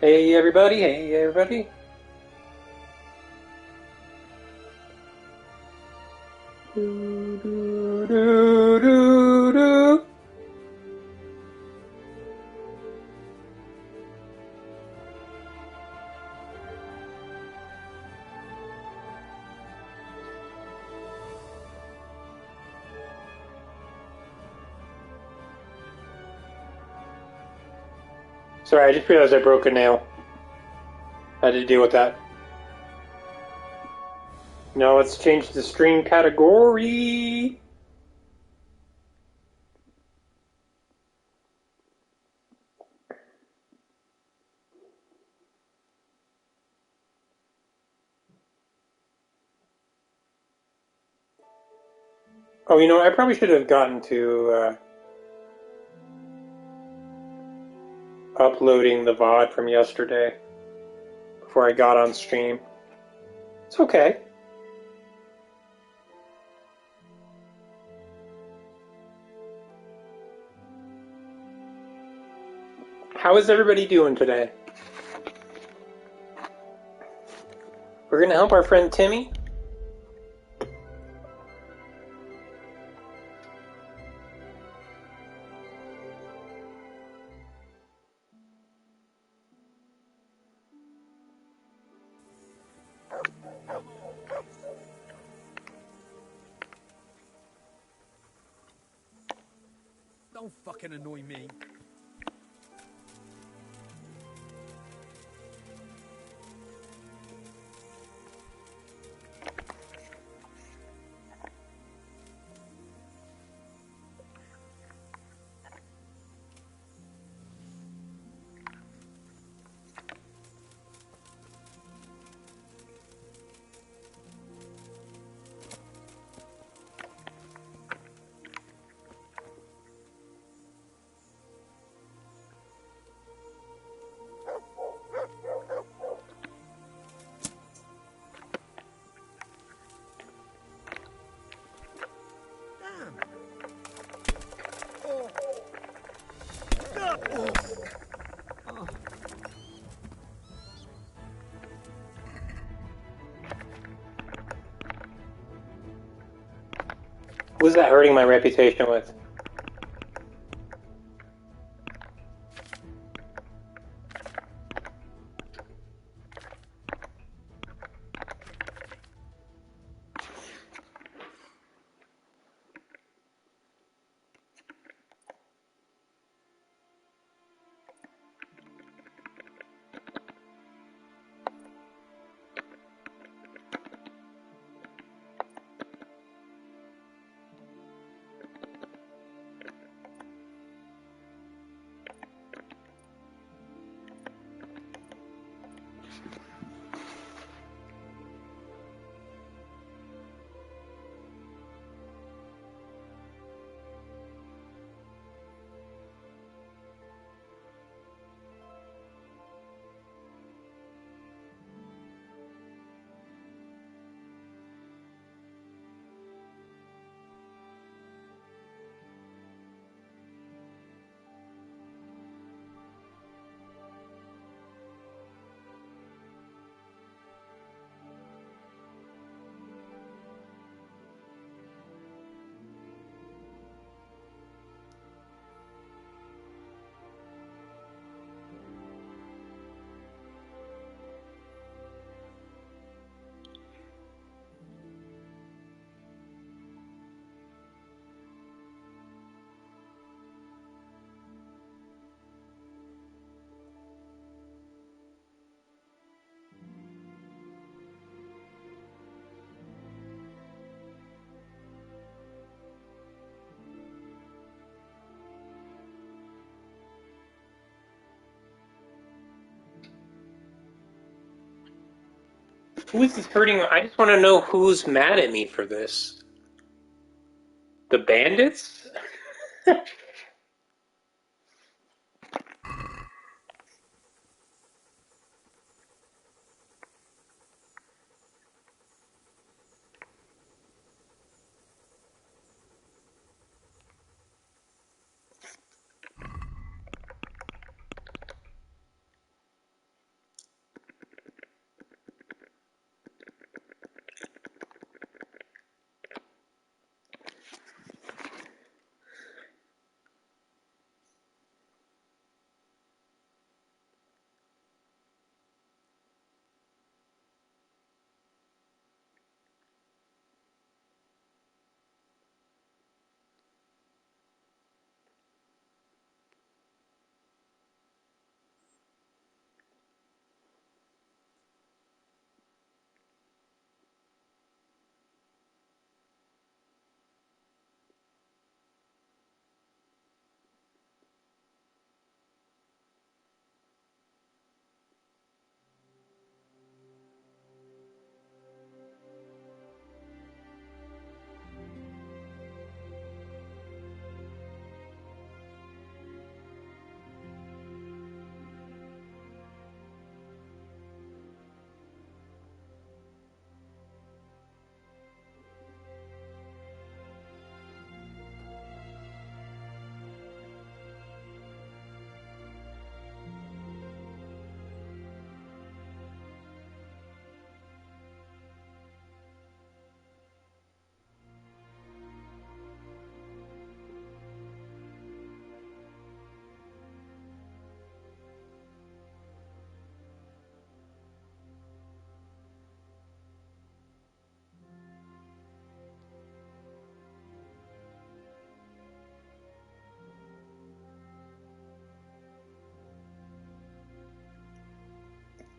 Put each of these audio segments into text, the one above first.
Hey everybody, hey everybody. Do, do, do, do, do. Sorry, I just realized I broke a nail. I had to deal with that. Now let's change the stream category. Oh, you know, I probably should have gotten to uploading the VOD from yesterday before I got on stream. It's okay. How is everybody doing today? We're going to help our friend Timmy. Don't fucking annoy me. Who's that hurting my reputation with? Who is this hurting? I just want to know who's mad at me for this. The bandits?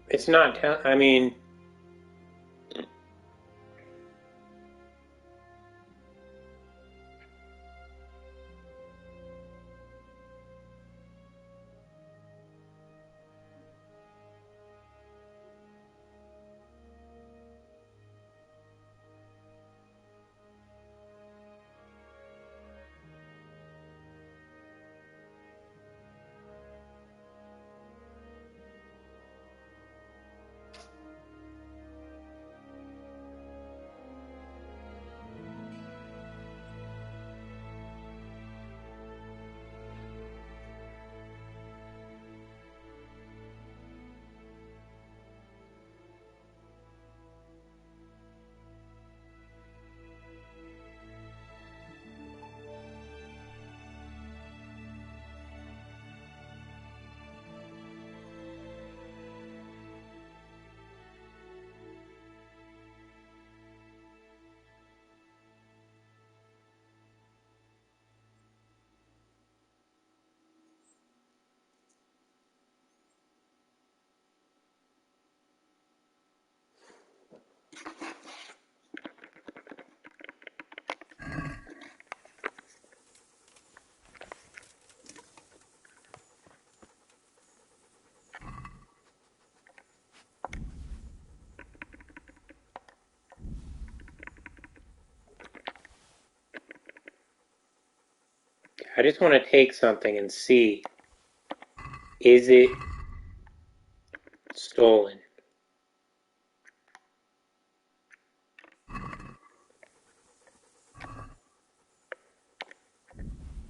It's not. I mean, I just want to take something and see, is it stolen?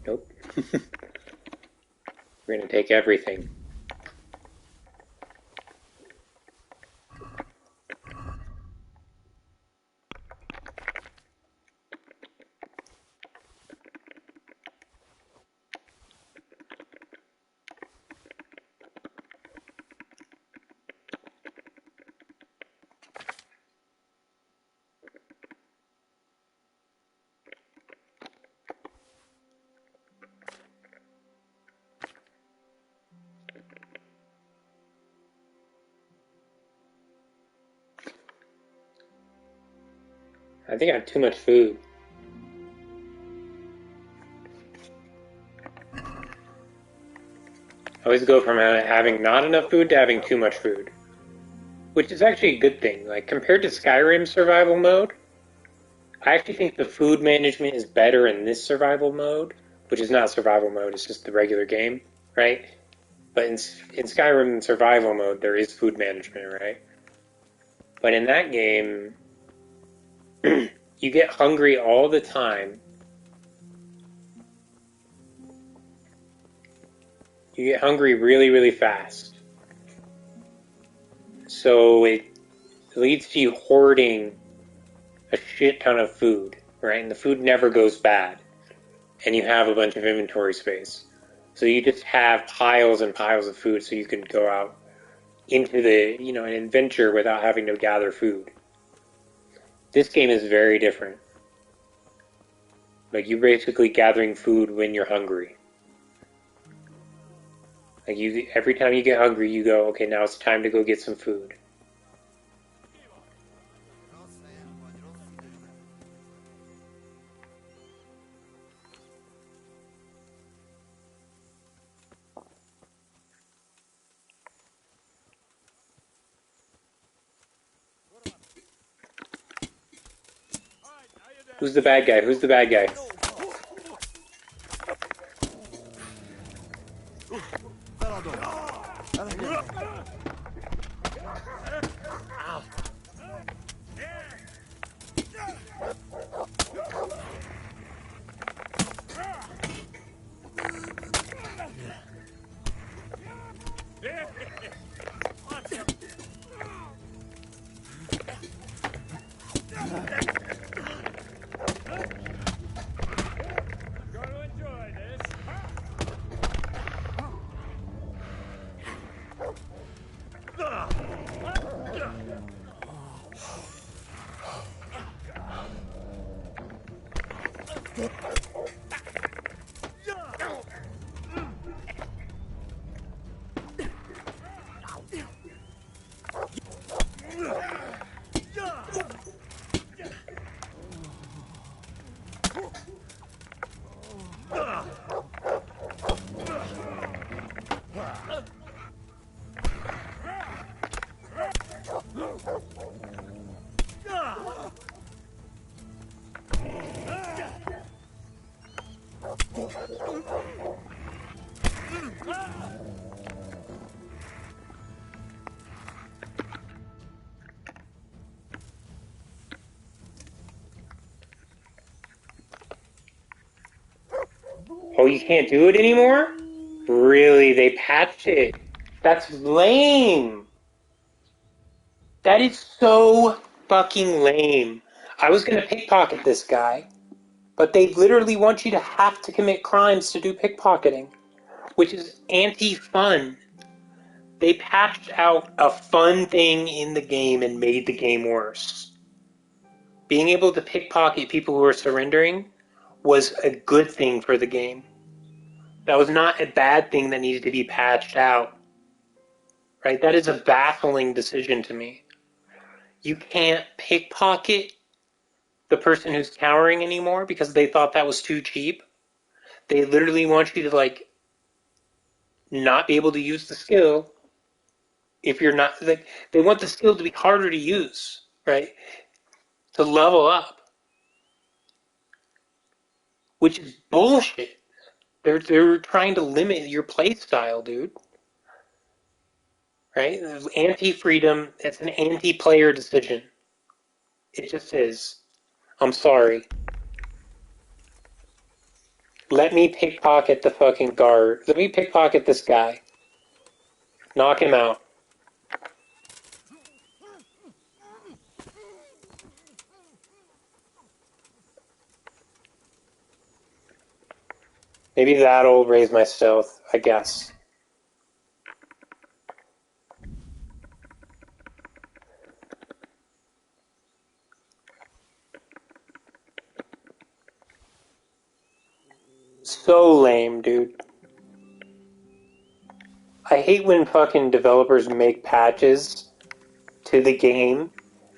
Nope. We're gonna take everything. I think I have too much food. I always go from having not enough food to having too much food. Which is actually a good thing. Like, compared to Skyrim survival mode, I actually think the food management is better in this survival mode, which is not survival mode, it's just the regular game, right? But in Skyrim survival mode, there is food management, right? But in that game, you get hungry all the time. You get hungry really, really fast. So it leads to you hoarding a shit ton of food, right? And the food never goes bad. And you have a bunch of inventory space. So you just have piles and piles of food so you can go out into the, an adventure without having to gather food. This game is very different. Like, you're basically gathering food when you're hungry. Like, every time you get hungry, you go, okay, now it's time to go get some food. Who's the bad guy? Who's the bad guy? Oh, you can't do it anymore? Really? They patched it? That's lame. That is so fucking lame. I was gonna pickpocket this guy, but they literally want you to have to commit crimes to do pickpocketing, which is anti-fun. They patched out a fun thing in the game and made the game worse. Being able to pickpocket people who are surrendering was a good thing for the game. That was not a bad thing that needed to be patched out. Right? That is a baffling decision to me. You can't pickpocket the person who's cowering anymore because they thought that was too cheap. They literally want you to like not be able to use the skill if you're not like they want the skill to be harder to use, right? To level up, which is bullshit. They're trying to limit your play style, dude. Right? Anti-freedom. It's an anti-player decision. It just is. I'm sorry. Let me pickpocket the fucking guard. Let me pickpocket this guy. Knock him out. Maybe that'll raise my stealth, I guess. So lame, dude. I hate when fucking developers make patches to the game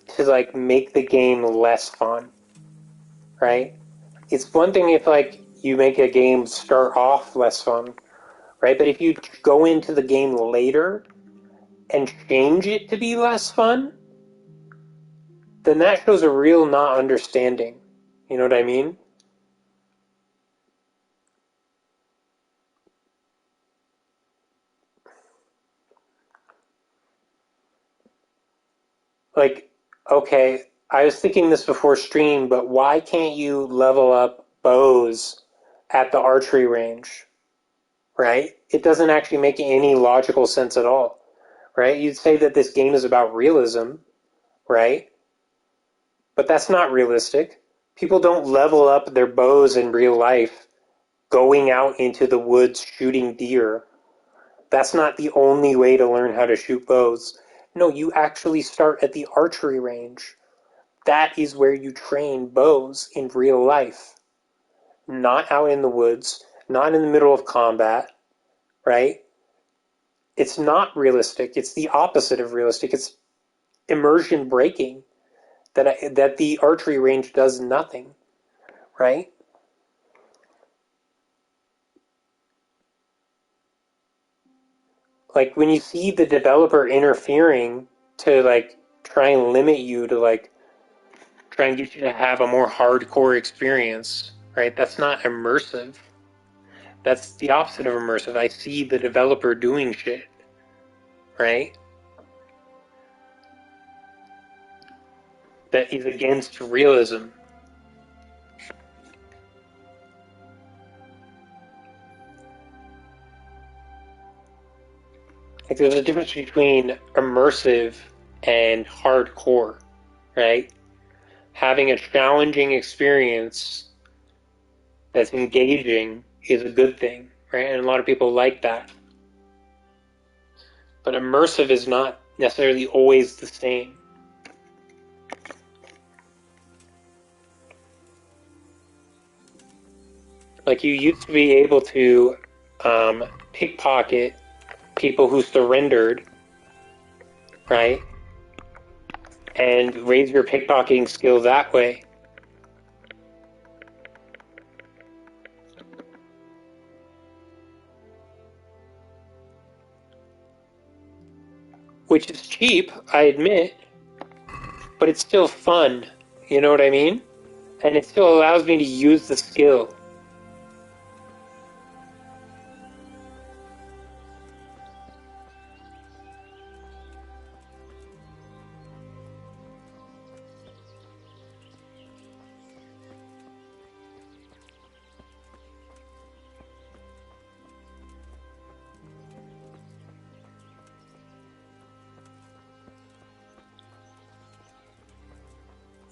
to like make the game less fun, right? It's one thing if like you make a game start off less fun, right? But if you go into the game later and change it to be less fun, then that shows a real not understanding. You know what I mean? Like, okay, I was thinking this before stream, but why can't you level up bows at the archery range? Right? It doesn't actually make any logical sense at all, right? You'd say that this game is about realism, right? But that's not realistic. People don't level up their bows in real life going out into the woods shooting deer. That's not the only way to learn how to shoot bows. No, you actually start at the archery range. That is where you train bows in real life. Not out in the woods, not in the middle of combat, right? It's not realistic. It's the opposite of realistic. It's immersion breaking. That the archery range does nothing, right? Like when you see the developer interfering to like try and limit you to like try and get you to have a more hardcore experience, right? That's not immersive. That's the opposite of immersive. I see the developer doing shit, right? That is against realism. Like there's a difference between immersive and hardcore, right? Having a challenging experience that's engaging is a good thing, right? And a lot of people like that. But immersive is not necessarily always the same. Like you used to be able to pickpocket people who surrendered, right? And raise your pickpocketing skill that way. Which is cheap, I admit, but it's still fun. You know what I mean? And it still allows me to use the skill.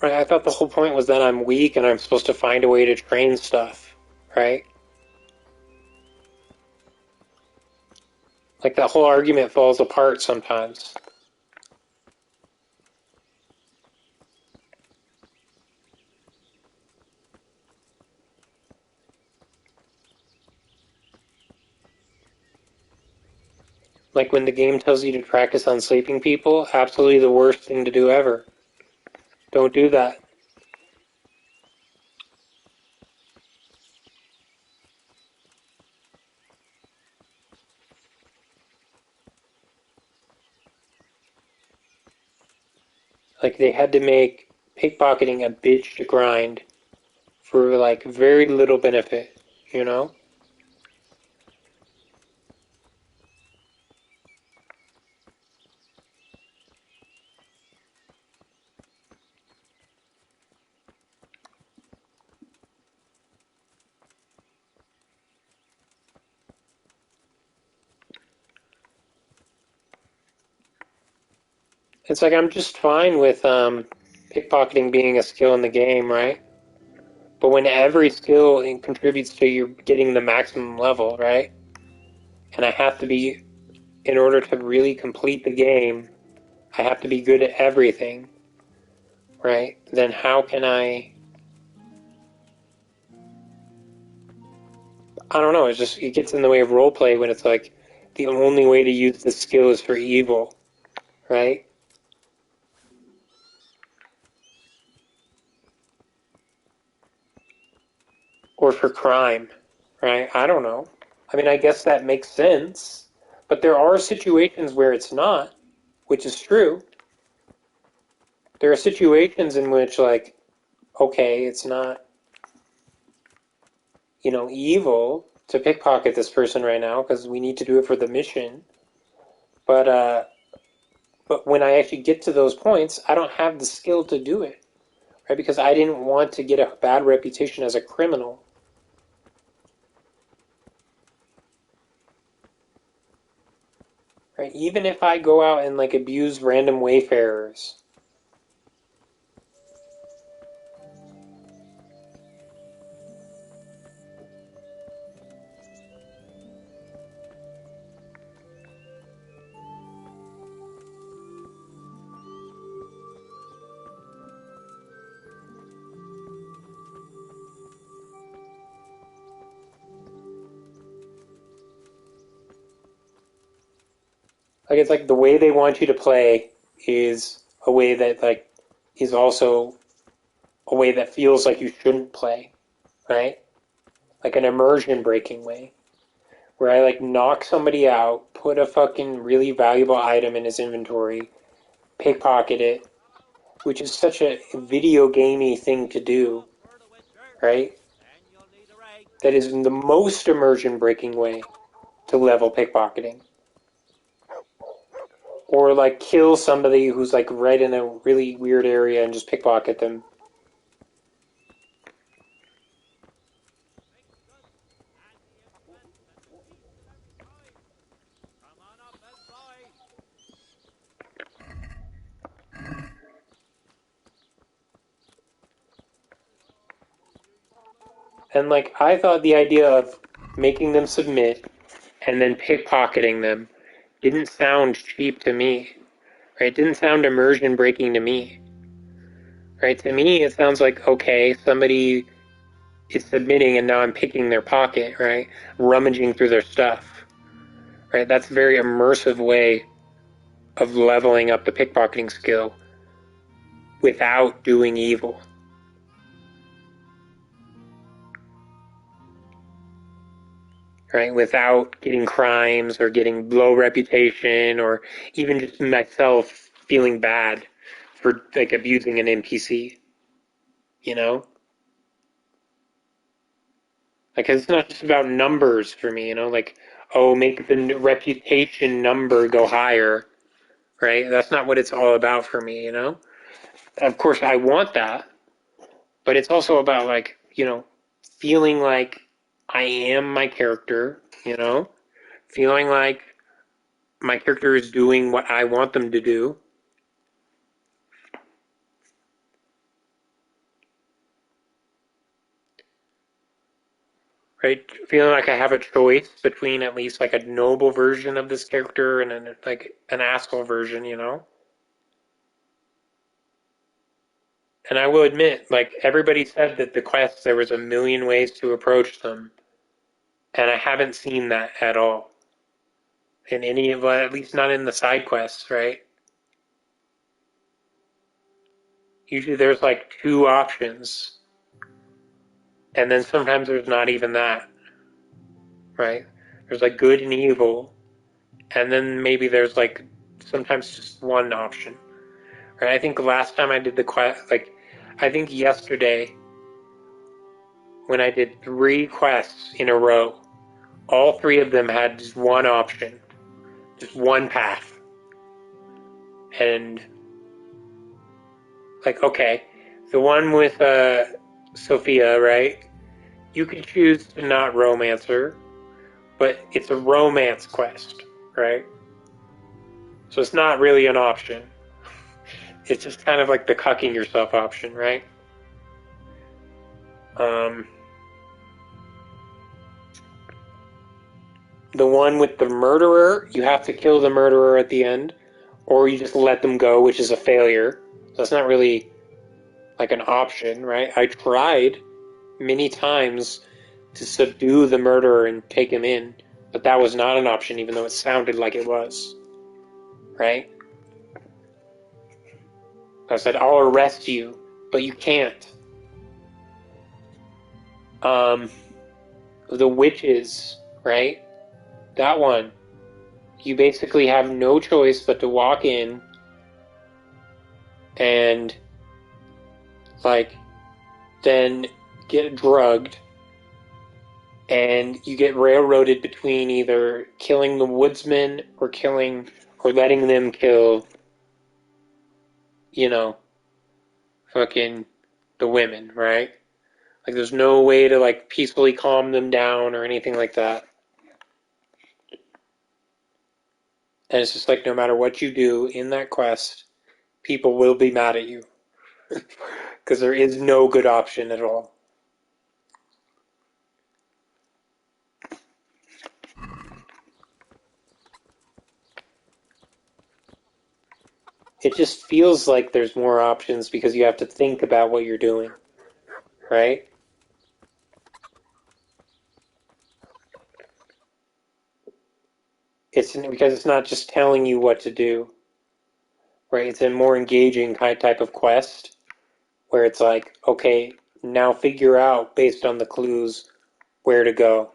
Right? I thought the whole point was that I'm weak and I'm supposed to find a way to train stuff, right? Like that whole argument falls apart sometimes. Like when the game tells you to practice on sleeping people, absolutely the worst thing to do ever. Don't do that. Like they had to make pickpocketing a bitch to grind for like very little benefit, you know? It's like I'm just fine with pickpocketing being a skill in the game, right? But when every skill contributes to you getting the maximum level, right? And I have to be, in order to really complete the game, I have to be good at everything, right? Then how can I don't know, it gets in the way of roleplay when it's like the only way to use the skill is for evil, right? Or for crime, right? I don't know. I mean, I guess that makes sense, but there are situations where it's not, which is true. There are situations in which, like, okay, it's not, evil to pickpocket this person right now because we need to do it for the mission. But when I actually get to those points, I don't have the skill to do it, right? Because I didn't want to get a bad reputation as a criminal. Right? Even if I go out and like abuse random wayfarers, like it's like the way they want you to play is a way that like is also a way that feels like you shouldn't play, right? Like an immersion breaking way, where I like knock somebody out, put a fucking really valuable item in his inventory, pickpocket it, which is such a video gamey thing to do, right? That is the most immersion breaking way to level pickpocketing. Or like kill somebody who's like right in a really weird area and just pickpocket them. And like I thought the idea of making them submit and then pickpocketing them didn't sound cheap to me. Right? It didn't sound immersion breaking to me. Right? To me it sounds like okay, somebody is submitting and now I'm picking their pocket, right? Rummaging through their stuff. Right? That's a very immersive way of leveling up the pickpocketing skill without doing evil. Right? Without getting crimes or getting low reputation or even just myself feeling bad for like abusing an NPC, you know? Like it's not just about numbers for me, like, oh, make the reputation number go higher, right? That's not what it's all about for me. Of course, I want that, but it's also about like, feeling like I am my character, feeling like my character is doing what I want them to do. right? Feeling like I have a choice between at least like a noble version of this character and an asshole version, you know? And I will admit, like everybody said that the quests there was a million ways to approach them, and I haven't seen that at all in any of, at least not in the side quests, right? Usually there's like two options, and then sometimes there's not even that, right? There's like good and evil, and then maybe there's like sometimes just one option, right? I think last time I did the quest, like I think yesterday when I did 3 quests in a row, all 3 of them had just one option, just one path, and like okay, the one with Sophia, right? You could choose to not romance her, but it's a romance quest, right? So it's not really an option. It's just kind of like the cucking yourself option, right? Um, the one with the murderer, you have to kill the murderer at the end, or you just let them go, which is a failure. So that's not really like an option, right? I tried many times to subdue the murderer and take him in, but that was not an option, even though it sounded like it was, right? I said, I'll arrest you, but you can't. The witches, right? That one. You basically have no choice but to walk in and, like, then get drugged, and you get railroaded between either killing the woodsman or letting them kill, you know, fucking the women, right? Like, there's no way to, like, peacefully calm them down or anything like that. And it's just like, no matter what you do in that quest, people will be mad at you. Because there is no good option at all. It just feels like there's more options because you have to think about what you're doing, right? It's because it's not just telling you what to do, right? It's a more engaging type of quest where it's like, okay, now figure out based on the clues where to go.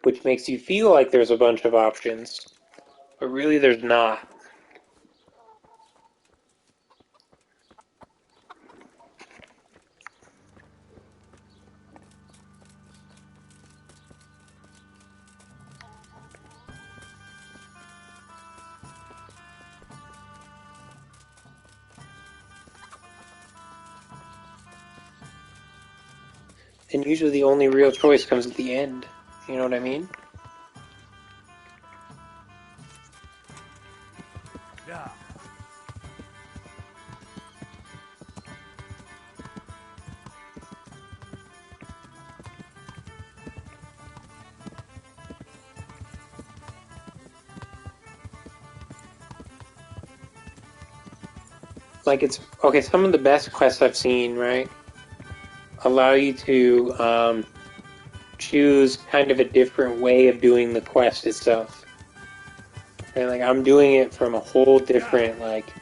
Which makes you feel like there's a bunch of options, but really there's not. And usually the only real choice comes at the end. You know what I mean? Yeah. Like it's okay. Some of the best quests I've seen, right, allow you to choose kind of a different way of doing the quest itself. Right? Like I'm doing it from a whole different like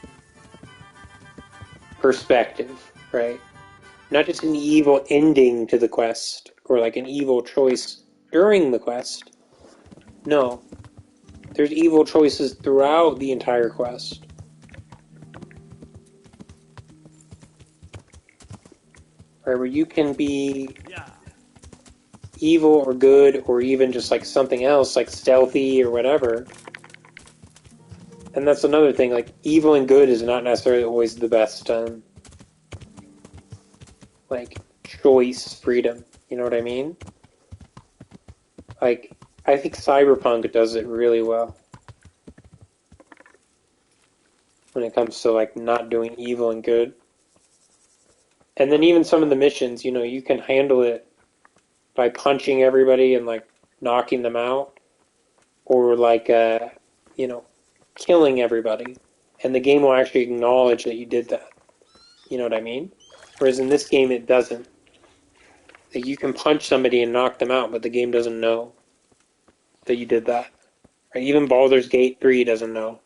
perspective, right? Not just an evil ending to the quest or like an evil choice during the quest. No, there's evil choices throughout the entire quest. Right, where you can be evil or good or even just like something else like stealthy or whatever. And that's another thing, like evil and good is not necessarily always the best like choice freedom. You know what I mean? Like I think Cyberpunk does it really well when it comes to like not doing evil and good. And then even some of the missions, you can handle it by punching everybody and like knocking them out, or like you know, killing everybody, and the game will actually acknowledge that you did that. You know what I mean? Whereas in this game, it doesn't. Like, you can punch somebody and knock them out, but the game doesn't know that you did that. Right? Even Baldur's Gate 3 doesn't know.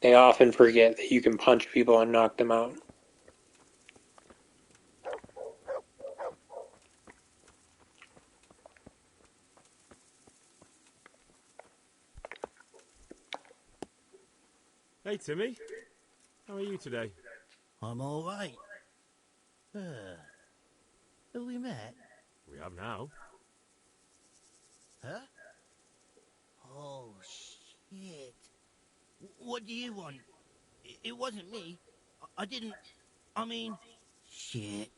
They often forget that you can punch people and knock them out. Hey, Timmy. How are you today? I'm all right. Have we met? We have now. Huh? Oh, shit. What do you want? It wasn't me. I didn't... I mean... Shit.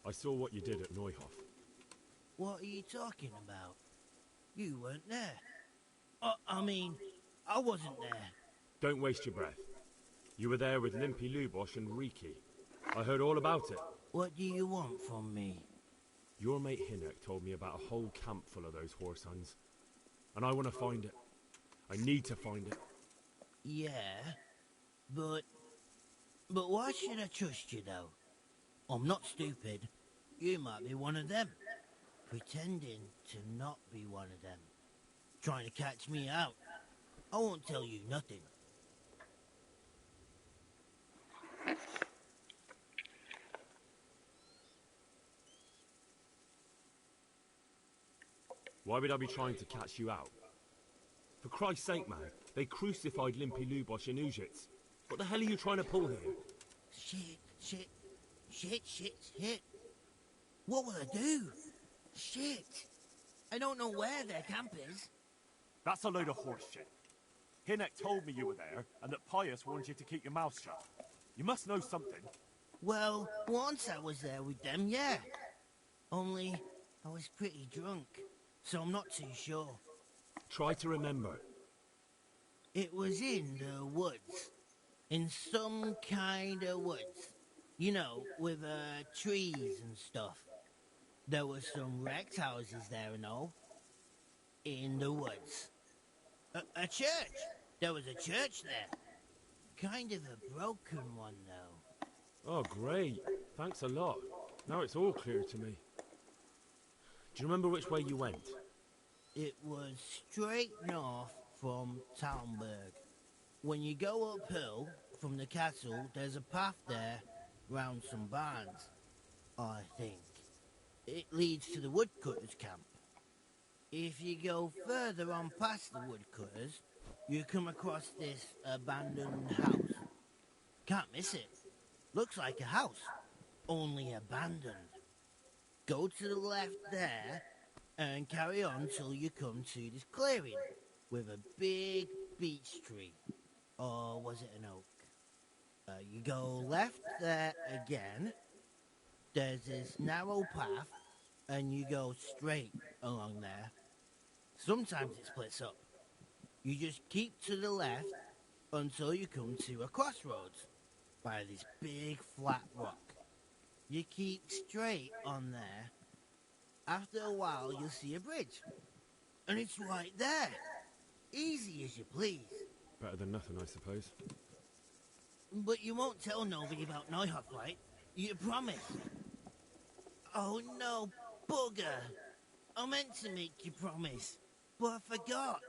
I saw what you did at Neuhof. What are you talking about? You weren't there. I mean, I wasn't there. Don't waste your breath. You were there with Limpy Lubosh and Riki. I heard all about it. What do you want from me? Your mate Hinnock told me about a whole camp full of those horse huns. And I want to find it. I need to find it. Yeah, but... But why should I trust you, though? I'm not stupid. You might be one of them. Pretending to not be one of them. Trying to catch me out. I won't tell you nothing. Why would I be trying to catch you out? For Christ's sake, man, they crucified Limpy Lubosh and Ujits. What the hell are you trying to pull here? Shit. What will I do? Shit. I don't know where their camp is. That's a load of horse shit. Hinnock told me you were there, and that Pius warned you to keep your mouth shut. You must know something. Well, once I was there with them, yeah. Only, I was pretty drunk, so I'm not too sure. Try to remember. It was in the woods. In some kind of woods. You know, with trees and stuff. There were some wrecked houses there and all. In the woods. A church! There was a church there. Kind of a broken one, though. Oh, great. Thanks a lot. Now it's all clear to me. Do you remember which way you went? It was straight north from Talmberg. When you go uphill from the castle, there's a path there round some barns, I think. It leads to the woodcutters' camp. If you go further on past the woodcutters, you come across this abandoned house. Can't miss it. Looks like a house, only abandoned. Go to the left there and carry on till you come to this clearing with a big beech tree. Or was it an oak? You go left there again. There's this narrow path and you go straight along there. Sometimes it splits up. You just keep to the left until you come to a crossroads by this big flat rock. You keep straight on there. After a while, you'll see a bridge. And it's right there. Easy as you please. Better than nothing, I suppose. But you won't tell nobody about Neuhof, right? You promise? Oh no, bugger. I meant to make you promise, but I forgot.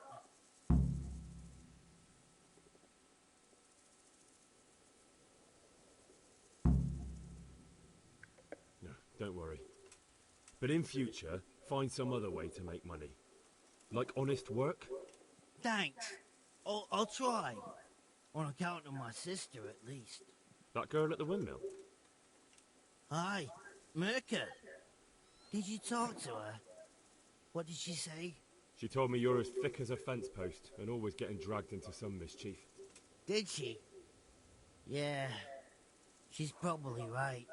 No, don't worry. But in future, find some other way to make money. Like honest work? Thanks. I'll try. On account of my sister, at least. That girl at the windmill? Hi, Mirka. Did you talk to her? What did she say? She told me you're as thick as a fence post and always getting dragged into some mischief. Did she? Yeah. She's probably right.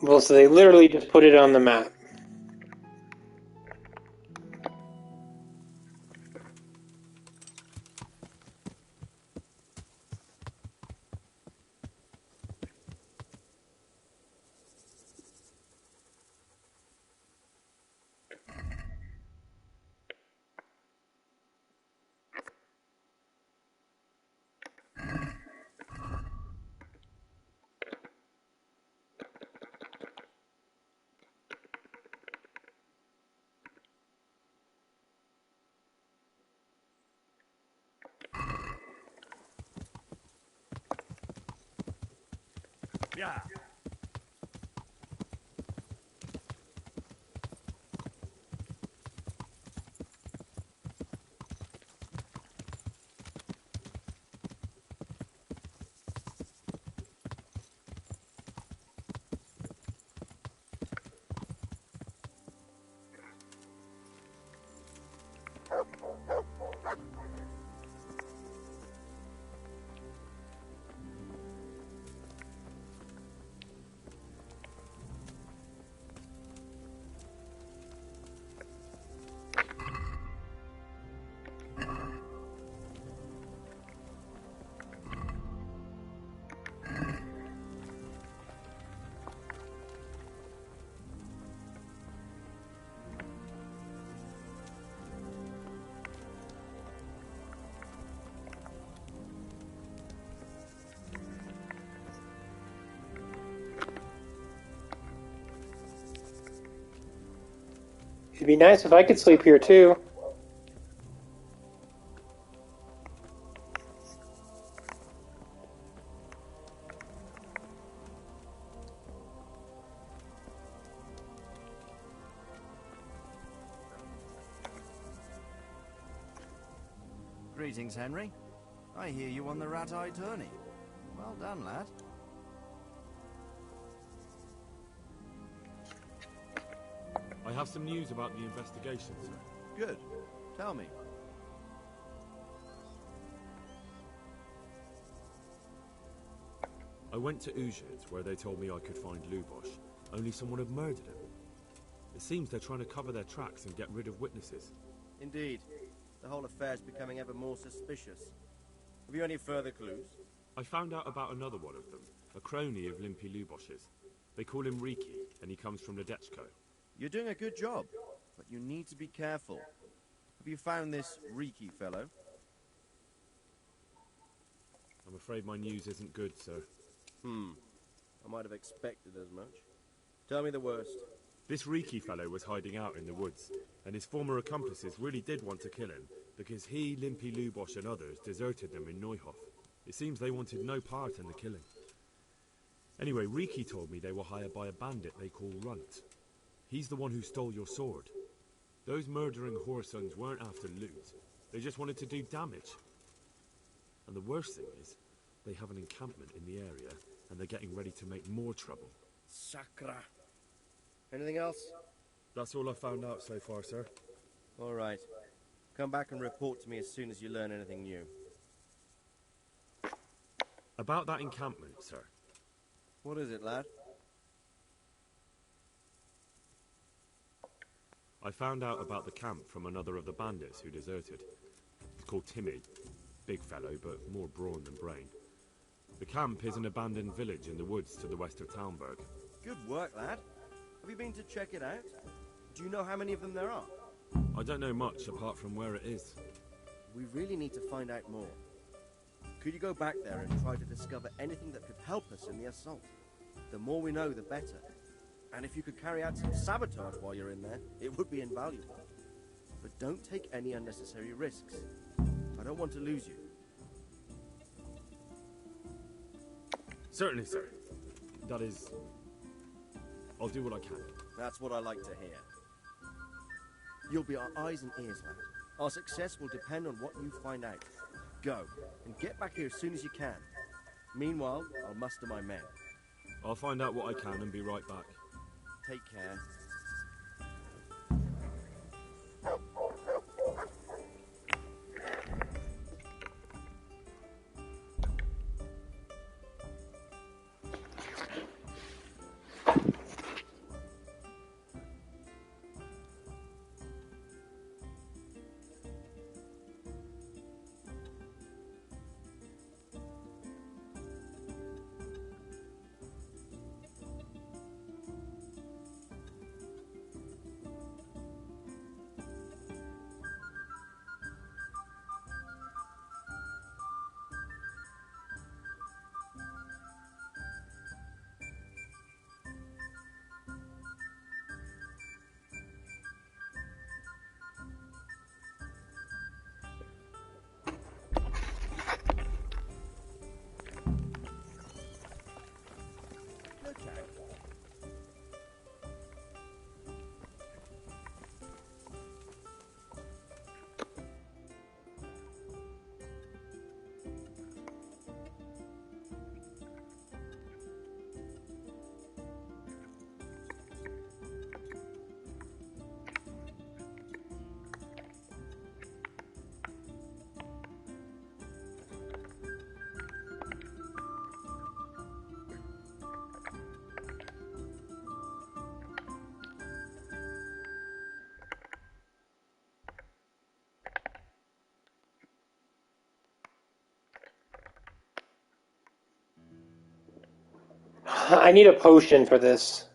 Well, so they literally just put it on the map. Yeah. It'd be nice if I could sleep here too. Greetings, Henry. I hear you on the rat-eye tourney. Well done, lad. I have some news about the investigation, sir. Good. Tell me. I went to Uzhit, where they told me I could find Lubosh, only someone had murdered him. It seems they're trying to cover their tracks and get rid of witnesses. Indeed. The whole affair's becoming ever more suspicious. Have you any further clues? I found out about another one of them, a crony of Limpy Lubosh's. They call him Riki, and he comes from Nadechko. You're doing a good job, but you need to be careful. Have you found this Riki fellow? I'm afraid my news isn't good, sir. I might have expected as much. Tell me the worst. This Riki fellow was hiding out in the woods, and his former accomplices really did want to kill him, because he, Limpy Lubosh and others deserted them in Neuhof. It seems they wanted no part in the killing. Anyway, Riki told me they were hired by a bandit they call Runt. He's the one who stole your sword. Those murdering whoresons weren't after loot. They just wanted to do damage. And the worst thing is, they have an encampment in the area, and they're getting ready to make more trouble. Sakra. Anything else? That's all I found out so far, sir. All right. Come back and report to me as soon as you learn anything new. About that encampment, sir. What is it, lad? I found out about the camp from another of the bandits who deserted. He's called Timmy. Big fellow, but more brawn than brain. The camp is an abandoned village in the woods to the west of Talmberg. Good work, lad. Have you been to check it out? Do you know how many of them there are? I don't know much apart from where it is. We really need to find out more. Could you go back there and try to discover anything that could help us in the assault? The more we know, the better. And if you could carry out some sabotage while you're in there, it would be invaluable. But don't take any unnecessary risks. I don't want to lose you. Certainly, sir. That is... I'll do what I can. That's what I like to hear. You'll be our eyes and ears, lad. Our success will depend on what you find out. Go, and get back here as soon as you can. Meanwhile, I'll muster my men. I'll find out what I can and be right back. Take care. I need a potion for this.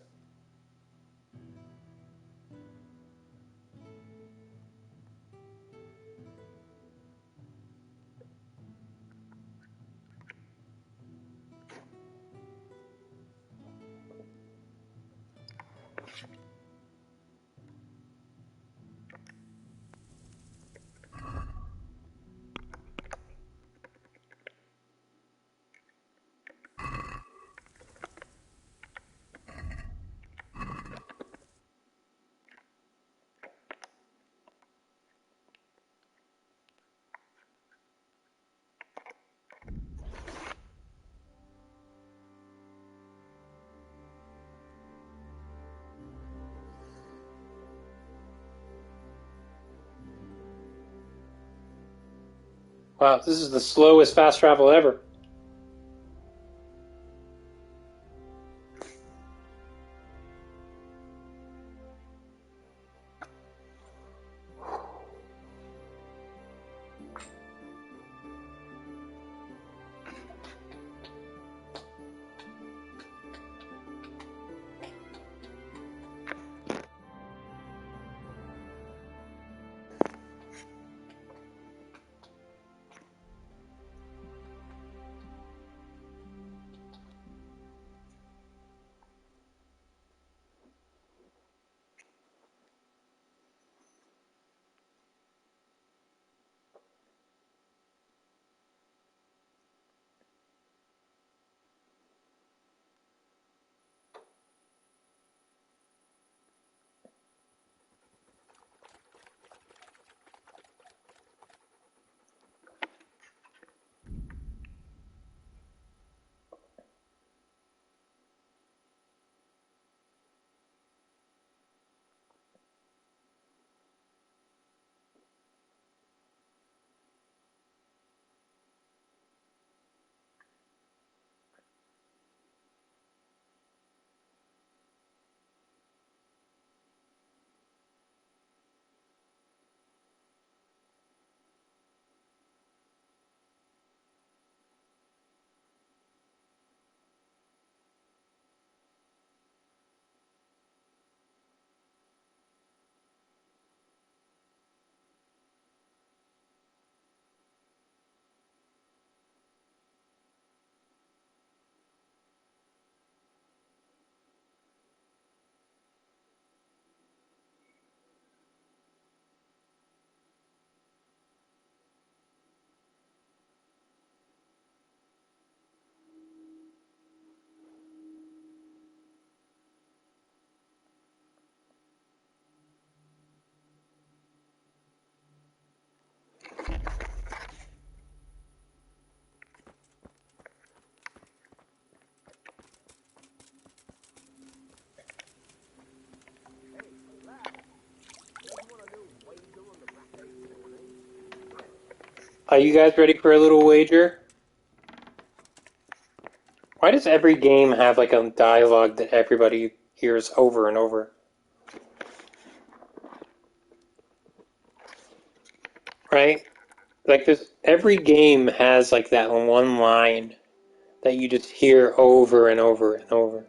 Wow, this is the slowest fast travel ever. Are you guys ready for a little wager? Why does every game have like a dialogue that everybody hears over and over? Right? Like this, every game has like that one line that you just hear over and over and over.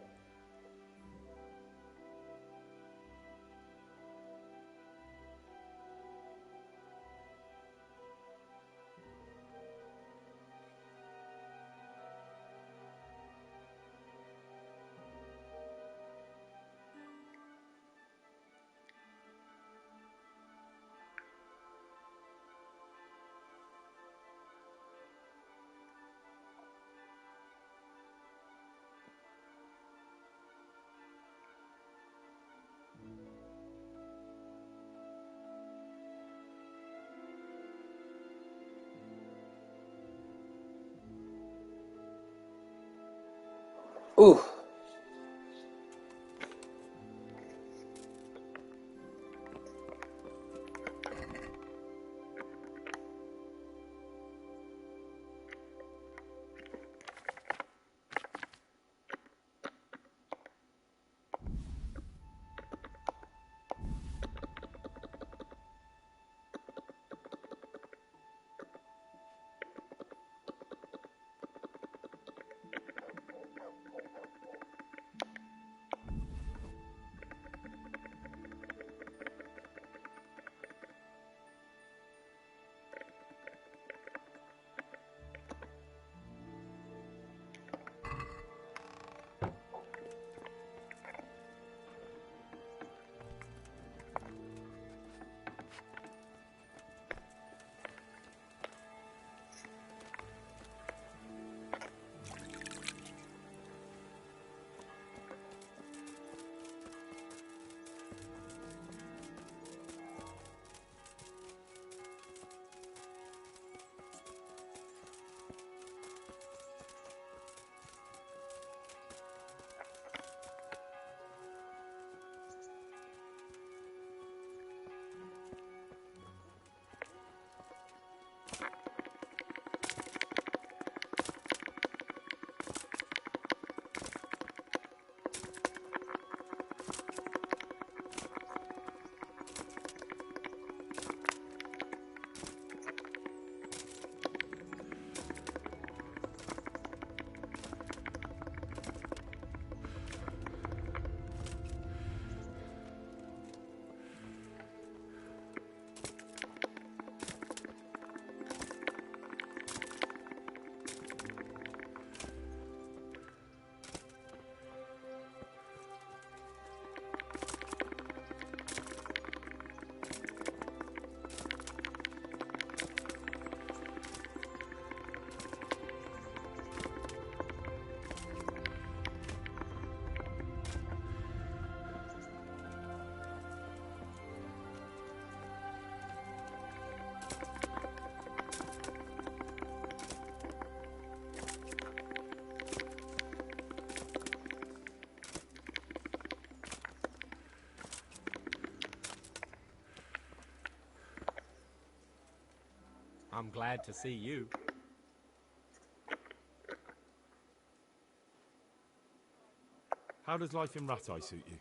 Ooh. I'm glad to see you. How does life in Rattay suit you?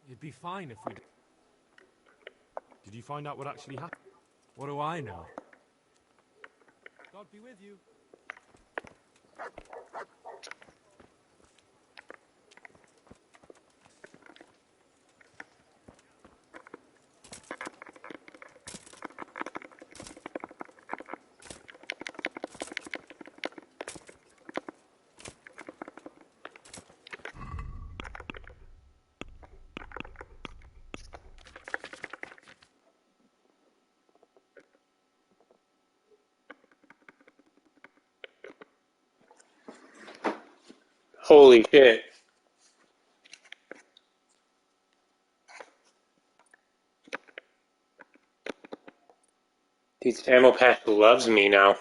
It'd be fine if we... Did you find out what actually happened? What do I know? God be with you. Holy shit. Dude, Samuel Patch loves me now.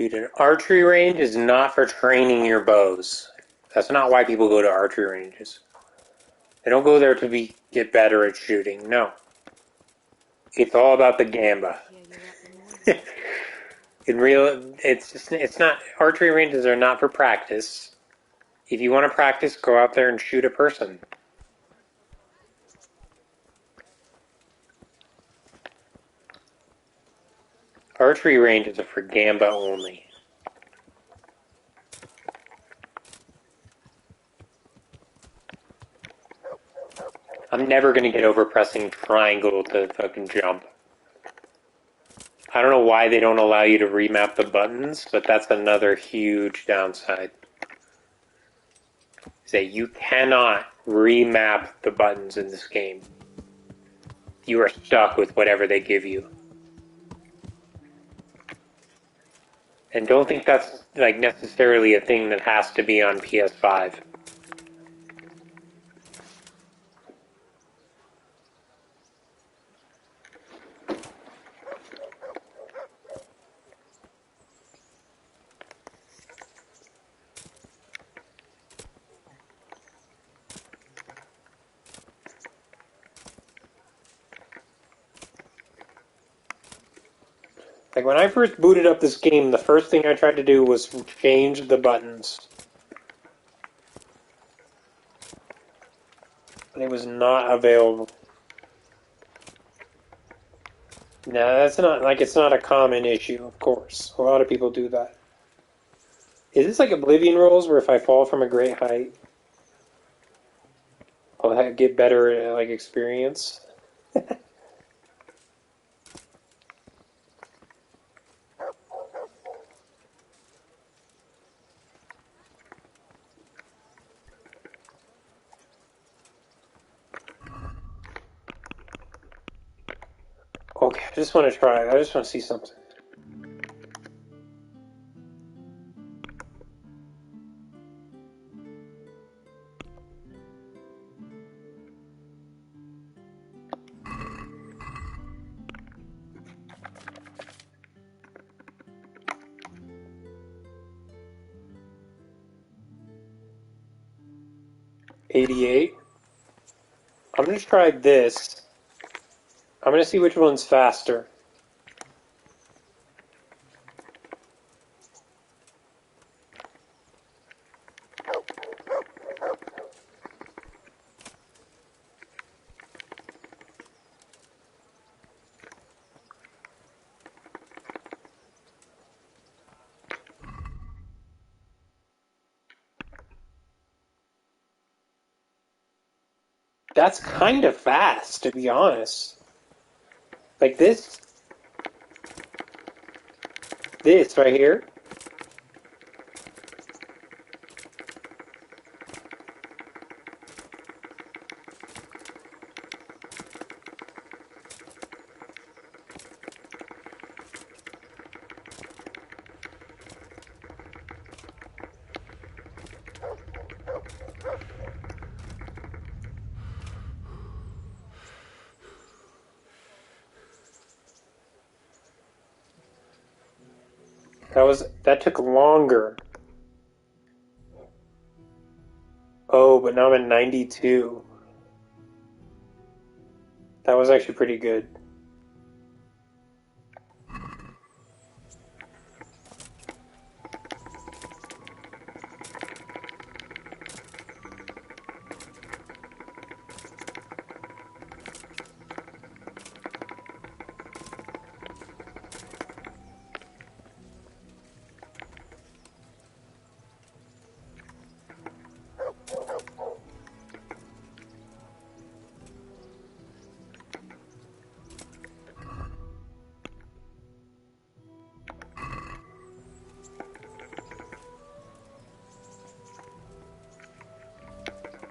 Dude, an archery range is not for training your bows. That's not why people go to archery ranges. They don't go there to get better at shooting. No. It's all about the gamba. It's not, archery ranges are not for practice. If you want to practice, go out there and shoot a person. Archery ranges are for gamba only. I'm never going to get over pressing triangle to fucking jump. I don't know why they don't allow you to remap the buttons, but that's another huge downside. Say you cannot remap the buttons in this game. You are stuck with whatever they give you. And don't think that's like necessarily a thing that has to be on PS5. Like when I first booted up this game, the first thing I tried to do was change the buttons. But it was not available. No, that's not, like, it's not a common issue, of course. A lot of people do that. Is this like Oblivion rules, where if I fall from a great height, I'll get better, like, experience? Okay, I just want to try it. I just want to see something. $88. I'm going to try this. I'm going to see which one's faster. That's kind of fast, to be honest. Like this right here. That took longer. Oh, but now I'm at 92. That was actually pretty good.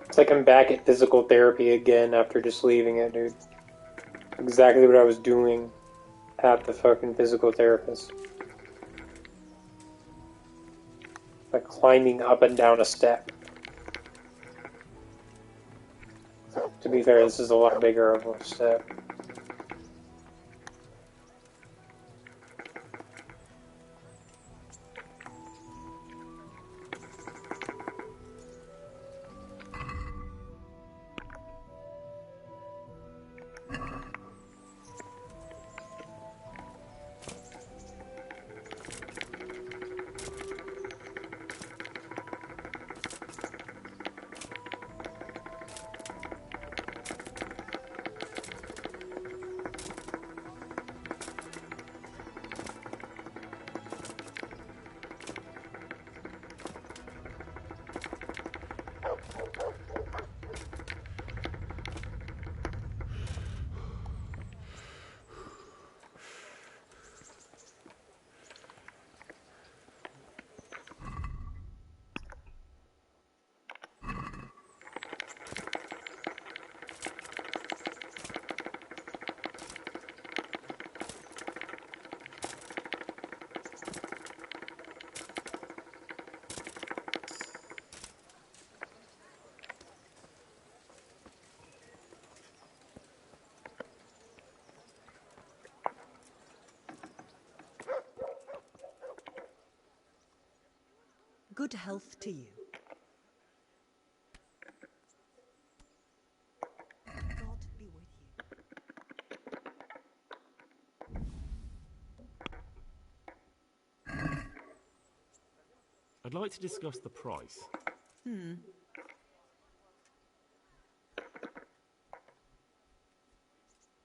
It's like I'm back at physical therapy again after just leaving it, dude. Exactly what I was doing at the fucking physical therapist. Like climbing up and down a step. To be fair, this is a lot bigger of a step. good health to you. God be with you. I'd like to discuss the price.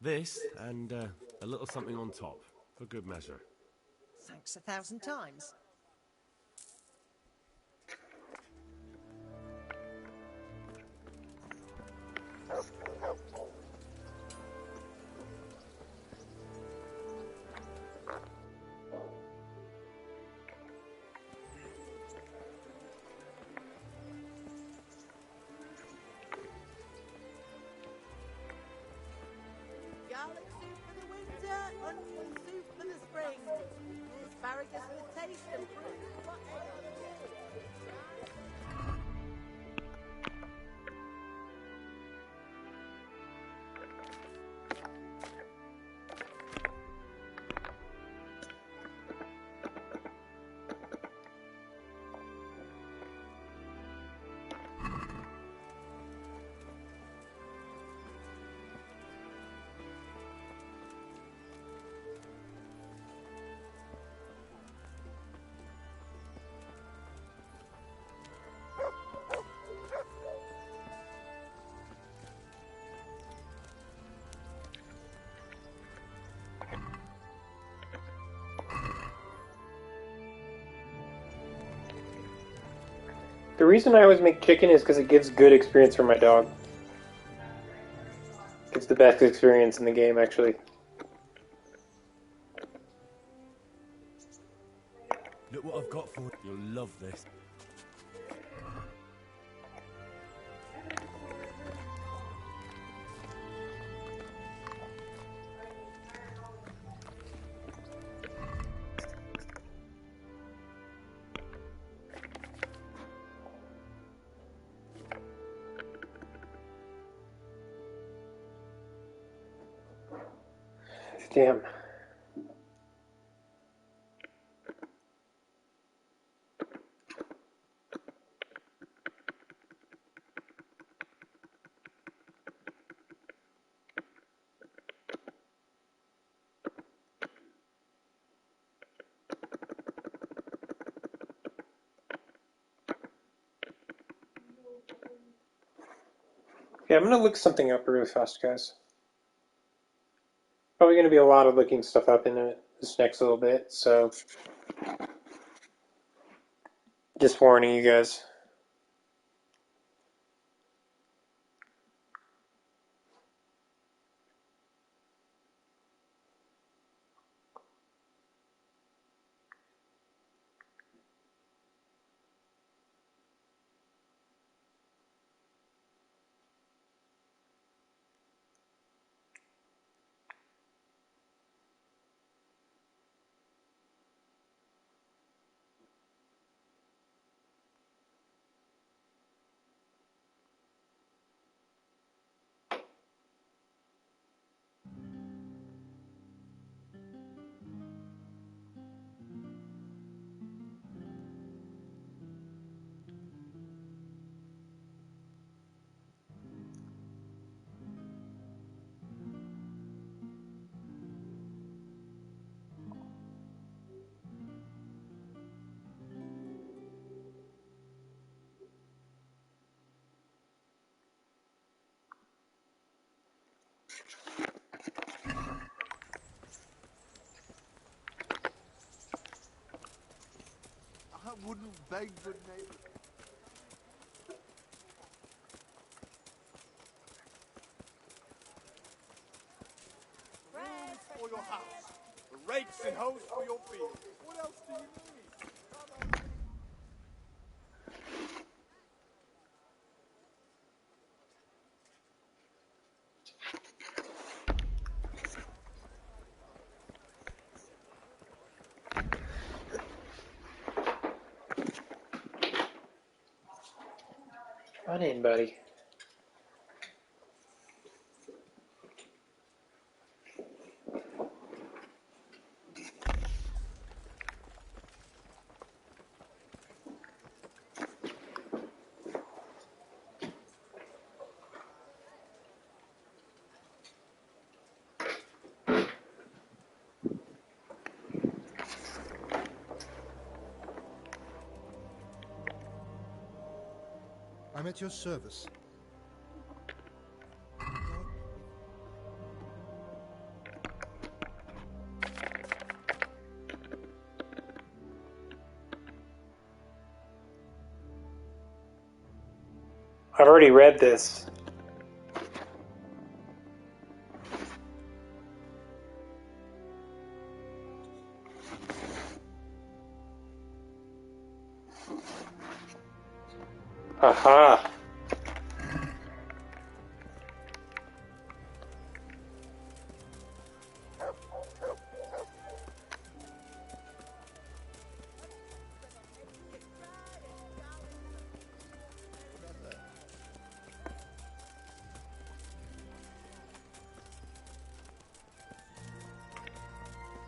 This, and a little something on top, for good measure. Thanks 1,000 times. Garlic soup for the winter, onion soup for the spring. Asparagus with taste and fruit for any year. The reason I always make chicken is because it gives good experience for my dog. Gives the best experience in the game, actually. Look what I've got for you. You'll love this. Damn. Yeah, I'm gonna look something up really fast, guys. Probably gonna be a lot of looking stuff up in this next little bit, so just warning you guys. I wouldn't beg good neighbor. Brooms for your house, the rakes and hoes for your field. What else do you need? Come on in, buddy. I'm at your service. I've already read this. Aha!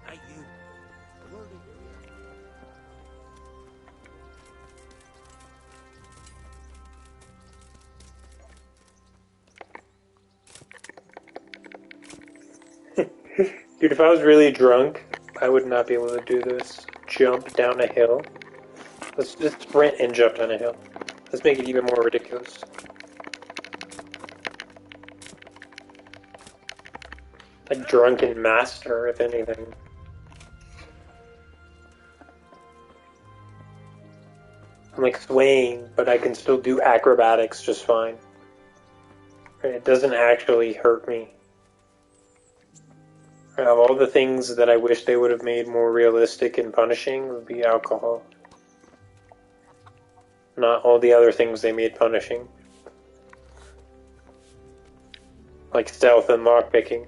Hey, you. A word in your ear. Dude, if I was really drunk, I would not be able to do this. Jump down a hill. Let's just sprint and jump down a hill. Let's make it even more ridiculous. Like drunken master, if anything. I'm like swaying, but I can still do acrobatics just fine. It doesn't actually hurt me. Of all the things that I wish they would have made more realistic and punishing would be alcohol. Not all the other things they made punishing. Like stealth and lockpicking.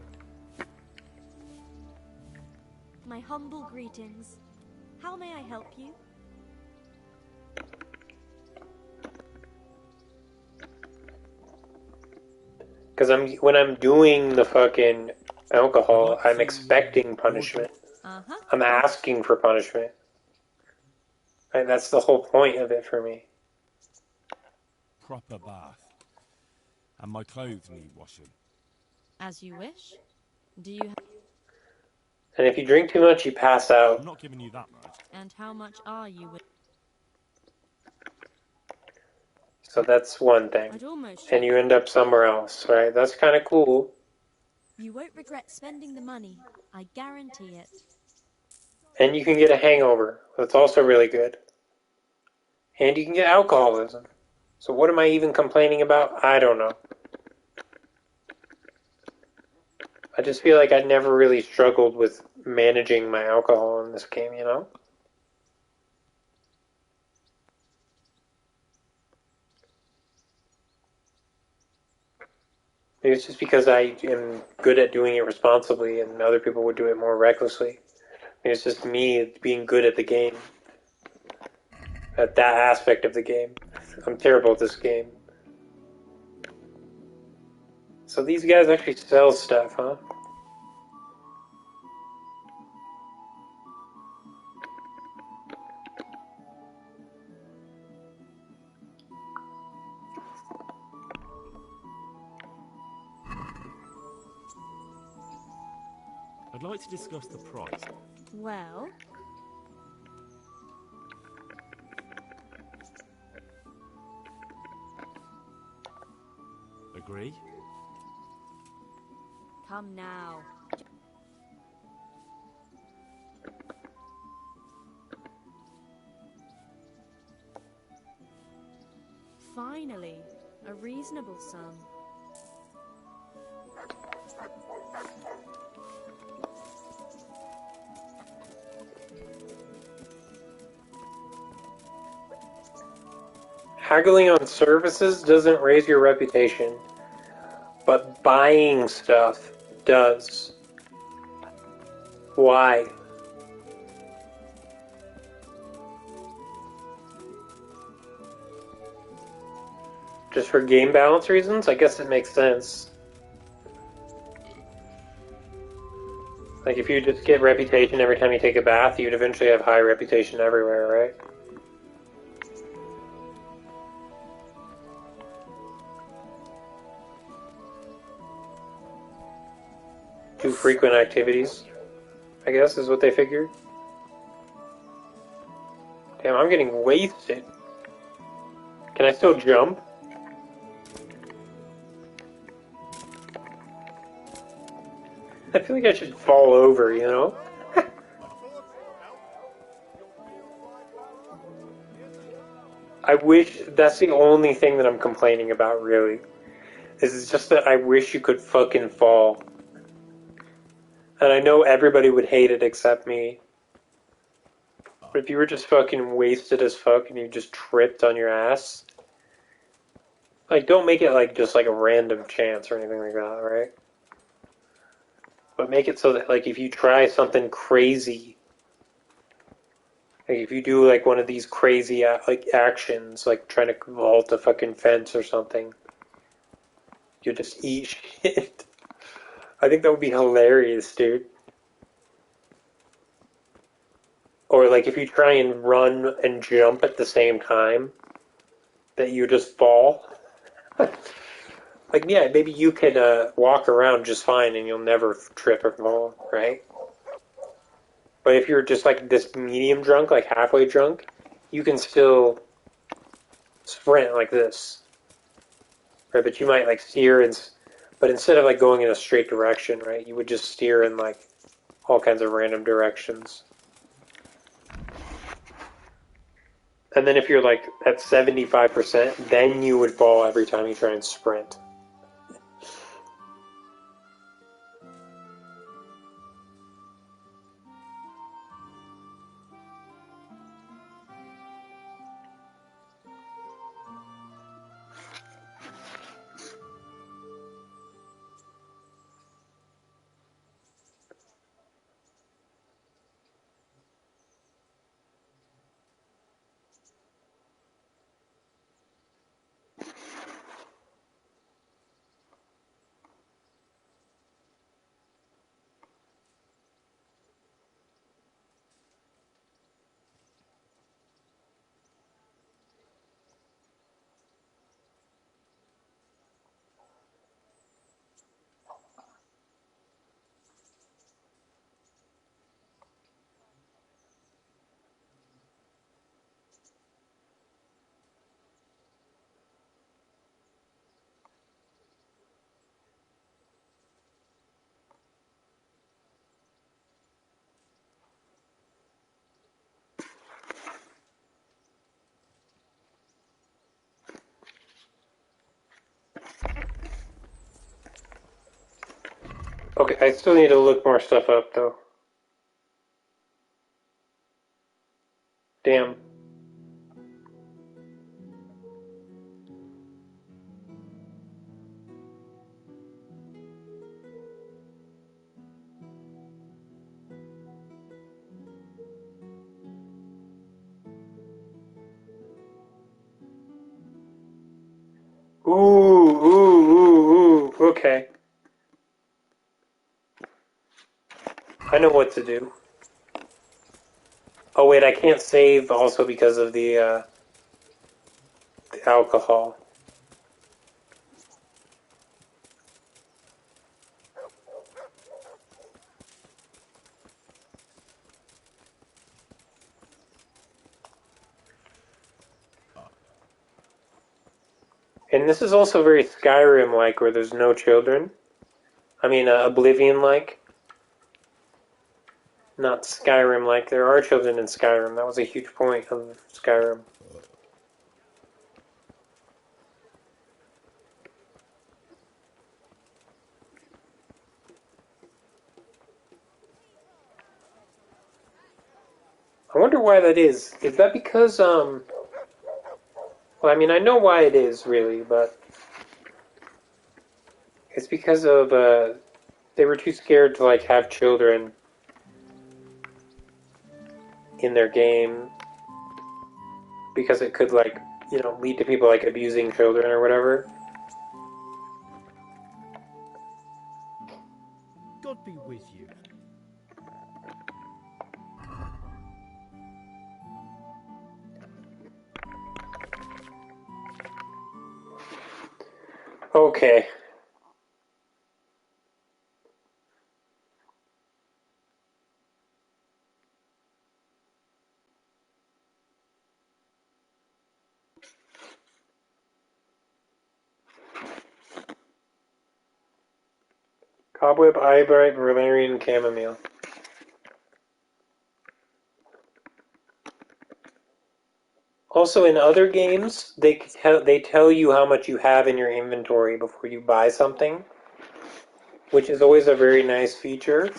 My humble greetings. How may I help you? Because when I'm doing the fucking alcohol, I'm expecting punishment. I'm asking for punishment. Right, that's the whole point of it for me. Proper bath. And my clothes need washing. As you wish. Do you And if you drink too much, you pass out. I'm not giving you that much. And how much are you with? So that's one thing. And you end up somewhere else, right? That's kind of cool. You won't regret spending the money. I guarantee it. And you can get a hangover. That's also really good. And you can get alcoholism. So what am I even complaining about? I don't know. I just feel like I never really struggled with managing my alcohol in this game, you know? Maybe it's just because I am good at doing it responsibly and other people would do it more recklessly. Maybe it's just me being good at the game. At that aspect of the game. I'm terrible at this game. So these guys actually sell stuff, huh? I'd like to discuss the price. Well, Agree? come now. Finally, a reasonable sum. Haggling on services doesn't raise your reputation, but buying stuff does. Why? Just for game balance reasons? I guess it makes sense. Like if you just get reputation every time you take a bath, you'd eventually have high reputation everywhere, right? Do frequent activities, I guess, is what they figured. Damn, I'm getting wasted. Can I still jump? I feel like I should fall over, you know? A torch will help. Your feels like alright. Here's a I wish that's the only thing that I'm complaining about, really. Is just that I wish you could fucking fall. And I know everybody would hate it except me. But if you were just fucking wasted as fuck and you just tripped on your ass, like, don't make it like just like a random chance or anything like that, right? But make it so that, like, if you try something crazy, like if you do like one of these crazy like actions, like trying to vault a fucking fence or something, you just eat shit. I think that would be hilarious, dude. Or like if you try and run and jump at the same time, that you just fall. Like, yeah, maybe you can walk around just fine and you'll never trip or fall, right? But if you're just like this medium drunk, like halfway drunk, you can still sprint like this, right? But you might like steer but instead of like going in a straight direction, right, you would just steer in like all kinds of random directions. And then if you're like at 75%, then you would fall every time you try and sprint. Okay, I still need to look more stuff up though. Damn. Ooh, ooh, ooh, ooh. Okay. I know what to do. Oh wait, I can't save also because of the alcohol. And this is also very Skyrim-like, where there's no children. I mean, Oblivion-like. Not Skyrim-like. There are children in Skyrim. That was a huge point of Skyrim. I wonder why that is. Is that because, well, I mean, I know why it is, really, but it's because of, they were too scared to, like, have children in their game because it could, like, you know, lead to people, like, abusing children or whatever. God be with you. Okay. Cobweb, eyebright, valerian, chamomile. Also, in other games, they tell you how much you have in your inventory before you buy something, which is always a very nice feature.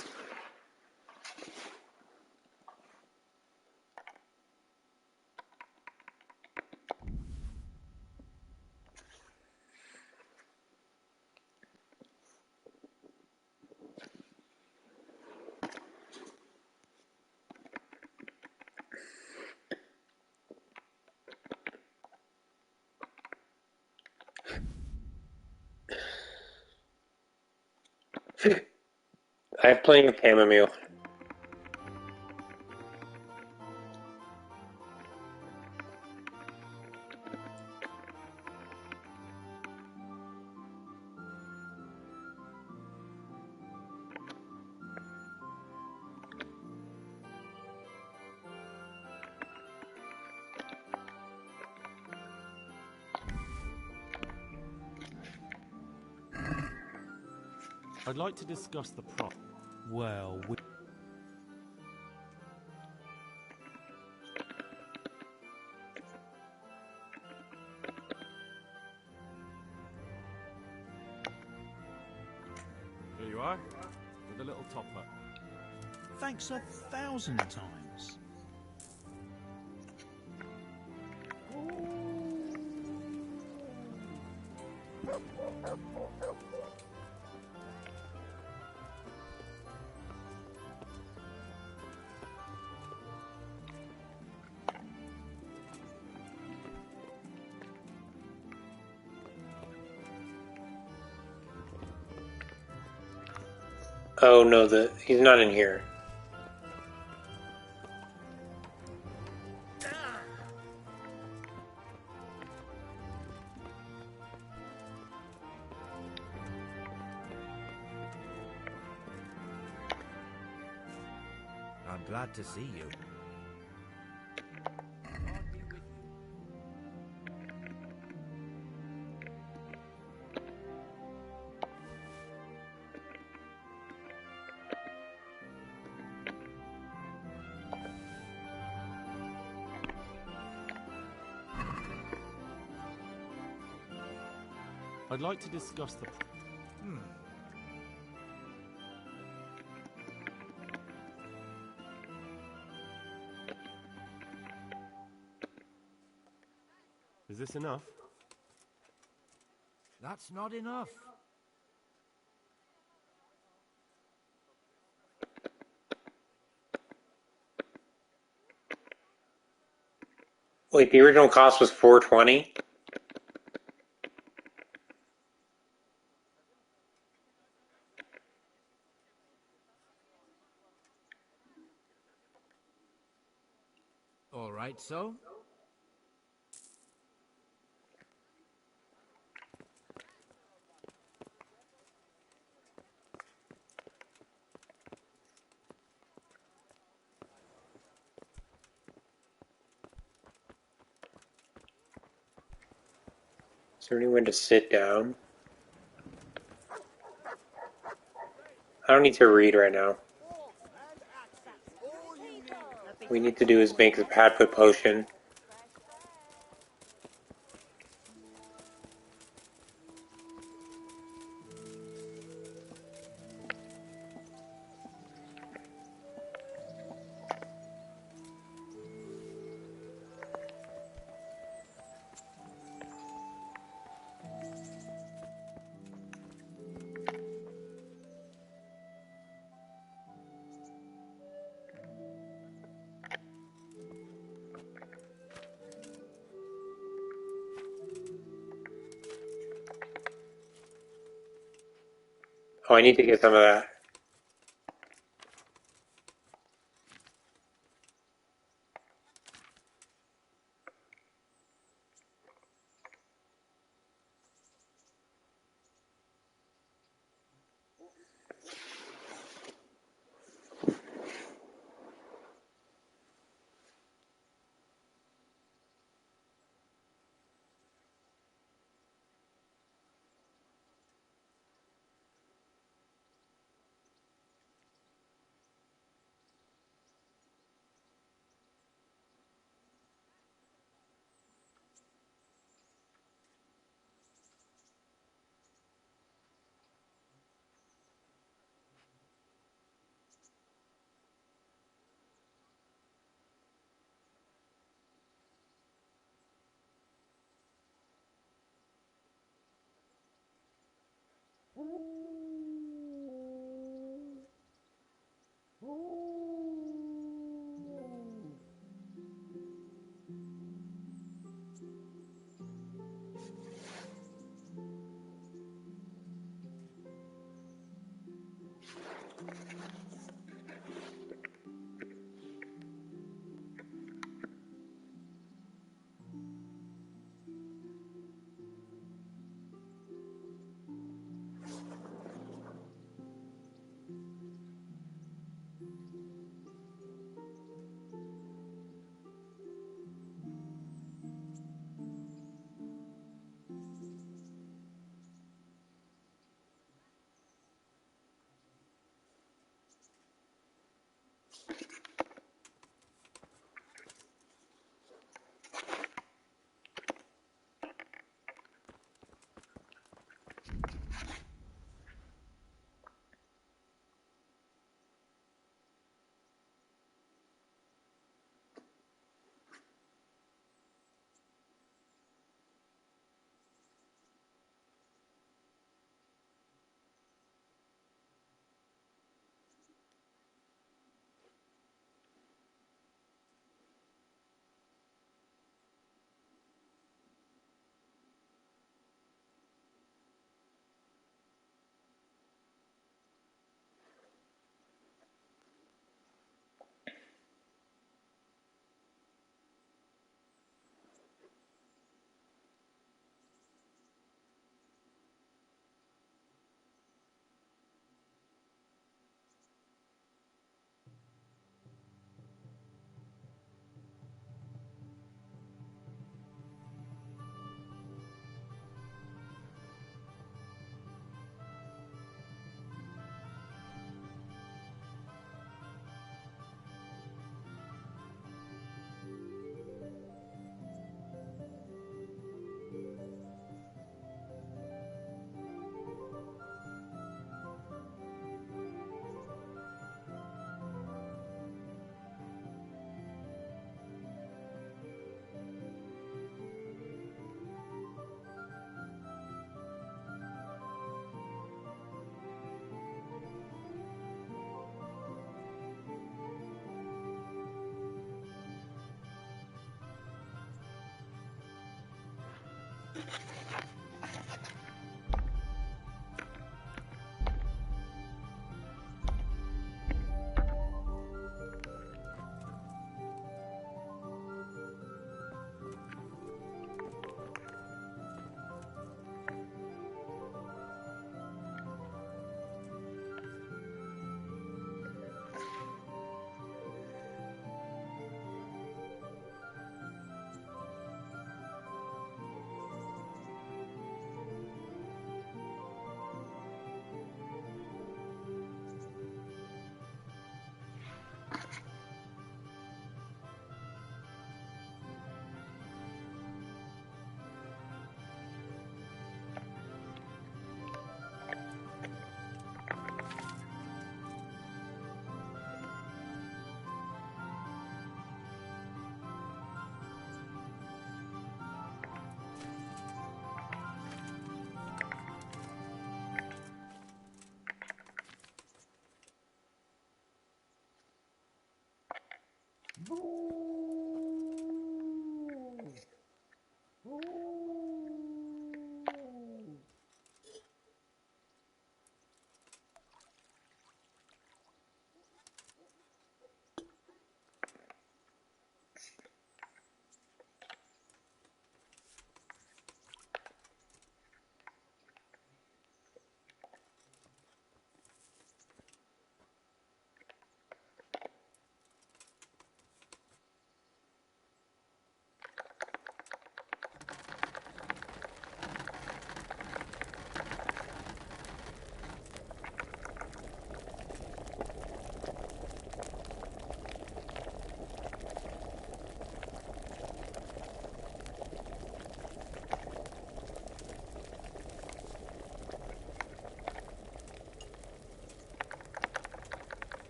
I have plenty of chamomile. I'd like to discuss the prop. Well, we... Here you are, with a little top up. Thanks 1,000 times. Oh no, he's not in here. I'm glad to see you. I'd like to discuss the... Is this enough? That's not enough. Wait, the original cost was $420? All right, so? Is there anyone to sit down? I don't need to read right now. What we need to do is make the Padfoot potion. Oh, I need to get some of that.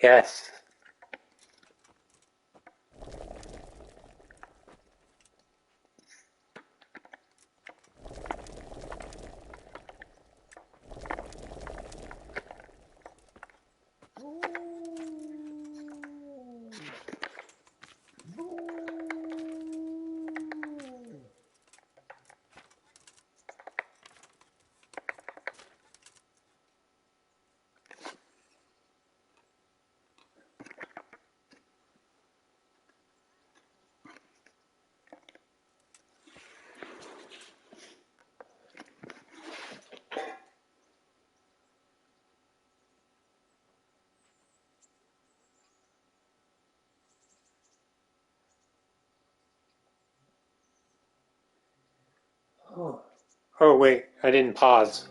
Yes. Oh, wait, I didn't pause.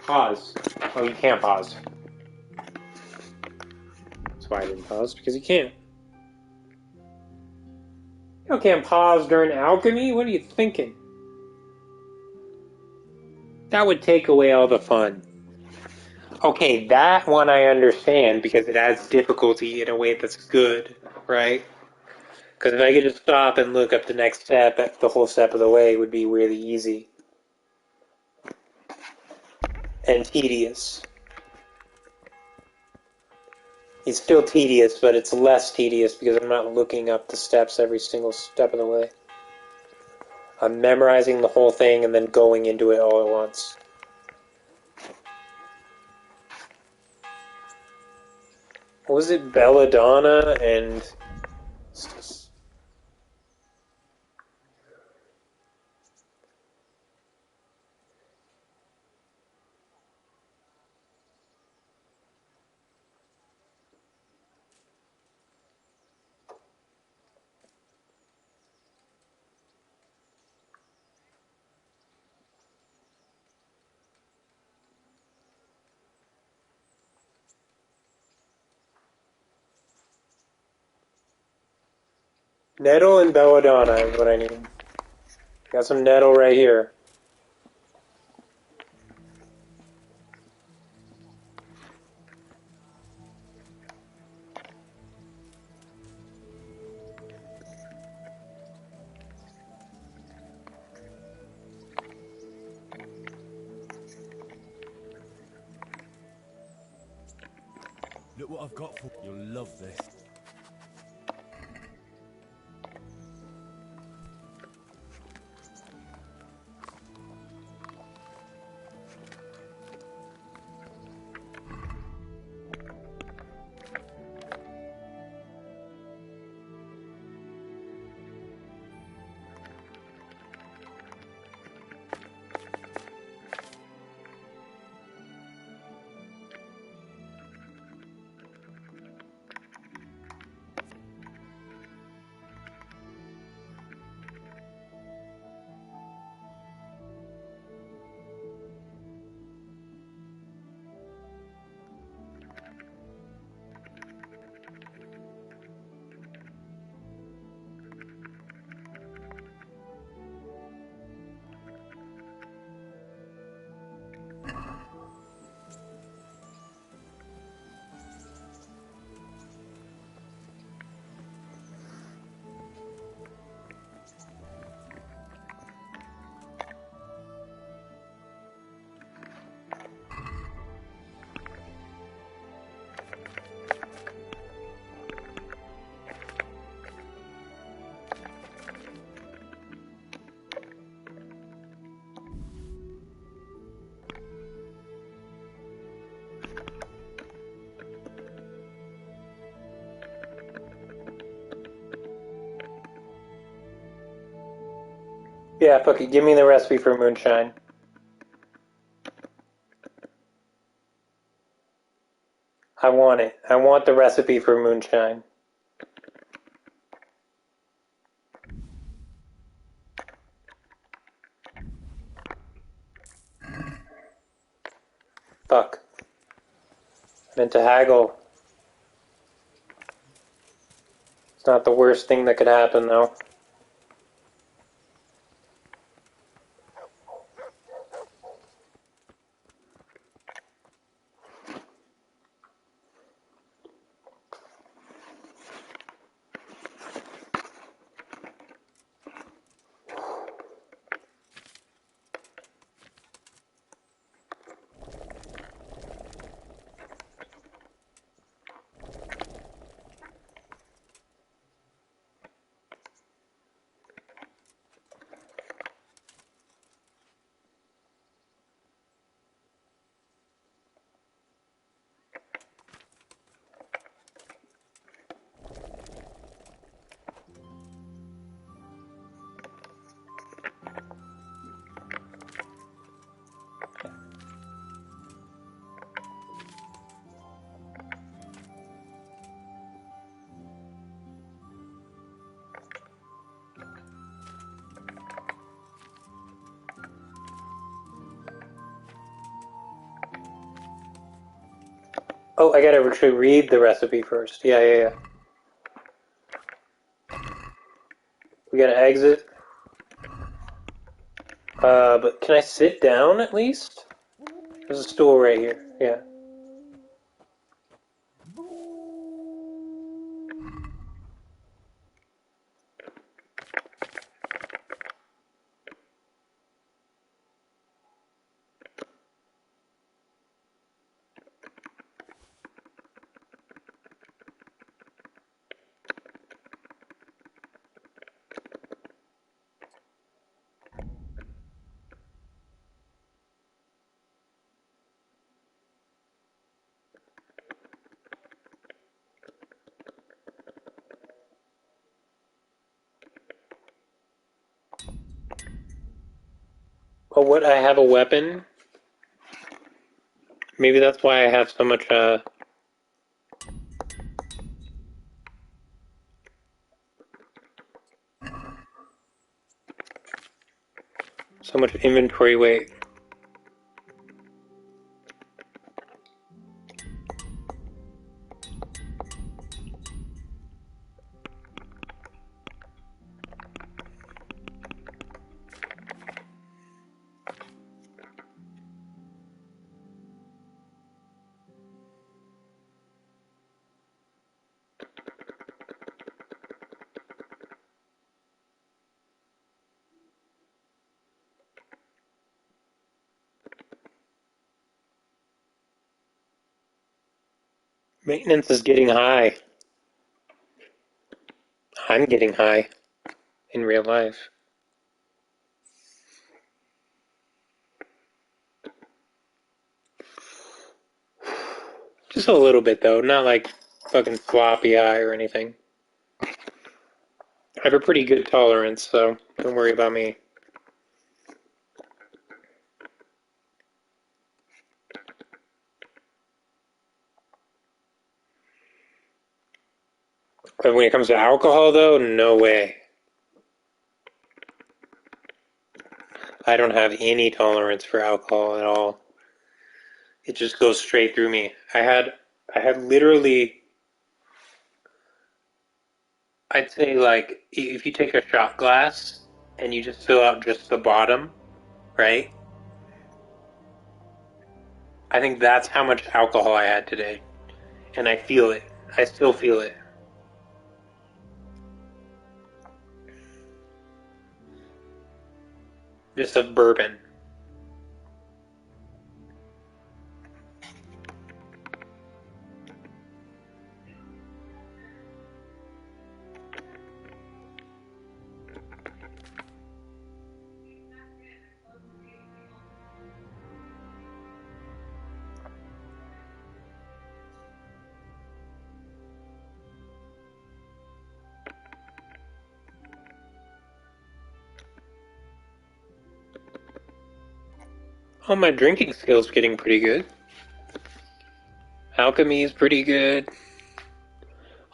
Pause. Oh, you can't pause. That's why I didn't pause, because you can't. You can't pause during alchemy? What are you thinking? That would take away all the fun. Okay, that one I understand, because it adds difficulty in a way that's good, right? Because if I could just stop and look up the next step, the whole step of the way would be really easy. And tedious. It's still tedious, but it's less tedious because I'm not looking up the steps every single step of the way. I'm memorizing the whole thing and then going into it all at once. What was it? Belladonna and... Nettle and belladonna is what I need. Got some nettle right here. Look what I've got for you. You'll love this. Yeah, fuck it. Give me the recipe for moonshine. I want it. I want the recipe for moonshine. Fuck. I meant to haggle. It's not the worst thing that could happen, though. Oh, I gotta actually read the recipe first. Yeah. We gotta exit. But can I sit down at least? There's a stool right here. Yeah. Oh, what? I have a weapon? Maybe that's why I have so much, so much inventory weight. Maintenance is getting high. I'm getting high in real life. Just a little bit, though. Not like fucking floppy high or anything. I have a pretty good tolerance, so don't worry about me. But when it comes to alcohol, though, no way. I don't have any tolerance for alcohol at all. It just goes straight through me. I had literally, I'd say like, if you take a shot glass and you just fill out just the bottom, right? I think that's how much alcohol I had today. And I feel it. I still feel it. Just of bourbon. Oh, my drinking skill's getting pretty good. Alchemy is pretty good.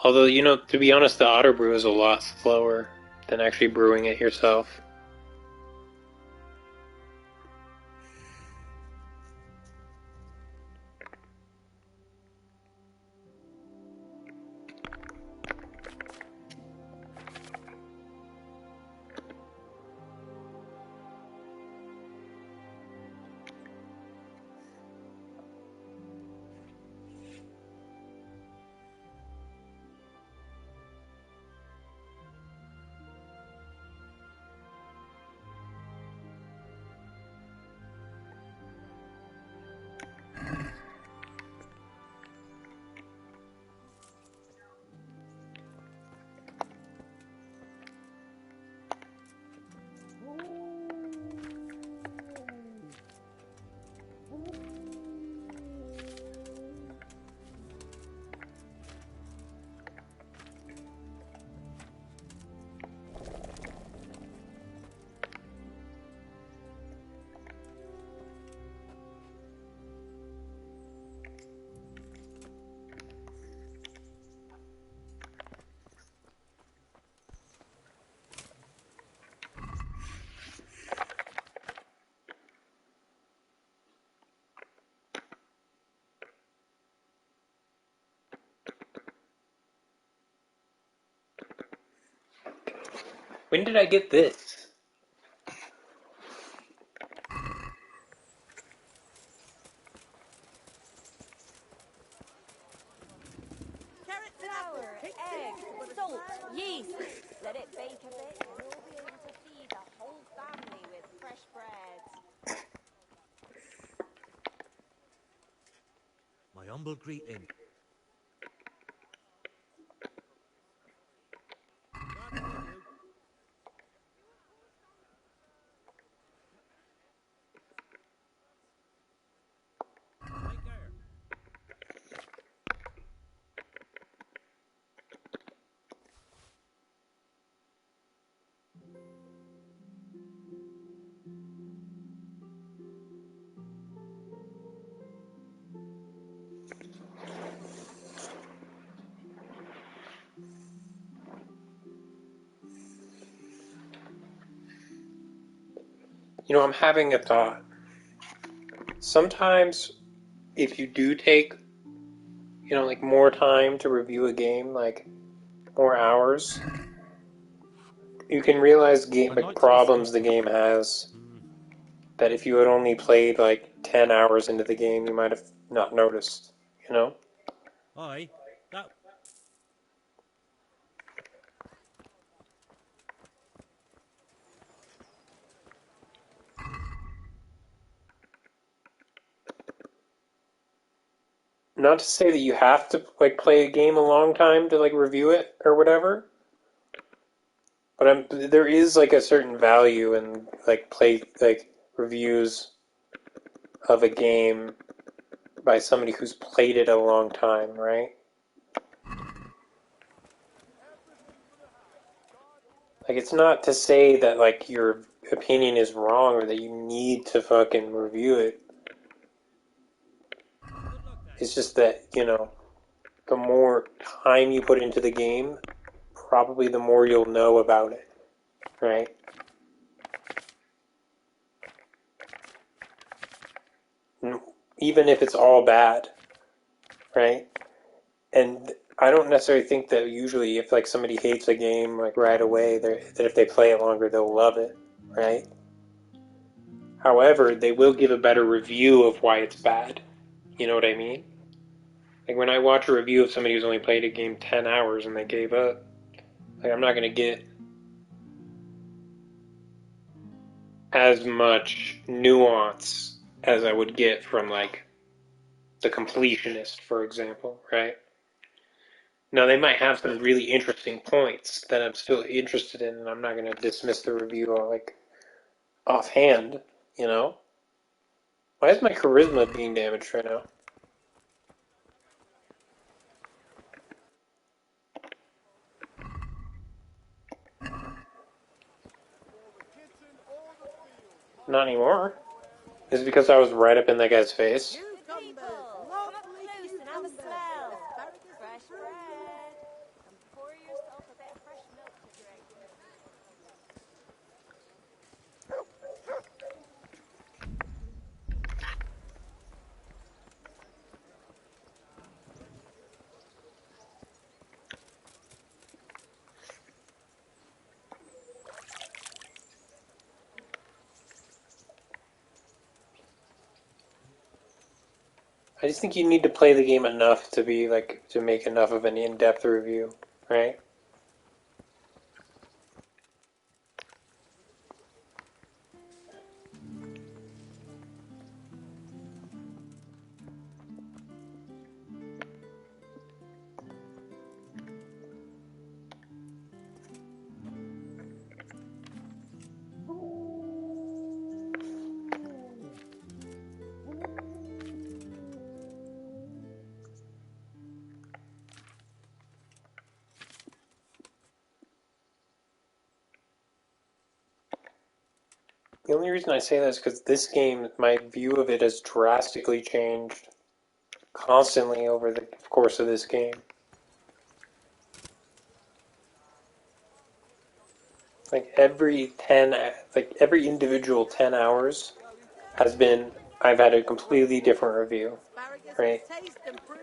Although, to be honest, the auto brew is a lot slower than actually brewing it yourself. When did I get this? Carrots and apples, Flour, pig egg, sticks, but a salt, smile on yeast. your face. Let it bake a bit and we'll be able to feed the whole family with fresh bread. My humble greeting. That's will do. Right there. You know, I'm having a thought. Sometimes, if you do take, like more time to review a game, like more hours, you can realize I'd like like to problems discuss the a game has Hmm. that if you had only played like 10 hours into the game, you might have not noticed, you know? Aye. That Not to say that you have to like play a game a long time to like review it or whatever, but there is like a certain value in like play like reviews of a game by somebody who's played it a long time, right? Like it's not to say that like your opinion is wrong or that you need to fucking review it. good luck then. It's just that, the more time you put into the game, probably the more you'll know about it, right? Even if it's all bad, right? And I don't necessarily think that usually if like somebody hates a game like right away, that if they play it longer, they'll love it, right? However, they will give a better review of why it's bad. You know what I mean? Like when I watch a review of somebody who's only played a game 10 hours and they gave up, like I'm not going to get as much nuance as I would get from like the completionist, for example, right? Now they might have some really interesting points that I'm still interested in, and I'm not going to dismiss the review like offhand. You know, why is my charisma being damaged right now? Not anymore. Is it because I was right up in that guy's face? Good Cucumbers, people, come up lovely close and have a cucumbers, with smell. asparagus and Fresh prunes. bread. And pour yourself a bit of fresh milk to drink. I just think you need to play the game enough to be like to make enough of an in-depth review, right? The only reason I say that is because this game, my view of it has drastically changed constantly over the course of this game. Like every individual 10 hours has been, I've had a completely different review, Asparagus right? with taste and prunes.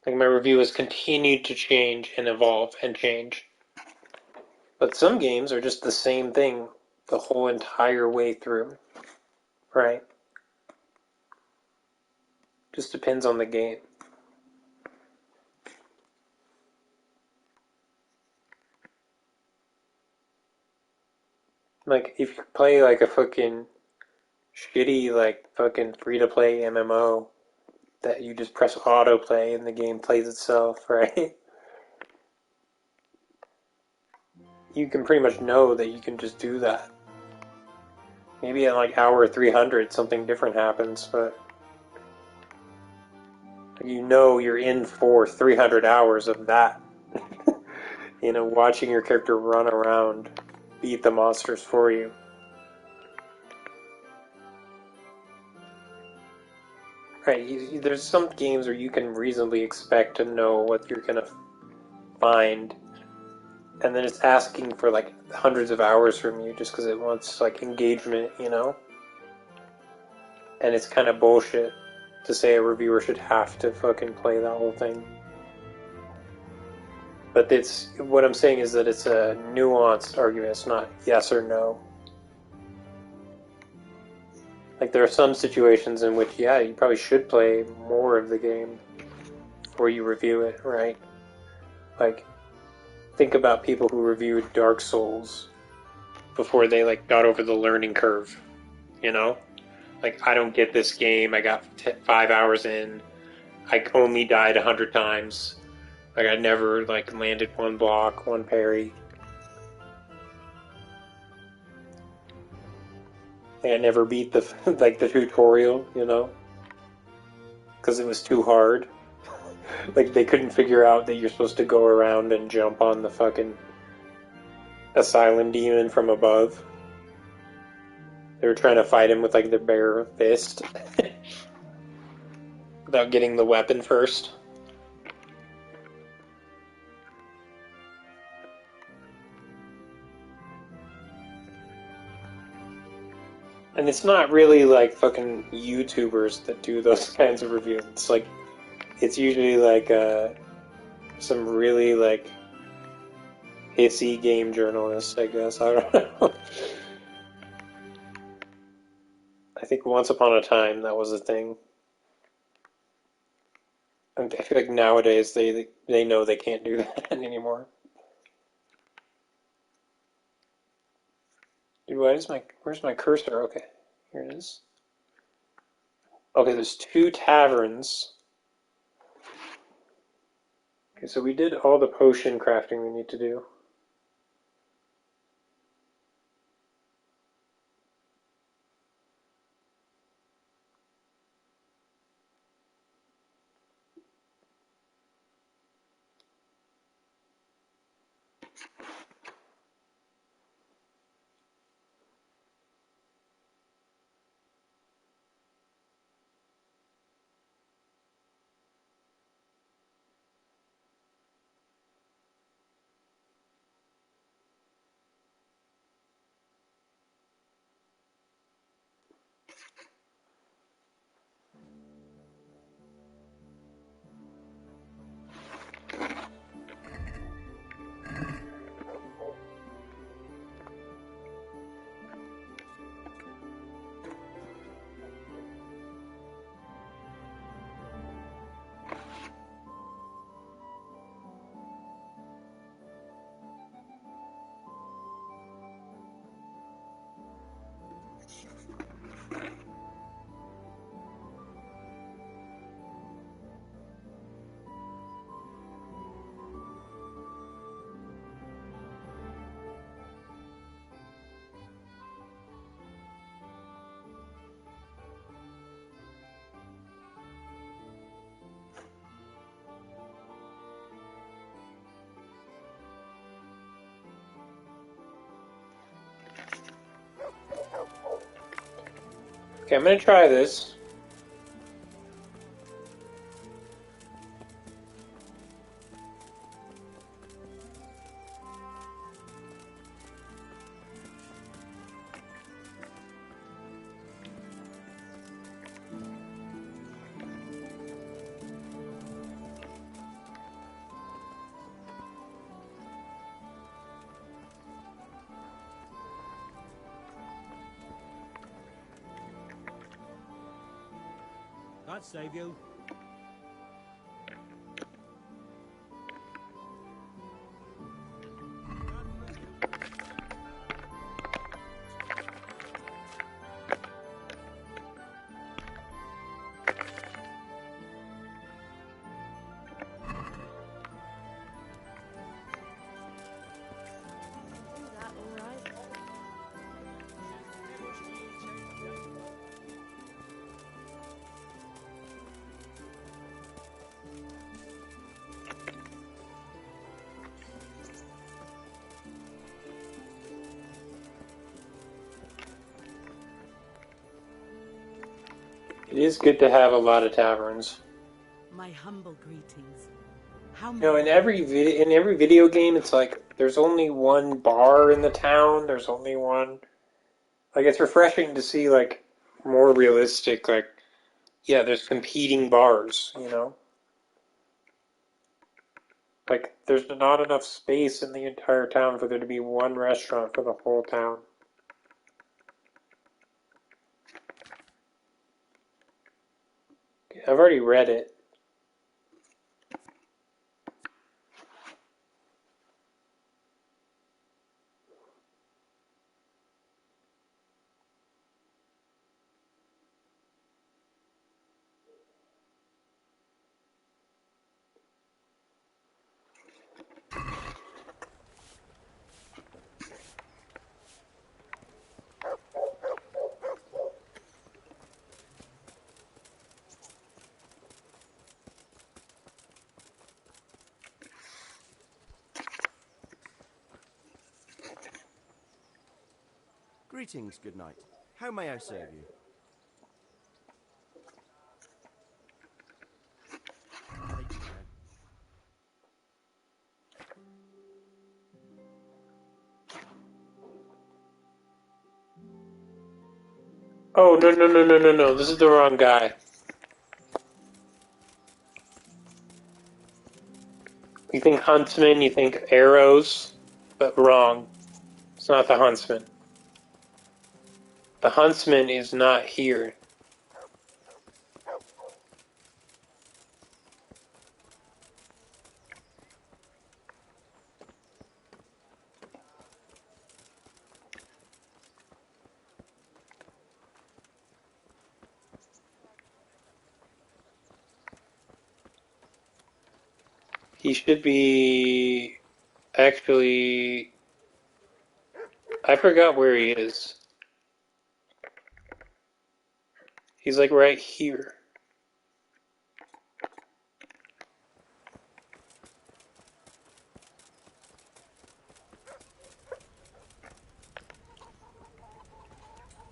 Like my review has continued to change and evolve and change. But some games are just the same thing the whole entire way through, right? Just depends on the game. Like if you play like a fucking shitty like fucking free to play MMO that you just press autoplay and the game plays itself, right? You can pretty much know that you can just do that. Maybe at like hour 300 something different happens, but you know you're in for 300 hours of that. You know, watching your character run around, beat the monsters for you. Right, there's some games where you can reasonably expect to know what you're gonna find, and then it's asking for like hundreds of hours from you just because it wants like engagement, you know? And it's kind of bullshit to say a reviewer should have to fucking play that whole thing. But it's what I'm saying is that it's a nuanced argument. It's not yes or no. Like there are some situations in which, yeah, you probably should play more of the game before you review it, right? Like, think about people who reviewed Dark Souls before they like got over the learning curve, you know? Like, I don't get this game. I got 5 hours in. I only died 100 times. Like, I never like landed one block, one parry. Like, I never beat the like the tutorial, you know, because it was too hard. Like they couldn't figure out that you're supposed to go around and jump on the fucking asylum demon from above. They were trying to fight him with like their bare fist without getting the weapon first. And it's not really like fucking YouTubers that do those kinds of reviews. It's like, it's usually like some really like hissy game journalists, I guess. I don't know. I think once upon a time that was a thing. I feel like nowadays they know they can't do that anymore. Dude, where's my cursor? Okay, here it is. Okay, there's 2 taverns. Okay, so we did all the potion crafting we need to do. Okay, I'm gonna try this. That'd save you. Is that alright? It is good to have a lot of taverns. My humble greetings. How You know, may in every video game, it's like there's only one bar in the town. There's only one. Like it's refreshing to see like more realistic. Like yeah, there's competing bars. You know, like there's not enough space in the entire town for there to be one restaurant for the whole town. I've already read it. Greetings, good night. How may I serve you? Right, then. Oh no! This is the wrong guy. You think huntsman, you think arrows, but wrong. It's not the huntsman. The huntsman is not here. He should be... Actually... I forgot where he is. He's like right here.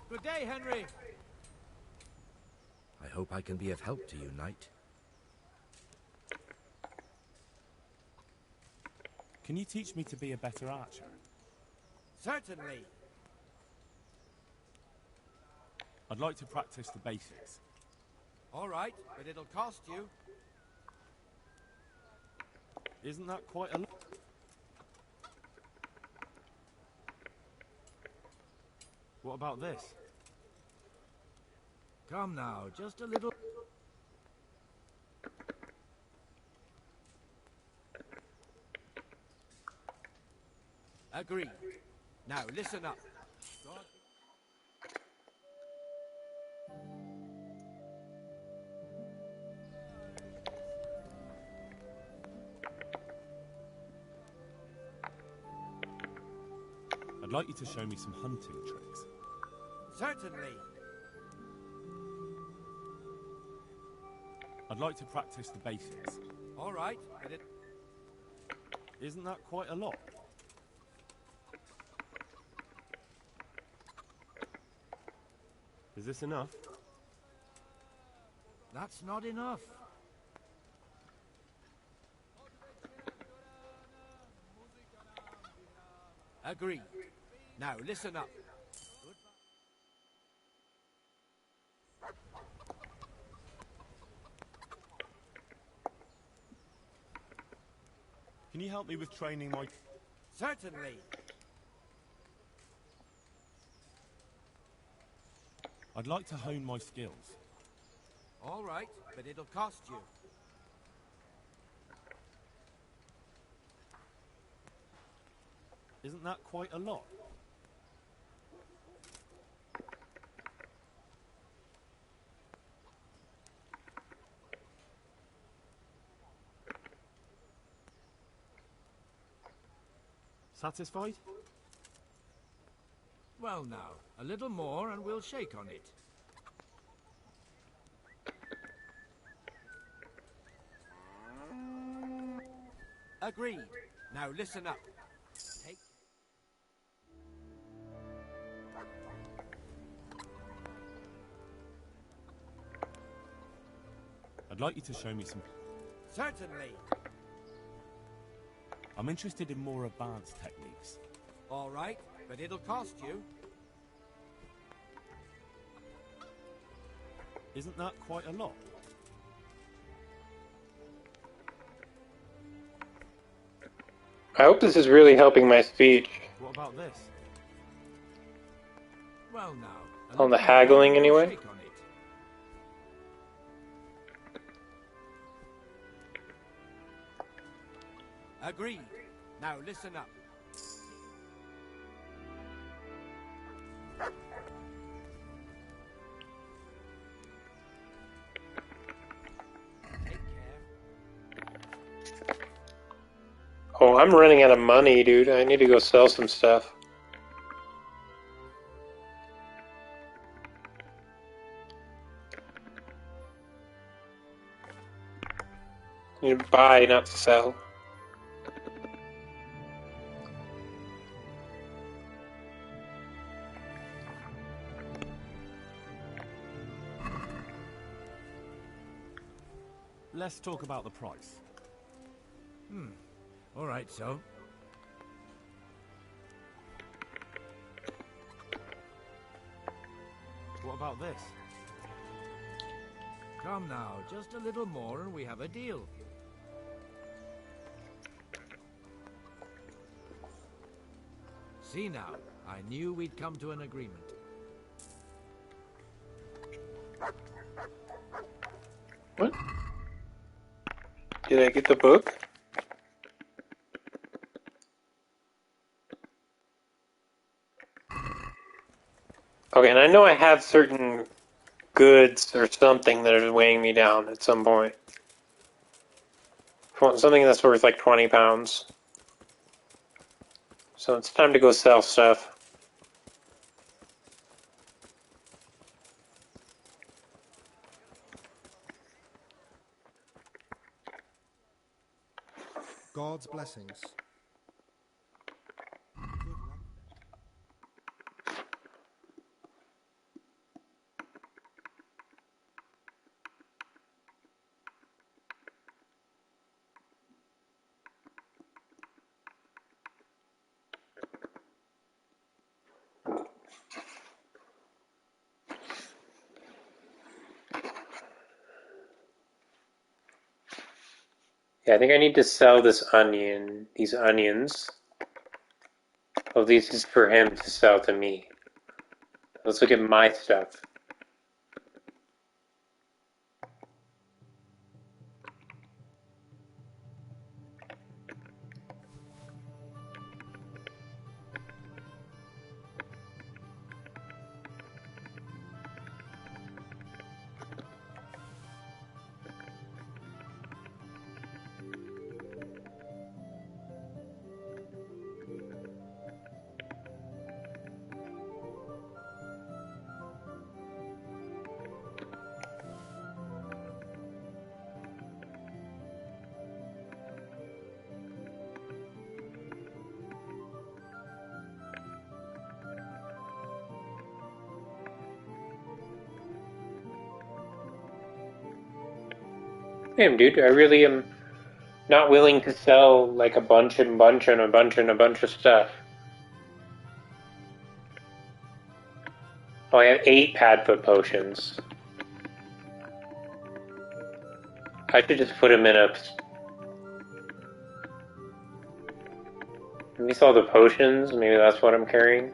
Good day, Henry. I hope I can be of help to you, knight. Can you teach me to be a better archer? Certainly. I'd like to practice the basics. All right, but it'll cost you. Isn't that quite a lot? What about this? Come now, just a little... Agreed. Now listen up. I'd like you to show me some hunting tricks. Certainly. I'd like to practice the basics. All right, but it... Isn't that quite a lot? Is this enough? That's not enough. Agreed. Now listen up. Can you help me with training my... Certainly. I'd like to hone my skills. All right, but it'll cost you. Isn't that quite a lot? Satisfied? Well now, a little more and we'll shake on it. Agreed. Now listen up. Take... I'd like you to show me some... Certainly. I'm interested in more advanced techniques. All right, but it'll cost you. Isn't that quite a lot? I hope this is really helping my speech. What about this? Well now, On the haggling, anyway. shake on it. Agreed. Now listen up. Take care. Oh, I'm running out of money, dude. I need to go sell some stuff. I need to buy, not sell. Let's talk about the price. All right, so. What about this? Come now, just a little more and we have a deal. See now, I knew we'd come to an agreement. What? Did I get the book? Okay, and I know I have certain goods or something that are weighing me down at some point. I want something that's worth like 20 pounds. So it's time to go sell stuff. God's blessings. Yeah, I think I need to sell this onion, these onions. Oh, these is for him to sell to me. Let's look at my stuff. Damn, dude, I really am not willing to sell like a bunch and bunch and a bunch and a bunch of stuff. Oh, I have 8 Padfoot potions. I should just put them in a... Let me sell the potions, maybe that's what I'm carrying.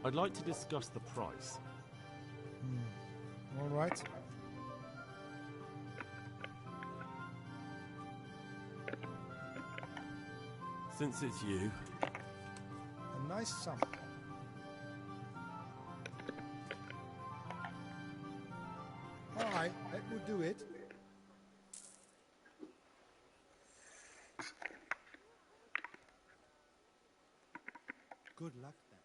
I'd like to discuss the price. All right. Since it's you, A nice sum. All right, that will do it. Good luck then.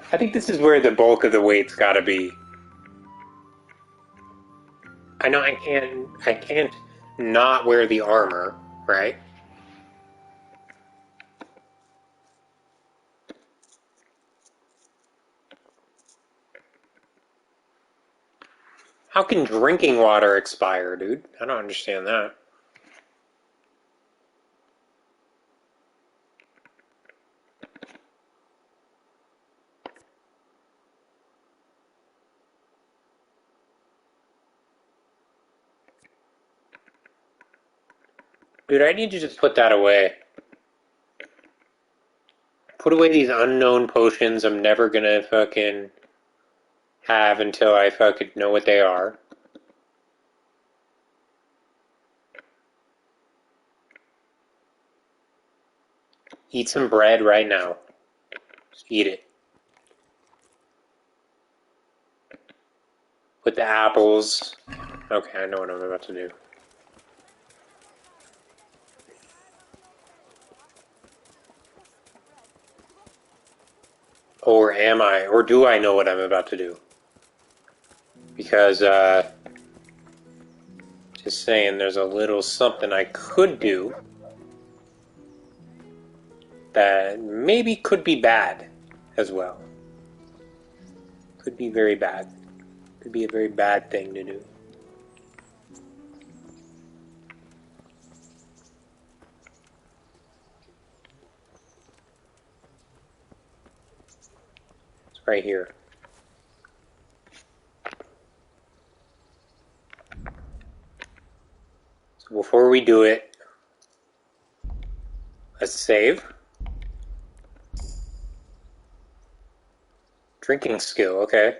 I think this is where the bulk of the weight's gotta be. I know I can't not wear the armor, right? How can drinking water expire, dude? I don't understand that. Dude, I need to just put that away. Put away these unknown potions I'm never gonna fucking have until I fucking know what they are. Eat some bread right now. Just eat it. Put the apples. Okay, I know what I'm about to do. Or am I? Or do I know what I'm about to do? Because, just saying, there's a little something I could do that maybe could be bad as well. Could be very bad. Could be a very bad thing to do. It's right here. So before we do it, let's save. Drinking skill, okay.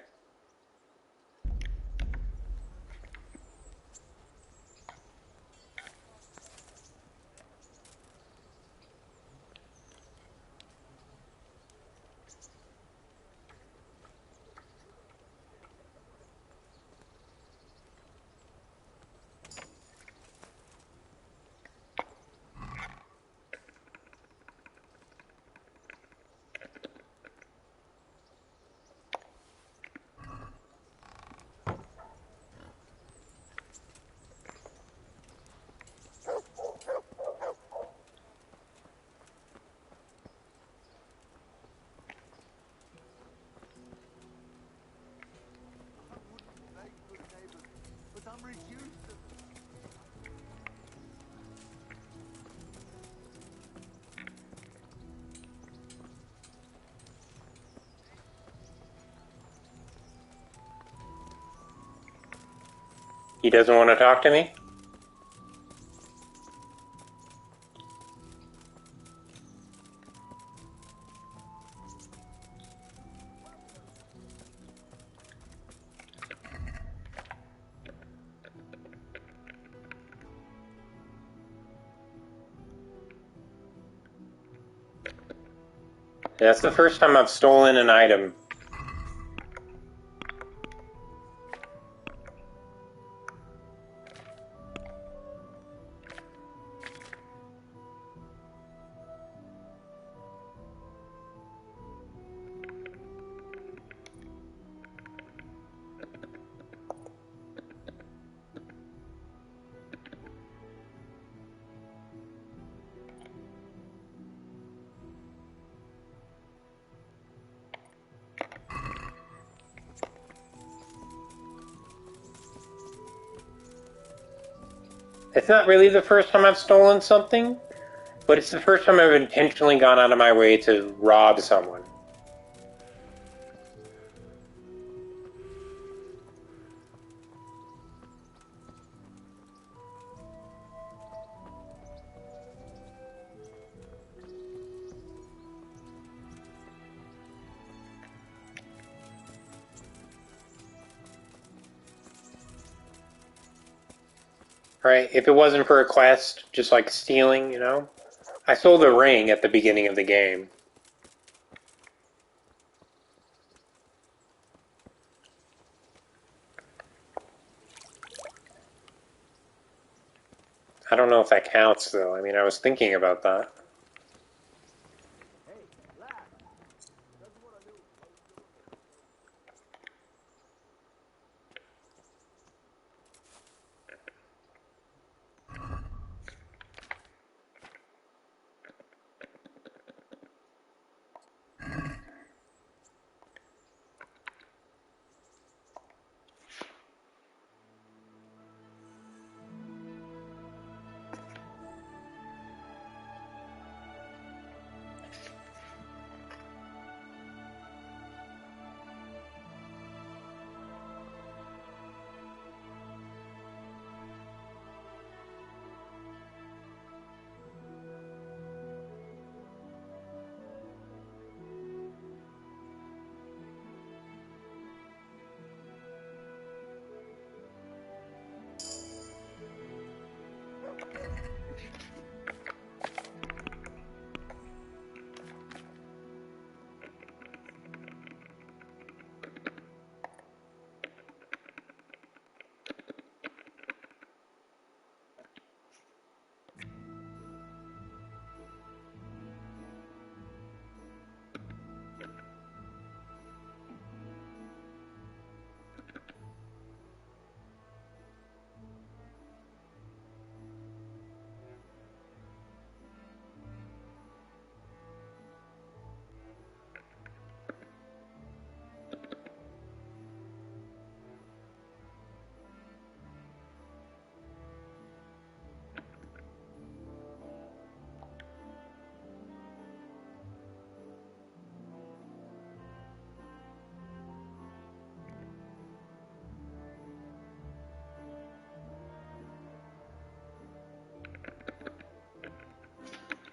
He doesn't want to talk to me? That's the first time I've stolen an item. It's not really the first time I've stolen something, but it's the first time I've intentionally gone out of my way to rob someone. Right? If it wasn't for a quest, just like stealing, you know? I sold a ring at the beginning of the game. I don't know if that counts, though. I mean, I was thinking about that.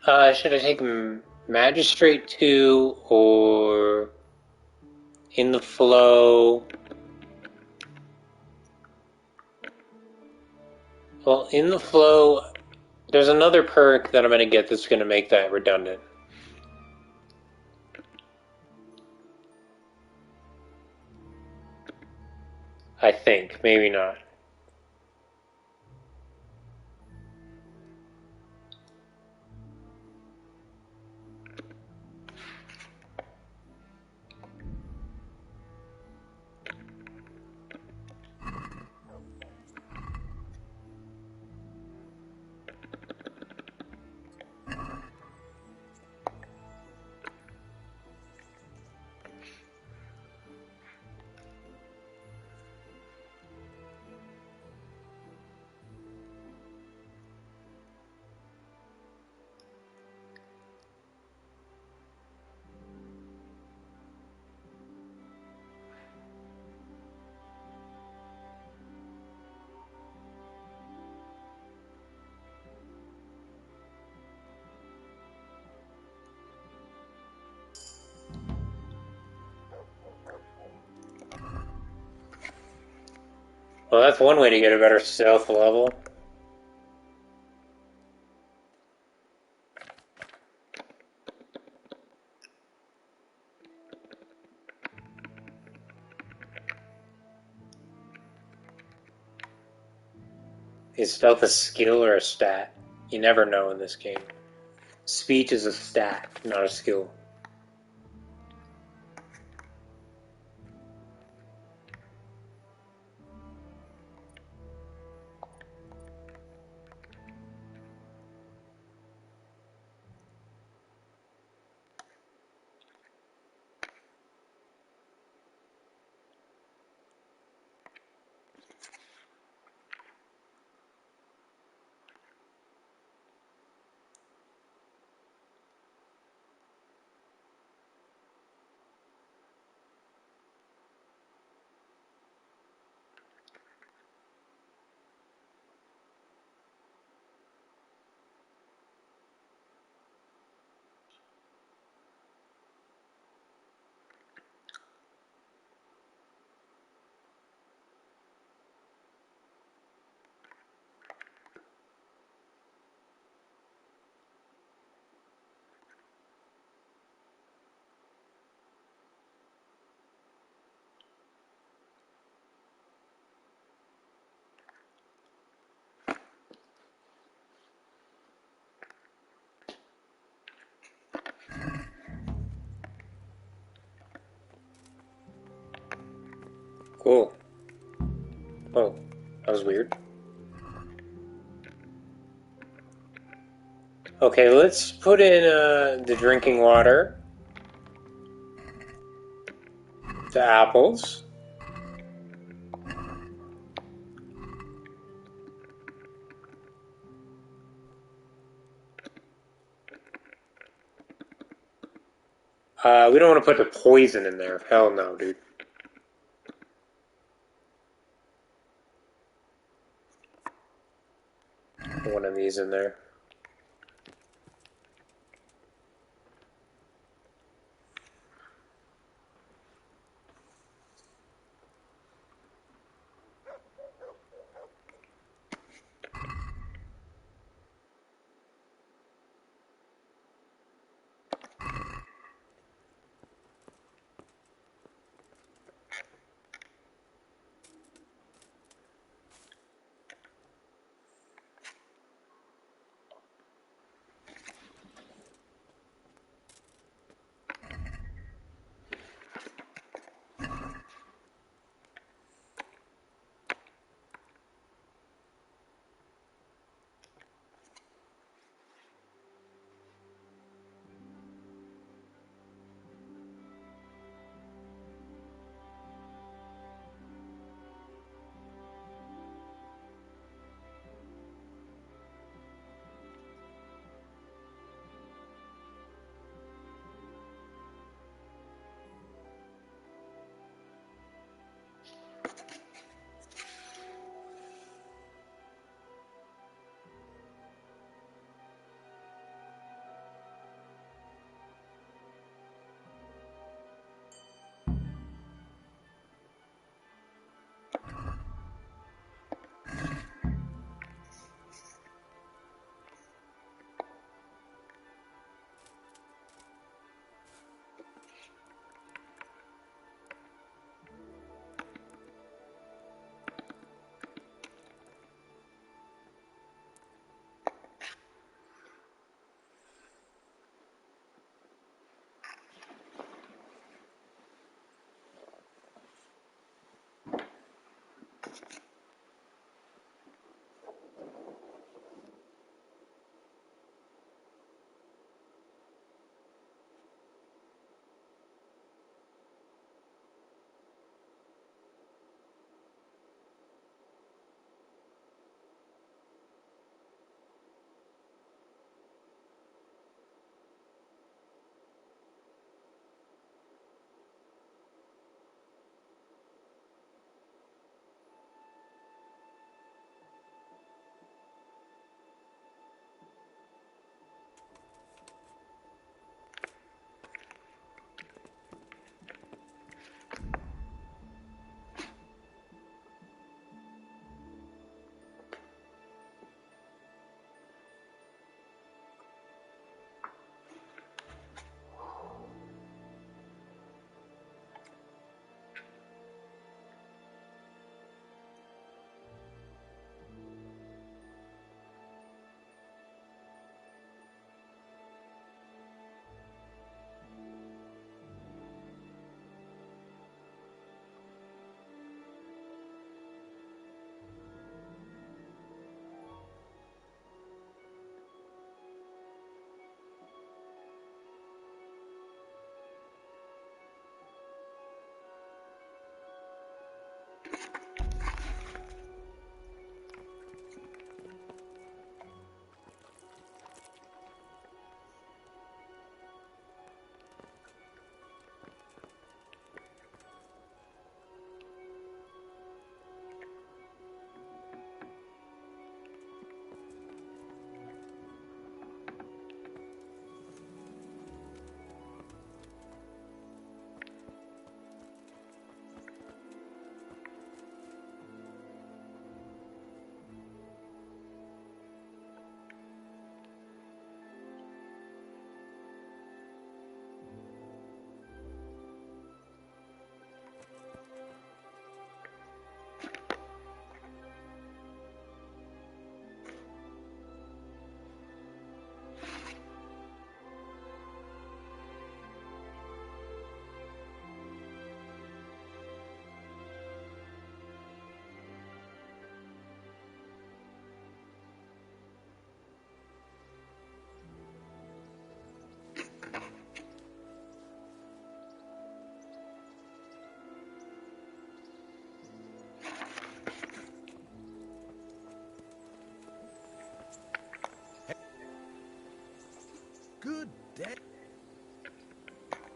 Should I take Magistrate 2 or In the Flow? Well, In the Flow, there's another perk that I'm going to get that's going to make that redundant. I think. Maybe not. Well, that's one way to get a better stealth level. Is stealth a skill or a stat? You never know in this game. Speech is a stat, not a skill. Cool. Oh, that was weird. Okay, let's put in the drinking water. The apples. We don't want to put the poison in there. Hell no, dude. One of these in there. Good day.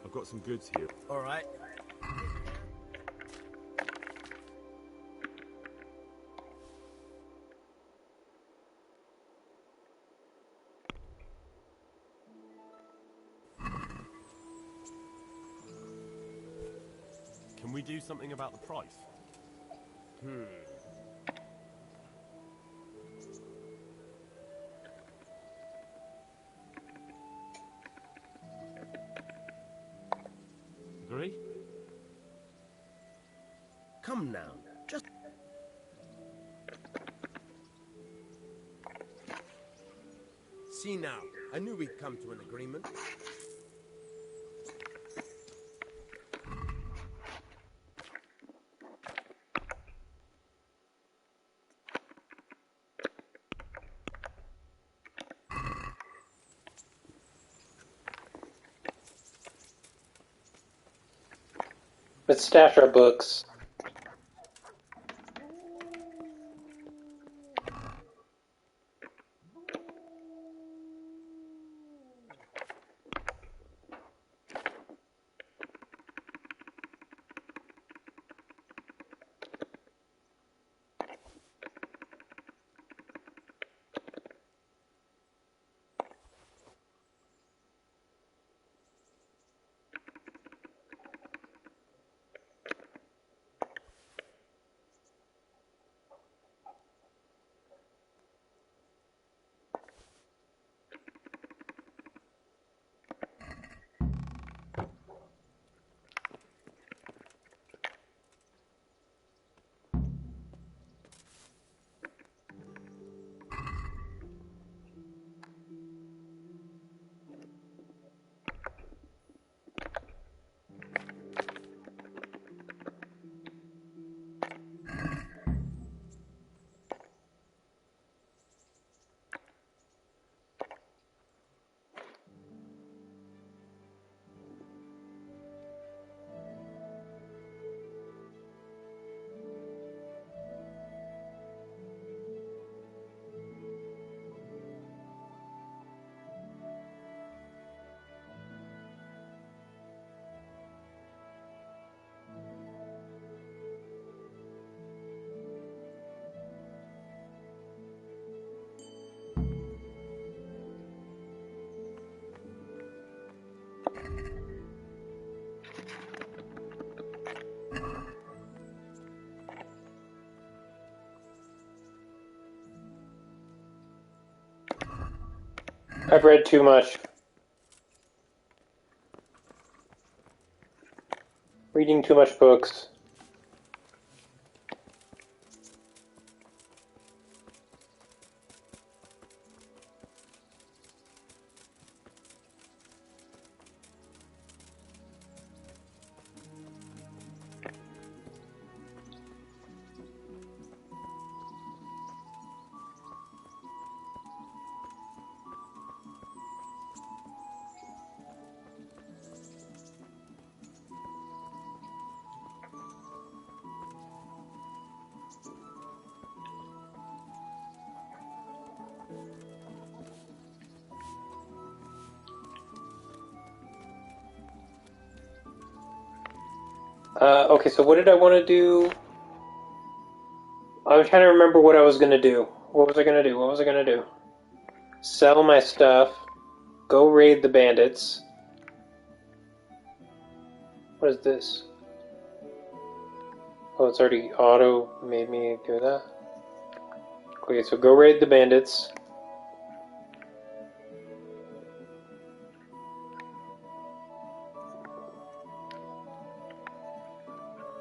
I've got some goods here. All right. Can we do something about the price? Agree? Come now. Just... See now. I knew we'd come to an agreement. Let's stash our books. I've read too much. Reading too much books. Okay, so what did I want to do? I'm trying to remember what I was going to do. What was I going to do? What was I going to do? Sell my stuff. Go raid the bandits. What is this? Oh, it's already auto made me do that. Okay, so go raid the bandits.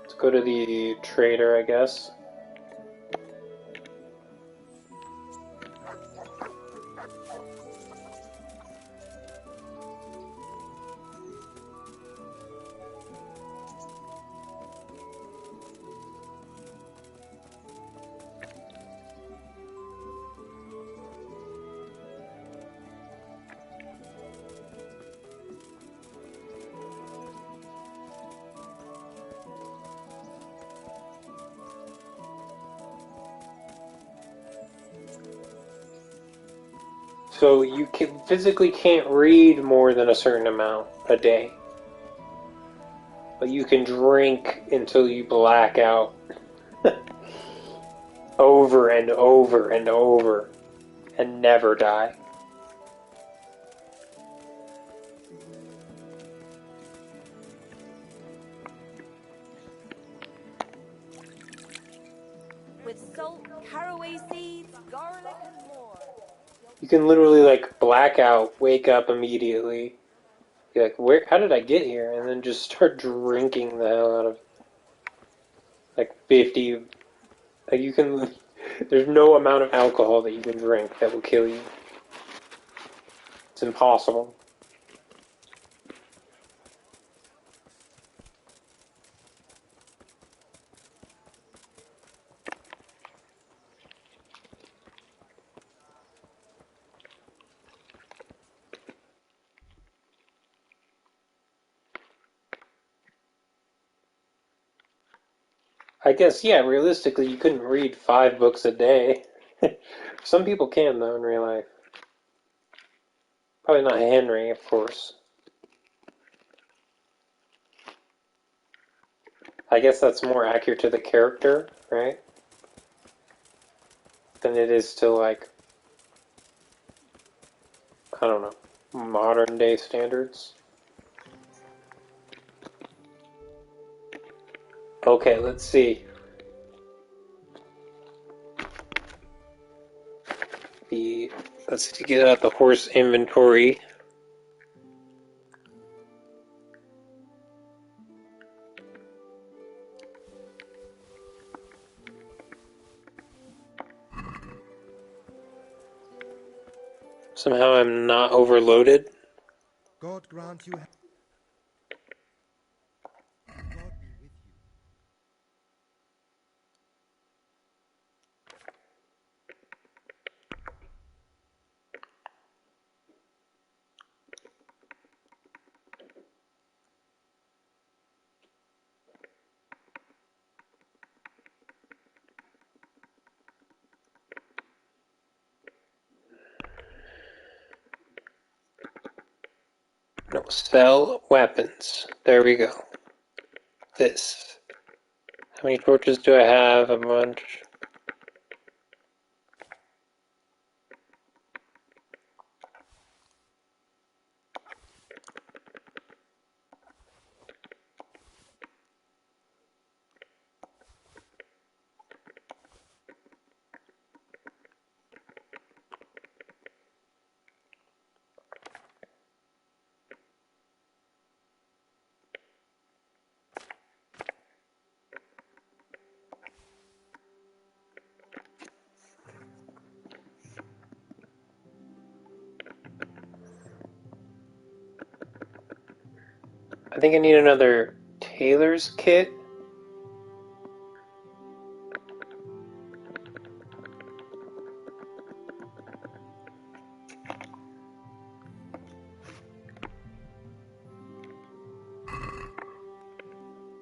Let's go to the trader, I guess. So you can, physically can't read more than a certain amount a day. But you can drink until you black out. Over and over and over. And never die. With salt, caraway seeds, garlic, and more. You can literally like black out, wake up immediately. Be like, where? How did I get here? And then just start drinking the hell out of like 50. Like you can. There's no amount of alcohol that you can drink that will kill you. It's impossible. I guess, yeah, realistically, you couldn't read 5 books a day. Some people can, though, in real life. Probably not Henry, of course. I guess that's more accurate to the character, right? Than it is to, like, I don't know, modern day standards. Okay, let's see. Let's get out the horse inventory. Somehow I'm not overloaded. God grant you. God be with you. No, sell weapons. There we go. This. How many torches do I have? A bunch. I think I need another tailor's kit.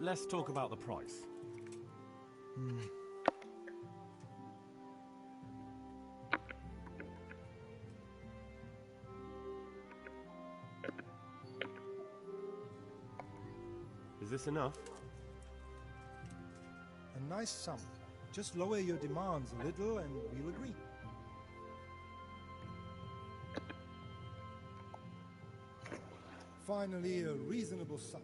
Let's talk about the price. Is this enough? A nice sum. Just lower your demands a little and we'll agree. Finally, a reasonable sum.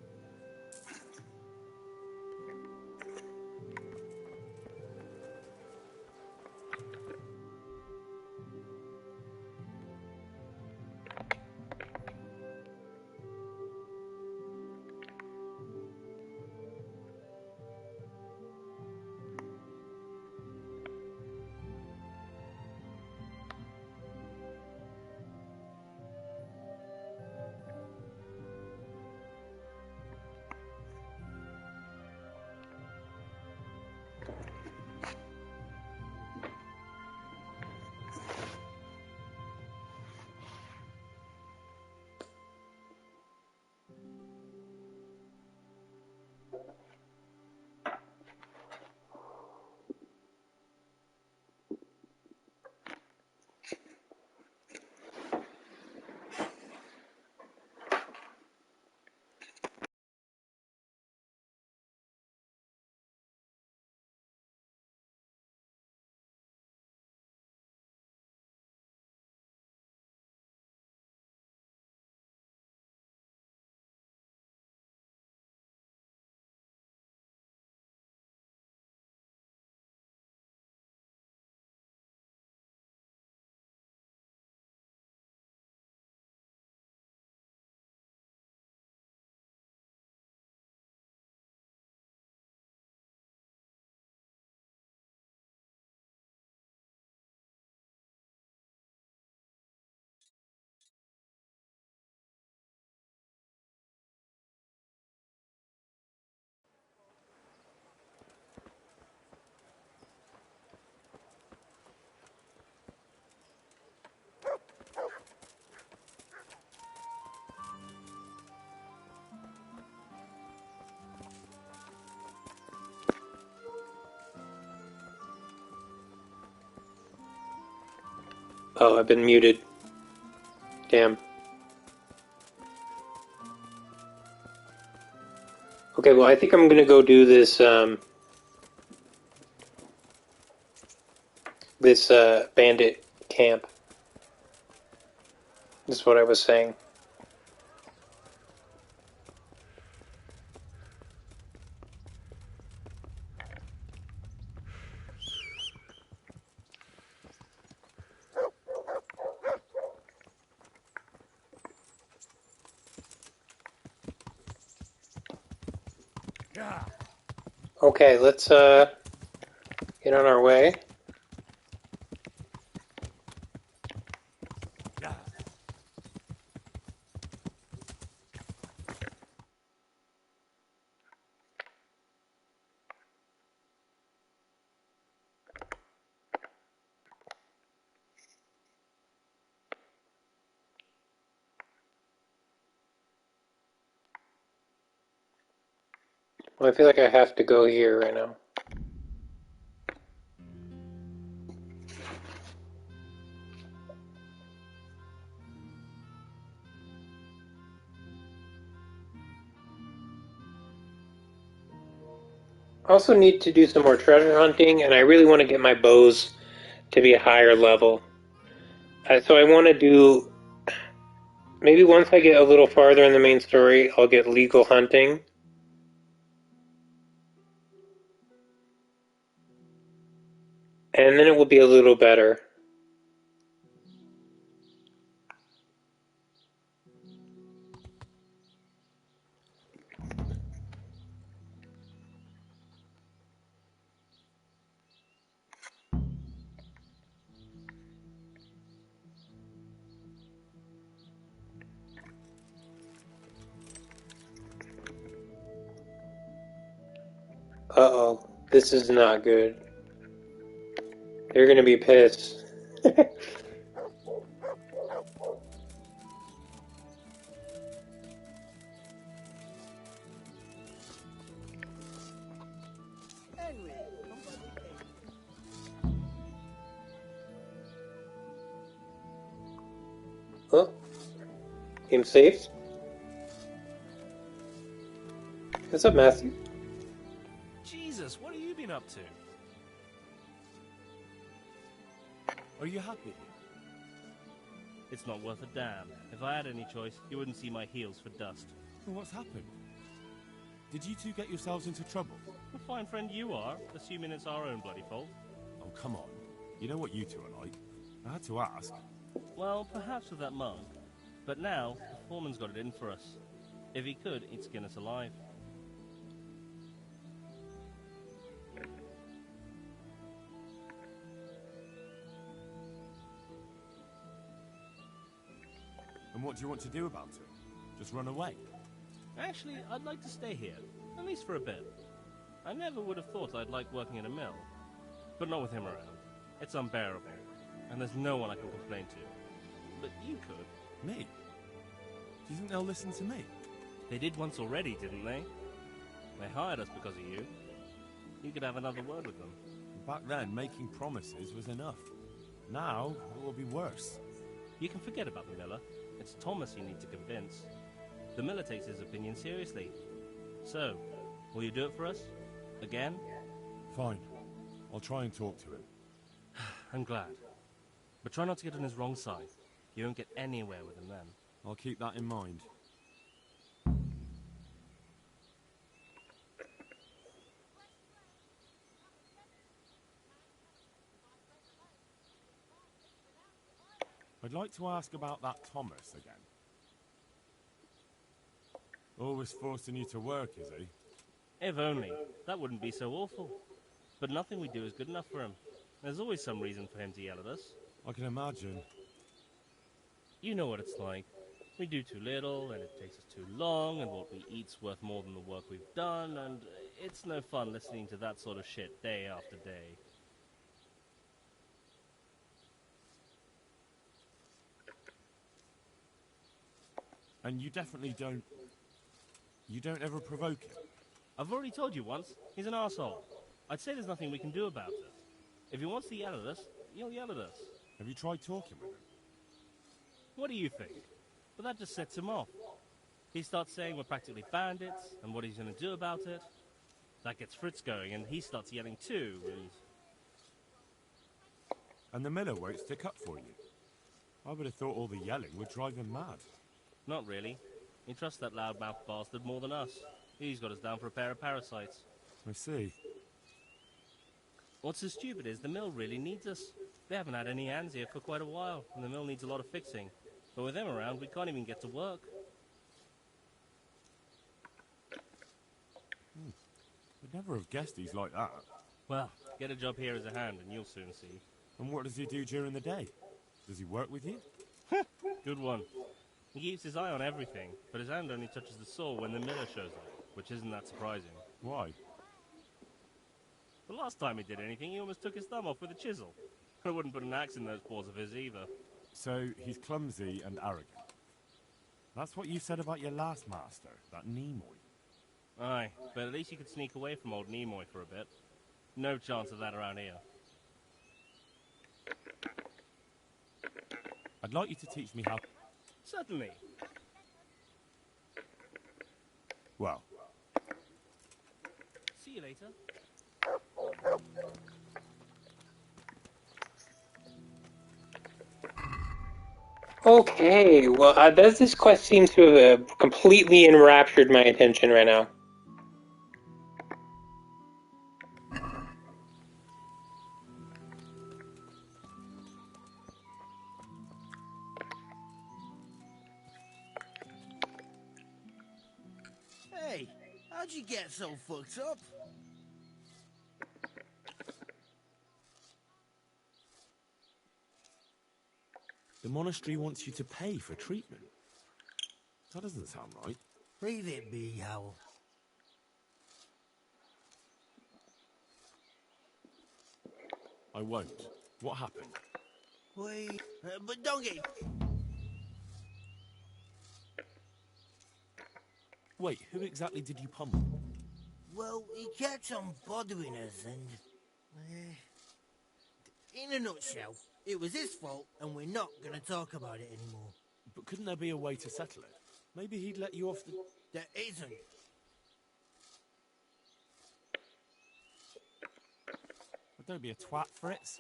Oh, I've been muted. Damn. Okay, well, I think I'm gonna go do this, bandit camp. That's what I was saying. Okay, let's, get on our way. Well, I feel like I have to go here right now. I also need to do some more treasure hunting, and I really want to get my bows to be a higher level. So I want to do... Maybe once I get a little farther in the main story, I'll get legal hunting. And then it will be a little better. Uh-oh. This is not good. They're gonna be pissed. Henry, come by the cave. Oh. Game saved? What's up, Matthew? Jesus, what have you been up to? Are you happy here? It's not worth a damn. If I had any choice, you wouldn't see my heels for dust. Well, what's happened? Did you two get yourselves into trouble? A fine friend you are, assuming it's our own bloody fault. Oh, come on. You know what you two are like. I had to ask. Well, perhaps with that monk. But now, the foreman's got it in for us. If he could, he'd skin us alive. And what do you want to do about it? Just run away? Actually, I'd like to stay here, at least for a bit. I never would have thought I'd like working in a mill. But not with him around. It's unbearable. And there's no one I can complain to. But you could. Me? Do you think they'll listen to me? They did once already, didn't they? They hired us because of you. You could have another word with them. Back then, making promises was enough. Now, it will be worse. You can forget about the miller. It's Thomas you need to convince. The miller takes his opinion seriously. So, will you do it for us? Again? Fine. I'll try and talk to him. I'm glad. But try not to get on his wrong side. You won't get anywhere with him then. I'll keep that in mind. I'd like to ask about that Thomas again. Always forcing you to work, is he? If only. That wouldn't be so awful. But nothing we do is good enough for him. There's always some reason for him to yell at us. I can imagine. You know what it's like. We do too little, and it takes us too long, and what we eat's worth more than the work we've done, and it's no fun listening to that sort of shit day after day. And you definitely don't... You don't ever provoke him? I've already told you once, he's an arsehole. I'd say there's nothing we can do about it. If he wants to yell at us, he'll yell at us. Have you tried talking with him? What do you think? But that just sets him off. He starts saying we're practically bandits, and what he's going to do about it. That gets Fritz going, and he starts yelling too, and... And the miller won't stick up for you. I would have thought all the yelling would drive him mad. Not really. He trusts that loudmouth bastard more than us. He's got us down for a pair of parasites. I see. What's so stupid is the mill really needs us. They haven't had any hands here for quite a while, and the mill needs a lot of fixing. But with them around, we can't even get to work. I'd never have guessed he's like that. Well, get a job here as a hand, and you'll soon see. And what does he do during the day? Does he work with you? Good one. He keeps his eye on everything, but his hand only touches the saw when the miller shows up, which isn't that surprising. Why? The last time he did anything, he almost took his thumb off with a chisel. I wouldn't put an axe in those paws of his either. So he's clumsy and arrogant. That's what you said about your last master, that Nimoy. Aye, but at least you could sneak away from old Nimoy for a bit. No chance of that around here. I'd like you to teach me how... Certainly. Well. See you later. Okay, well, this quest seems to have completely enraptured my attention right now. Hey, how'd you get so fucked up? The monastery wants you to pay for treatment. That doesn't sound right. Leave it be, Howell. I won't. What happened? Wait, but don't get... Wait, who exactly did you pummel? Well, he kept on bothering us and... in a nutshell, it was his fault and we're not going to talk about it anymore. But couldn't there be a way to settle it? Maybe he'd let you off the... There isn't. But don't be a twat, Fritz.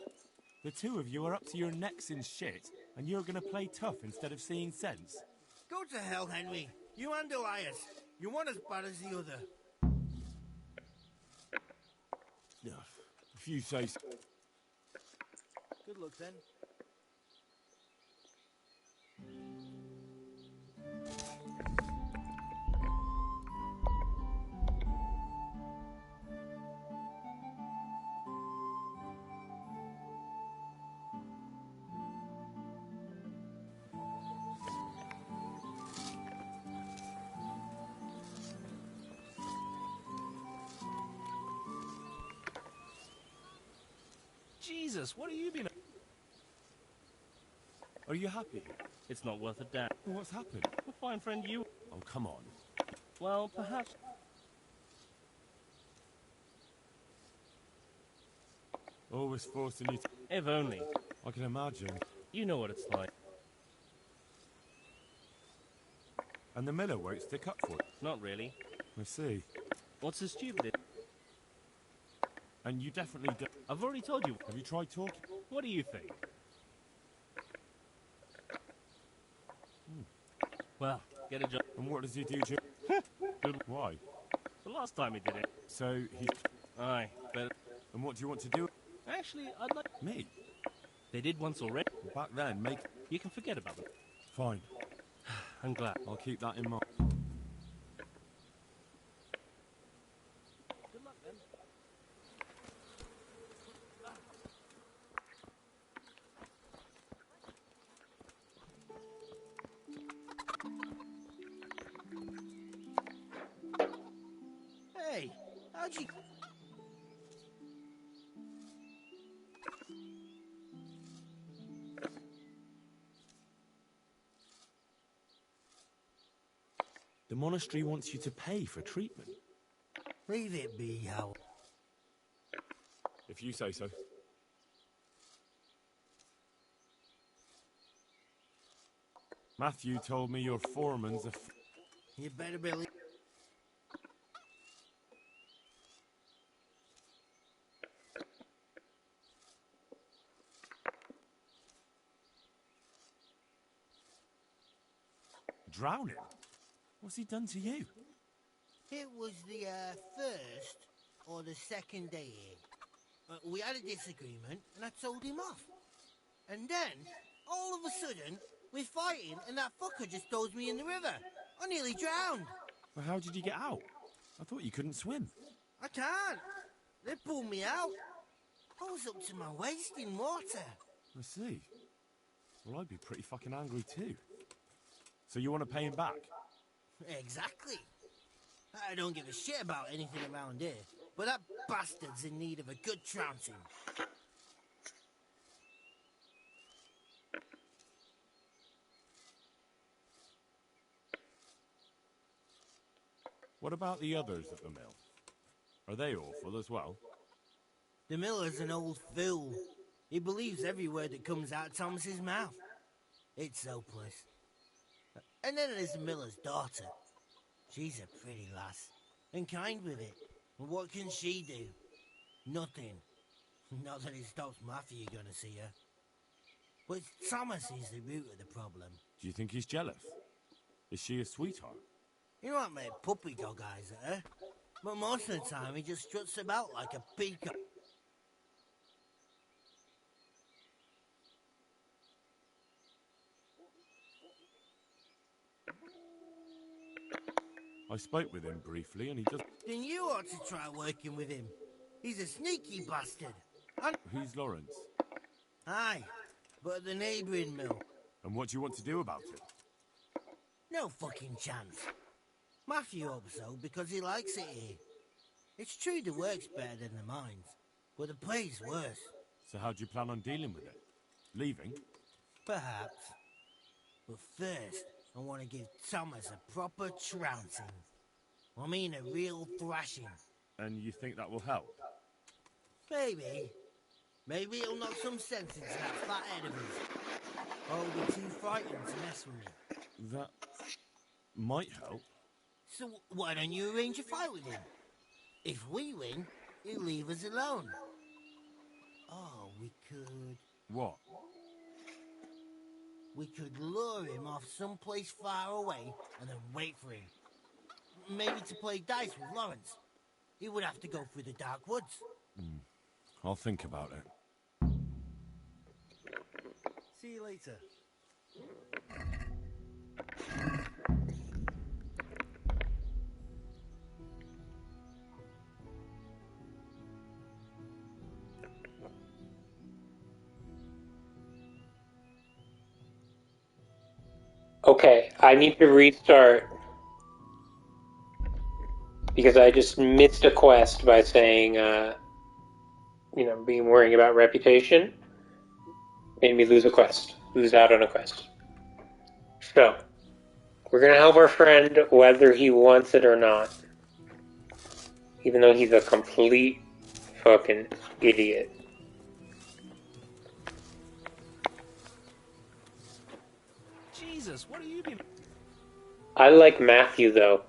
The two of you are up to your necks in shit, and you're going to play tough instead of seeing sense. Go to hell, Henry. You and Elias. You're one as bad as the other. If you say so. Good luck, then. Jesus, what have you been... Are you happy? It's not worth a damn. What's happened? A fine friend you... Oh, come on. Well, perhaps... Always forcing you to... If only. I can imagine. You know what it's like. And the miller won't stick up for it? Not really. I see. What's so stupid? And you definitely do... I've already told you. Have you tried talking? What do you think? Well, get a job. And what does he do? Good. Why? The last time he did it. So he's... Aye, but... And what do you want to do? Actually, I'd like... Me? They did once already. Back then, make... You can forget about them. Fine. I'm glad. I'll keep that in mind. Good luck, then. Hey, how'd you... The monastery wants you to pay for treatment. Leave it be, Howell. If you say so. Matthew told me your foreman's a... You better believe... Drowning? What's he done to you? It was the first or the second day here. We had a disagreement and I told him off. And then, all of a sudden, we're fighting and that fucker just throws me in the river. I nearly drowned. Well, how did you get out? I thought you couldn't swim. I can't. They pulled me out. I was up to my waist in water. I see. Well, I'd be pretty fucking angry too. So you want to pay him back? Exactly. I don't give a shit about anything around here, but that bastard's in need of a good trouncing. What about the others at the mill? Are they awful as well? The miller's an old fool. He believes every word that comes out of Thomas's mouth. It's hopeless. And then there's the miller's daughter. She's a pretty lass, and kind with it. And what can she do? Nothing. Not that it stops Matthew going to see her. But Thomas is the root of the problem. Do you think he's jealous? Is she a sweetheart? He might make puppy dog eyes at her, but most of the time he just struts about like a peacock. I spoke with him briefly and he does... Then you ought to try working with him. He's a sneaky bastard. And... Who's Lawrence? Aye, but at the neighbouring mill. And what do you want to do about it? No fucking chance. Matthew hopes so because he likes it here. It's true the work's better than the mines, but the pay's worse. So how do you plan on dealing with it? Leaving? Perhaps. But first, I want to give Thomas a proper trouncing. I mean a real thrashing. And you think that will help? Maybe. Maybe it'll knock some sense into that fat head of his. Or he'll be too frightened to mess with me. That might help. So why don't you arrange a fight with him? If we win, he'll leave us alone. Oh, we could... What? We could lure him off someplace far away and then wait for him. Maybe to play dice with Lawrence. He would have to go through the dark woods. I'll think about it. See you later. Okay, I need to restart because I just missed a quest by saying, being worrying about reputation made me lose out on a quest. So, we're gonna help our friend whether he wants it or not, even though he's a complete fucking idiot. Jesus, what are you doing? I like Matthew, though.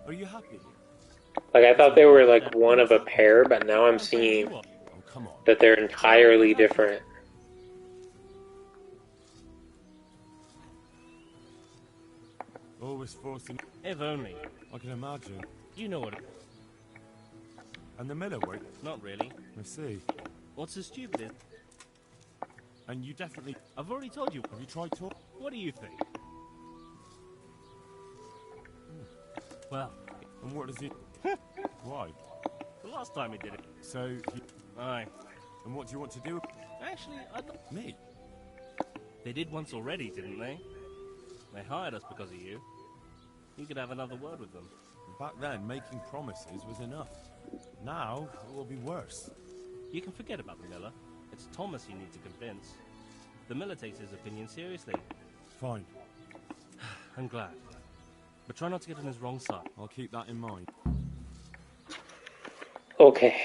Are you happy? Like, I thought they were, like, one of a pair, but now I'm seeing that they're entirely different. Always forcing... If only. I can imagine. You know what it... And the miller work? Not really. I see. What's so stupid? And you definitely... I've already told you. Have you tried to... What do you think? Well... And what does he... Why? The last time he did it. So, he... Aye. And what do you want to do? Actually, I thought... Me? They did once already, didn't they? They hired us because of you. You could have another word with them. Back then, making promises was enough. Now, it will be worse. You can forget about the miller. It's Thomas you need to convince. The miller takes his opinion seriously. Fine. I'm glad. But try not to get on his wrong side. I'll keep that in mind. Okay,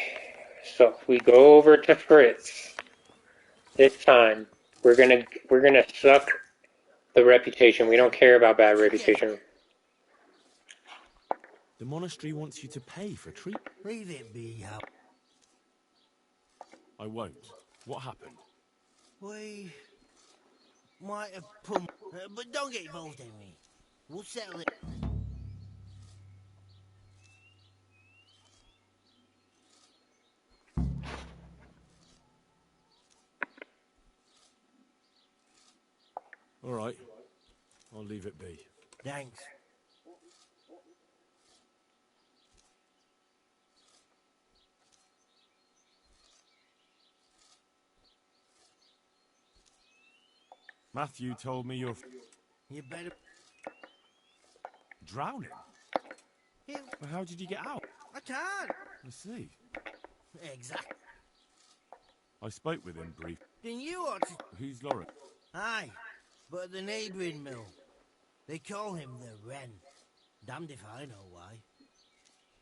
so we go over to Fritz. This time, We're gonna suck the reputation. We don't care about bad reputation. The monastery wants you to pay for treat. Leave it be, Hal. I won't. What happened? We might have put... but don't get involved, Henry. We'll settle it. All right. I'll leave it be. Thanks. Matthew told me you're You better... drowning. He'll... Well, how did you get out? I can't. I see. Exactly. I spoke with him briefly. Then you ought to... Who's Lauren? Aye, but the neighbouring mill. They call him the Wren. Damned if I know why.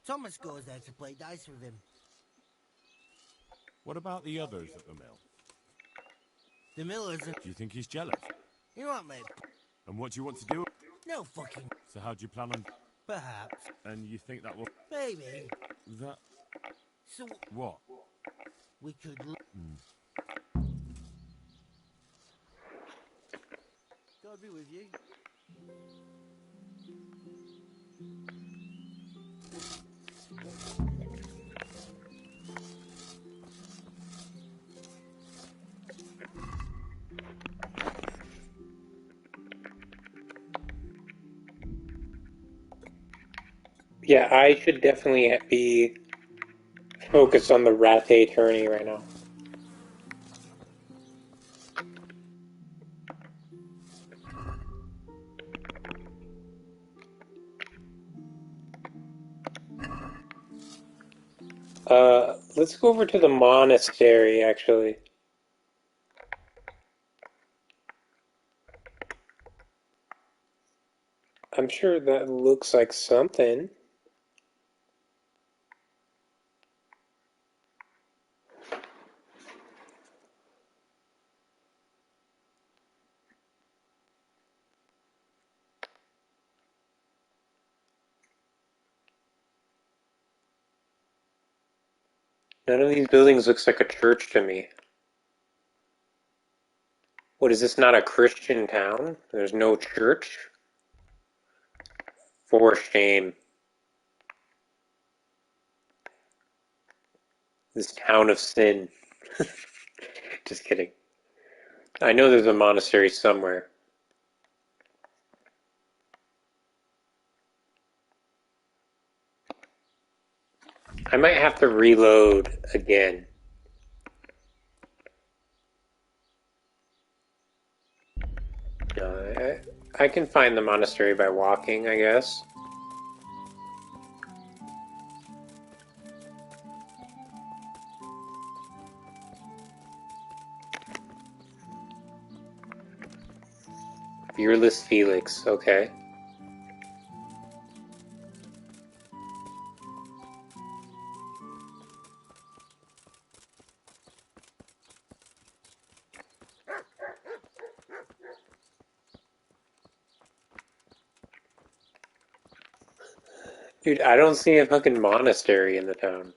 Thomas goes there to play dice with him. What about the others at the mill? The miller's a... Do you think he's jealous? You know what, mate? And what do you want to do? No fucking... So how do you plan on... Perhaps. And you think that will... Maybe. That... So... What? We could... God be with you. Yeah, I should definitely be focused on the Rathe attorney right now. Let's go over to the monastery, actually. I'm sure that looks like something. None of these buildings looks like a church to me. What, is this not a Christian town? There's no church? For shame. This town of sin. Just kidding. I know there's a monastery somewhere. I might have to reload again. I can find the monastery by walking, I guess. Fearless Felix, okay. Dude, I don't see a fucking monastery in the town.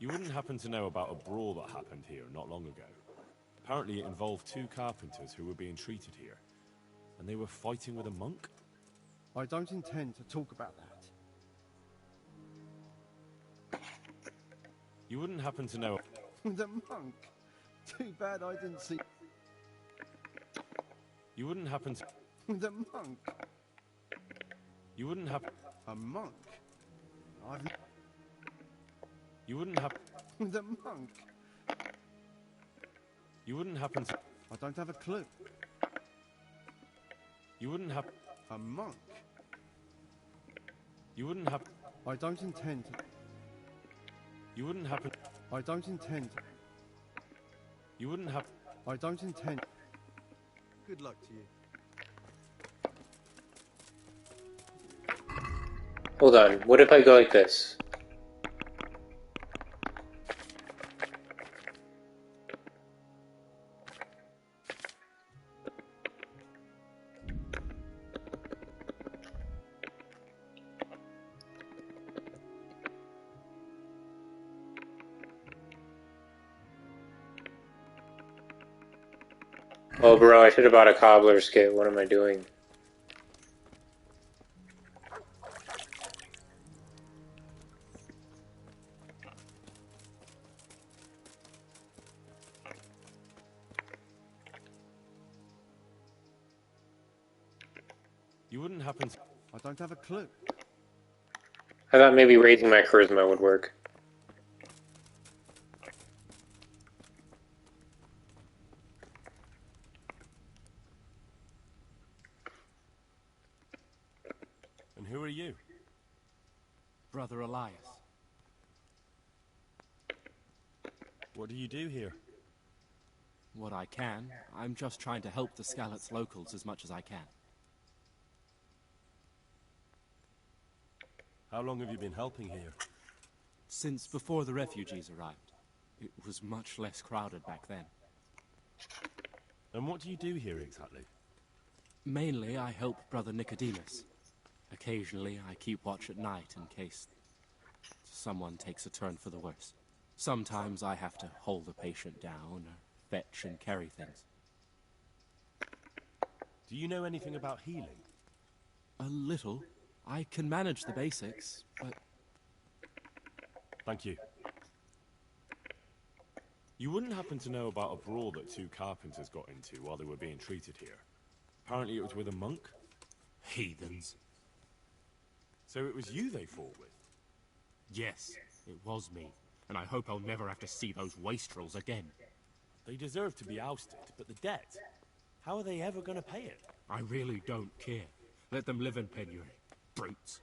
You wouldn't happen to know about a brawl that happened here not long ago? Apparently it involved two carpenters who were being treated here, and they were fighting with a monk? I don't intend to talk about that. You wouldn't happen to know... The monk? Too bad I didn't see... You wouldn't happen to... The monk? You wouldn't have... A monk? I've... You wouldn't have... The monk? You wouldn't happen to... I don't have a clue. You wouldn't have... A monk? You wouldn't have... I don't intend to... You wouldn't happen... I don't intend to... You wouldn't have... I don't intend... Good luck to you. Hold on, what if I go like this? Oh bro, I should have bought a cobbler's kit. What am I doing? You wouldn't happen to... I don't have a clue. I thought maybe raising my charisma would work. And who are you? Brother Elias. What do you do here? What I can. I'm just trying to help the Skalitz locals as much as I can. How long have you been helping here? Since before the refugees arrived. It was much less crowded back then. And what do you do here exactly? Mainly, I help Brother Nicodemus. Occasionally, I keep watch at night in case someone takes a turn for the worse. Sometimes I have to hold a patient down or fetch and carry things. Do you know anything about healing? A little. I can manage the basics, but... Thank you. You wouldn't happen to know about a brawl that two carpenters got into while they were being treated here? Apparently it was with a monk? Heathens. So it was you they fought with? Yes, it was me. And I hope I'll never have to see those wastrels again. They deserve to be ousted, but the debt? How are they ever going to pay it? I really don't care. Let them live in penury. Brutes.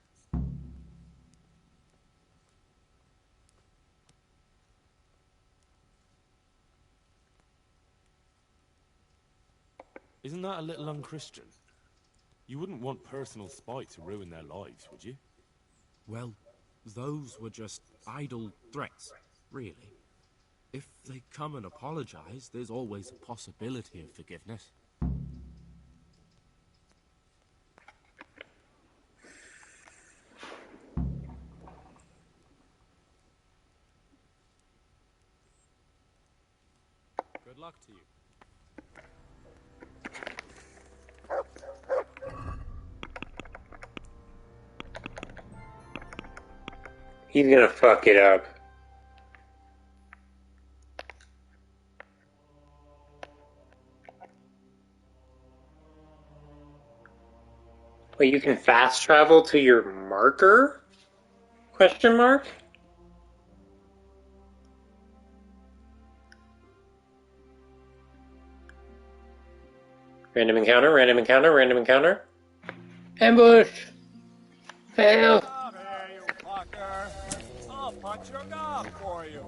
Isn't that a little unchristian? You wouldn't want personal spite to ruin their lives, would you? Well, those were just idle threats, really. If they come and apologize, there's always a possibility of forgiveness. Good luck to you. He's gonna fuck it up. Wait, you can fast travel to your marker? Question mark? Random encounter, random encounter, random encounter. Ambush! Fail! Come here, you fucker. I'll punch your knob for you.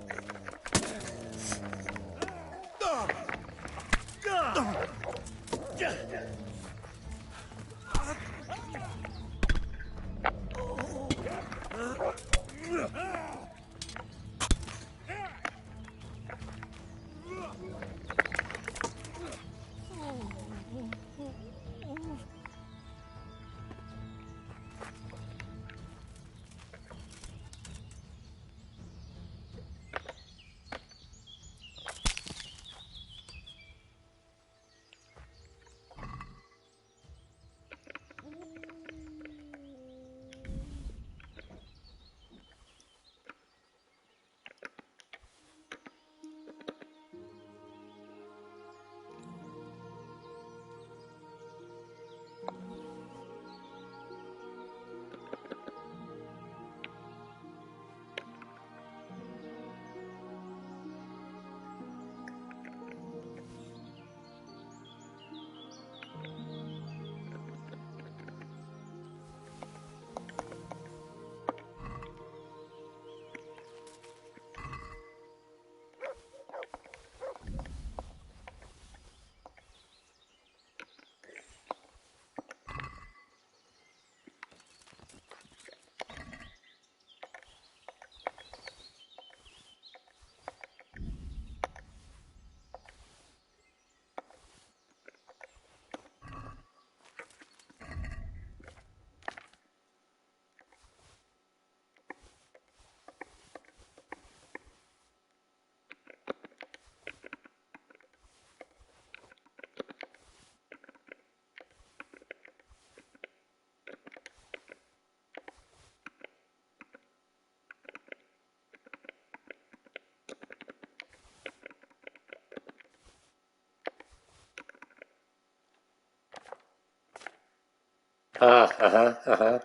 Uh-huh.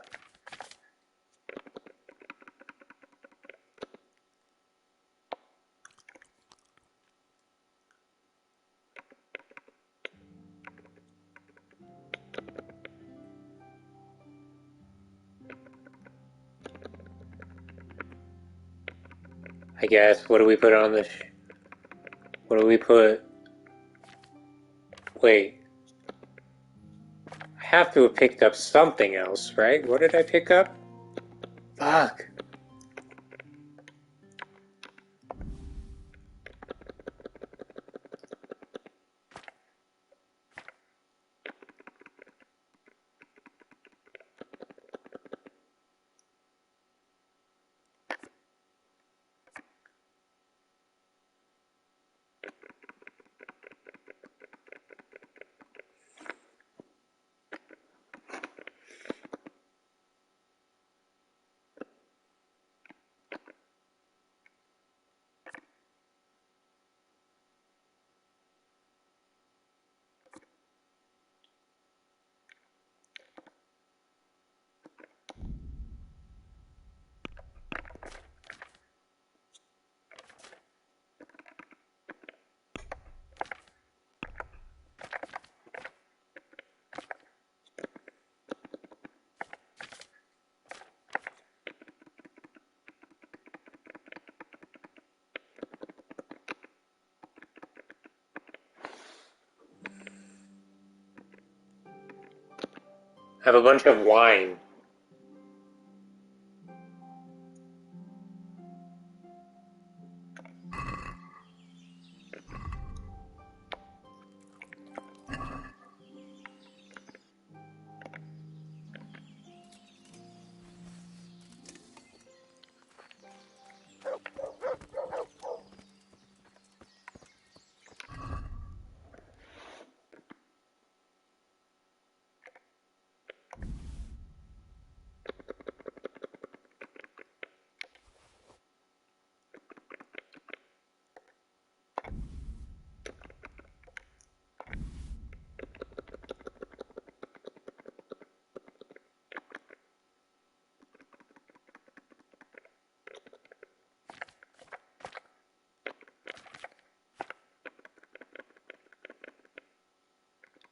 I guess, what do we put on this? What do we put? Wait. I have to have picked up something else, right? What did I pick up? Fuck. I have a bunch of wine.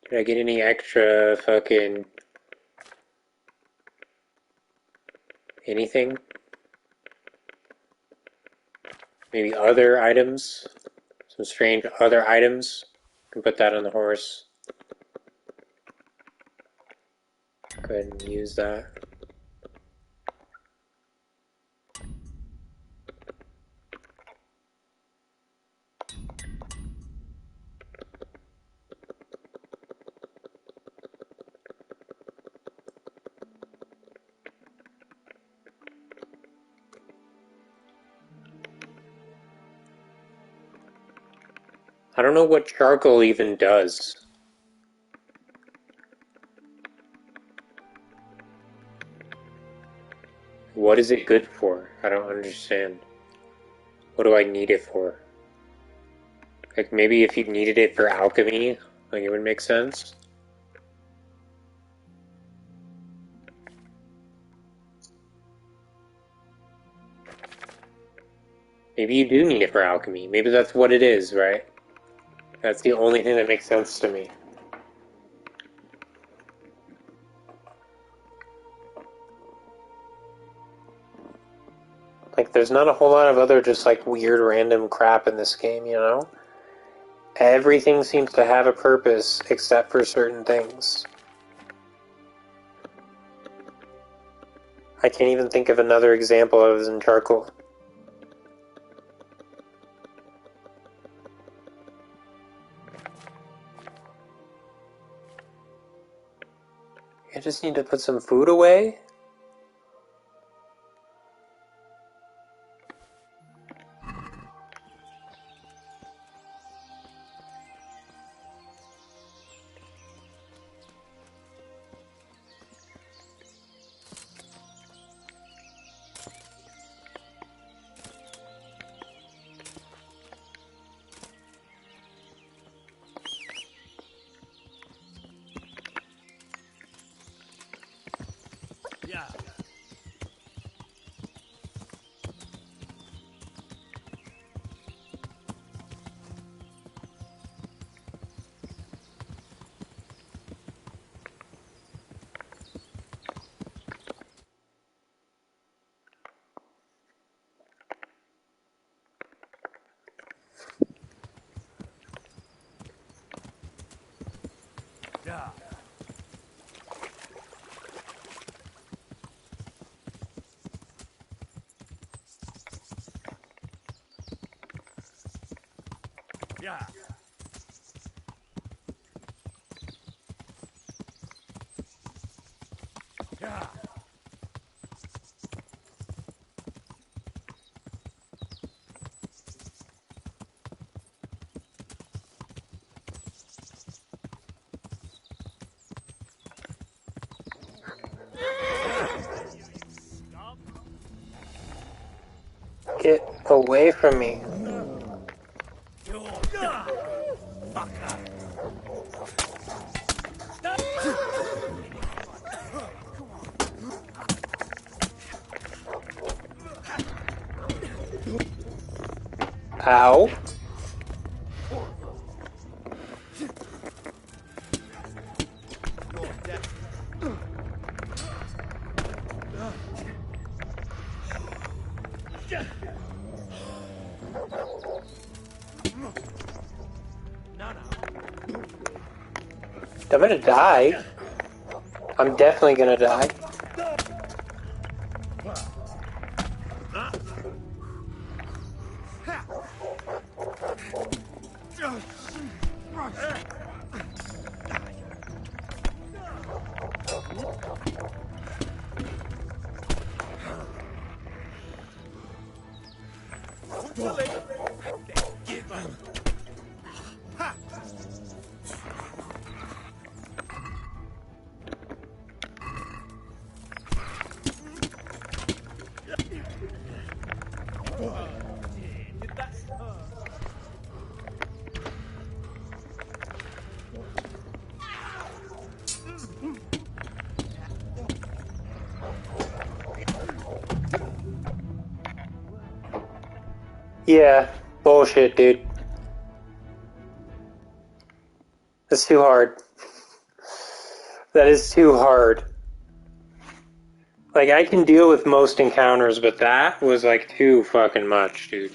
Did I get any extra fucking anything? Maybe other items? Some strange other items? Can put that on the horse. Go ahead and use that. I don't know what charcoal even does. What is it good for? I don't understand. What do I need it for? Like, maybe if you needed it for alchemy, like, it would make sense. Maybe you do need it for alchemy. Maybe that's what it is, right? That's the only thing that makes sense to me. Like, there's not a whole lot of other just, like, weird random crap in this game, you know? Everything seems to have a purpose except for certain things. I can't even think of another example other than charcoal. I just need to put some food away? Yeah. Yeah. Yeah. Get away from me. Ow. I'm gonna die. I'm definitely gonna die. Yeah, bullshit, dude. That's too hard. That is too hard. Like, I can deal with most encounters, but that was, like, too fucking much, dude.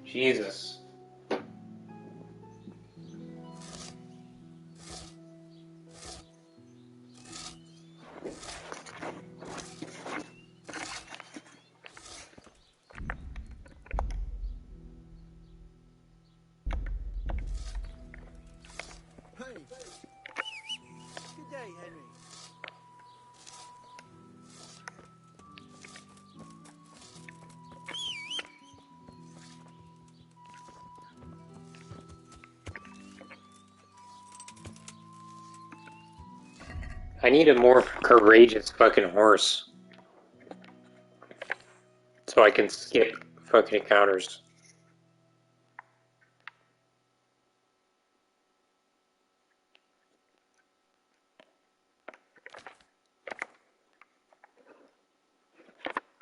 Jesus. Hey. Good day, Henry. I need a more courageous fucking horse. So I can skip fucking encounters.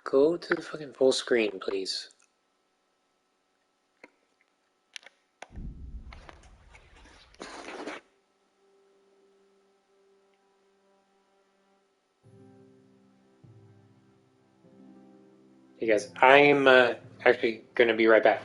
Go to the fucking full screen, please. Hey guys, I'm actually gonna be right back.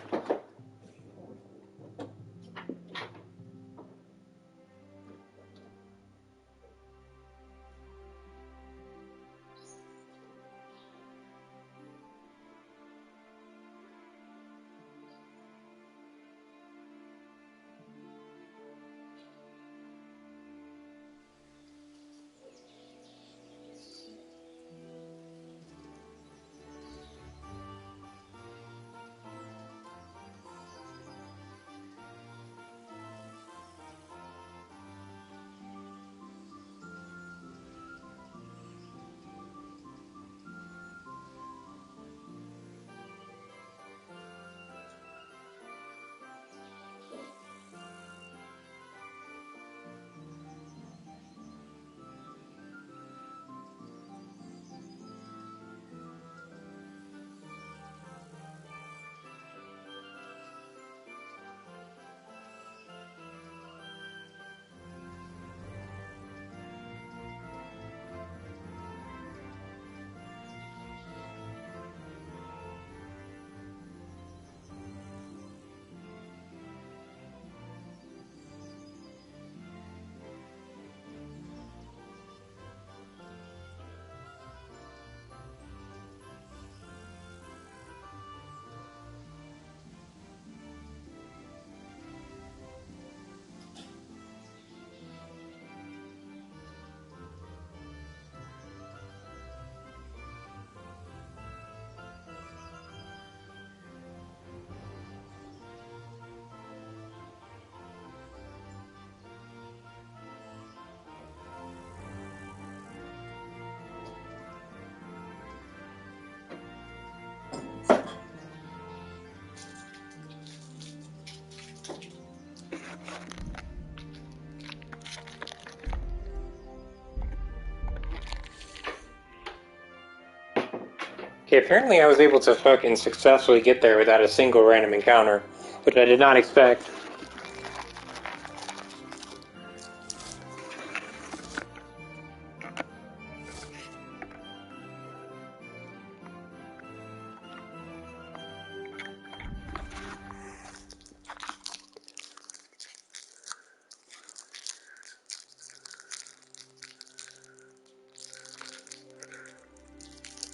Okay, apparently I was able to fucking successfully get there without a single random encounter, which I did not expect.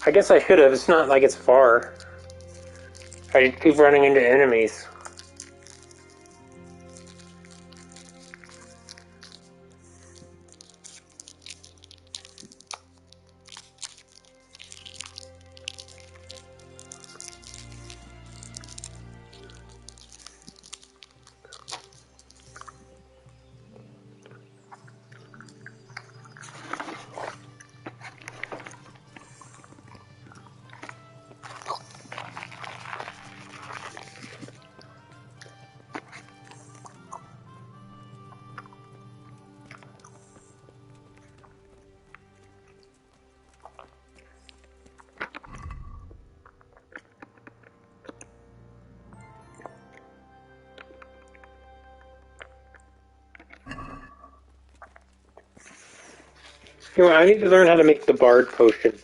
I guess I should have. It's not like it's far. I keep running into enemies. You know, I need to learn how to make the Bard potion.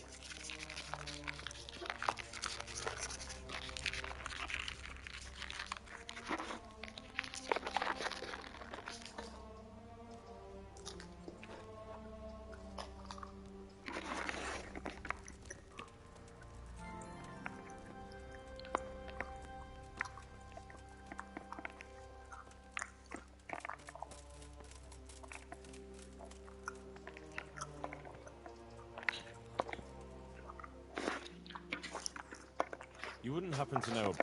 You wouldn't happen to know.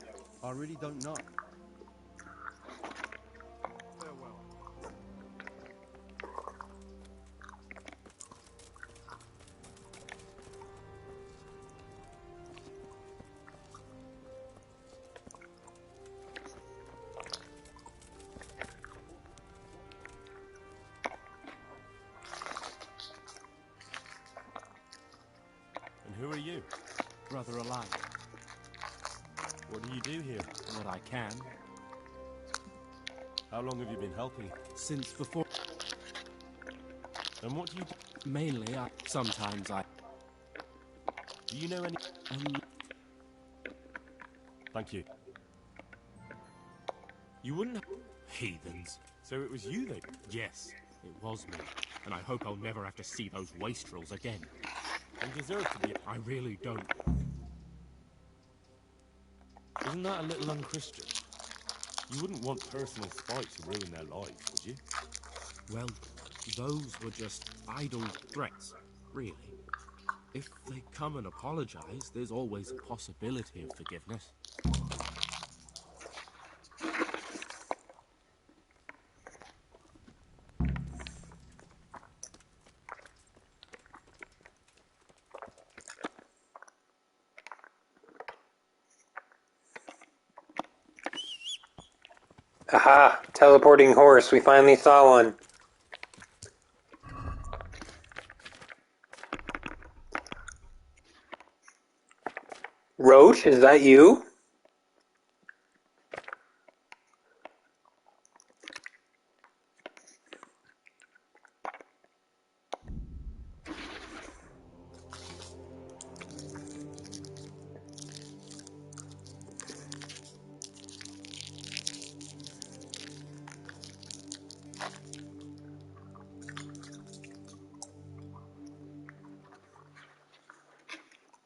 I really don't know. Farewell. And who are you? Brother alive. What do you do here? What I can. How long have you been helping? Since before. And what do you do? Mainly, sometimes I. Do you know any? Thank you. You wouldn't. Heathens. So it was you they. Yes, it was me. And I hope I'll never have to see those wastrels again. You deserve to be. I really don't. Isn't that a little unchristian? You wouldn't want personal spite to ruin their lives, would you? Well, those were just idle threats, really. If they come and apologize, there's always a possibility of forgiveness. Aha! Teleporting horse. We finally saw one. Roach, is that you?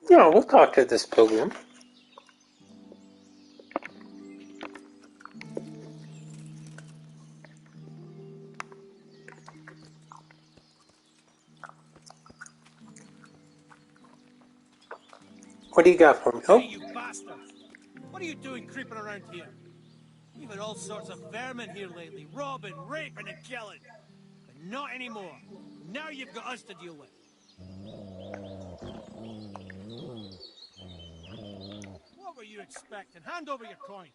Yeah, we'll talk to this pilgrim. What do you got for me? Oh. Hey, you bastard! What are you doing creeping around here? We've had all sorts of vermin here lately, robbing, raping, and killing. But not anymore. Now you've got us to deal with. What were you expecting? Hand over your coin.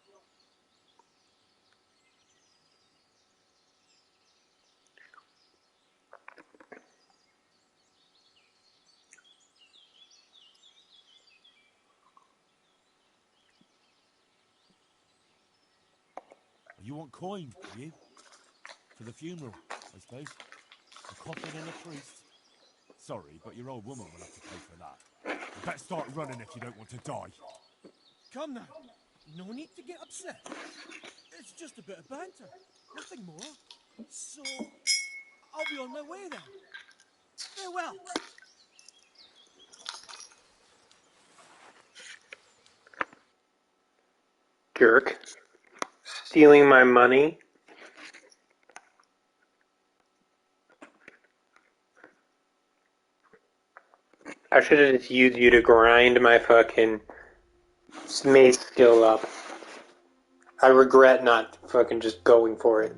You want coin, do you? For the funeral, I suppose. A coffin and a priest. Sorry, but your old woman will have to pay for that. You better start running if you don't want to die. Come now. No need to get upset. It's just a bit of banter. Nothing more. So, I'll be on my way then. Farewell. Jerk. Stealing my money. I should have just used you to grind my fucking mace skill up. I regret not fucking just going for it.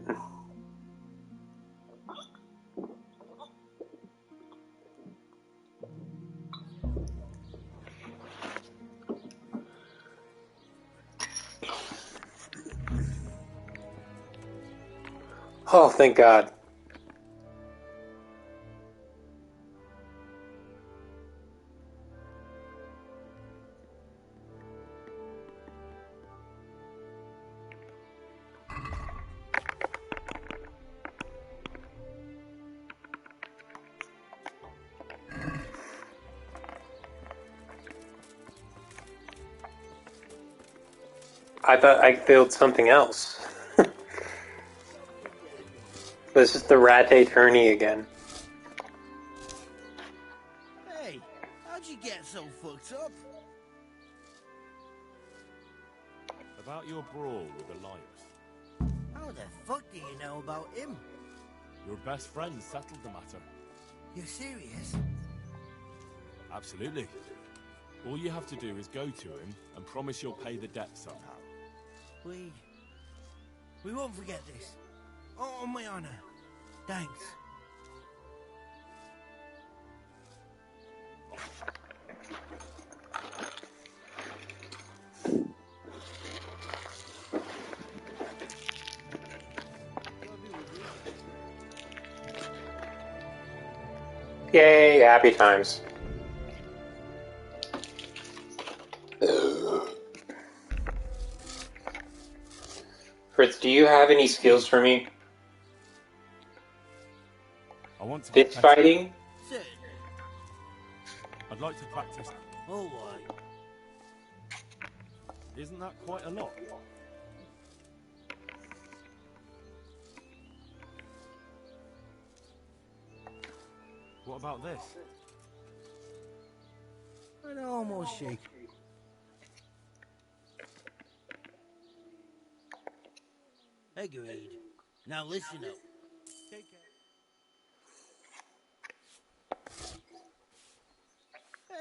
Oh, thank God. I thought I failed something else. This is the rat attorney again. Hey, how'd you get so fucked up? About your brawl with the liars. How the fuck do you know about him? Your best friend settled the matter. You're serious? Absolutely. All you have to do is go to him and promise you'll pay the debt somehow. We won't forget this. On my honor. Thanks. Yay, happy times. Fritz, do you have any skills for me? I want to Fist fighting? Certainly. I'd like to practice. All right. Isn't that quite a lot? What about this? I'd almost shake. Agreed. Now listen up. Take care.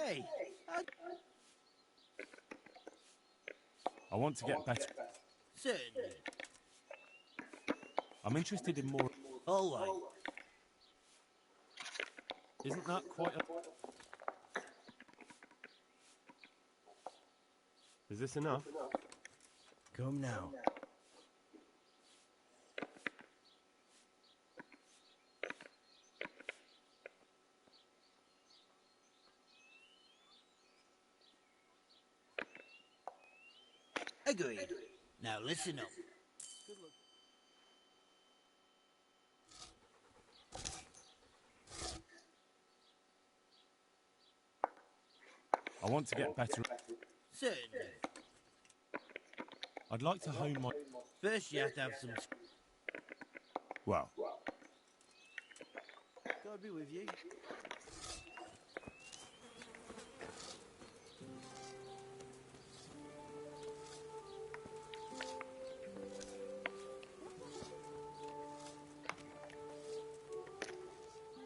Hey, I want to get better. certainly. I'm interested in more. All right. Isn't that quite a... Is this enough? Come now. Agreed. Now listen up. Good luck. I want to get better. Certainly. I'd like to hone my... First you have to have some... Well, God be with you.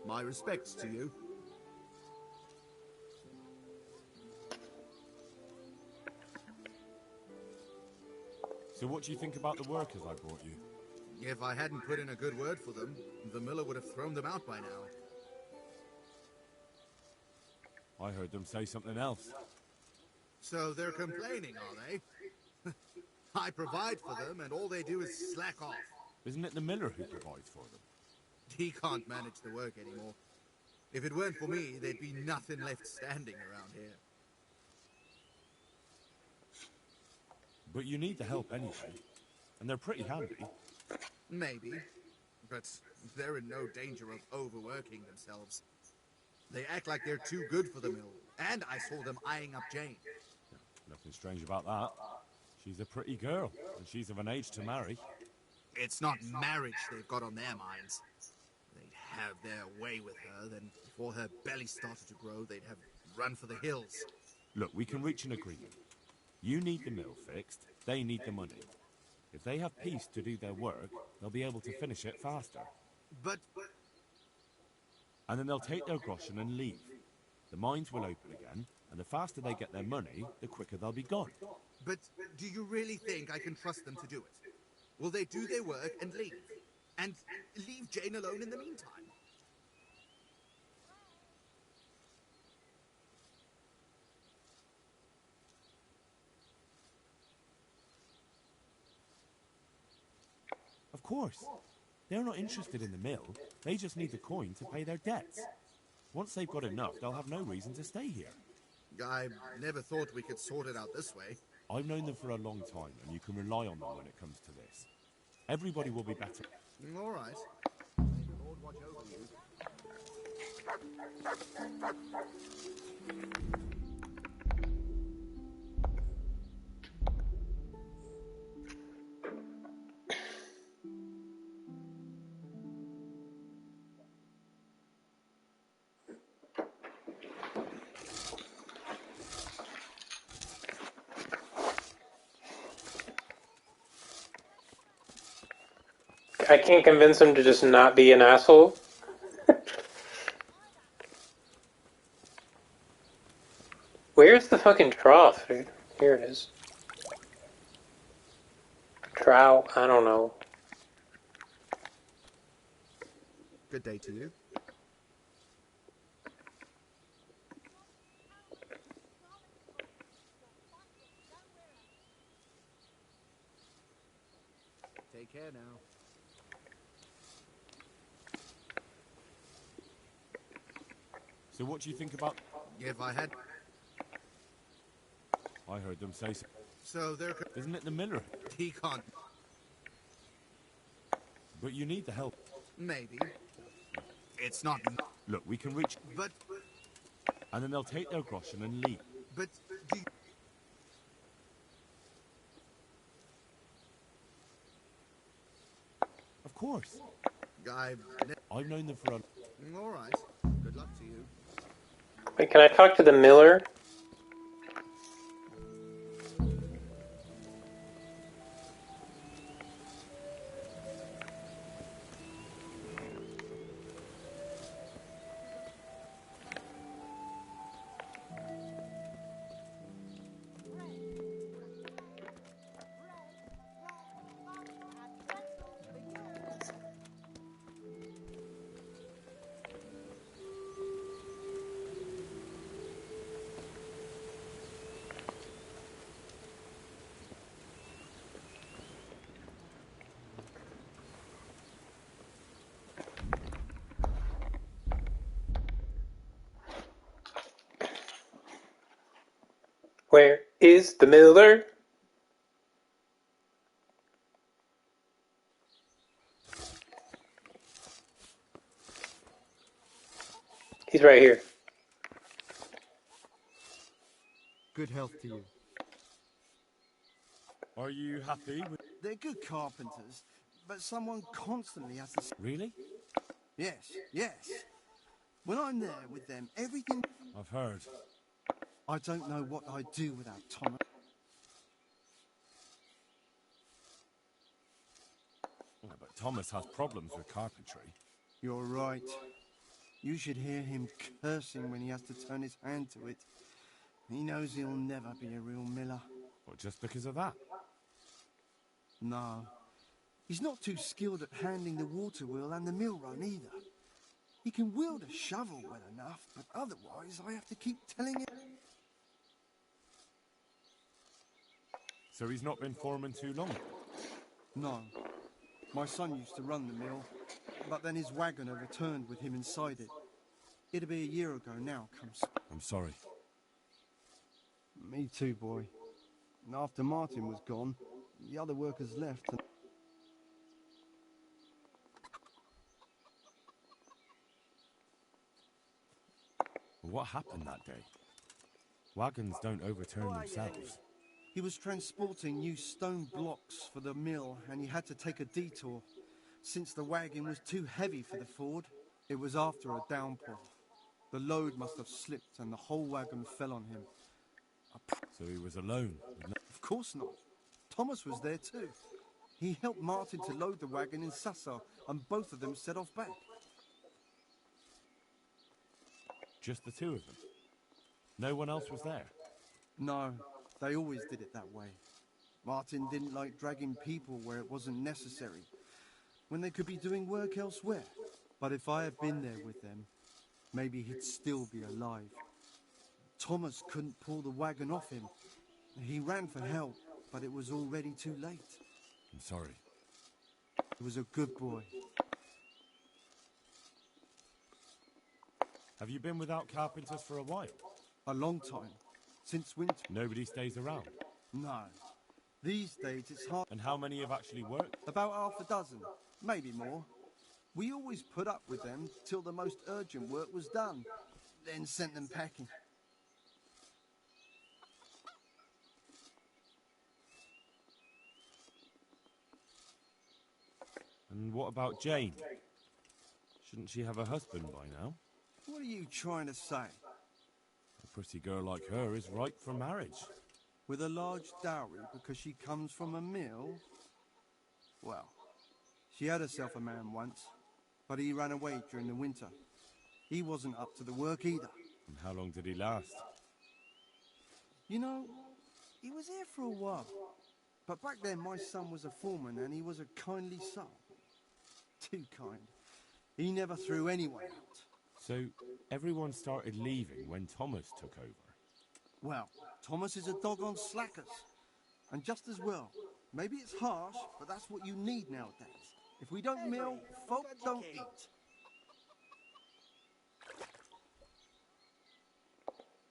My respects to you. so what do you think about the workers I brought you? If I hadn't put in a good word for them, the miller would have thrown them out by now. I heard them say something else. So they're complaining, are they? I provide for them, and all they do is slack off. Isn't it the miller who provides for them? He can't manage the work anymore. If it weren't for me, there'd be nothing left standing around here. But you need the help anyway. And they're pretty handy. Maybe, but they're in no danger of overworking themselves. They act like they're too good for the mill, and I saw them eyeing up Jane. Nothing strange about that. She's a pretty girl, and she's of an age to marry. It's not marriage they've got on their minds. They'd have their way with her, then before her belly started to grow, they'd have run for the hills. Look, we can reach an agreement. You need the mill fixed, they need the money. If they have peace to do their work, they'll be able to finish it faster. But... And then they'll take their groschen and leave. The mines will open again, and the faster they get their money, the quicker they'll be gone. But do you really think I can trust them to do it? Will they do their work and leave? And leave Jane alone in the meantime? Of course. They're not interested in the mill. They just need the coin to pay their debts. Once they've got enough, they'll have no reason to stay here. I never thought we could sort it out this way. I've known them for a long time, and you can rely on them when it comes to this. Everybody will be better. All right. May the Lord watch over you. I can't convince him to just not be an asshole. Where's the fucking trough, dude? Here it is. Trout, I don't know. Good day to you. Take care now. So what do you think about... If I had... I heard them say so. So there... Isn't it the miller? He can't... But you need the help. Maybe. It's not... Look, we can reach... But... And then they'll take their groschen and leave. But do you... Of course. I've known them for a... All right. Good luck to you. Wait, can I talk to the miller? Where is the miller? He's right here. Good health to you. Are you happy with... They're good carpenters, but someone constantly has to... Really? Yes, yes. When I'm there with them, everything... I've heard. I don't know what I'd do without Thomas. Yeah, but Thomas has problems with carpentry. You're right. You should hear him cursing when he has to turn his hand to it. He knows he'll never be a real miller. Well, just because of that? No. He's not too skilled at handling the water wheel and the mill run either. He can wield a shovel well enough, but otherwise I have to keep telling him... So he's not been foreman too long? No. My son used to run the mill, but then his wagon overturned with him inside it. It'll be a year ago now, I'm sorry. Me too, boy. And after Martin was gone, The other workers left and... What happened that day? Wagons don't overturn themselves. He was transporting new stone blocks for the mill and he had to take a detour. Since the wagon was too heavy for the Ford, it was after a downpour. The load must have slipped and the whole wagon fell on him. So he was alone? Of course not. Thomas was there too. He helped Martin to load the wagon in Sasau and both of them set off back. Just the two of them? No one else was there? No, they always did it that way. Martin didn't like dragging people where it wasn't necessary, when they could be doing work elsewhere. But if I had been there with them, maybe he'd still be alive. Thomas couldn't pull the wagon off him. He ran for help, but it was already too late. I'm sorry. He was a good boy. Have you been without carpenters for a while? A long time. Since winter. Nobody stays around? No. These days it's hard. And how many have actually worked? About half a dozen, maybe more. We always put up with them till the most urgent work was done, then sent them packing. And what about Jane? Shouldn't she have a husband by now? What are you trying to say? A pretty girl like her is ripe for marriage. With a large dowry because she comes from a mill? Well, she had herself a man once, but he ran away during the winter. He wasn't up to the work either. And how long did he last? You know, he was here for a while. But back then my son was a foreman and he was a kindly soul. Too kind. He never threw anyone out. So everyone started leaving when Thomas took over? Well, Thomas is a dog on slackers. And just as well. Maybe it's harsh, but that's what you need nowadays. If we don't mill, folk don't eat.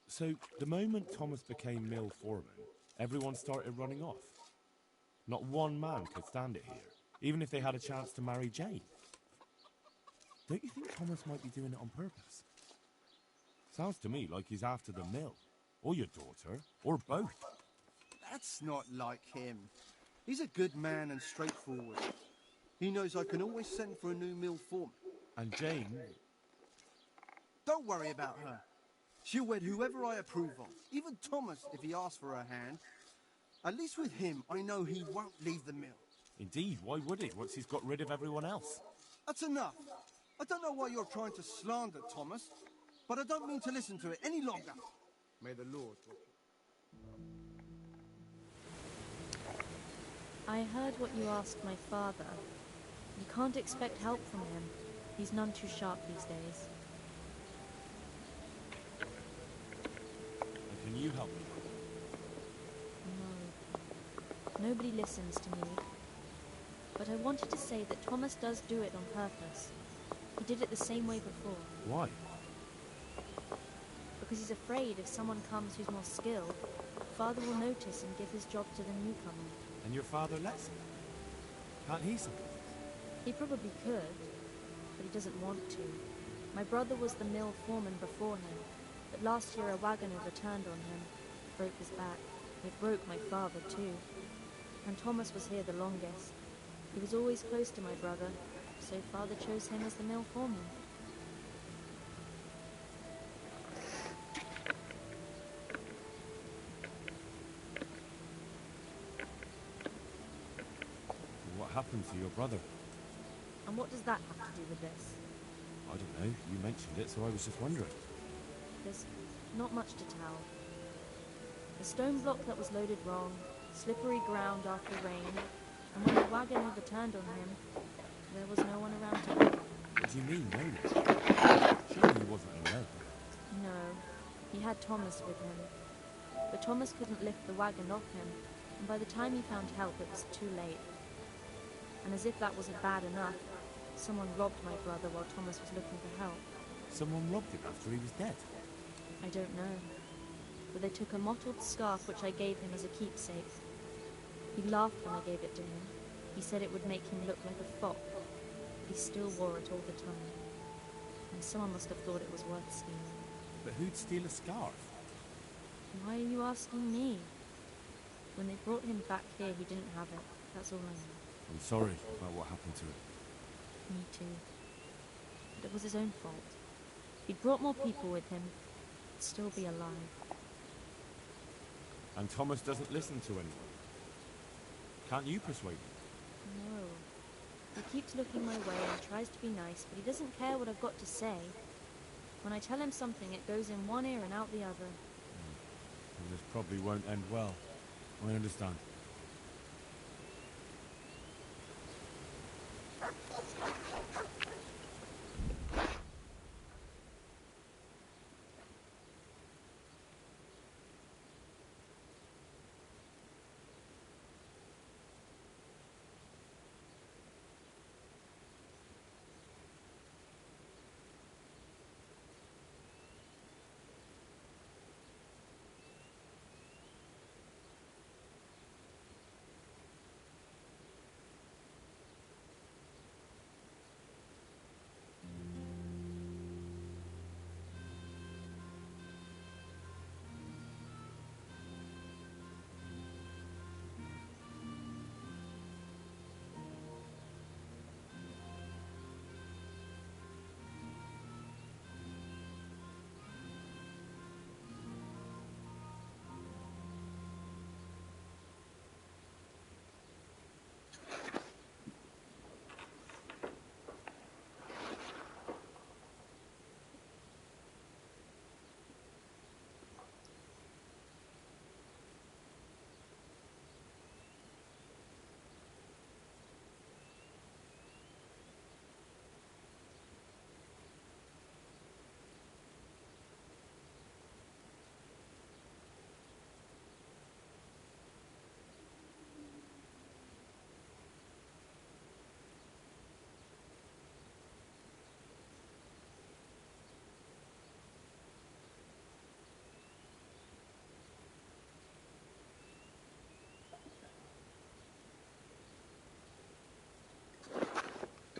So the moment Thomas became mill foreman, everyone started running off? Not one man could stand it here, even if they had a chance to marry Jane. Don't you think Thomas might be doing it on purpose? Sounds to me like he's after the mill, or your daughter, or both. That's not like him. He's a good man and straightforward. He knows I can always send for a new mill foreman. And Jane? Don't worry about her. She'll wed whoever I approve of, even Thomas if he asks for her hand. At least with him, I know he won't leave the mill. Indeed, why would he, once he's got rid of everyone else? That's enough. I don't know why you're trying to slander Thomas, but I don't mean to listen to it any longer. May the Lord watch you. I heard what you asked my father. You can't expect help from him. He's none too sharp these days. And can you help me? No. Nobody listens to me. But I wanted to say that Thomas does do it on purpose. He did it the same way before. Why? Because he's afraid if someone comes who's more skilled, Father will notice and give his job to the newcomer. And your father lets him? Can't he sympathize? He probably could, but he doesn't want to. My brother was the mill foreman before him, but last year a wagon overturned on him, broke his back. It broke my father too. And Thomas was here the longest. He was always close to my brother, so Father chose him as the mill foreman. What happened to your brother? And what does that have to do with this? I don't know. You mentioned it, so I was just wondering. There's not much to tell. A stone block that was loaded wrong, slippery ground after rain, and when the wagon overturned on him, there was no one around to help. What do you mean, no one? Surely he wasn't alone. No, he had Thomas with him. But Thomas couldn't lift the wagon off him, and by the time he found help, it was too late. And as if that wasn't bad enough, someone robbed my brother while Thomas was looking for help. Someone robbed him after he was dead? I don't know. But they took a mottled scarf which I gave him as a keepsake. He laughed when I gave it to him. He said it would make him look like a fop, but he still wore it all the time. And someone must have thought it was worth stealing. But who'd steal a scarf? Why are you asking me? When they brought him back here, he didn't have it. That's all I know. I'm sorry about what happened to it. Me too. But it was his own fault. If he'd brought more people with him, he'd still be alive. And Thomas doesn't listen to anyone. Can't you persuade him? No. He keeps looking my way and tries to be nice, but he doesn't care what I've got to say. When I tell him something, it goes in one ear and out the other. And this probably won't end well. I understand.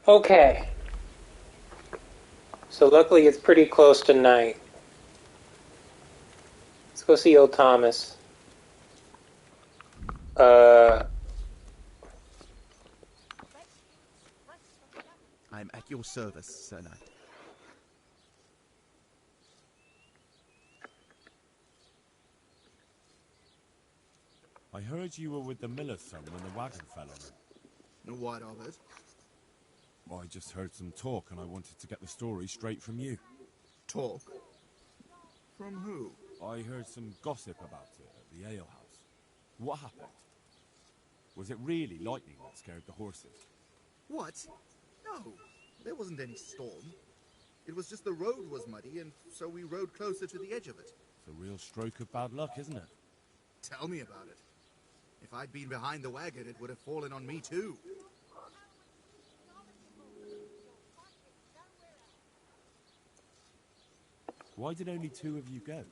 Okay. So luckily it's pretty close to night. Let's go see old Thomas. I'm at your service, Sir Knight. I heard you were with the miller's son when the wagon fell on him. What of it? I just heard some talk and I wanted to get the story straight from you. Talk? From who? I heard some gossip about it at the alehouse. What happened? Was it really lightning that scared the horses? What? No, there wasn't any storm. It was just the road was muddy, and so we rode closer to the edge of it. It's a real stroke of bad luck, isn't it? Tell me about it. If I'd been behind the wagon, it would have fallen on me too. Why did only 2 of you go?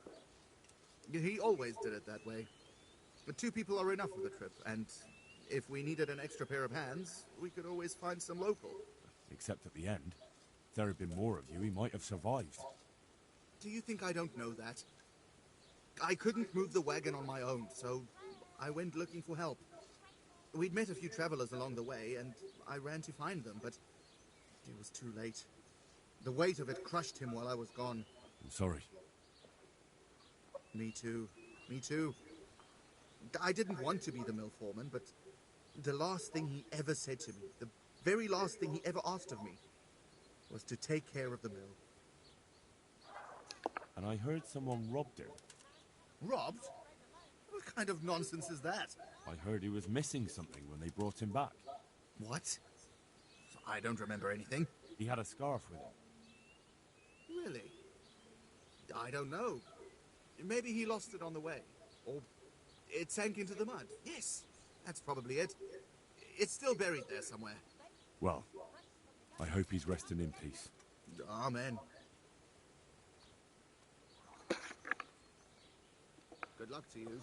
He always did it that way. But 2 people are enough for the trip, and if we needed an extra pair of hands, we could always find some local. Except at the end. If there had been more of you, he might have survived. Do you think I don't know that? I couldn't move the wagon on my own, so I went looking for help. We'd met a few travelers along the way, and I ran to find them, but it was too late. The weight of it crushed him while I was gone. I'm sorry. Me too. Me too. I didn't want to be the mill foreman, but the last thing he ever said to me, the very last thing he ever asked of me, was to take care of the mill. And I heard someone robbed him. Robbed? What kind of nonsense is that? I heard he was missing something when they brought him back. What? I don't remember anything. He had a scarf with him. Really? I don't know. Maybe he lost it on the way. Or it sank into the mud. Yes, that's probably it. It's still buried there somewhere. Well, I hope he's resting in peace. Amen. Good luck to you.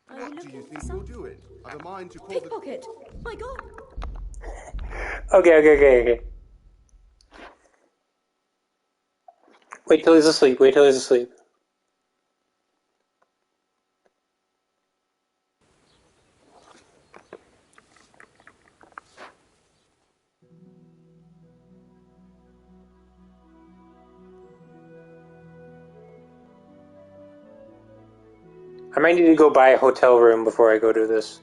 What do you think you're doing? I've a mind to call Pickpocket! My God! Okay. Wait till he's asleep. I might need to go buy a hotel room before I go do this.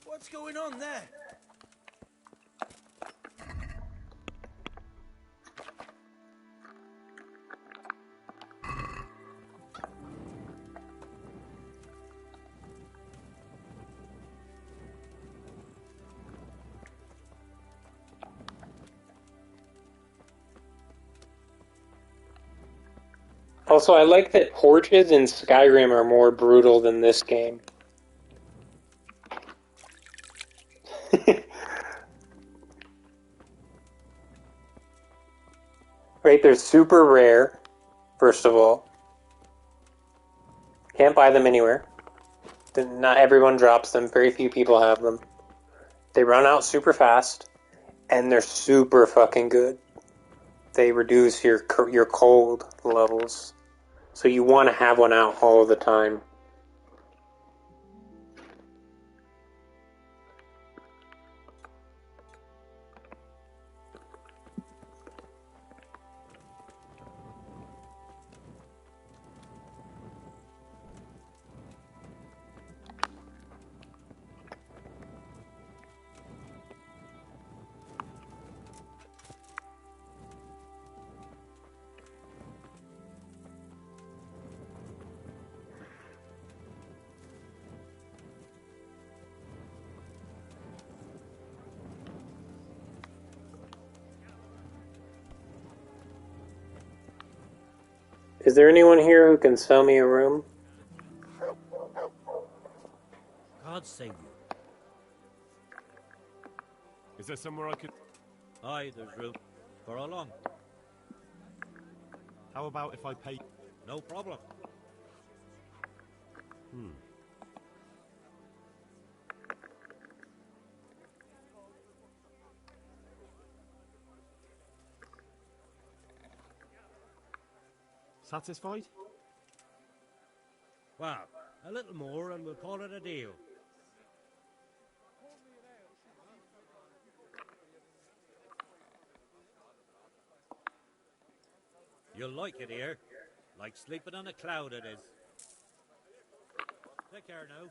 What's going on there? Also, I like that porches in Skyrim are more brutal than this game. Right, they're super rare, first of all. Can't buy them anywhere. Not everyone drops them, very few people have them. They run out super fast, and they're super fucking good. They reduce your cold levels. So you want to have one out all the time. Is there anyone here who can sell me a room? God save you. Is there somewhere I could... Aye, there's room. For how long? How about if I pay... No problem. Satisfied? Well, a little more and we'll call it a deal. You'll like it here. Like sleeping on a cloud it is. Take care now.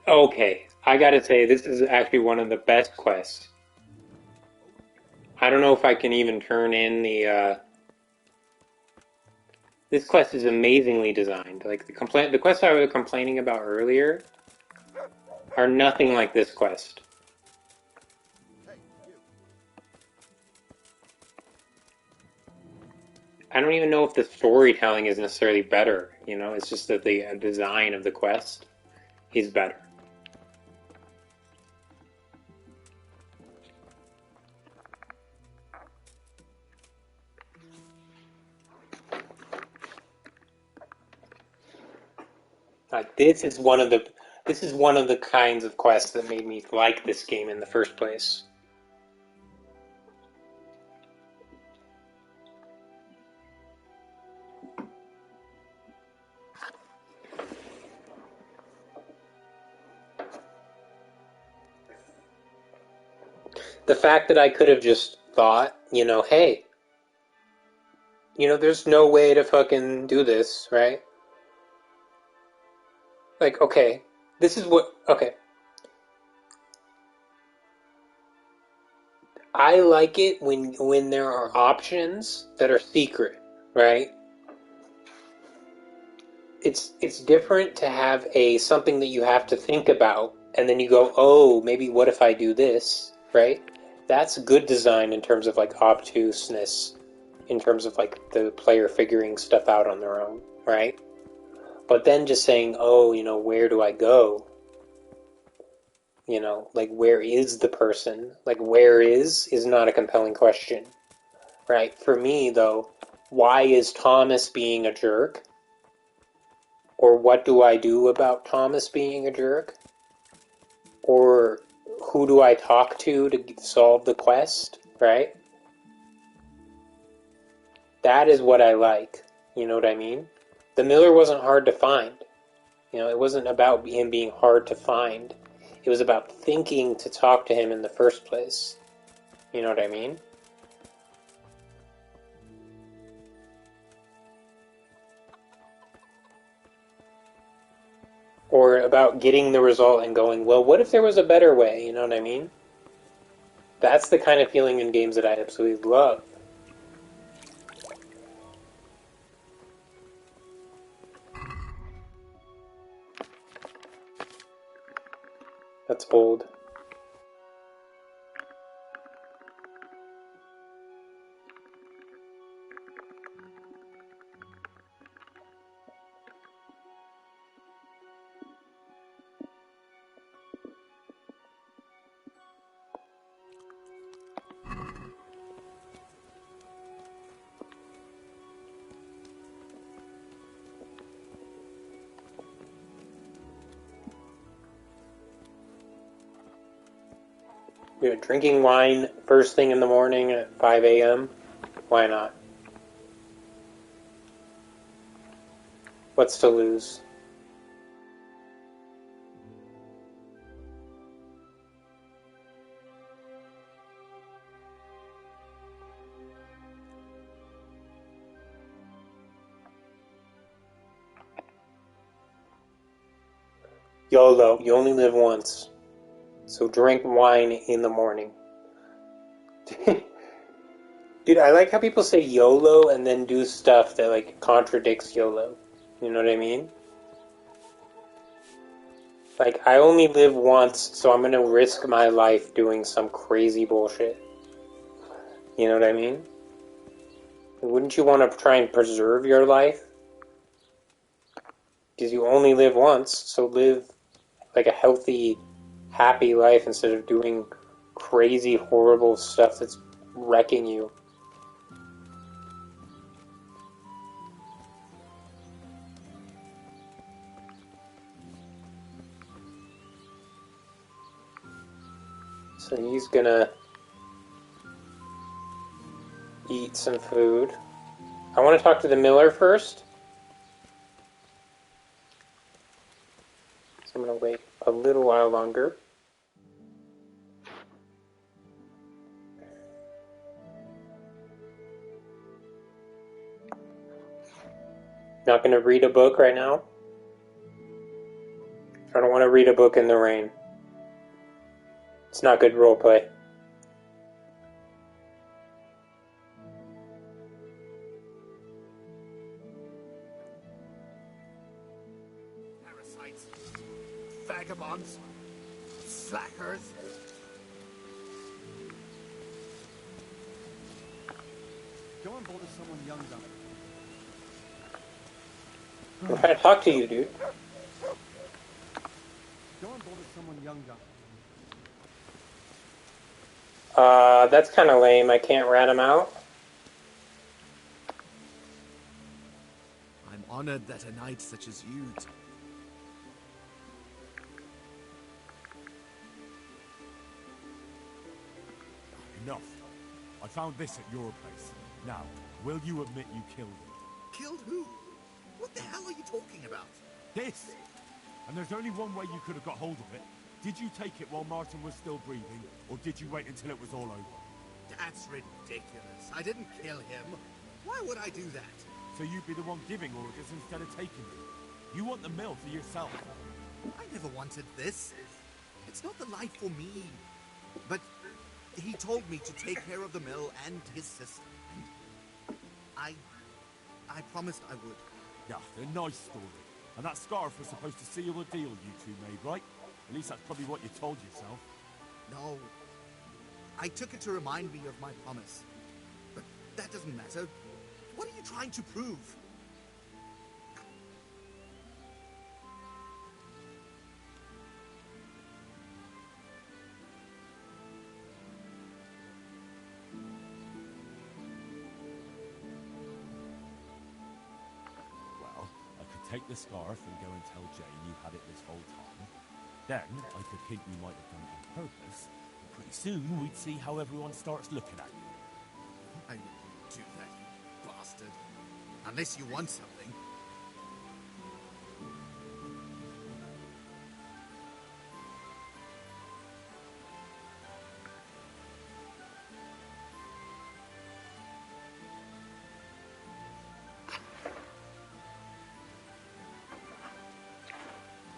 Okay, I gotta say, this is actually one of the best quests. I don't know if I can even turn in the, this quest is amazingly designed. Like, the quests I was complaining about earlier are nothing like this quest. I don't even know if the storytelling is necessarily better, you know? It's just that the design of the quest is better. Like, this is one of the kinds of quests that made me like this game in the first place. The fact that I could have just thought, you know, hey, you know, there's no way to fucking do this, right? Like, okay, this is what, okay. I like it when there are options that are secret, right? It's different to have something that you have to think about, and then you go, oh, maybe what if I do this, right? That's good design in terms of like obtuseness, in terms of like the player figuring stuff out on their own, right? But then just saying, oh, you know, where do I go? You know, like where is the person? Like where is not a compelling question, right? For me though, why is Thomas being a jerk? Or what do I do about Thomas being a jerk? Or who do I talk to solve the quest, right? That is what I like, you know what I mean? The Miller wasn't hard to find. You know, it wasn't about him being hard to find. It was about thinking to talk to him in the first place. You know what I mean? Or about getting the result and going, well, what if there was a better way? You know what I mean? That's the kind of feeling in games that I absolutely love. That's bold. You know, drinking wine first thing in the morning at 5 a.m. Why not? What's to lose? YOLO, you only live once. So drink wine in the morning. Dude, I like how people say YOLO and then do stuff that like contradicts YOLO. You know what I mean? Like, I only live once, so I'm gonna risk my life doing some crazy bullshit. You know what I mean? Wouldn't you want to try and preserve your life? Because you only live once, so live like a healthy, happy life instead of doing crazy, horrible stuff that's wrecking you. So he's gonna eat some food. I want to talk to the miller first. So I'm gonna wait a little while longer. Not gonna read a book right now. I don't want to read a book in the rain. It's not good roleplay. Parasites, vagabonds, slackers. Go and bother someone younger. I'm trying to talk to you, dude. Go and bother someone younger. That's kind of lame. I can't rat him out. I'm honored that a knight such as you... Enough. I found this at your place. Now, will you admit you killed him? Killed who? What the hell are you talking about? This! And there's only one way you could have got hold of it. Did you take it while Martin was still breathing, or did you wait until it was all over? That's ridiculous. I didn't kill him. Why would I do that? So you'd be the one giving orders instead of taking them. You want the mill for yourself. I never wanted this. It's not the life for me. But he told me to take care of the mill and his sister. And I promised I would. Yeah, a nice story. And that scarf was supposed to seal the deal you two made, right? At least that's probably what you told yourself. No. I took it to remind me of my promise. But that doesn't matter. What are you trying to prove? Well, I could take the scarf and go and tell Jane you had it this whole time. Then I could hint you might have done it on purpose. And pretty soon we'd see how everyone starts looking at you. I wouldn't do that, you bastard. Unless you want something.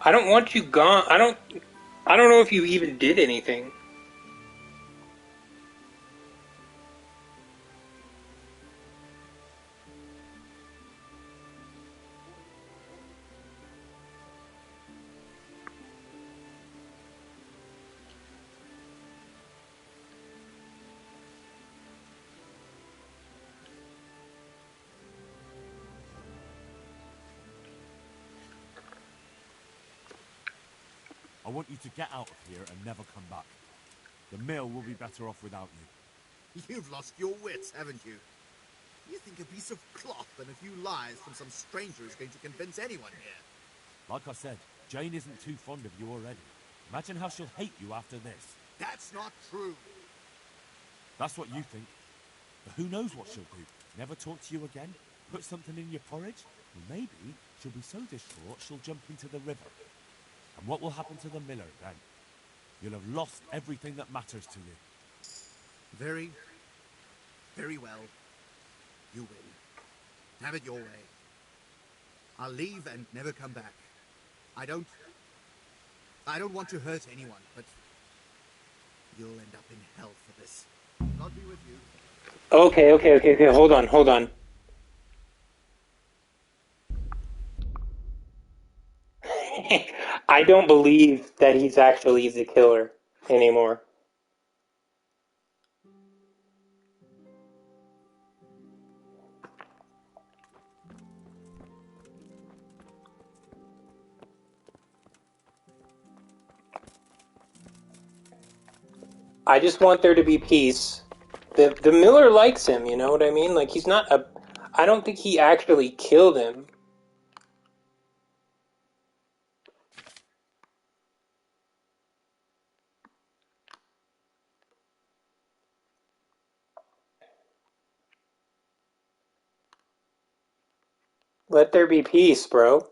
I don't want you gone. I don't know if you even did anything. I want you to get out of here and never come back. The mill will be better off without you. You've lost your wits, haven't you? You think a piece of cloth and a few lies from some stranger is going to convince anyone here? Like I said, Jane isn't too fond of you already. Imagine how she'll hate you after this. That's not true. That's what you think. But who knows what she'll do? Never talk to you again? Put something in your porridge? Or maybe she'll be so distraught she'll jump into the river. And what will happen to the miller then? You'll have lost everything that matters to you. Very, very well. You win. Have it your way. I'll leave and never come back. I don't want to hurt anyone, but you'll end up in hell for this. God be with you. Okay. Hold on. I don't believe that he's actually the killer anymore. I just want there to be peace. The miller likes him, you know what I mean? Like, he's not a... I don't think he actually killed him. Let there be peace, bro.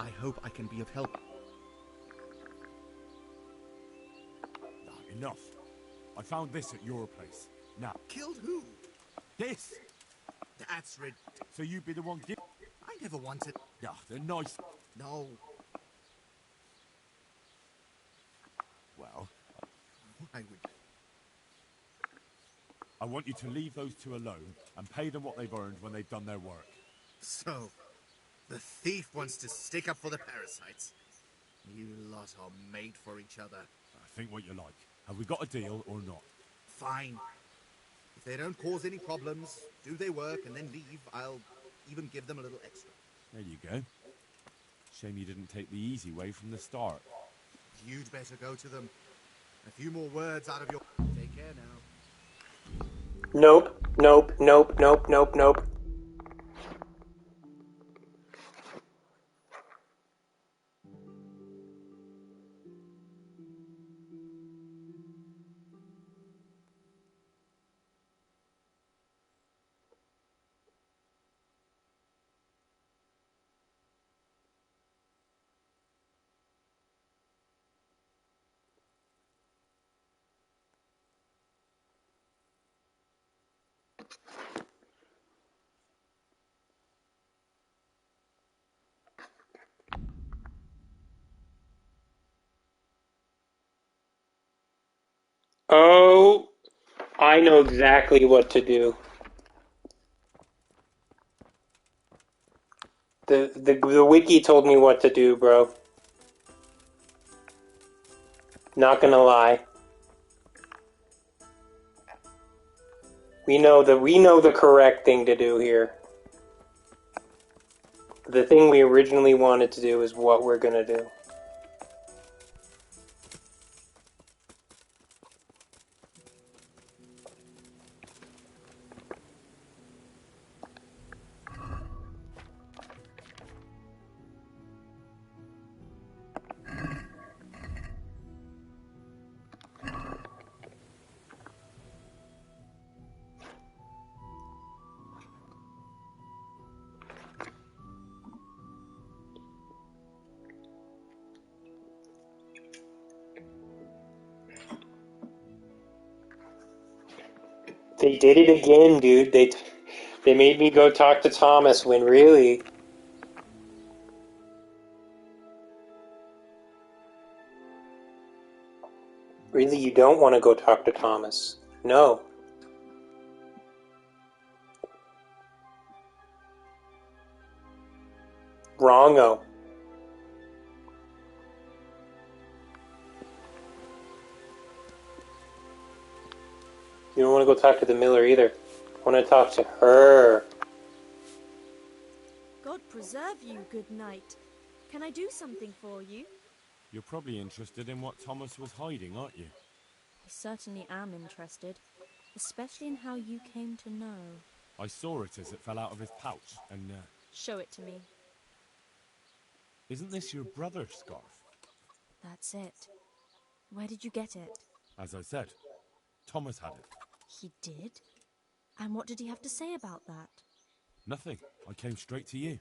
I hope I can be of help. Enough. I found this at your place. Now. Killed who? This! That's ridiculous. So you'd be the one giving... I never wanted... they're nice. No. Well... Why would... I want you to leave those two alone and pay them what they've earned when they've done their work. So, the thief wants to stick up for the parasites. You lot are made for each other. Think what you like. Have we got a deal or not? Fine. If they don't cause any problems, do their work, and then leave, I'll even give them a little extra. There you go. Shame you didn't take the easy way from the start. You'd better go to them. A few more words out of your... Take care now. Nope. Oh, I know exactly what to do. The wiki told me what to do, bro. Not gonna lie. We know the correct thing to do here. The thing we originally wanted to do is what we're gonna do. They did it again, dude. They made me go talk to Thomas when really... Really, you don't want to go talk to Thomas. No. Wrongo. You don't want to go talk to the miller either. I want to talk to her. God preserve you, good knight. Can I do something for you? You're probably interested in what Thomas was hiding, aren't you? I certainly am interested, especially in how you came to know. I saw it as it fell out of his pouch, and, Show it to me. Isn't this your brother's scarf? That's it. Where did you get it? As I said, Thomas had it. He did? And what did he have to say about that? Nothing. I came straight to you.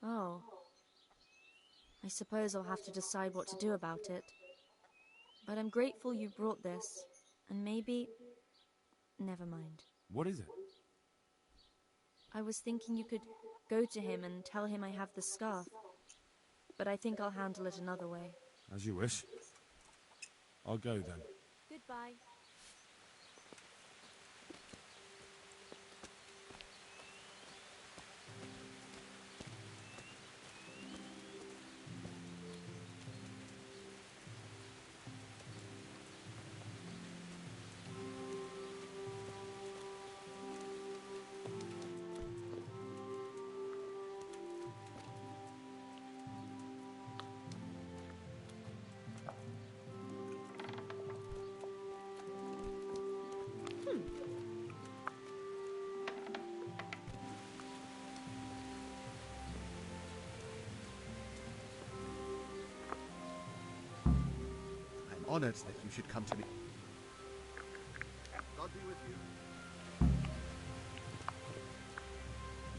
Oh. I suppose I'll have to decide what to do about it. But I'm grateful you brought this, and maybe... Never mind. What is it? I was thinking you could go to him and tell him I have the scarf. But I think I'll handle it another way. As you wish. I'll go then. Goodbye. I'm honored that you should come to me. God be with you.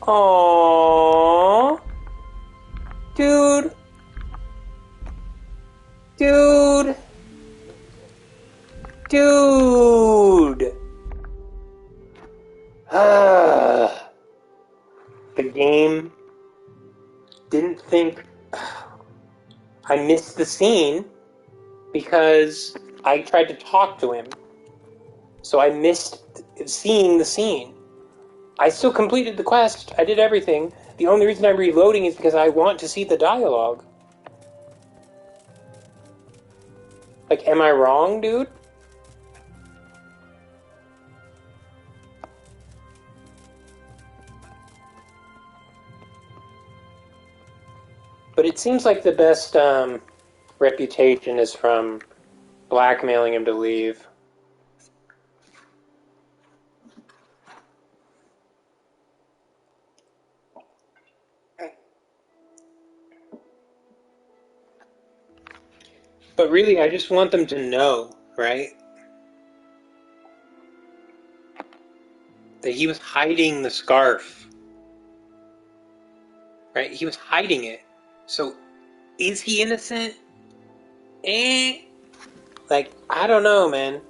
Aww. Dude. Dude. Dude. The game didn't think... I missed the scene because I tried to talk to him. So I missed seeing the scene. I still completed the quest. I did everything. The only reason I'm reloading is because I want to see the dialogue. Like, am I wrong, dude? But it seems like the best reputation is from blackmailing him to leave. But really, I just want them to know, right? That he was hiding the scarf. Right? He was hiding it. So, is he innocent? Like, I don't know, man.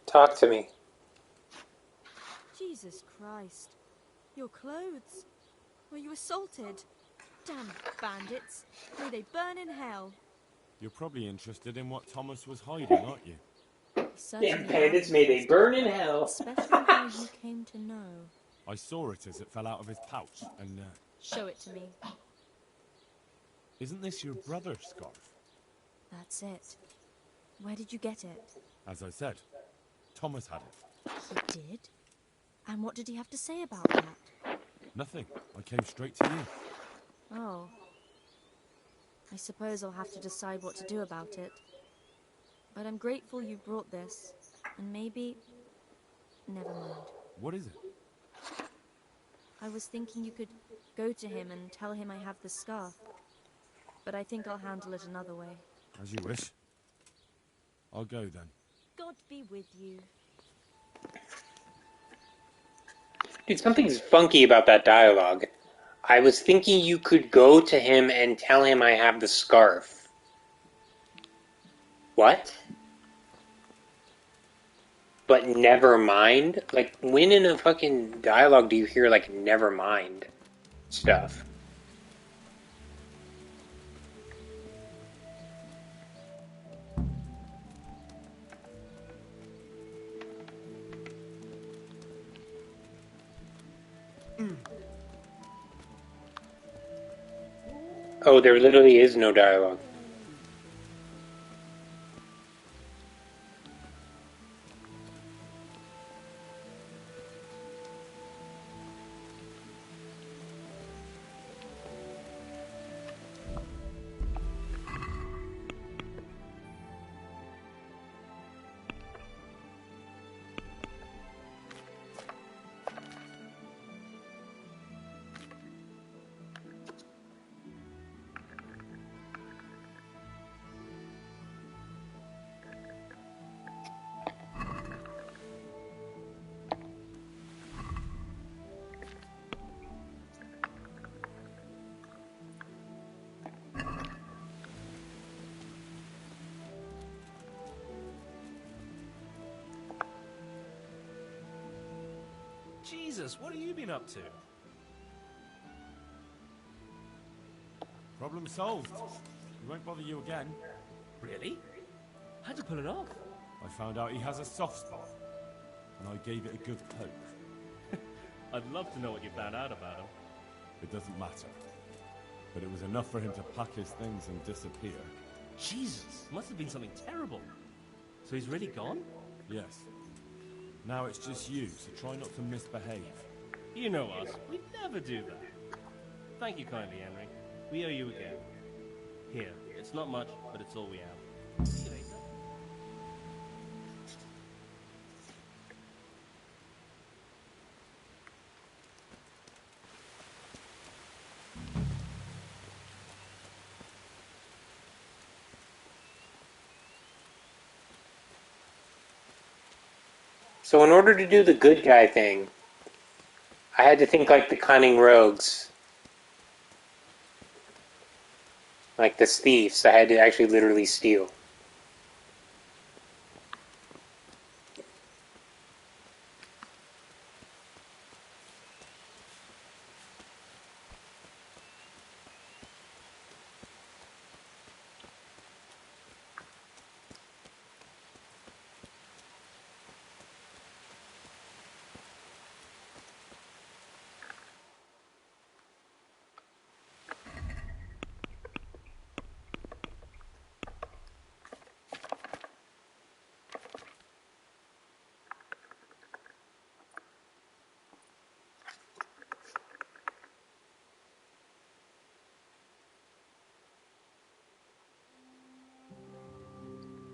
Talk to me. Jesus Christ. Your clothes. Were you assaulted? Damn bandits. May they burn in hell. You're probably interested in what Thomas was hiding, aren't you? Damn bandits, may they burn in hell. Especially how you came to know. I saw it as it fell out of his pouch, and, Show it to me. Isn't this your brother's scarf? That's it. Where did you get it? As I said, Thomas had it. He did? And what did he have to say about that? Nothing. I came straight to you. Oh. I suppose I'll have to decide what to do about it. But I'm grateful you brought this, and maybe... Never mind. What is it? I was thinking you could go to him and tell him I have the scarf. But I think I'll handle it another way. As you wish. I'll go then. God be with you. Dude, something's funky about that dialogue. I was thinking you could go to him and tell him I have the scarf. What? But never mind? Like, when in a fucking dialogue do you hear, like, never mind stuff? Oh, there literally is no dialogue. Jesus, what have you been up to? Problem solved. He won't bother you again. Really? How'd you pull it off? I found out he has a soft spot, and I gave it a good poke. I'd love to know what you found out about him. It doesn't matter. But it was enough for him to pack his things and disappear. Jesus, must have been something terrible. So he's really gone? Yes. Now it's just you, so try not to misbehave. You know us. We'd never do that. Thank you kindly, Henry. We owe you again. Here, it's not much, but it's all we have. See you later. So in order to do the good guy thing, I had to think like the cunning rogues. Like the thieves. I had to actually literally steal.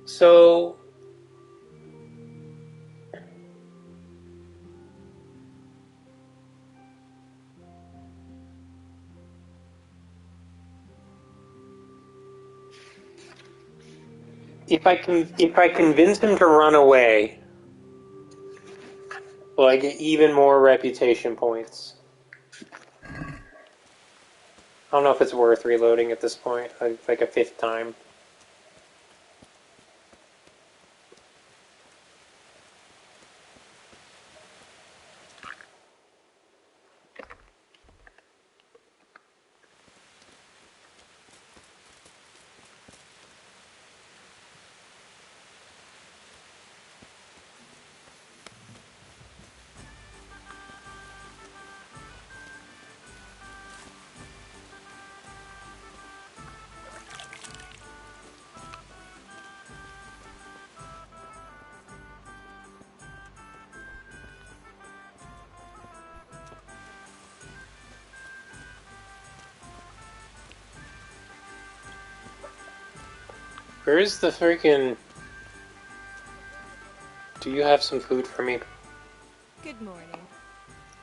So if I convince him to run away, will I get even more reputation points? I don't know if it's worth reloading at this point, like a fifth time. Where's the freaking... Do you have some food for me? Good morning.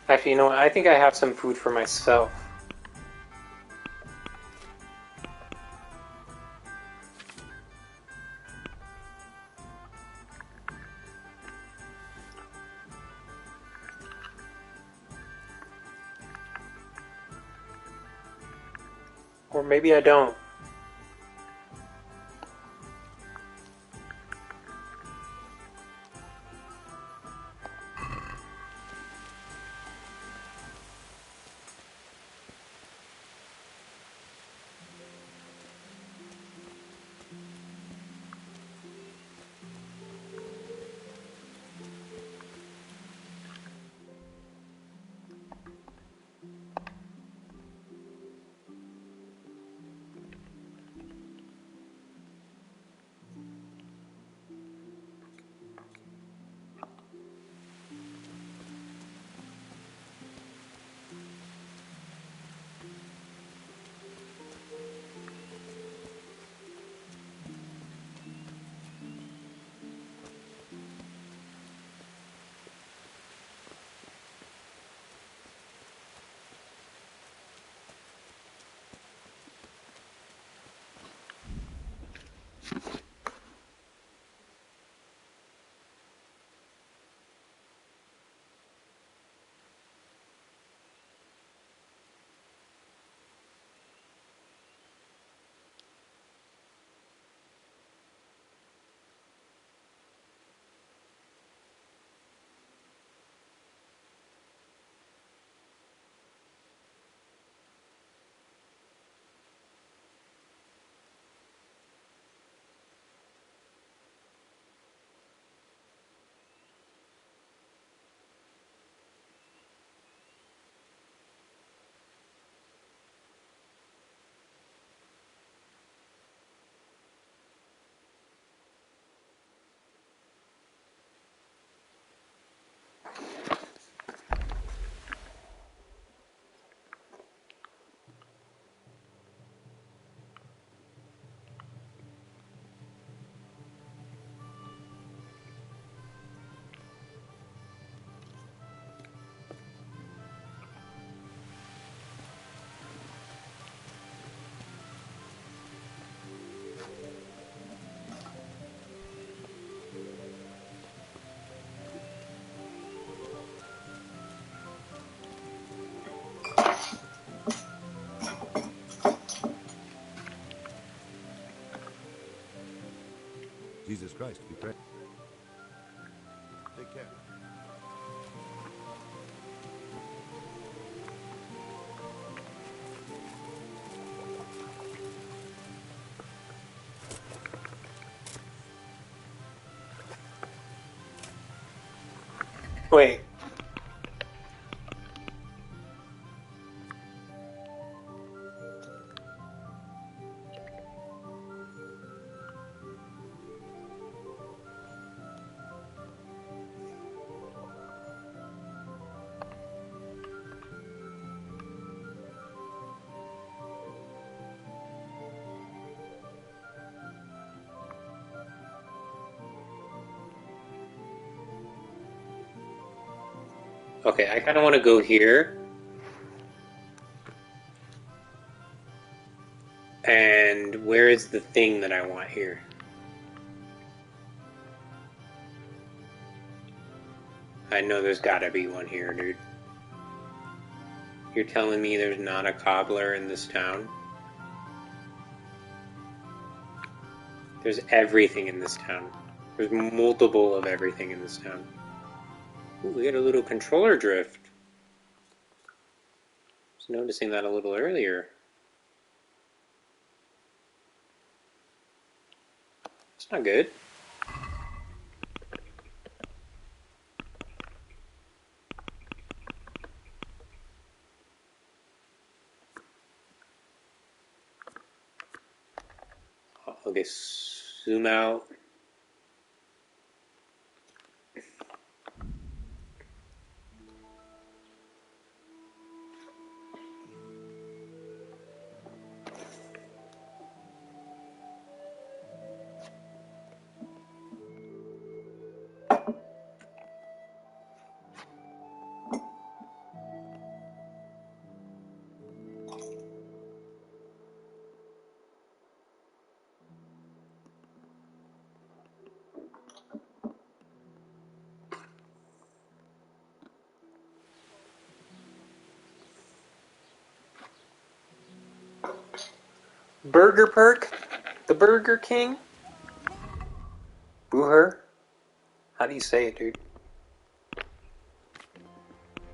Actually, you know what? I think I have some food for myself. Or maybe I don't. Christ be praised. Take care. Wait. Okay, I kind of want to go here. And where is the thing that I want here? I know there's gotta be one here, dude. You're telling me there's not a cobbler in this town? There's everything in this town. There's multiple of everything in this town. Ooh, we got a little controller drift. I was noticing that a little earlier. It's not good. Okay, zoom out. Burger Perk? The Burger King? Booher? How do you say it, dude?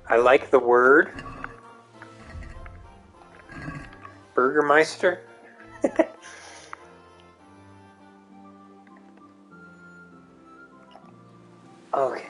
I like the word. Burgermeister? Okay.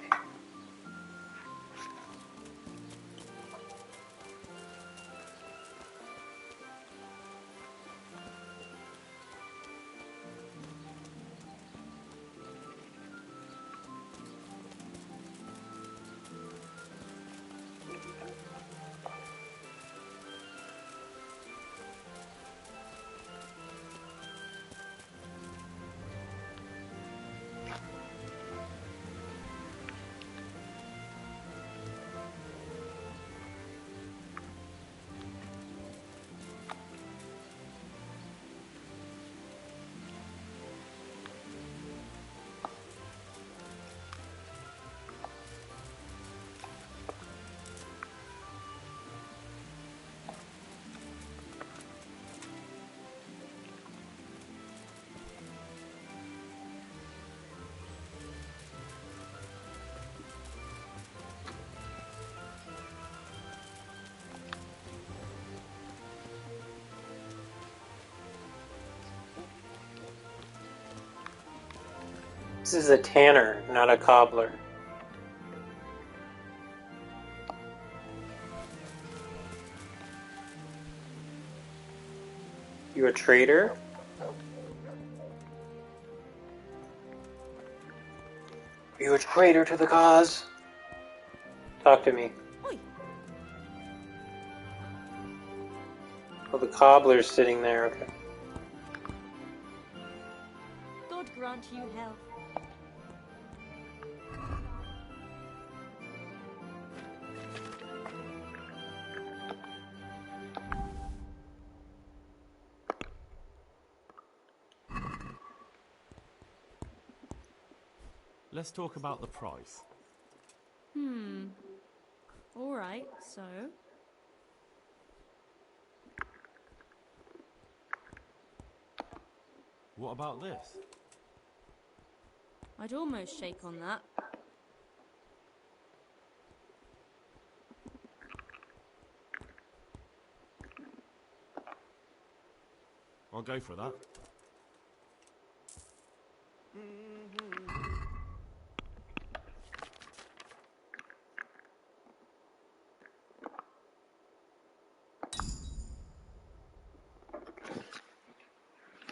This is a tanner, not a cobbler. You a traitor? Are you a traitor to the cause? Talk to me. Oi. Oh, the cobbler's sitting there, okay. God grant you health. Let's talk about the price. Alright, so... What about this? I'd almost shake on that. I'll go for that.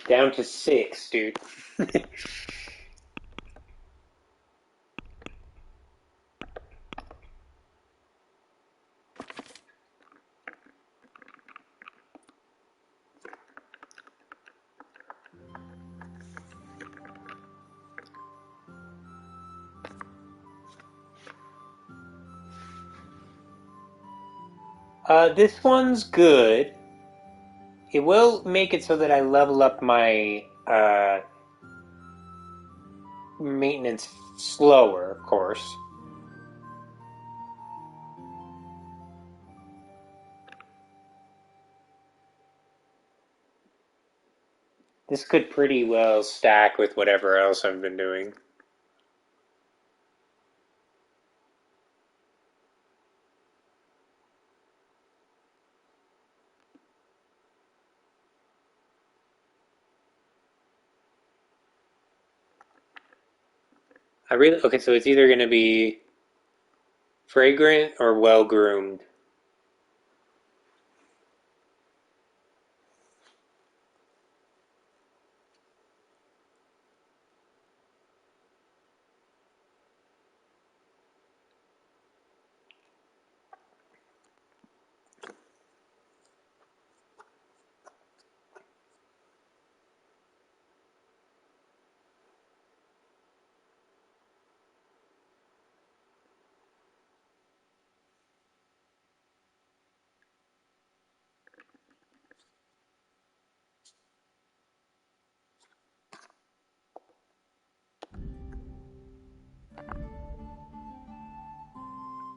Down to 6, dude. This one's good. It will make it so that I level up my maintenance slower, of course. This could pretty well stack with whatever else I've been doing. Okay, so it's either going to be fragrant or well-groomed.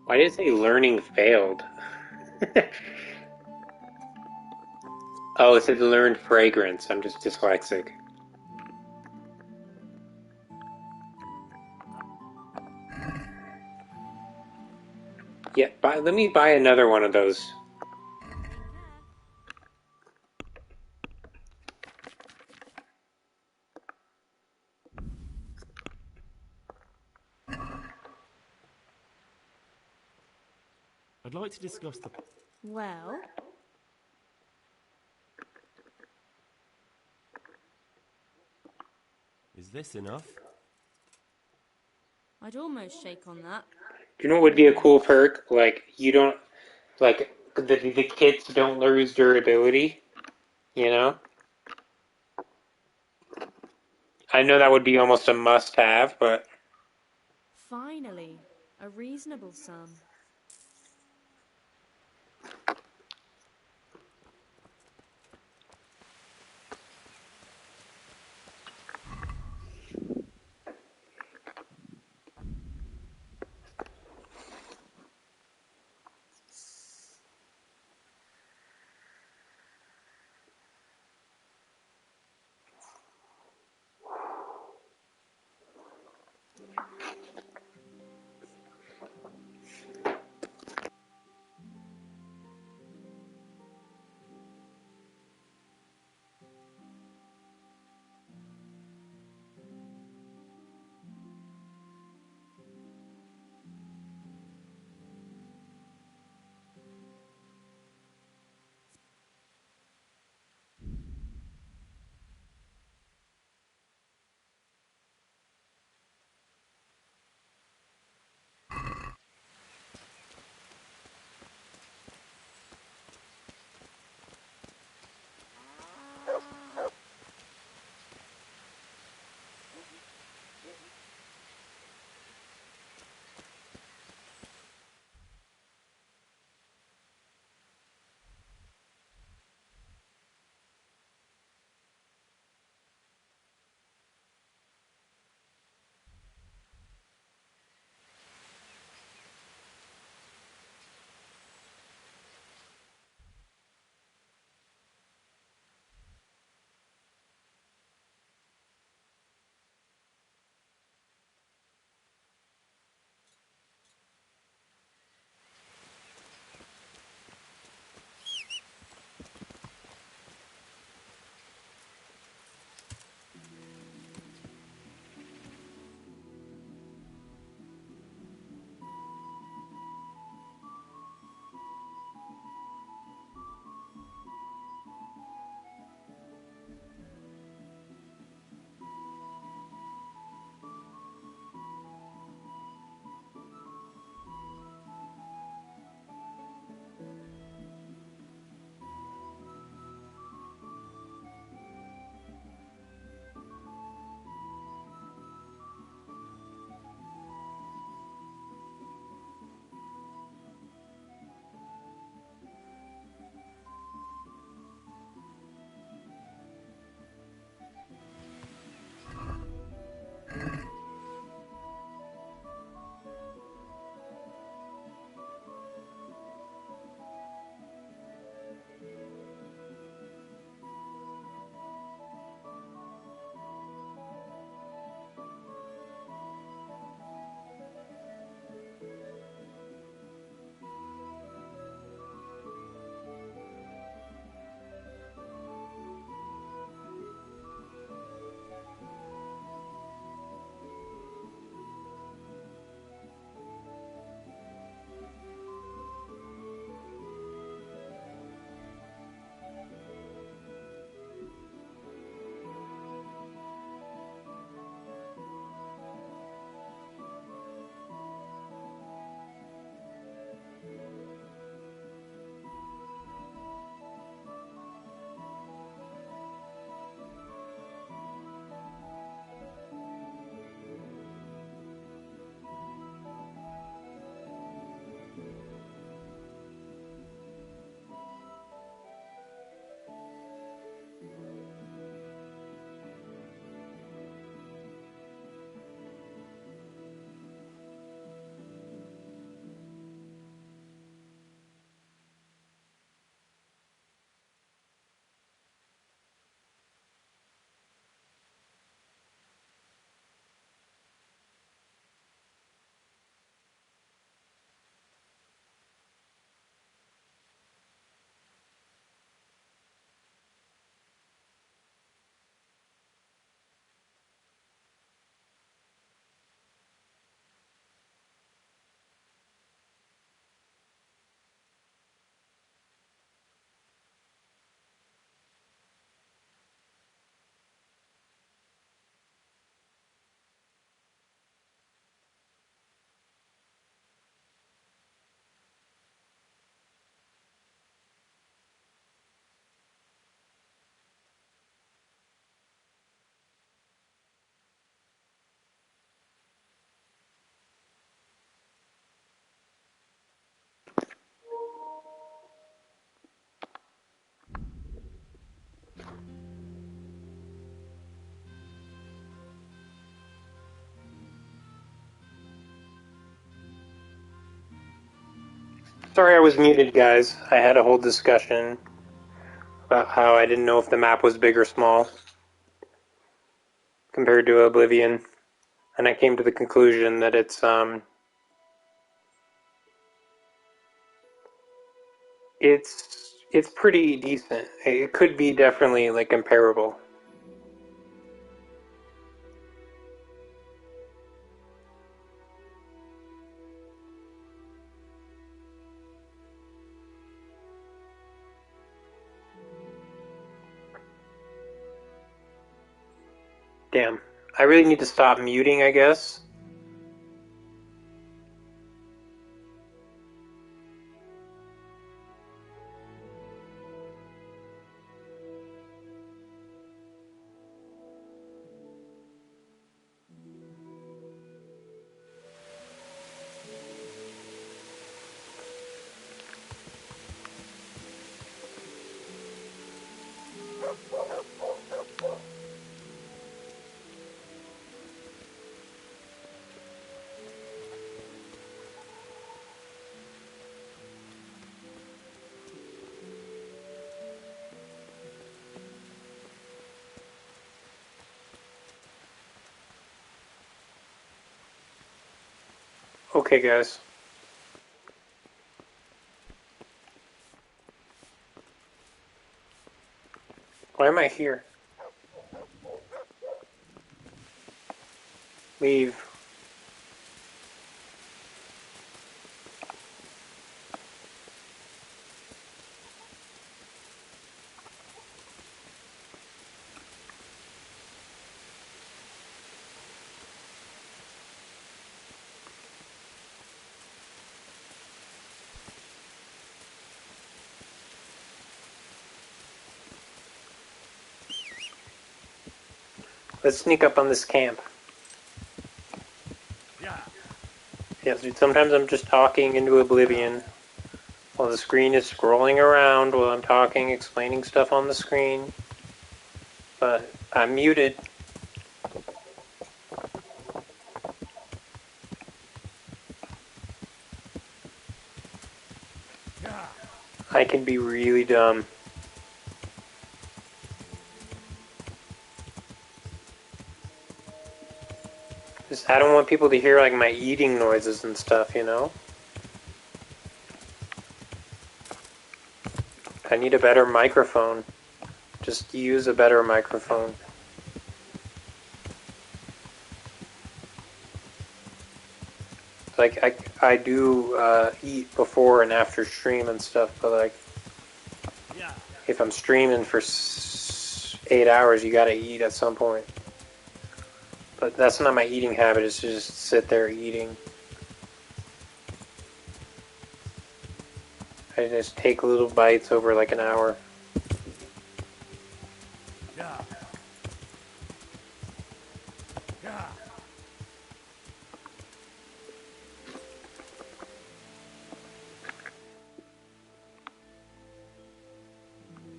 Why did it say learning failed? Oh, it said learned fragrance. I'm just dyslexic. Yeah, let me buy another one of those. I'd like to discuss the... Well, Is this enough? I'd almost shake on that. Do you know what would be a cool perk? Like, you don't... Like, the kits don't lose durability, you know? I know that would be almost a must-have, but... Finally, a reasonable sum. Sorry I was muted, guys. I had a whole discussion about how I didn't know if the map was big or small compared to Oblivion, and I came to the conclusion that it's pretty decent. It could be definitely like comparable. Damn. I really need to stop muting, I guess. Okay, guys. Why am I here? Leave. Let's sneak up on this camp. Yes, dude, sometimes I'm just talking into oblivion while the screen is scrolling around while I'm talking, explaining stuff on the screen. But I'm muted. I can be really dumb. Just, I don't want people to hear like my eating noises and stuff, you know? I need a better microphone. Just use a better microphone. Like, I do eat before and after stream and stuff, but like, if I'm streaming for 8 hours, you gotta eat at some point. But that's not my eating habit, is to just sit there eating. I just take little bites over like an hour.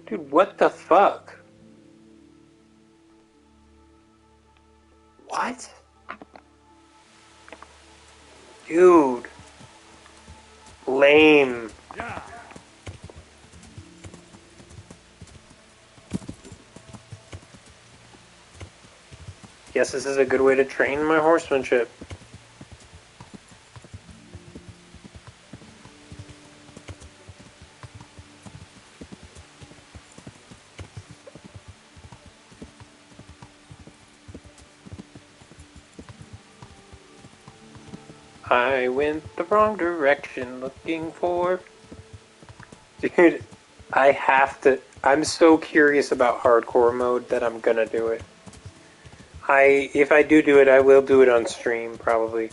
Dude, what the fuck? What? Dude. Lame. Guess this is a good way to train my horsemanship. I went the wrong direction looking for... Dude, I have to... I'm so curious about hardcore mode that I'm gonna do it. If I do it, I will do it on stream, probably.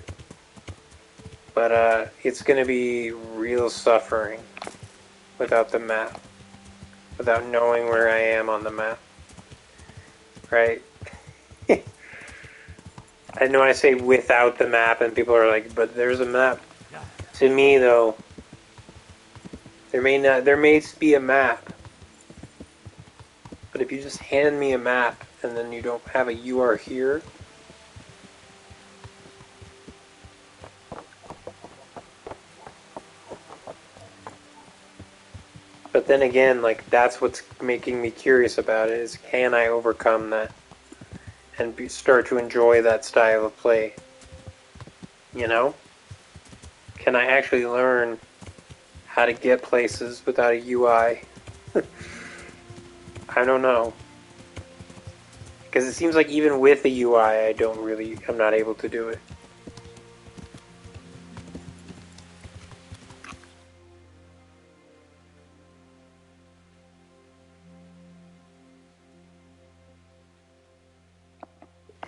But, it's gonna be real suffering without the map. Without knowing where I am on the map. Right? I know I say without the map, and people are like, but there's a map. To me, though, there may be a map. But if you just hand me a map, and then you don't have a "you are here," But then again, like, that's what's making me curious about it, is can I overcome that and start to enjoy that style of play? You know? Can I actually learn how to get places without a UI? I don't know. Because it seems like even with a UI, I'm not able to do it.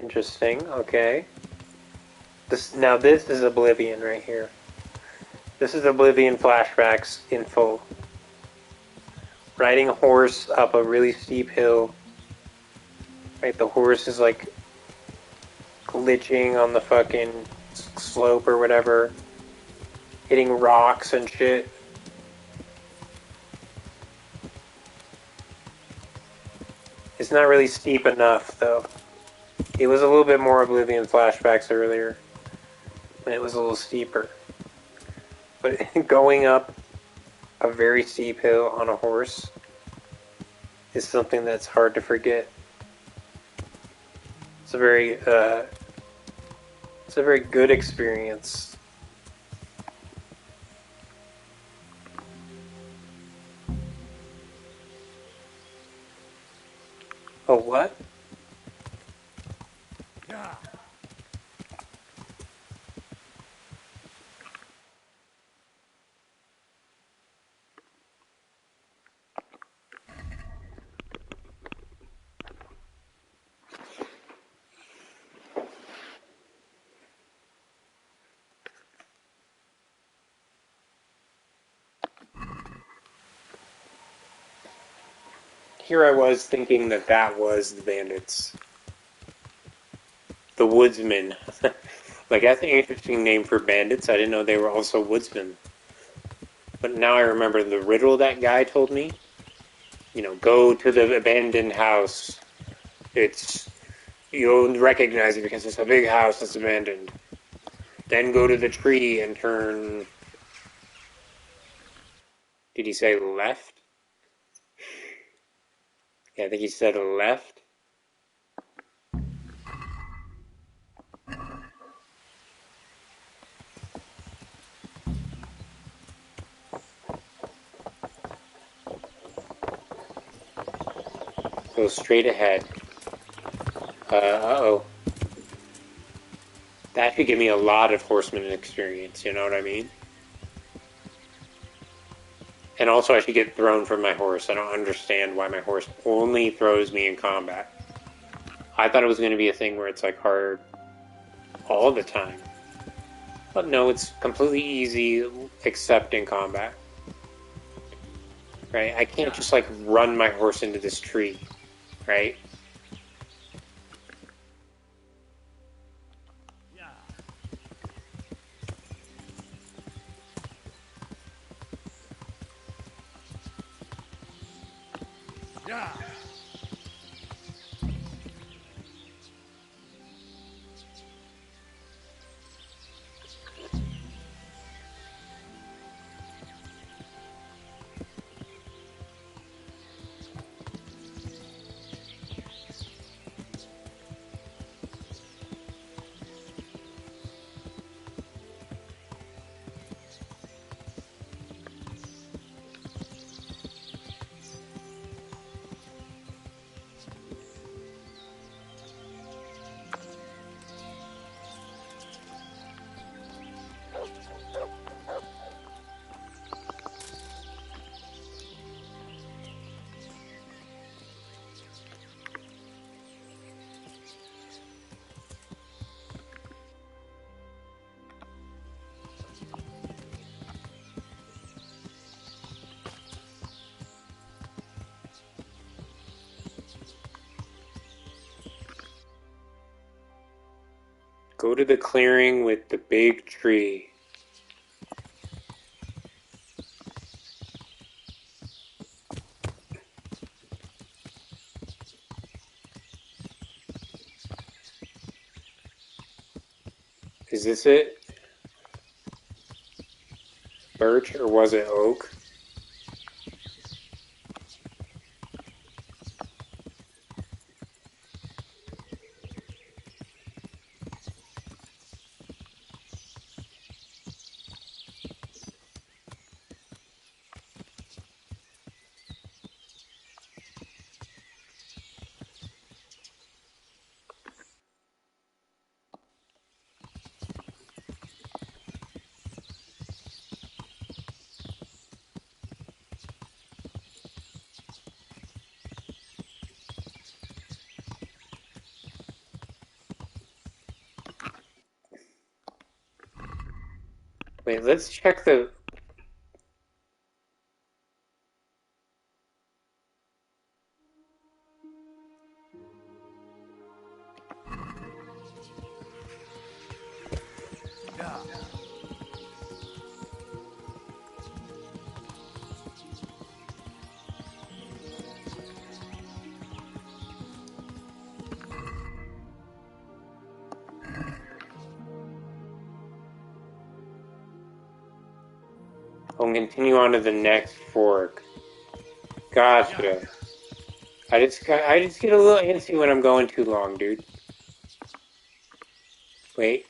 Interesting, okay. This is Oblivion right here. This is Oblivion flashbacks in full. Riding a horse up a really steep hill. Right, the horse is like glitching on the fucking slope or whatever. Hitting rocks and shit. It's not really steep enough, though. It was a little bit more Oblivion flashbacks earlier. And it was a little steeper. But going up a very steep hill on a horse is something that's hard to forget. It's a very good experience. Oh, what? Yeah. Here I was thinking that was the bandits. The woodsmen. Like, that's an interesting name for bandits. I didn't know they were also woodsmen. But now I remember the riddle that guy told me. You know, go to the abandoned house. You'll recognize it because it's a big house that's abandoned. Then go to the tree and turn... Did he say left? Yeah, I think he said left. Go straight ahead. Uh-oh. That should give me a lot of horseman experience, you know what I mean? And also I should get thrown from my horse. I don't understand why my horse only throws me in combat. I thought it was going to be a thing where it's like hard all the time. But no, it's completely easy except in combat. Right? I can't just like run my horse into this tree. Right? Yeah. Go to the clearing with the big tree. Is this it? Birch, or was it oak? Wait, let's check the... I'll continue on to the next fork. Gotcha. I just get a little antsy when I'm going too long, dude. Wait.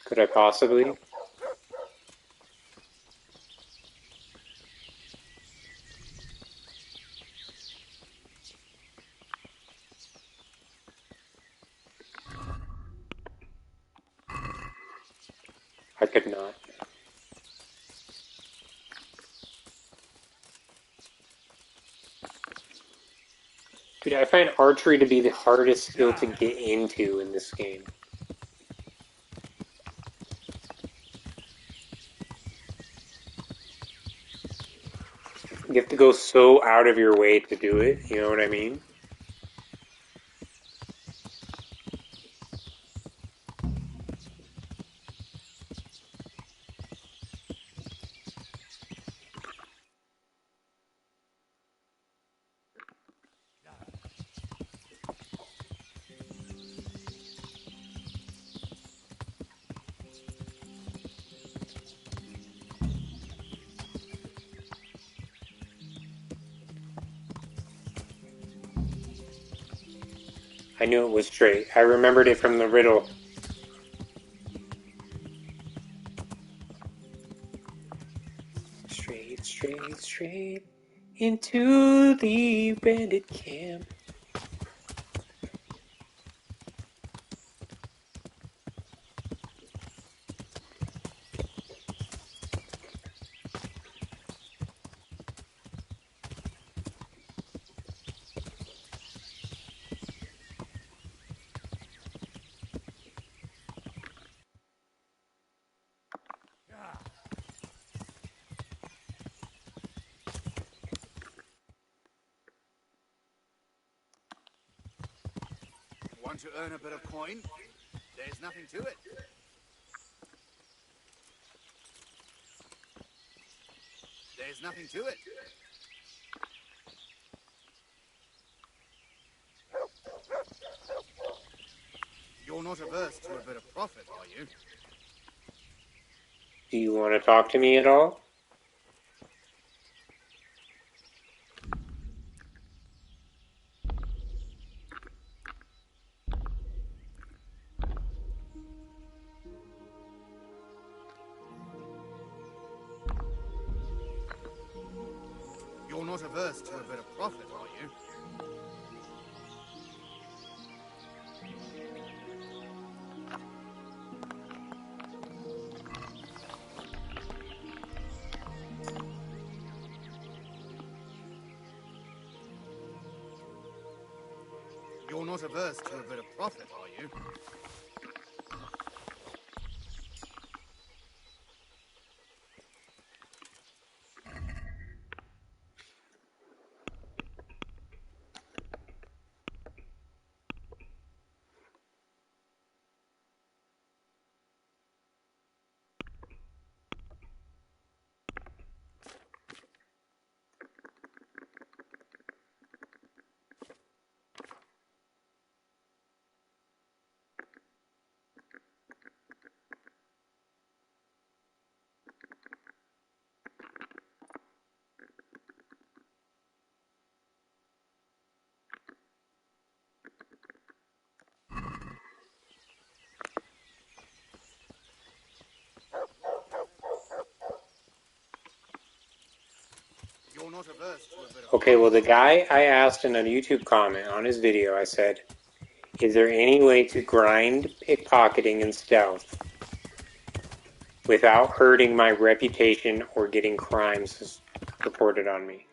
Could I possibly? I could not. Dude, I find archery to be the hardest skill to get into in this game. You have to go so out of your way to do it, you know what I mean? I knew it was straight. I remembered it from the riddle. Straight, straight, straight into the bandit camp. Want to earn a bit of coin? There's nothing to it. There's nothing to it. You're not averse to a bit of profit, are you? Do you want to talk to me at all? You're not averse to a bit of profit, are you? You're not averse to a bit of profit, are you? Okay, well, the guy I asked in a YouTube comment on his video, I said, is there any way to grind pickpocketing and stealth without hurting my reputation or getting crimes reported on me?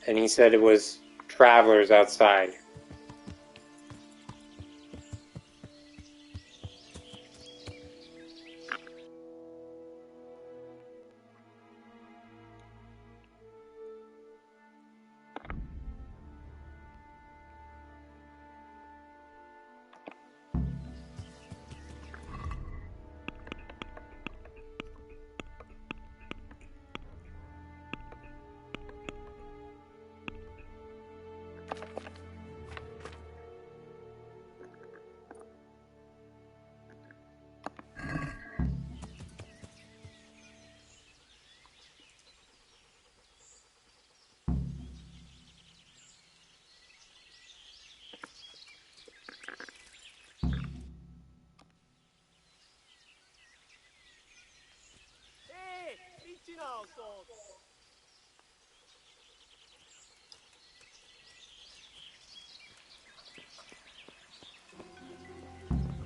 And he said it was travelers outside.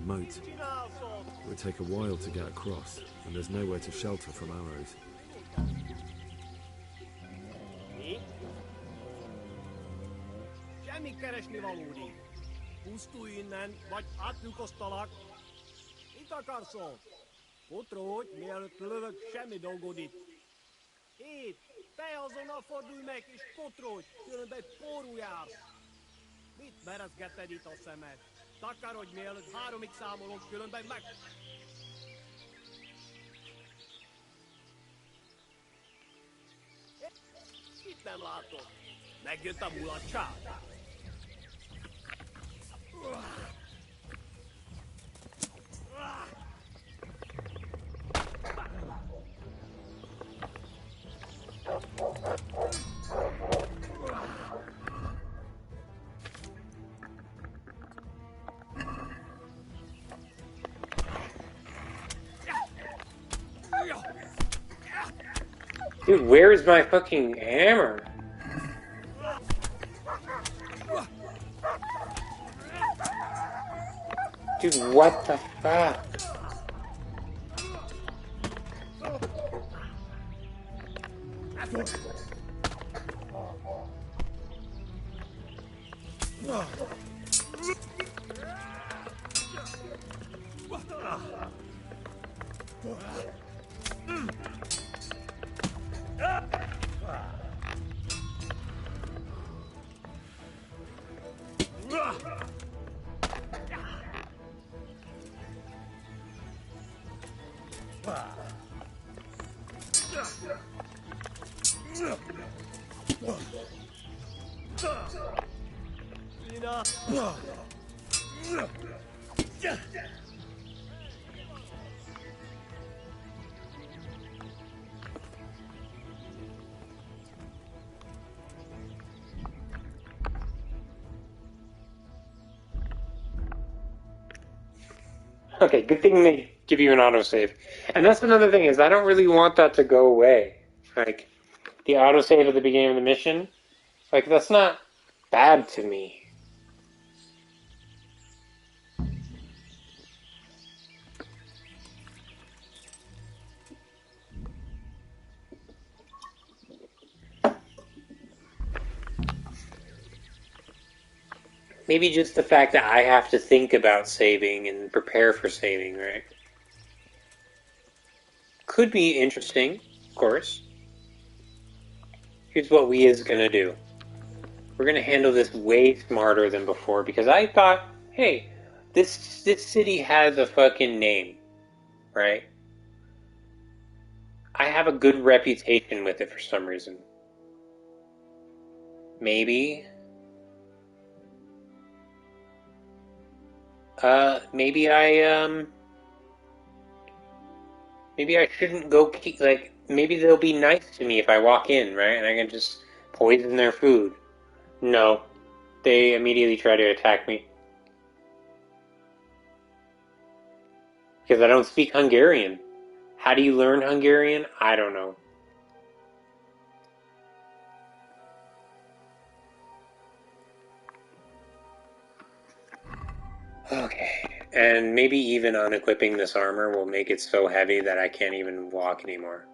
moat. It would take a while to get across, and there's nowhere to shelter from arrows. Semmi keresni valódi. Pusztulj innen, vagy átnyugasztalak. Mit akarszol? Potródj, mielőtt lövök, semmi dolgod itt. Hét, te azonnal fordulj meg, és potródj, különben pórul jársz. Mit merezgeted itt a szemed? Takarodj, mielőtt 3-ig számolok, különben meg... Itt nem látod. Megjött a mulatság. Dude, where is my fucking hammer? Dude, what the fuck? Okay, good thing they give you an autosave. And that's another thing, is I don't really want that to go away. Like, the autosave at the beginning of the mission, like, that's not bad to me. Maybe just the fact that I have to think about saving and prepare for saving, right? Could be interesting, of course. Here's what we is gonna do. We're gonna handle this way smarter than before, because I thought, hey, this city has a fucking name, right? I have a good reputation with it for some reason. Maybe maybe I shouldn't go, like, maybe they'll be nice to me if I walk in, right? And I can just poison their food. No. They immediately try to attack me. Because I don't speak Hungarian. How do you learn Hungarian? I don't know. Okay. And maybe even unequipping this armor will make it so heavy that I can't even walk anymore.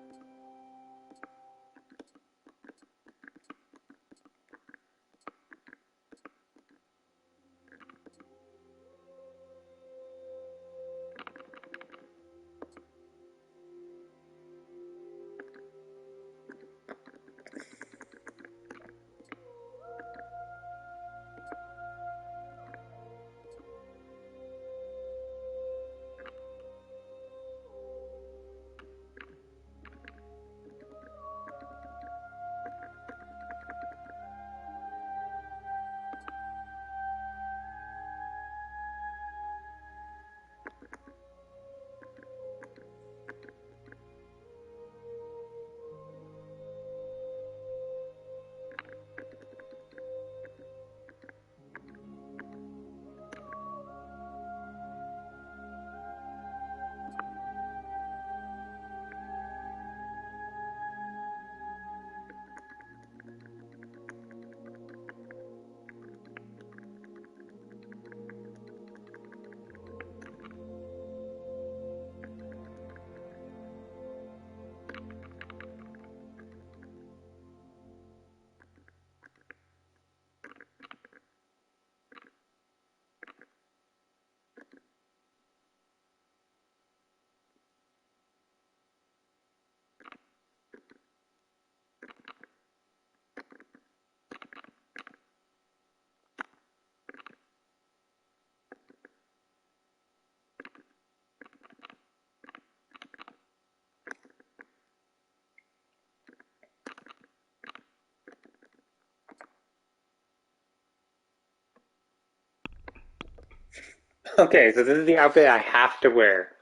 Okay, so this is the outfit I have to wear.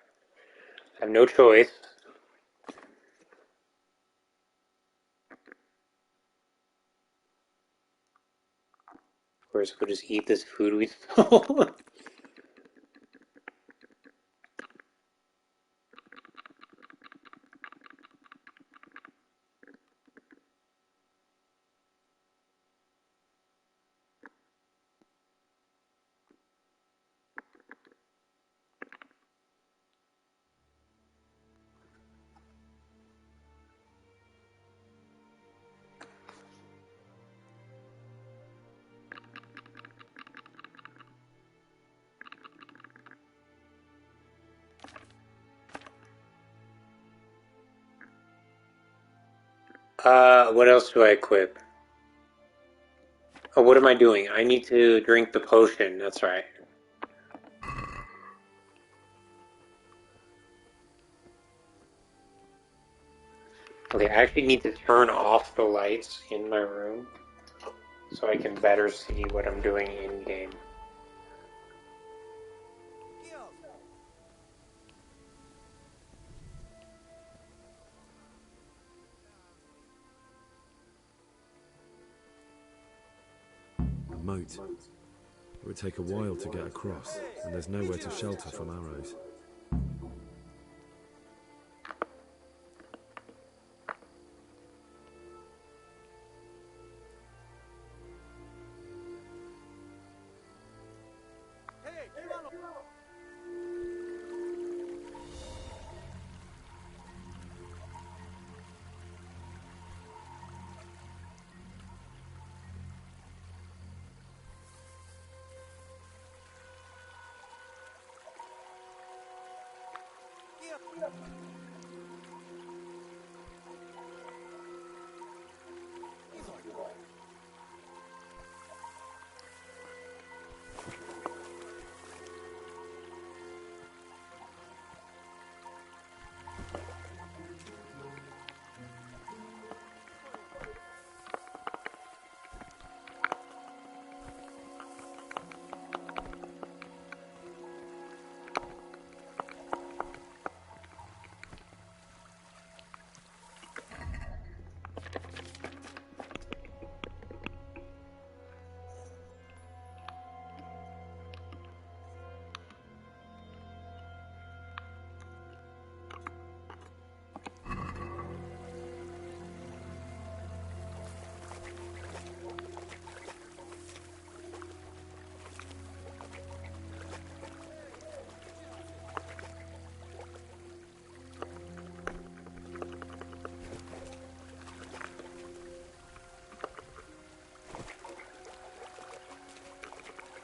I have no choice. Of course, we'll just eat this food we stole. What else do I equip? Oh, what am I doing? I need to drink the potion, that's right. Okay, I actually need to turn off the lights in my room so I can better see what I'm doing in-game. A moat. It would take a while to get across, and there's nowhere to shelter from arrows.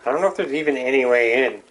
I don't know if there's even any way in.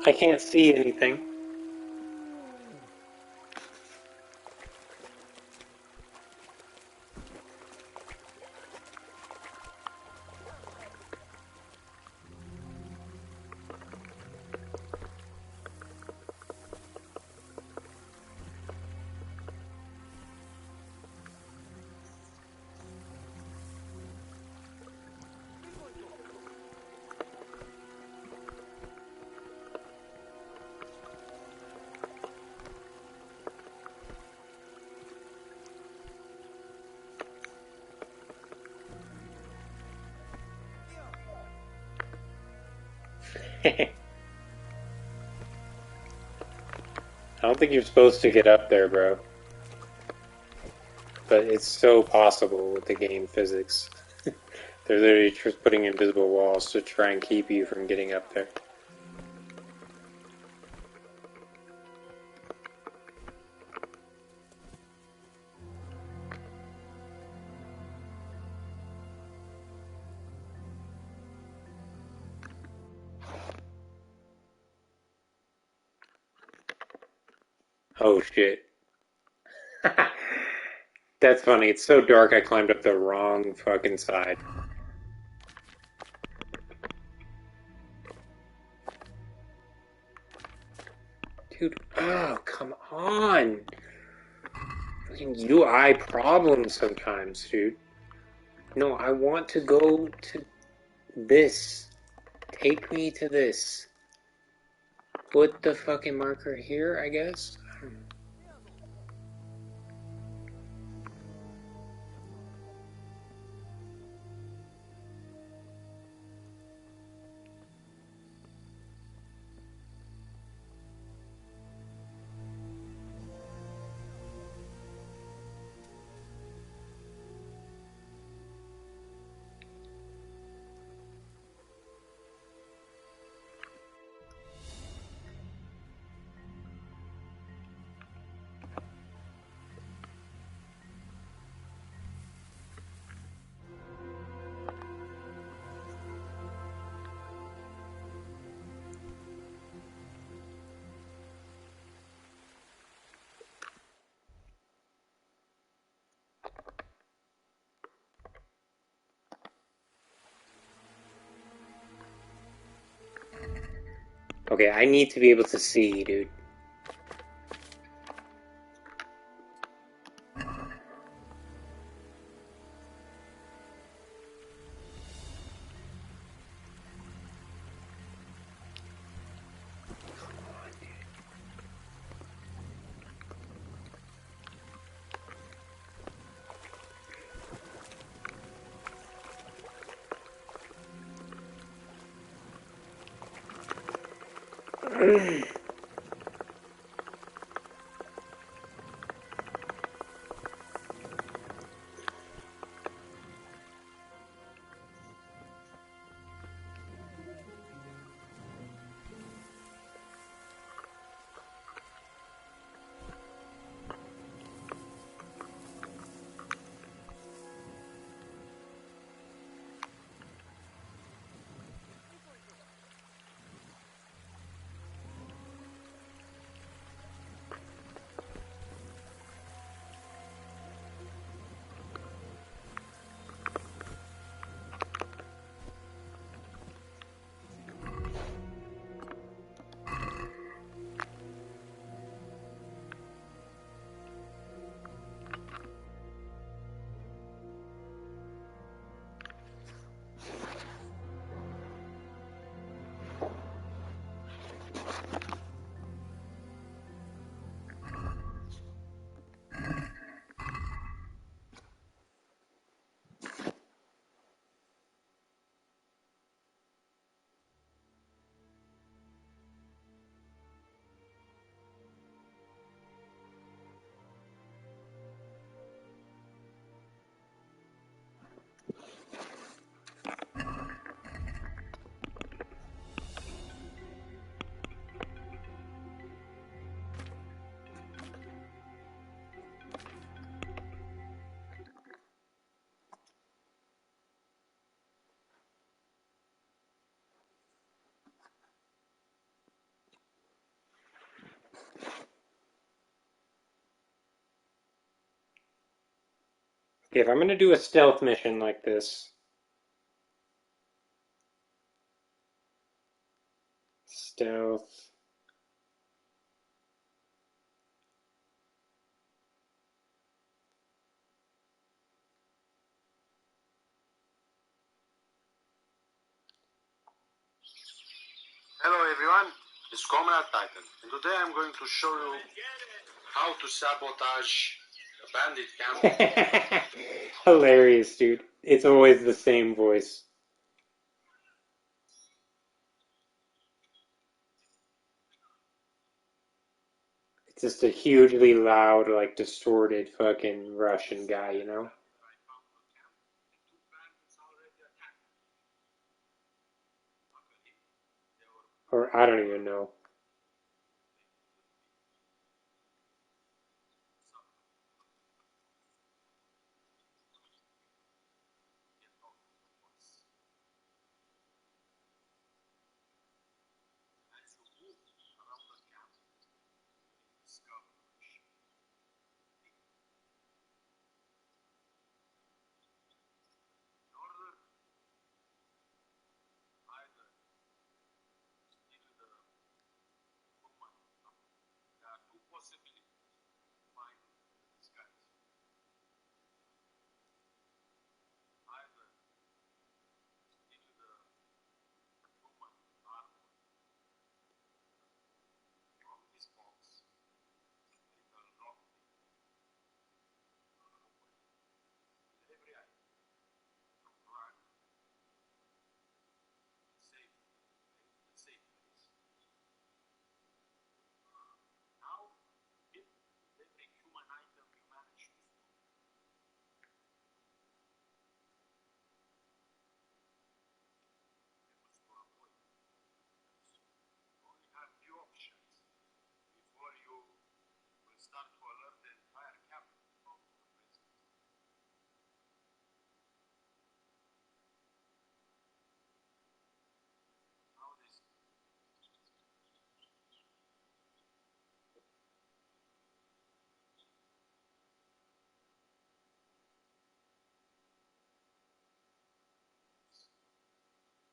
I can't see anything. I don't think you're supposed to get up there, bro. But it's so possible with the game physics. They're literally just putting invisible walls to try and keep you from getting up there. Oh shit. That's funny. It's so dark I climbed up the wrong fucking side. Dude, oh, come on. Fucking UI problems sometimes, dude. No, I want to go to this. Take me to this. Put the fucking marker here, I guess? I don't know. Okay, I need to be able to see, dude. If I'm gonna do a stealth mission like this, stealth. Hello everyone, it's Comrade Titan, and today I'm going to show you how to sabotage a bandit camp. Hilarious, dude. It's always the same voice. It's just a hugely loud, like distorted fucking Russian guy, you know? Or I don't even know.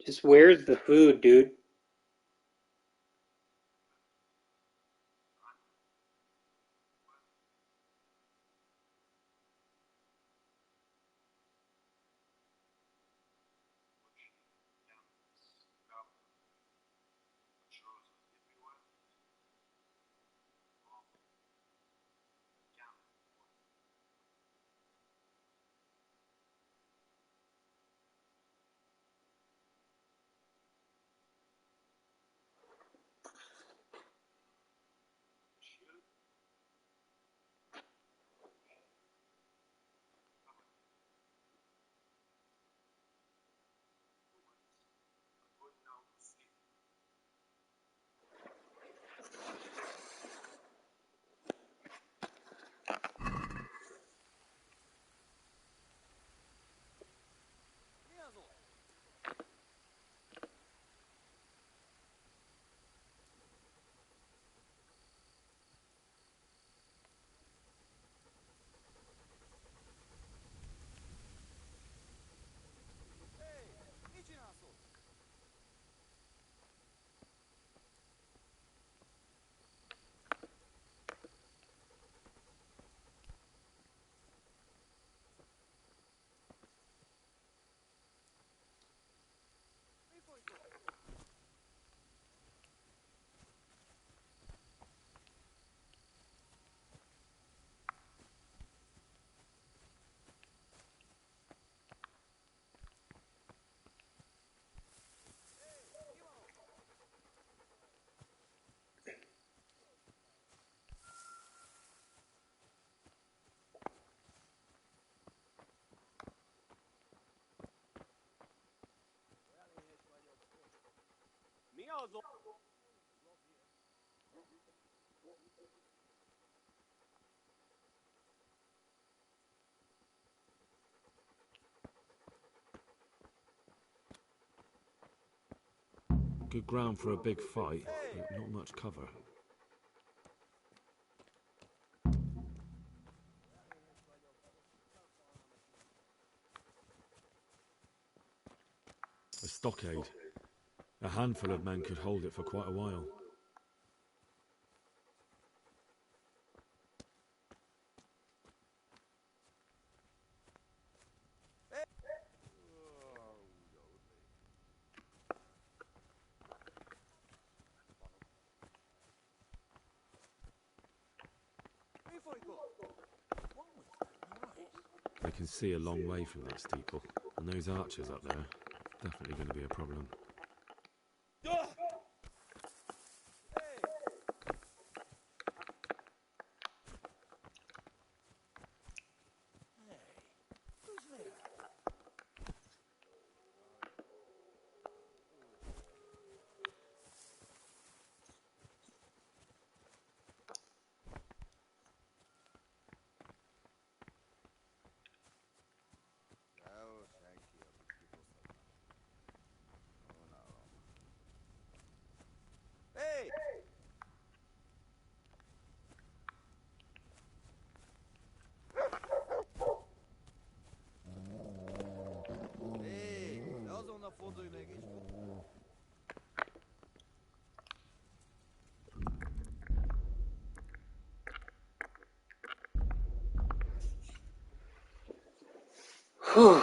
Just where's the food, dude? Good ground for a big fight, but not much cover. stockade. A handful of men could hold it for quite a while. They can see a long way from that steeple, and those archers up there, definitely going to be a problem. Hey! Hey, dat is onder foto in Whew.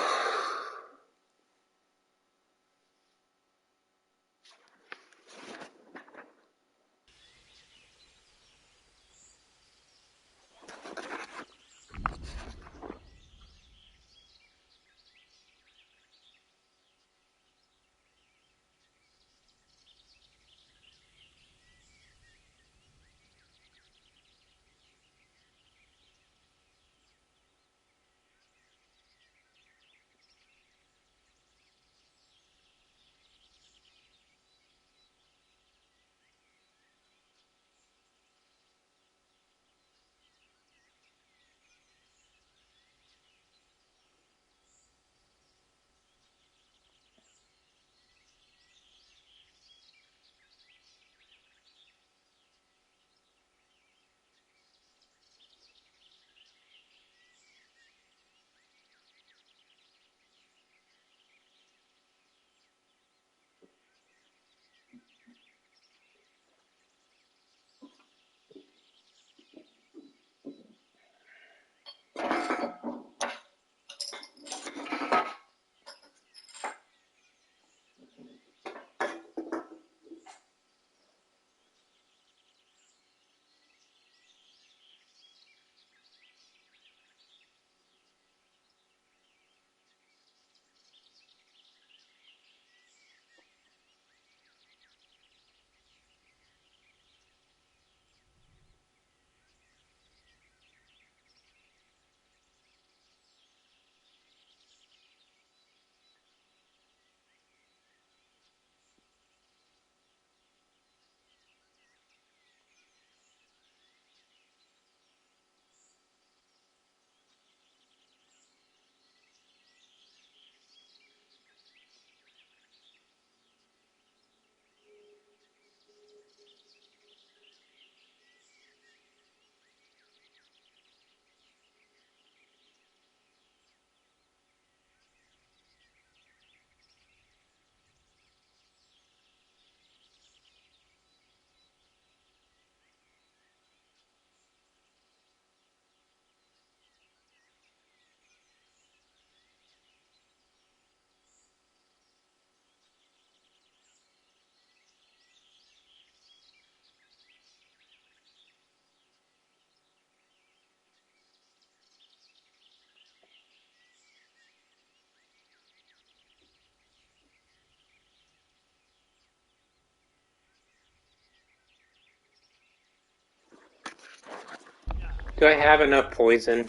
Do I have enough poison?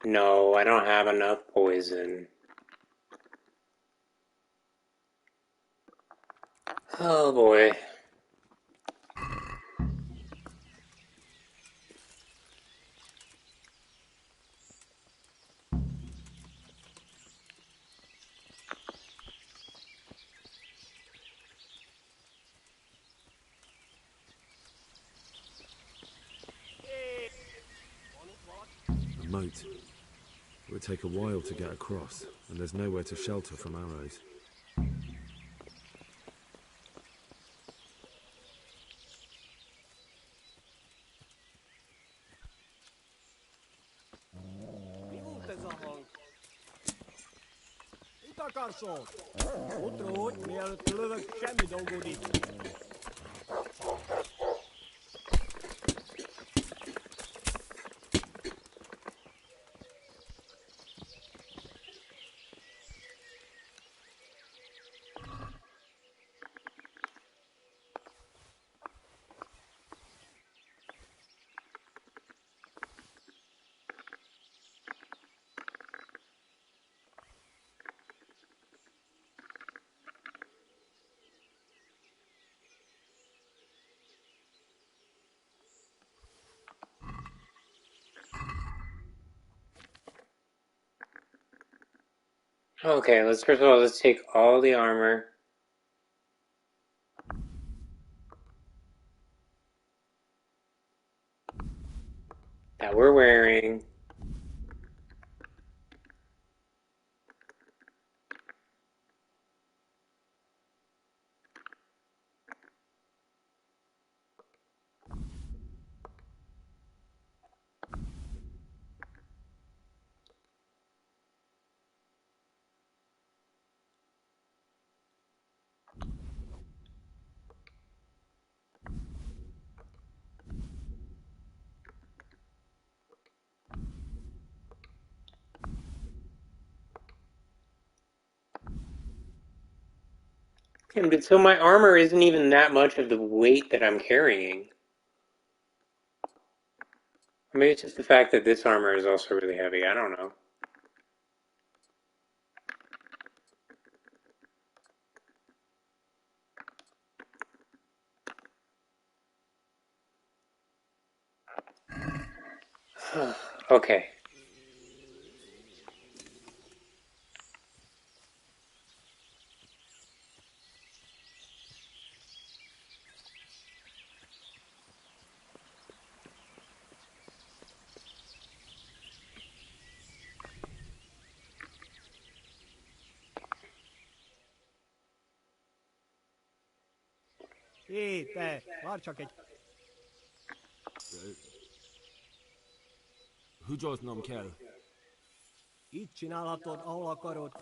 No, I don't have enough poison. Oh boy. A moat. It would take a while to get across, and there's nowhere to shelter from arrows. Miute sa hang? Mitä karsoo? Utroit mielet lövök semmi dongodit. Okay, let's first of all, let's take all the armor. That we're wearing. So my armor isn't even that much of the weight that I'm carrying. Maybe it's just the fact that this armor is also really heavy. I don't know. Okay. Hei, tää, vartsaket. Hujos nom kel. Itsin alatot aulakarot.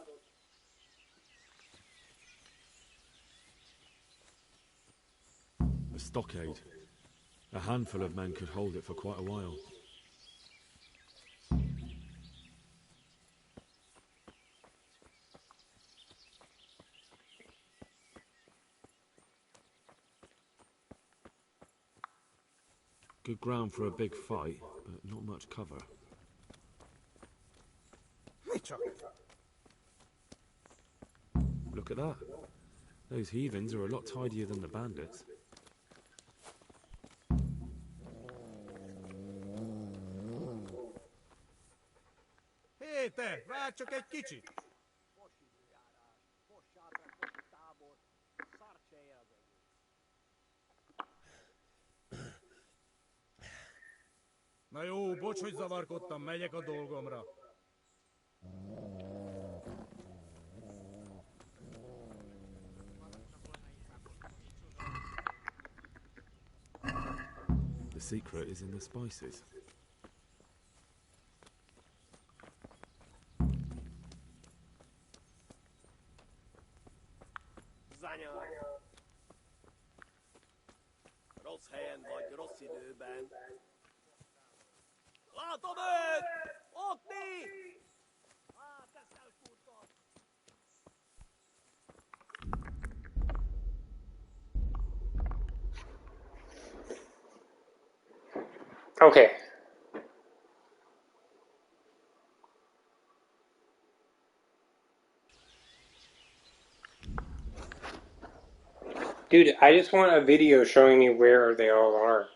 A stockade. A handful of men could hold it for quite a while. Good ground for a big fight, but not much cover. Look at that. Those heathens are a lot tidier than the bandits. Hei, tää, vartsaket kitsi. Na jó, bocs, hogy zavarkodtam, megyek a dolgomra. The secret is in the spices. Zanya. Rossz helyen vagy, rossz időben. Látom őt! Ott mi? Hát, ezt elfúrtam. Okay. Dude, I just want a video showing me where they all are.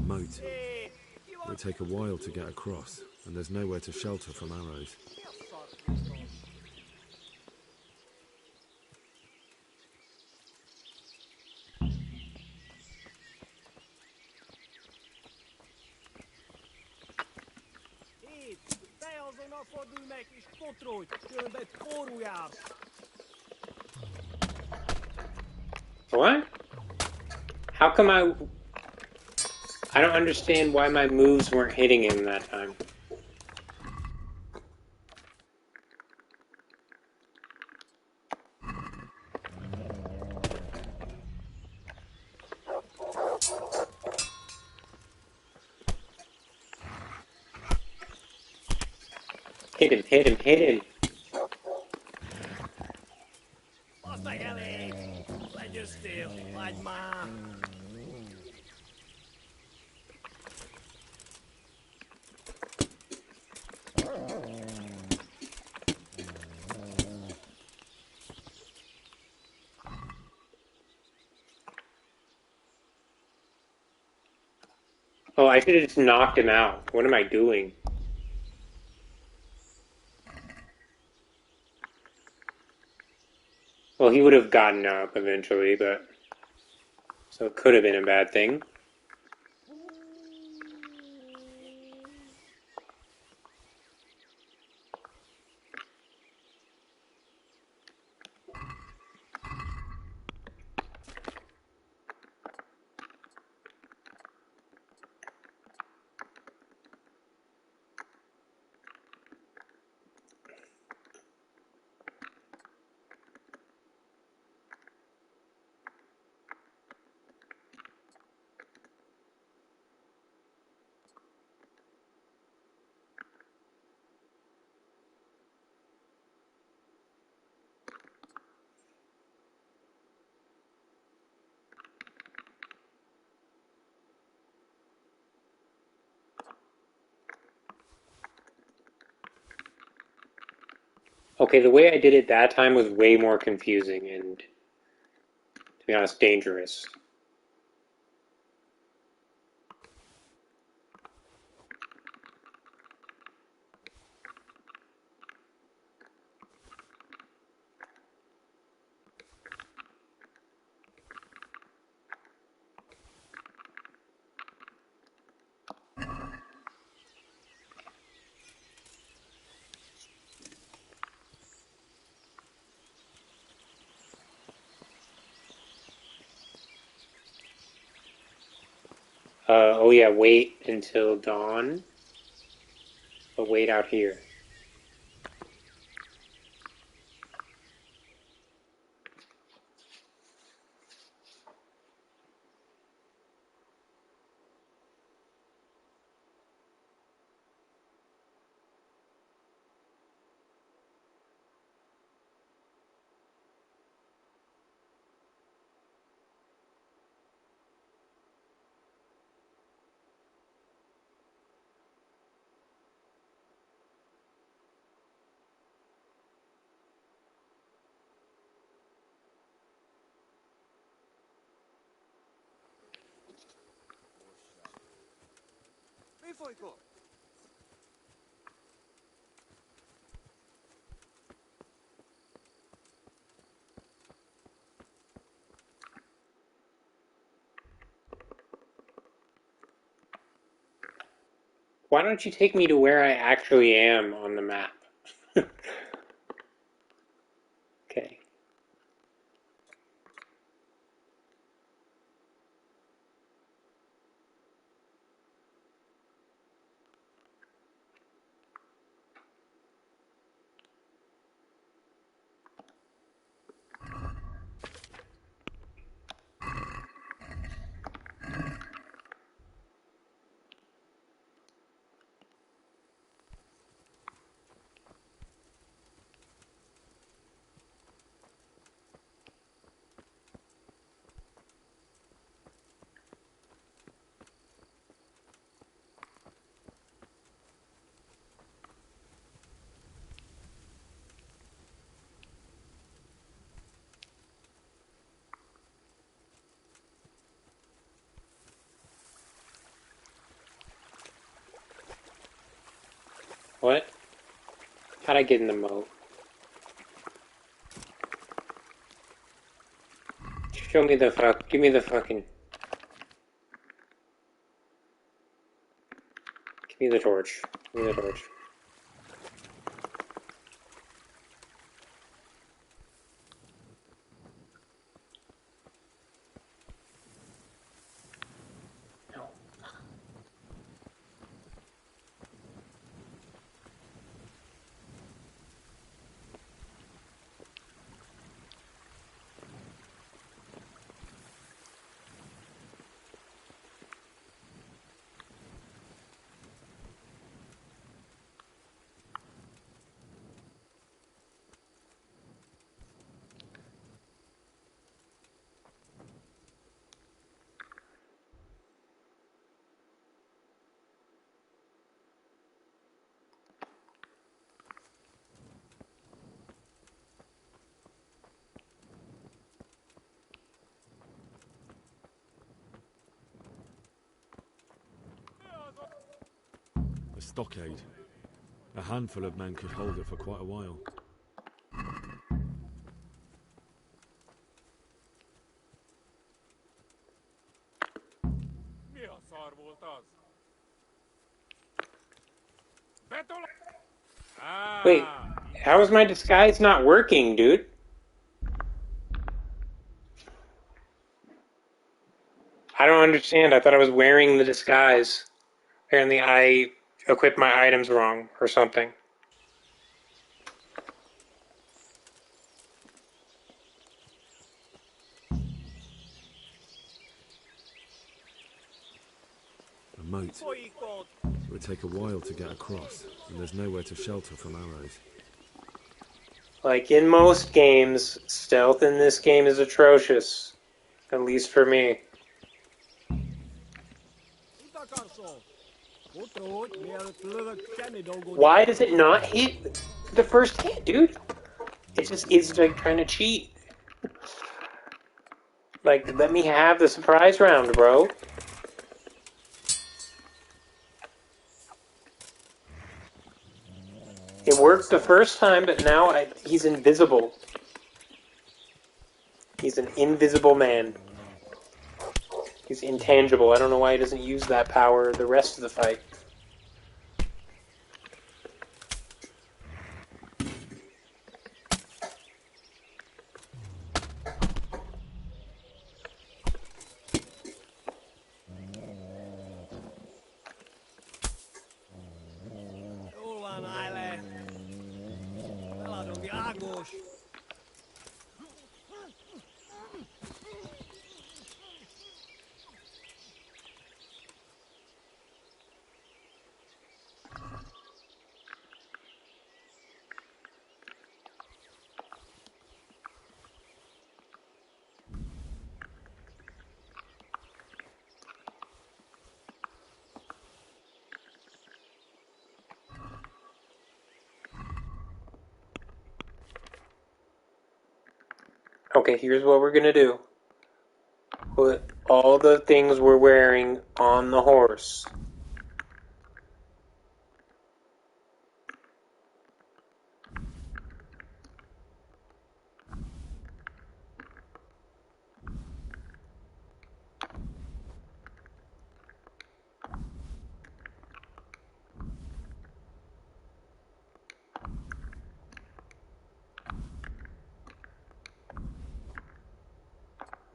moat. It would take a while to get across, and there's nowhere to shelter from arrows. What? How come I don't understand why my moves weren't hitting him that time. Hit him, hit him, hit him. What the hell is? Let you steal, lad ma. Oh, I should have just knocked him out. What am I doing? Well, he would have gotten up eventually, but... So it could have been a bad thing. Okay, the way I did it that time was way more confusing and, to be honest, dangerous. Oh yeah, wait until dawn. But wait out here. Why don't you take me to where I actually am on the map? Okay. What? How'd I get in the moat? Show me the fuck. Give me the fucking. Give me the torch. Give me the torch. A stockade. A handful of men could hold it for quite a while. Wait, how is my disguise not working, dude? I don't understand. I thought I was wearing the disguise. Apparently I equipped my items wrong or something. A moat. It would take a while to get across, and there's nowhere to shelter from arrows. Like in most games, stealth in this game is atrocious. At least for me. Why does it not hit the first hit, dude? It just is like trying to cheat. Like, let me have the surprise round, bro. It worked the first time, but now he's invisible. He's an invisible man. He's intangible. I don't know why he doesn't use that power the rest of the fight. Okay, here's what we're gonna do. Put all the things we're wearing on the horse.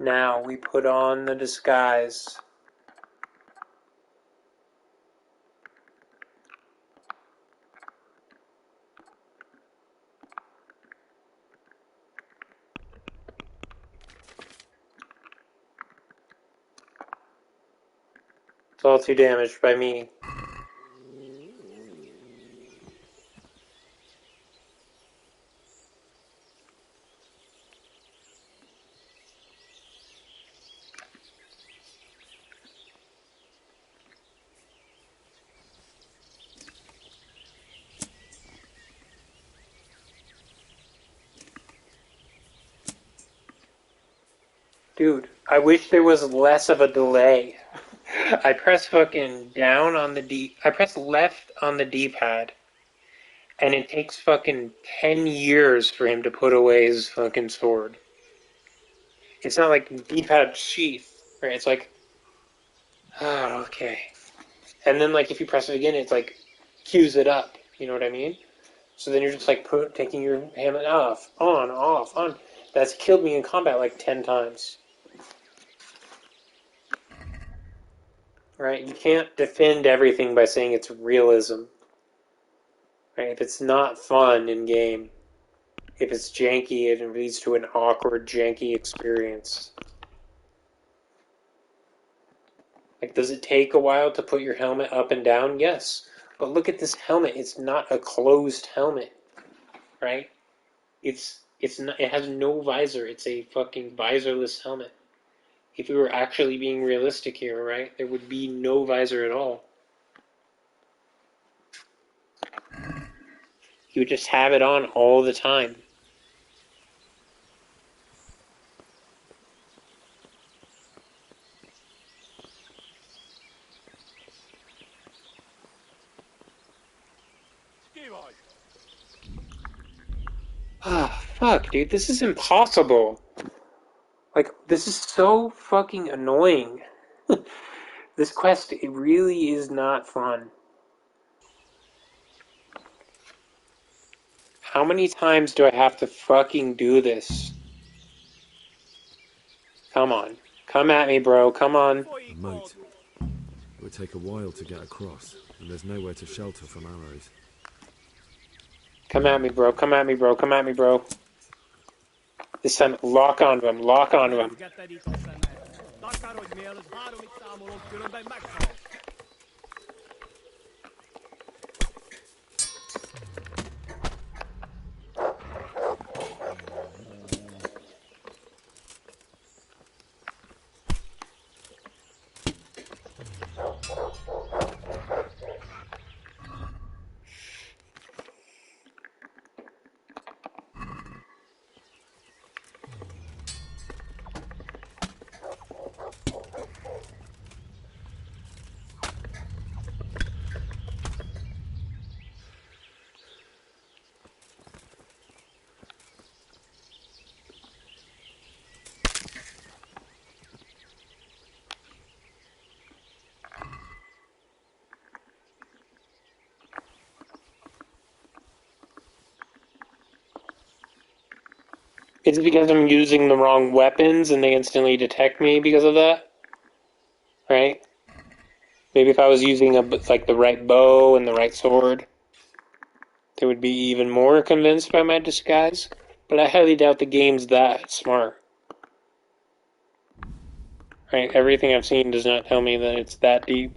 Now we put on the disguise. It's all too damaged by me. Dude, I wish there was less of a delay. I press fucking down on the D. I press left on the D-pad, And it takes fucking 10 years for him to put away his fucking sword. It's not like D-pad sheath, right? It's like, oh, okay. And then, like, if you press it again, it's like, cues it up. You know what I mean? So then you're just like taking your hammer off, on. That's killed me in combat like 10 times. Right? You can't defend everything by saying it's realism. Right? If it's not fun in game, if it's janky, it leads to an awkward, janky experience. Like, does it take a while to put your helmet up and down? Yes. But look at this helmet. It's not a closed helmet. Right? It's not. It has no visor. It's a fucking visorless helmet. If we were actually being realistic here, right, there would be no visor at all. You would just have it on all the time. Ah, fuck, dude, this is impossible. Like, this is so fucking annoying. This quest, it really is not fun. How many times do I have to fucking do this? Come on. Come at me, bro. Come on. A moat. It would take a while to get across, and there's nowhere to shelter from arrows. Come at me, bro. Come at me, bro. Come at me, bro. This time, lock onto him. Lock onto him. Is it because I'm using the wrong weapons and they instantly detect me because of that? Right? Maybe if I was using like the right bow and the right sword, they would be even more convinced by my disguise. But I highly doubt the game's that smart. Right? Everything I've seen does not tell me that it's that deep.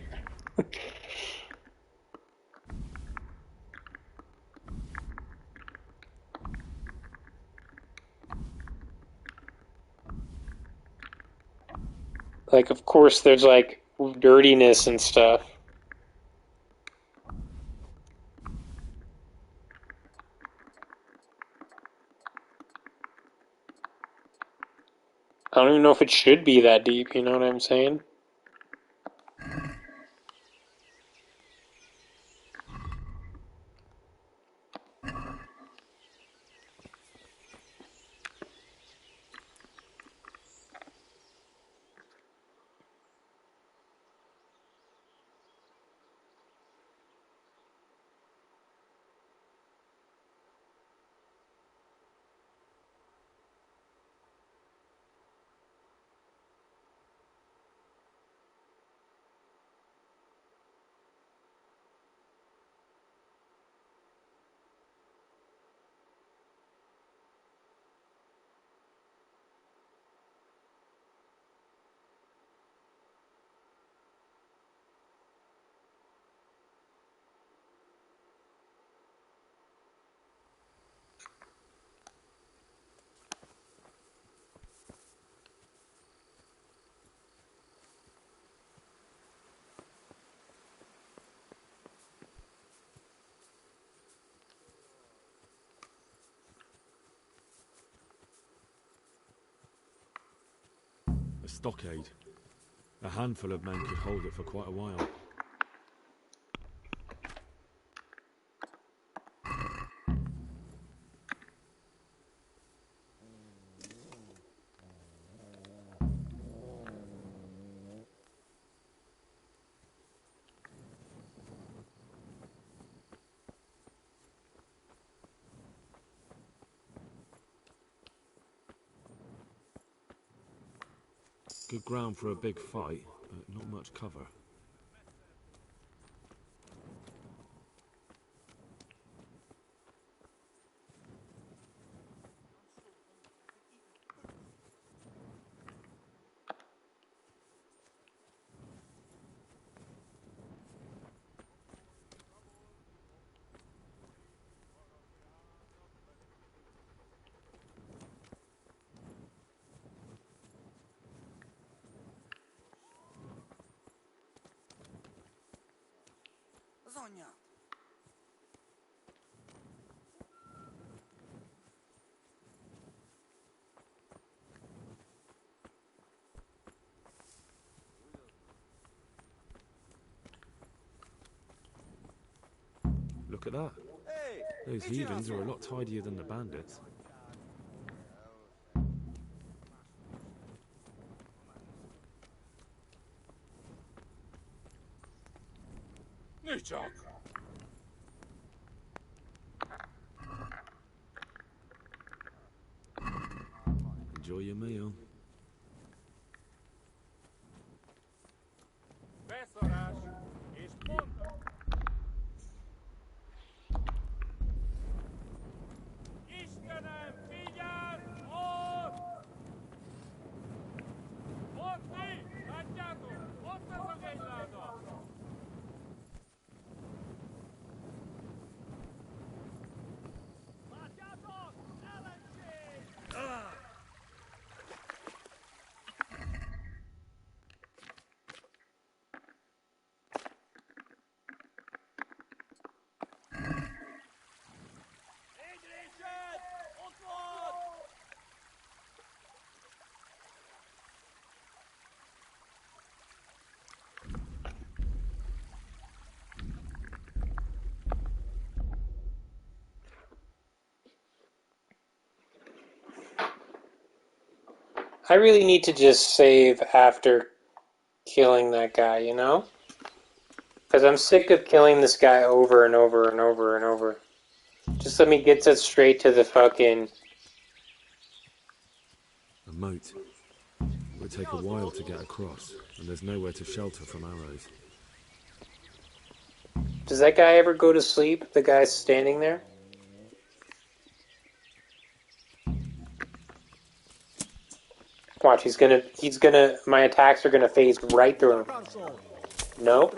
Like, of course, there's like dirtiness and stuff. I don't even know if it should be that deep, you know what I'm saying? A stockade. A handful of men could hold it for quite a while. Good ground for a big fight, but not much cover. Lasagna. Look at that. Those heathens are a lot tidier than the bandits. Enjoy your meal. I really need to just save after killing that guy, you know? Because I'm sick of killing this guy over and over and over and over. Just let me get it straight to the fucking... A moat. It would take a while to get across, and there's nowhere to shelter from arrows. Does that guy ever go to sleep? The guy's standing there? Watch, my attacks are gonna phase right through him. No?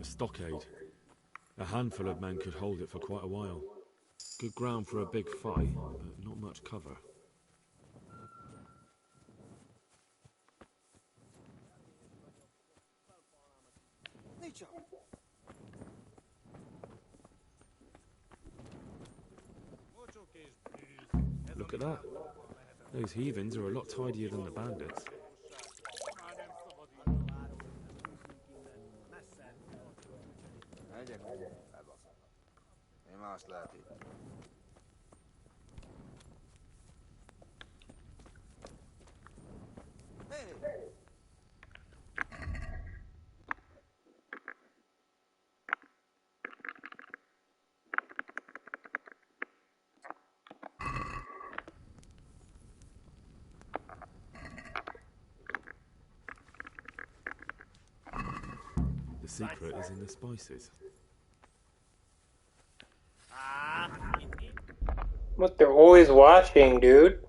A stockade. A handful of men could hold it for quite a while. Good ground for a big fight, but not much cover. Look at that. Those heathens are a lot tidier than the bandits. The secret is in the spices. What, they're always watching, dude.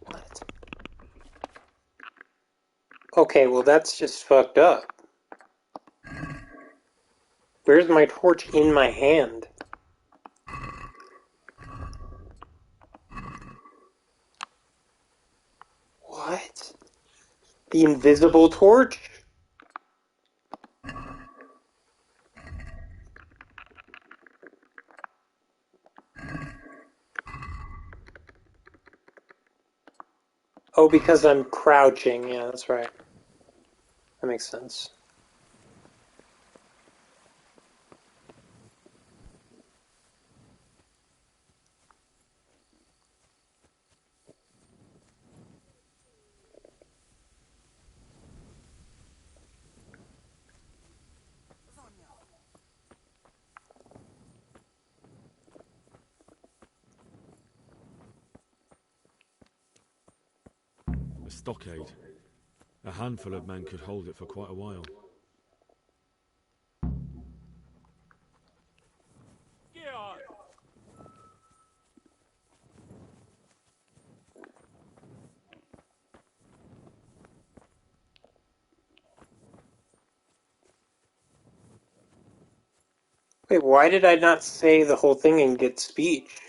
What? Okay, well that's just fucked up. Where's my torch in my hand? What? The invisible torch? Oh, because I'm crouching. Yeah, that's right. That makes sense. A stockade. A handful of men could hold it for quite a while. Wait, why did I not say the whole thing and get speech?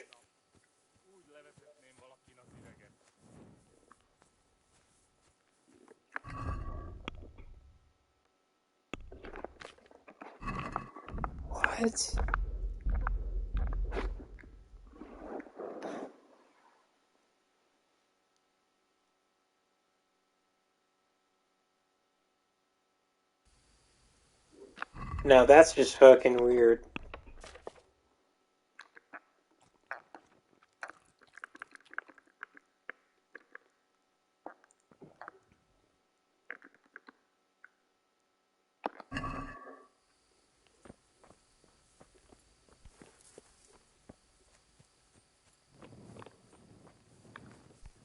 What? Now that's just fucking weird.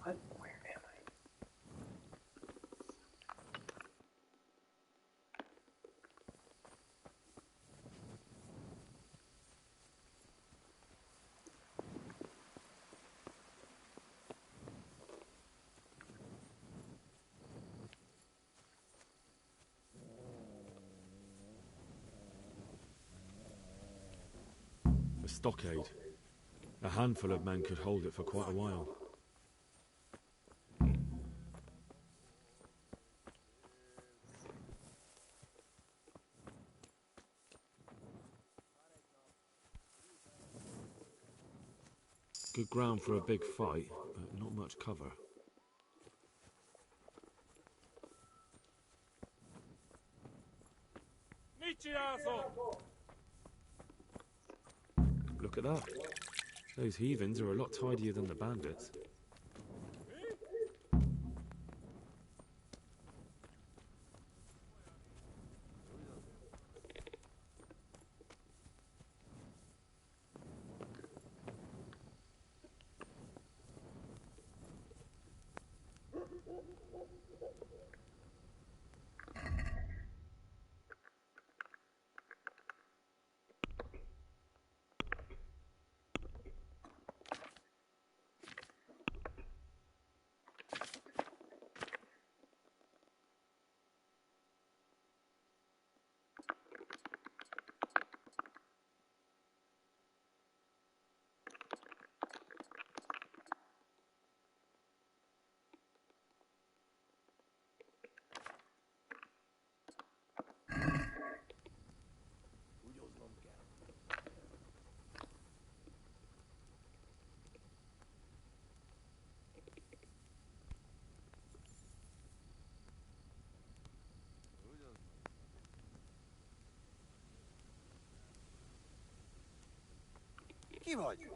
What? Where am I? A stockade. A handful of men could hold it for quite a while. Good ground for a big fight, but not much cover. Look at that. Those heathens are a lot tidier than the bandits. Ki vagy?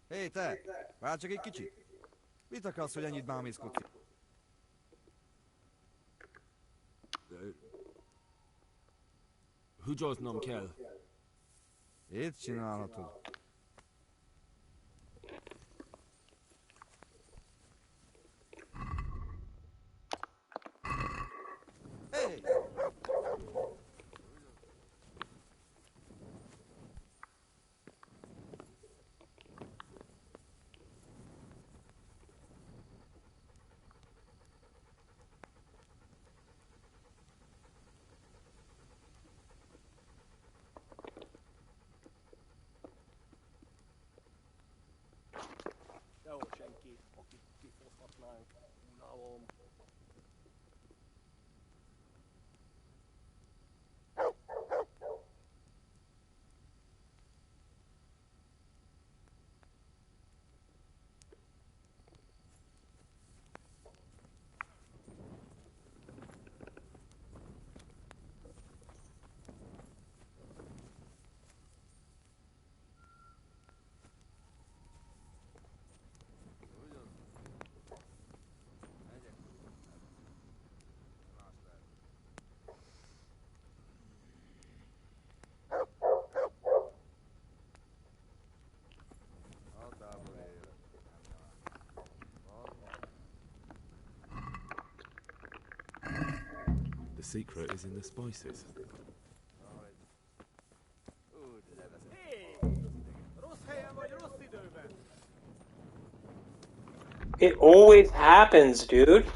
Hé, te! Várj csak egy kicsit! Mit akarsz, hogy ennyit bámészkodsz? Húgyoznom kell. Itt csinálhatod. Hé! Sehol senki, akit kifoszhatnánk. Unalom. The secret is in the spices. It always happens, dude.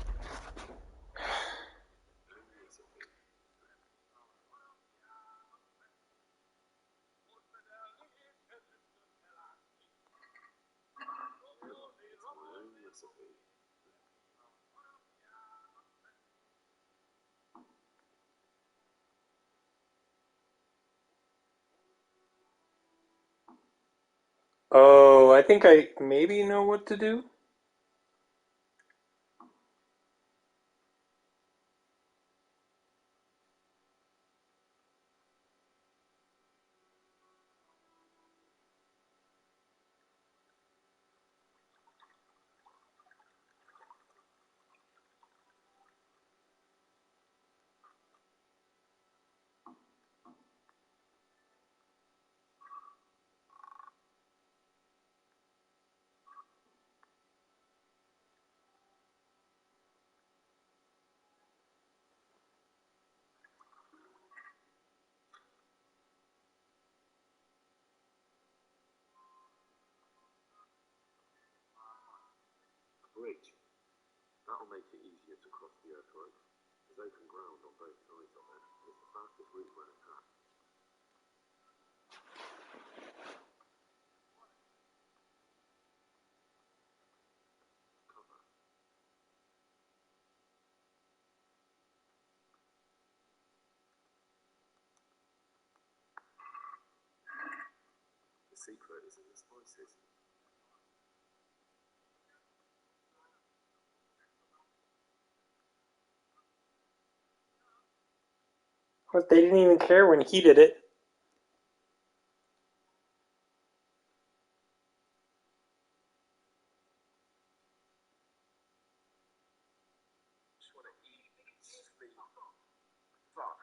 Oh, I think I maybe know what to do. Bridge. That'll make it easier to cross the earthworks. There's open ground on both sides of it, and it's the fastest route when attacked. Cover. The secret is in the spices. But they didn't even care when he did it. Just want to eat, sleep. Fuck.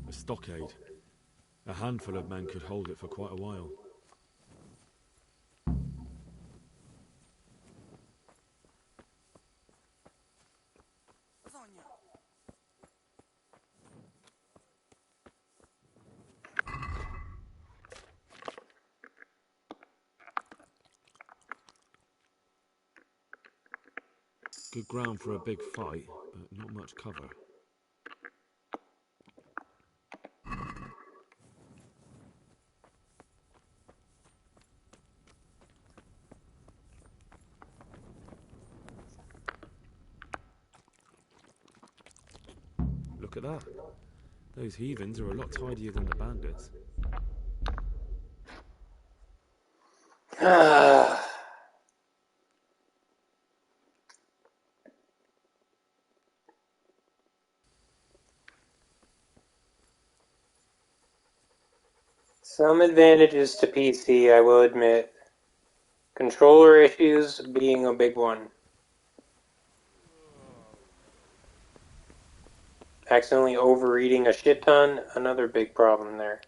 A stockade. A handful of men could hold it for quite a while. Good ground for a big fight, but not much cover. Look at that. Those heathens are a lot tidier than the bandits. Some advantages to PC, I will admit. Controller issues being a big one. Accidentally overeating a shit ton, another big problem there.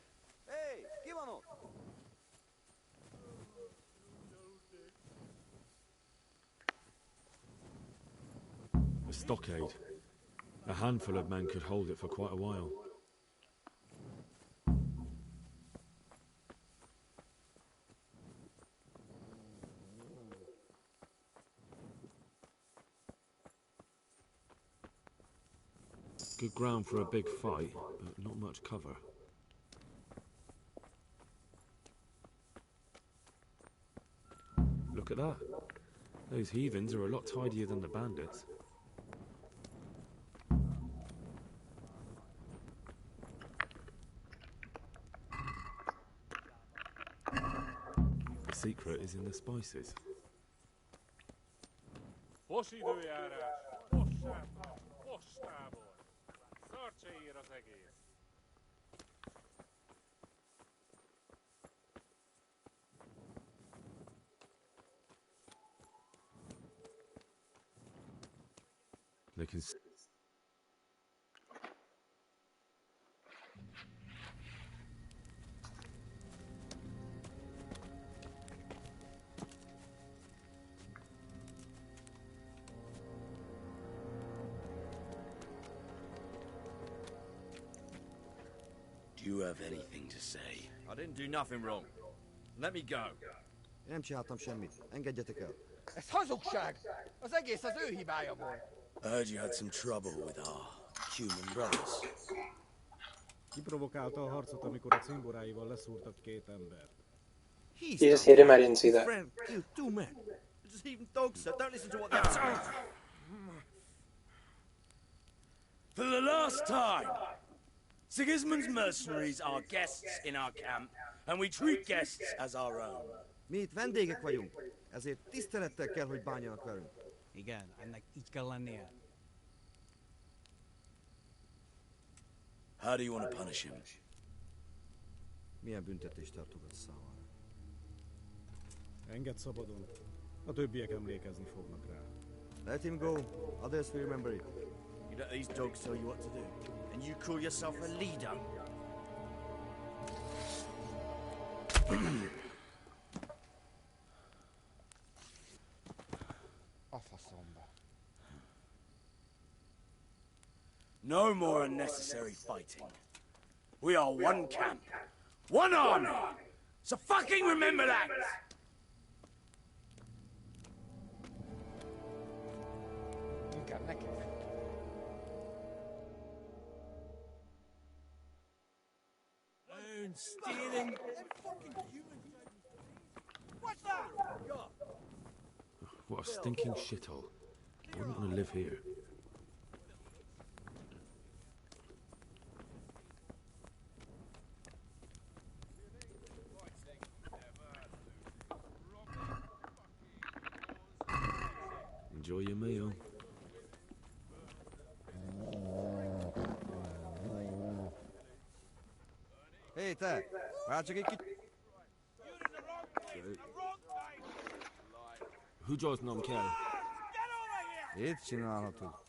A stockade. A handful of men could hold it for quite a while. Good ground for a big fight, but not much cover. Look at that. Those heathens are a lot tidier than the bandits. secret is in the spices. They can. Do you have anything to say? I didn't do nothing wrong. Let me go. Nem csináltam semmit. Engedjetek el. Ez hazugság! Az egész az ő hibája volt. I heard you had some trouble with our human brothers. Kiprovokálta a harcot, amikor a cimboráival leszúrtak két embert. You just hit him, I didn't see that. Friend killed 2 men. Just even dogs, sir. Don't listen to what they're saying. For the last time, Sigismund's mercenaries are guests in our camp, and we treat guests as our own. Mi itt vendégek vagyunk, ezért tisztelettel kell, hogy bánjanak velünk. Igen, ennek így kell lennie. How do you want to punish him? Milyen büntetést tartogat számára? Engedd szabadon. A többiek emlékezni fognak rá. Let him go. Others will remember it. You let these dogs tell you what to do, and you call yourself a leader. A faszomba. No more unnecessary fighting. We are one camp, one army. So fucking remember that! Inkább nekem. Stealing. What's that? What a stinking shithole. I wouldn't want to live here. Enjoy your meal. Hé, te! Várj csak egy kicsit! Húgyoznom kell. Itt csinálhatod.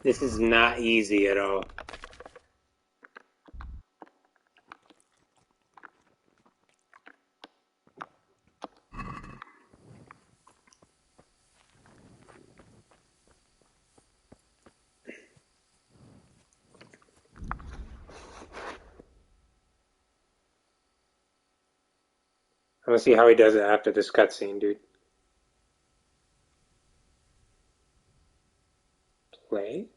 This is not easy at all. I want to see how he does it after this cutscene, dude. Play?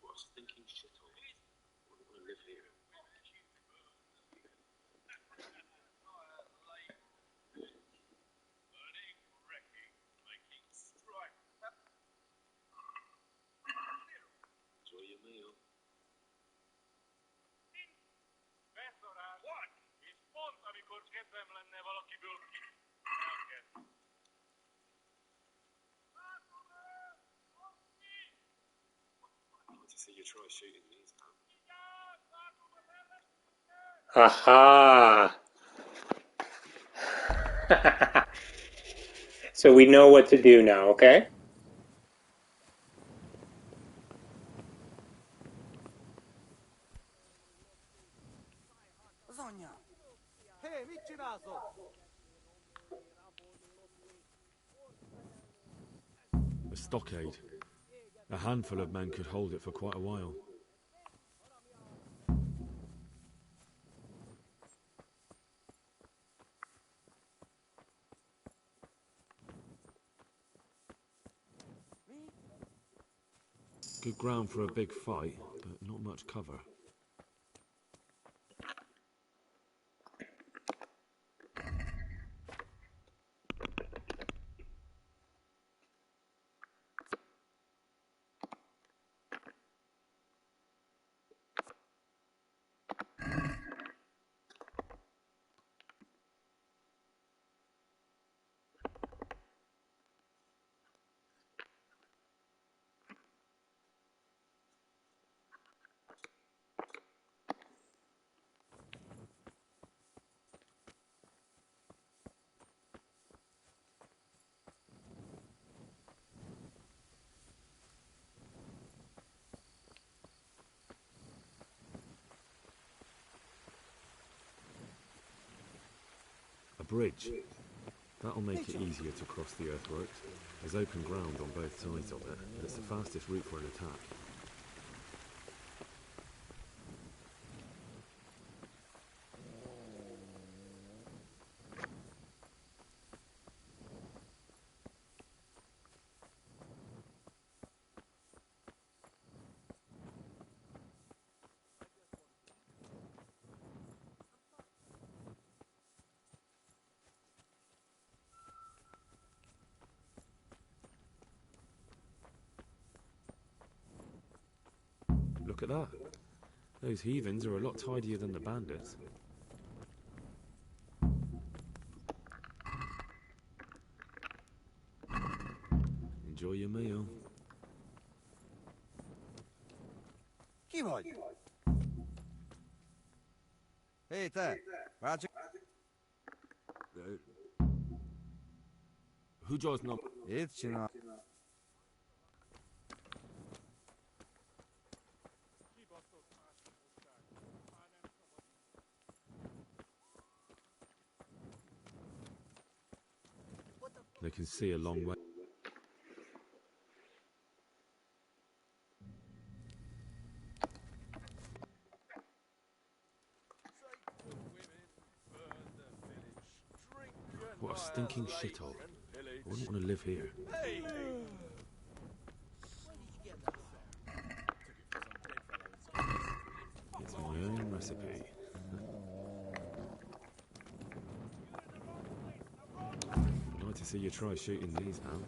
What a stinking shithole. I wouldn't want to live here. Enjoy your meal. I'd like to see you try shooting these out. Aha! So we know what to do now, okay? stockade. A handful of men could hold it for quite a while. Good ground for a big fight, but not much cover. A bridge. That'll make it easier to cross the earthworks. There's open ground on both sides of it, and it's the fastest route for an attack. Look at that. Those heathens are a lot tidier than the bandits. Enjoy your meal. Hey, there. Roger. Who draws number? It's you know. They can see a long way. What a stinking shithole. I wouldn't want to live here. Hey! It's my own recipe. I'd like to see you try shooting these now.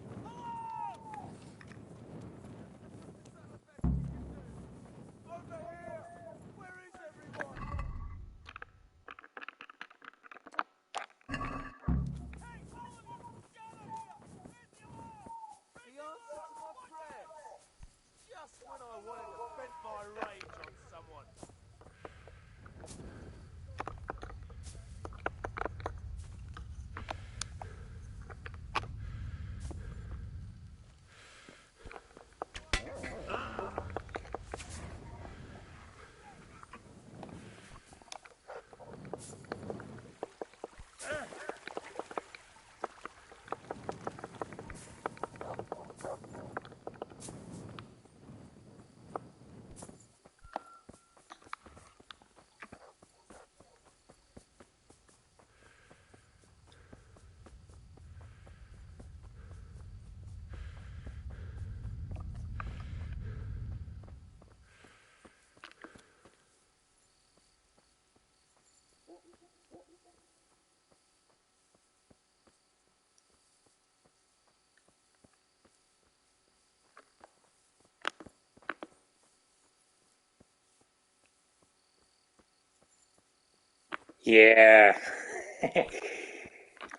Yeah.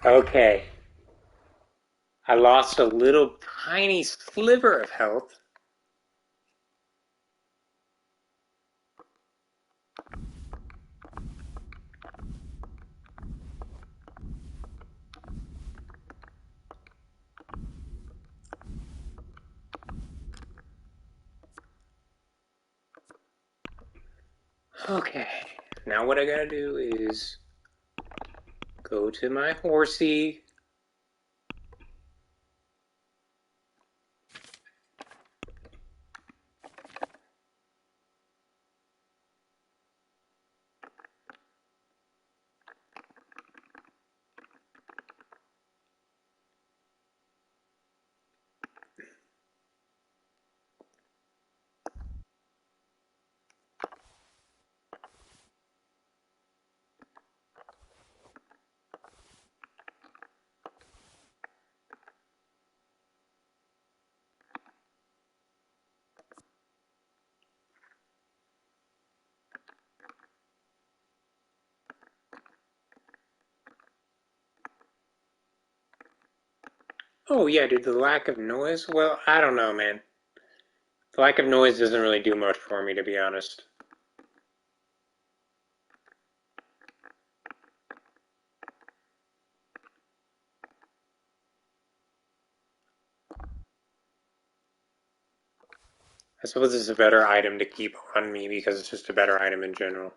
Okay. I lost a little tiny sliver of health. Okay. Now what I gotta do is go to my horsey Oh yeah, dude, the lack of noise? Well, I don't know, man. The lack of noise doesn't really do much for me, to be honest. I suppose it's a better item to keep on me because it's just a better item in general.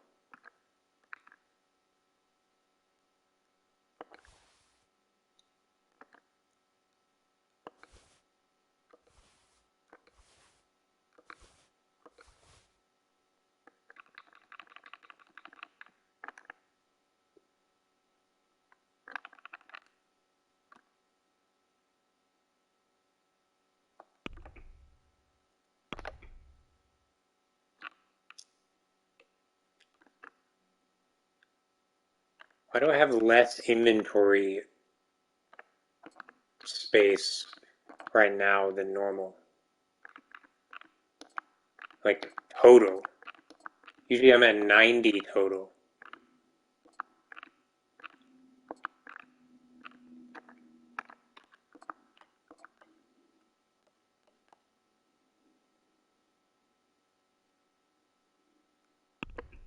Why do I have less inventory space right now than normal? Like, total. Usually I'm at 90 total.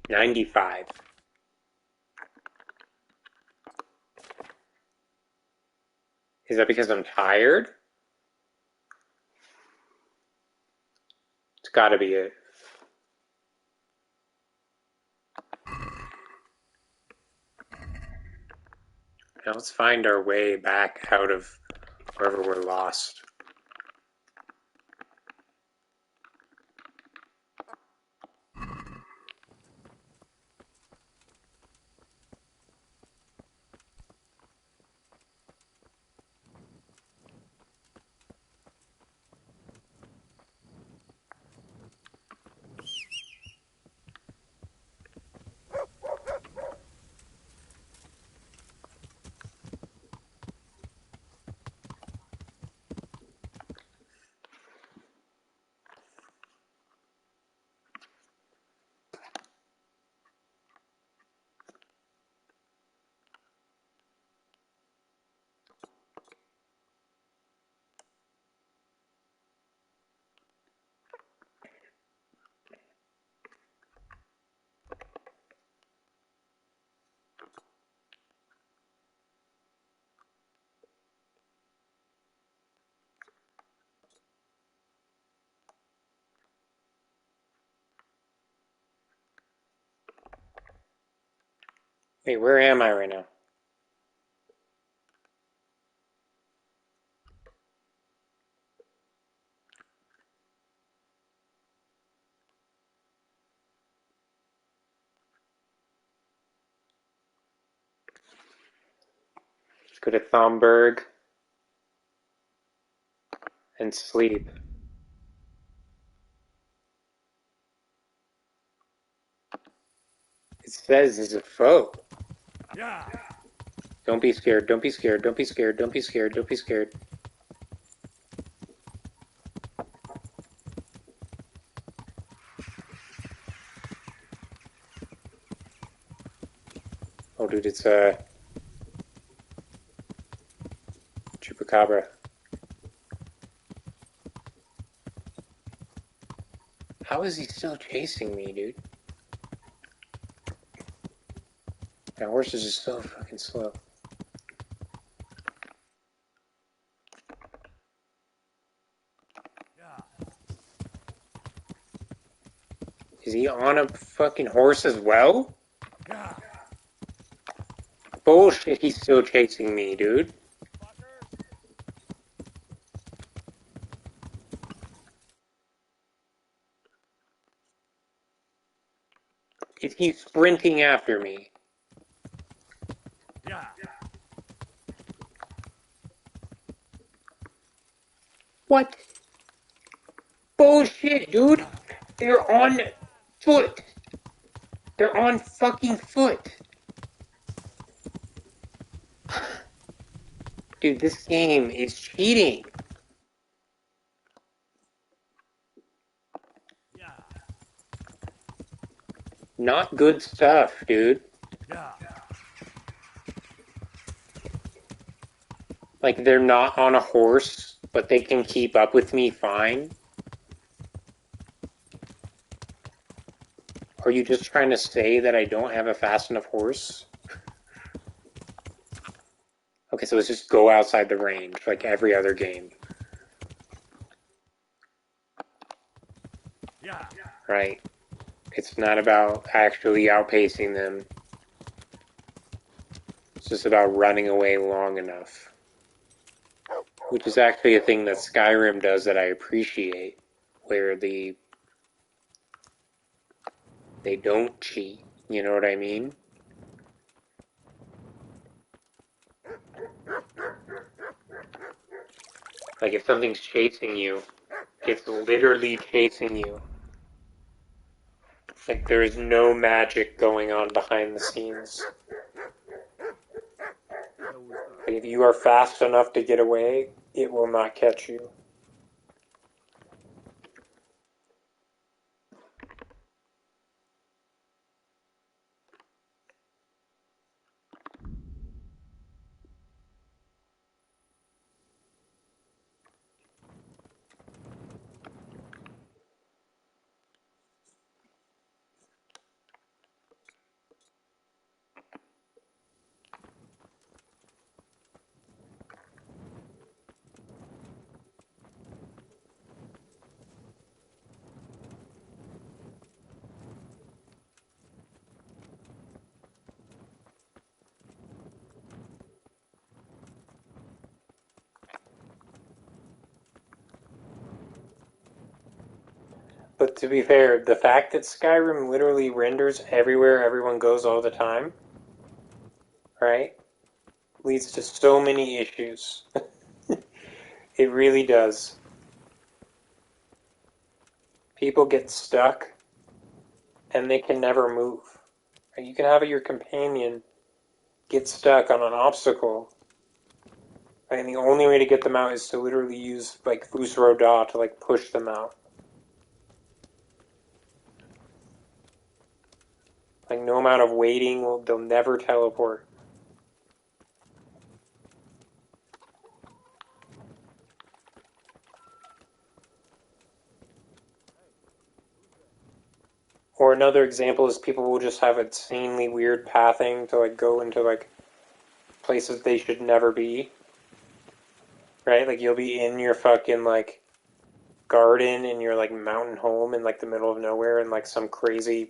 $95. Is that because I'm tired? It's gotta be it. Now let's find our way back out of wherever we're lost. Wait, where am I right now? Let's go to Thomberg and sleep. It says it's a foe. Yeah. Don't be scared, don't be scared, don't be scared, don't be scared, don't be scared. Oh dude, it's Chupacabra. How is he still chasing me, dude? That horse is just so fucking slow. Is he on a fucking horse as well? Yeah. Bullshit, he's still chasing me, dude. Is he sprinting after me? Yeah. What? Bullshit, dude. They're on foot. They're on fucking foot. Dude, this game is cheating. Not good stuff, dude. Yeah. Like, they're not on a horse, but they can keep up with me fine? Are you just trying to say that I don't have a fast enough horse? Okay, so let's just go outside the range, like every other game. Yeah. Right? It's not about actually outpacing them. It's just about running away long enough. Which is actually a thing that Skyrim does that I appreciate, where they don't cheat. You know what I mean? Like if something's chasing you, it's literally chasing you. Like there is no magic going on behind the scenes. Like if you are fast enough to get away, it will not catch you. But to be fair, the fact that Skyrim literally renders everywhere everyone goes all the time, right, leads to so many issues. It really does. People get stuck and they can never move. You can have your companion get stuck on an obstacle, and the only way to get them out is to literally use like Fus Roda to like push them out. Like no amount of waiting they'll never teleport. Or another example is people will just have insanely weird pathing to like go into like places they should never be. Right? Like you'll be in your fucking like garden in your like mountain home in like the middle of nowhere, and like some crazy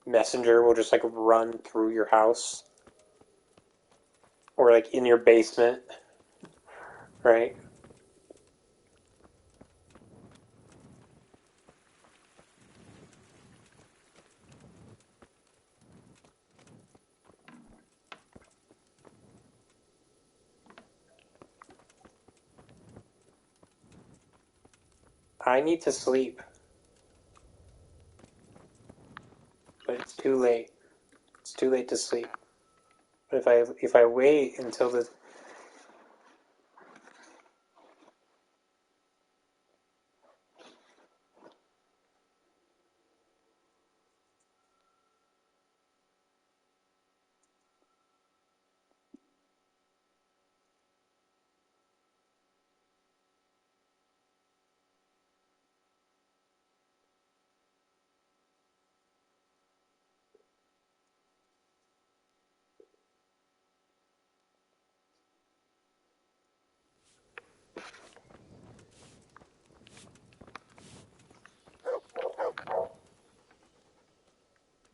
messenger will just like run through your house. Or like in your basement. Right? I need to sleep. But it's too late. It's too late to sleep. But if I wait until the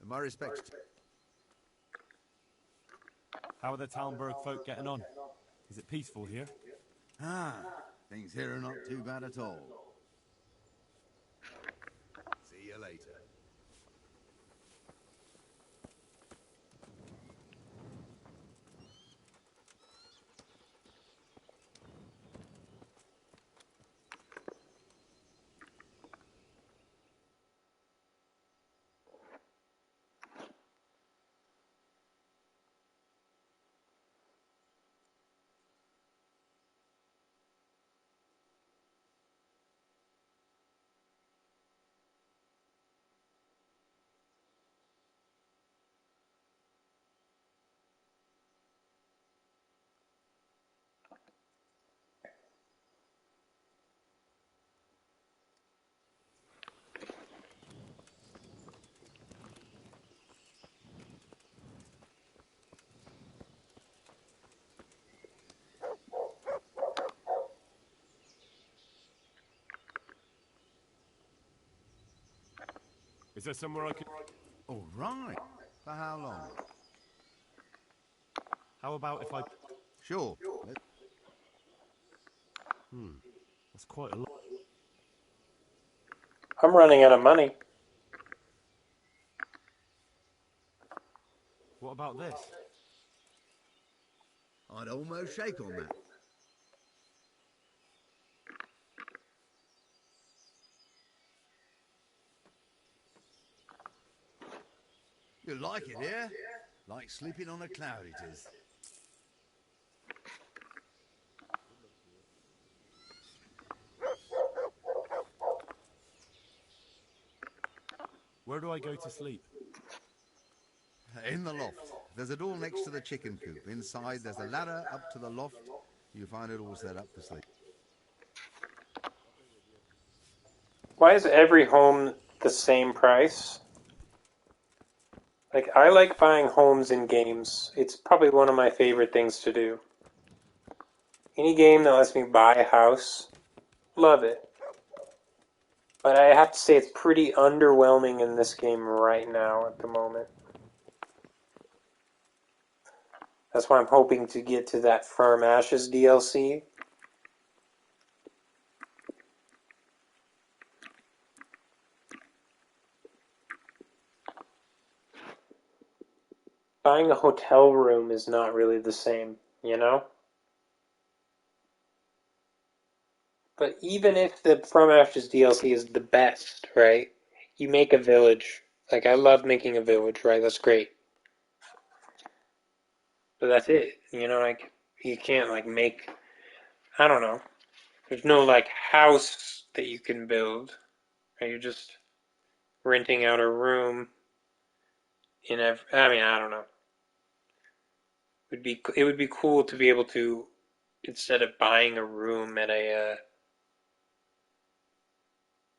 My respects. How are the Talmberg folk getting on? Is it peaceful here? Things here are not too bad at all. See you later. there somewhere I could... All right. For how long? How about if I... Sure. That's quite a lot. I'm running out of money. What about this? I'd almost shake on that. You like it here? Like sleeping on a cloud it is. Where do I go to sleep? In the loft. There's a door next to the chicken coop. Inside there's a ladder up to the loft. You find it all set up for sleep. Why is every home the same price? Like, I like buying homes in games. It's probably one of my favorite things to do. Any game that lets me buy a house, love it. But I have to say it's pretty underwhelming in this game right now at the moment. That's why I'm hoping to get to that Firm Ashes DLC. Buying a hotel room is not really the same, you know? But even if the From Ashes DLC is the best, right? You make a village. Like, I love making a village, right? That's great. But that's it. You know, like, you can't, like, make... I don't know. There's no, like, house that you can build. Right? You're just renting out a room in every... I mean, I don't know. It would be cool to be able to, instead of buying a room at a,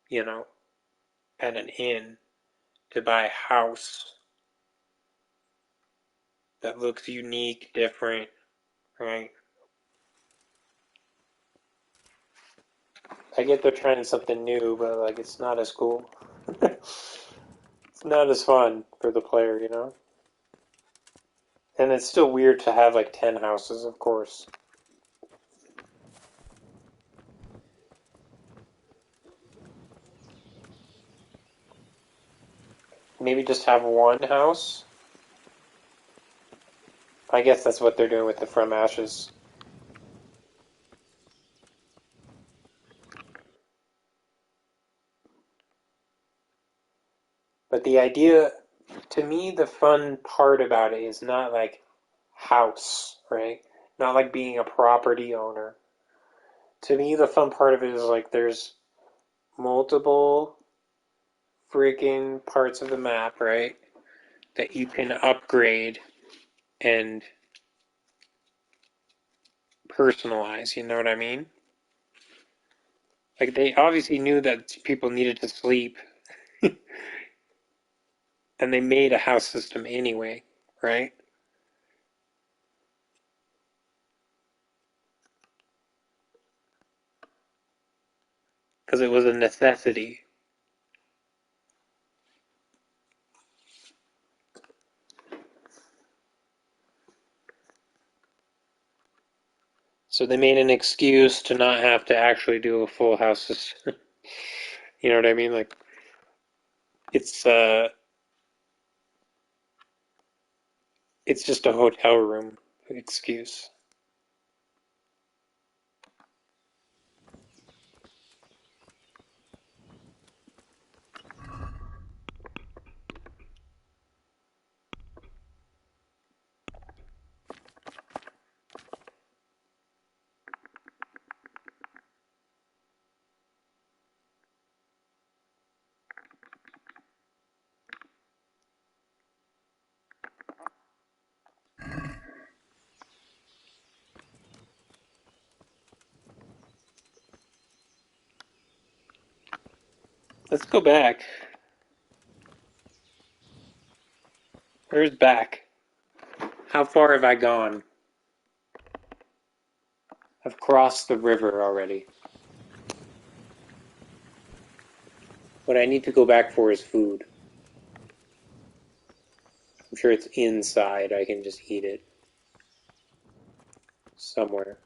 you know, at an inn, to buy a house that looks unique, different, right? I get they're trying something new, but like it's not as cool. It's not as fun for the player, you know? And it's still weird to have like 10 houses, of course. Maybe just have one house. I guess that's what they're doing with the From Ashes. But the idea, to me, the fun part about it is not like house, right? Not like being a property owner. To me, the fun part of it is like there's multiple freaking parts of the map, right? That you can upgrade and personalize, you know what I mean? Like, they obviously knew that people needed to sleep, and they made a house system anyway, right? Because it was a necessity. So they made an excuse to not have to actually do a full house system. You know what I mean? Like, it's just a hotel room excuse. Let's go back. Where's back? How far have I gone? I've crossed the river already. What I need to go back for is food. I'm sure it's inside. I can just eat it somewhere.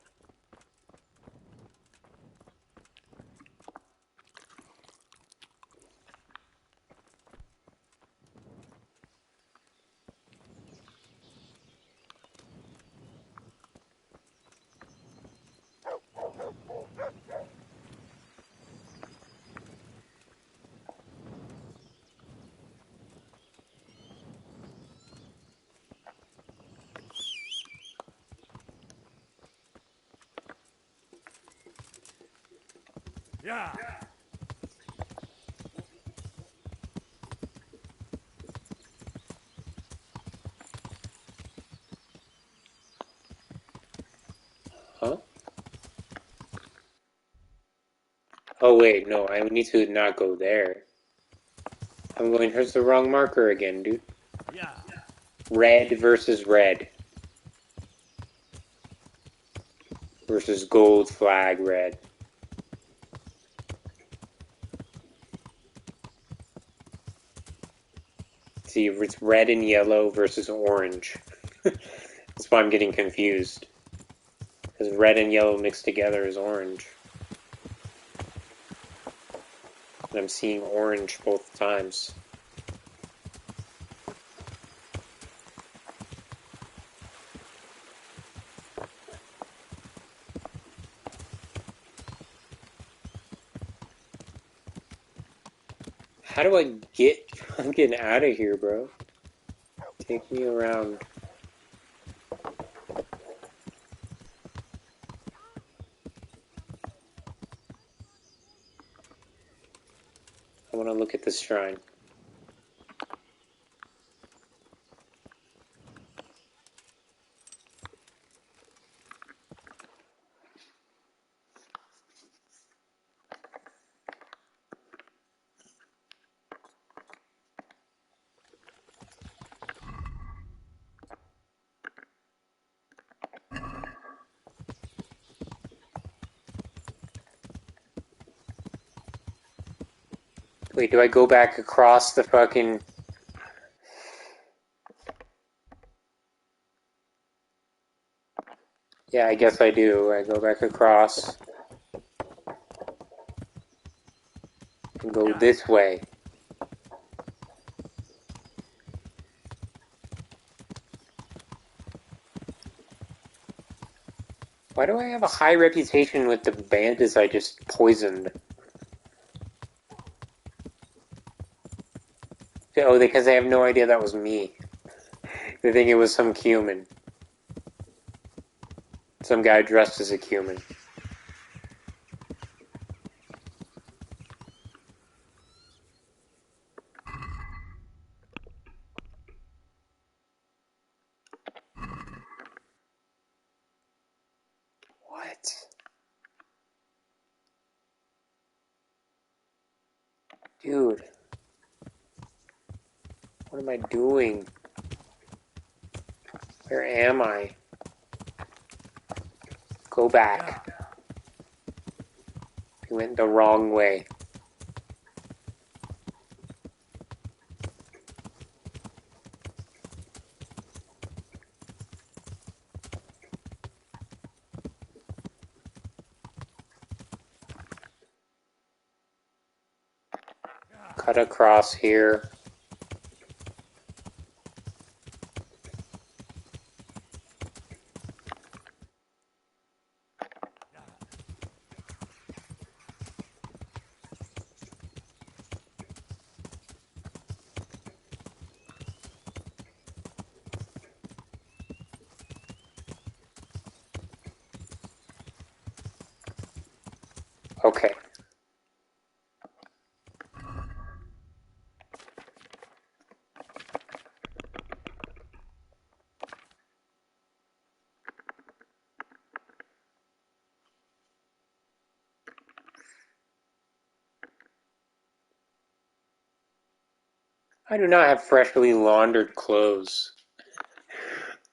Yeah. Huh? Oh wait, no, I need to not go there. I'm going, here's the wrong marker again, dude. Yeah. Red versus red. Versus gold flag red. See, it's red and yellow versus orange. That's why I'm getting confused. Because red and yellow mixed together is orange. And I'm seeing orange both times. How do I get fucking out of here, bro? Take me around. I want to look at this shrine. Wait, do I go back across the fucking... Yeah, I guess I do. I go back across. And go this way. Why do I have a high reputation with the bandits I just poisoned? Oh, because they have no idea that was me. They think it was some human. Some guy dressed as a human. What? Dude. What am I doing? Where am I? Go back. You went the wrong way. Cut across here. Okay. I do not have freshly laundered clothes.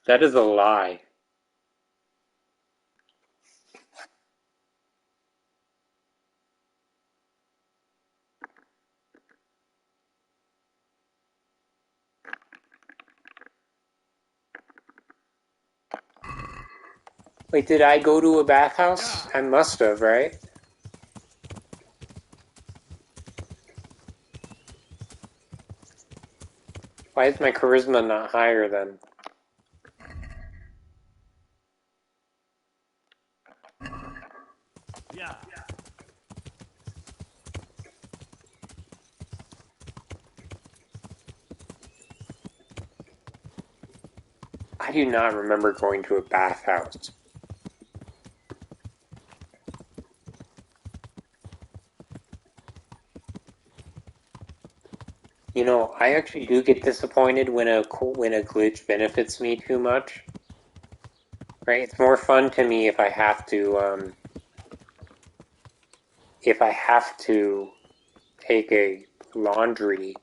That is a lie. Wait, did I go to a bathhouse? I must have, right? Why is my charisma not higher then? Yeah. I do not remember going to a bathhouse. You know, I actually do get disappointed when a glitch benefits me too much. Right? It's more fun to me if I have to take a laundry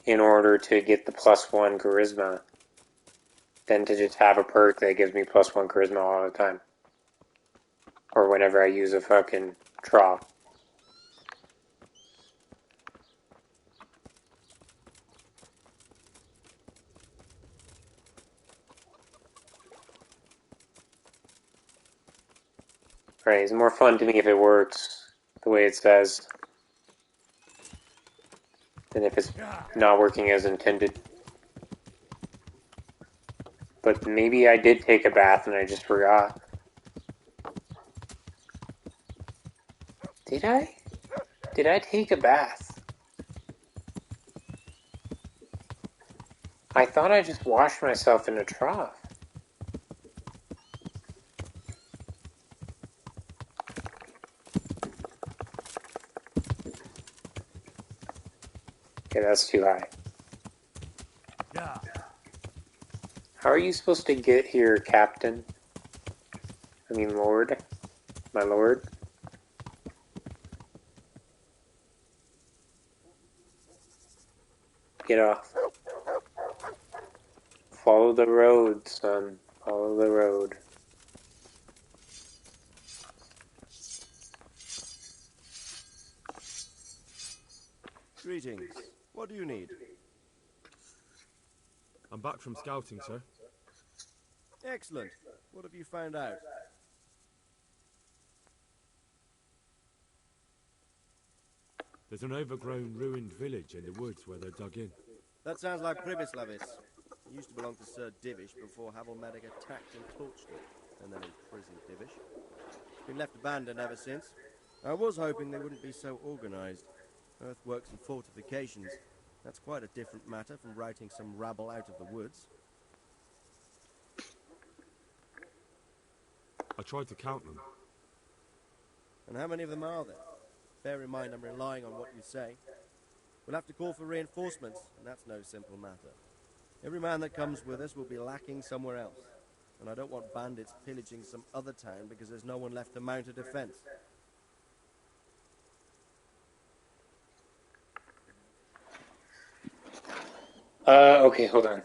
in order to get the +1 charisma than to just have a perk that gives me +1 charisma all the time. Or whenever I use a fucking trough. Right, it's more fun to me if it works the way it says than if it's not working as intended. But maybe I did take a bath and I just forgot. Did I? Did I take a bath? I thought I just washed myself in a trough. Okay, that's too high. Yeah. How are you supposed to get here, Captain? I mean, Lord. My Lord. Get off. Follow the road, son. Follow the road. Greetings. What do you need? I'm back from scouting, sir. Excellent. What have you found out? There's an overgrown, ruined village in the woods where they're dug in. That sounds like Pribislavis. It used to belong to Sir Divish before Havelmedic attacked and torched it, and then imprisoned Divish. It's been left abandoned ever since. I was hoping they wouldn't be so organized. Earthworks and fortifications. That's quite a different matter from routing some rabble out of the woods. I tried to count them. And how many of them are there? Bear in mind I'm relying on what you say. We'll have to call for reinforcements, and that's no simple matter. Every man that comes with us will be lacking somewhere else. And I don't want bandits pillaging some other town because there's no one left to mount a defense. Okay, hold on.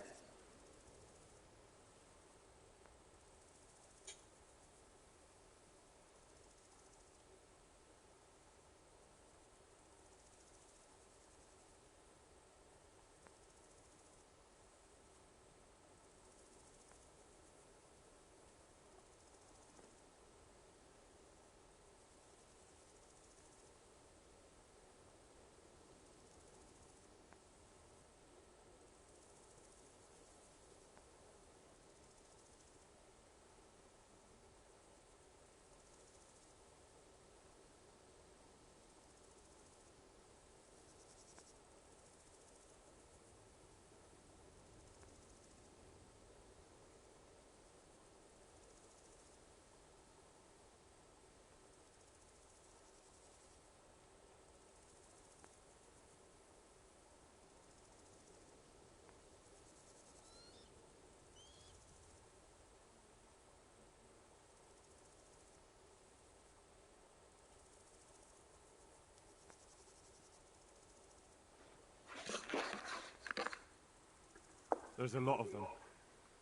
There's a lot of them.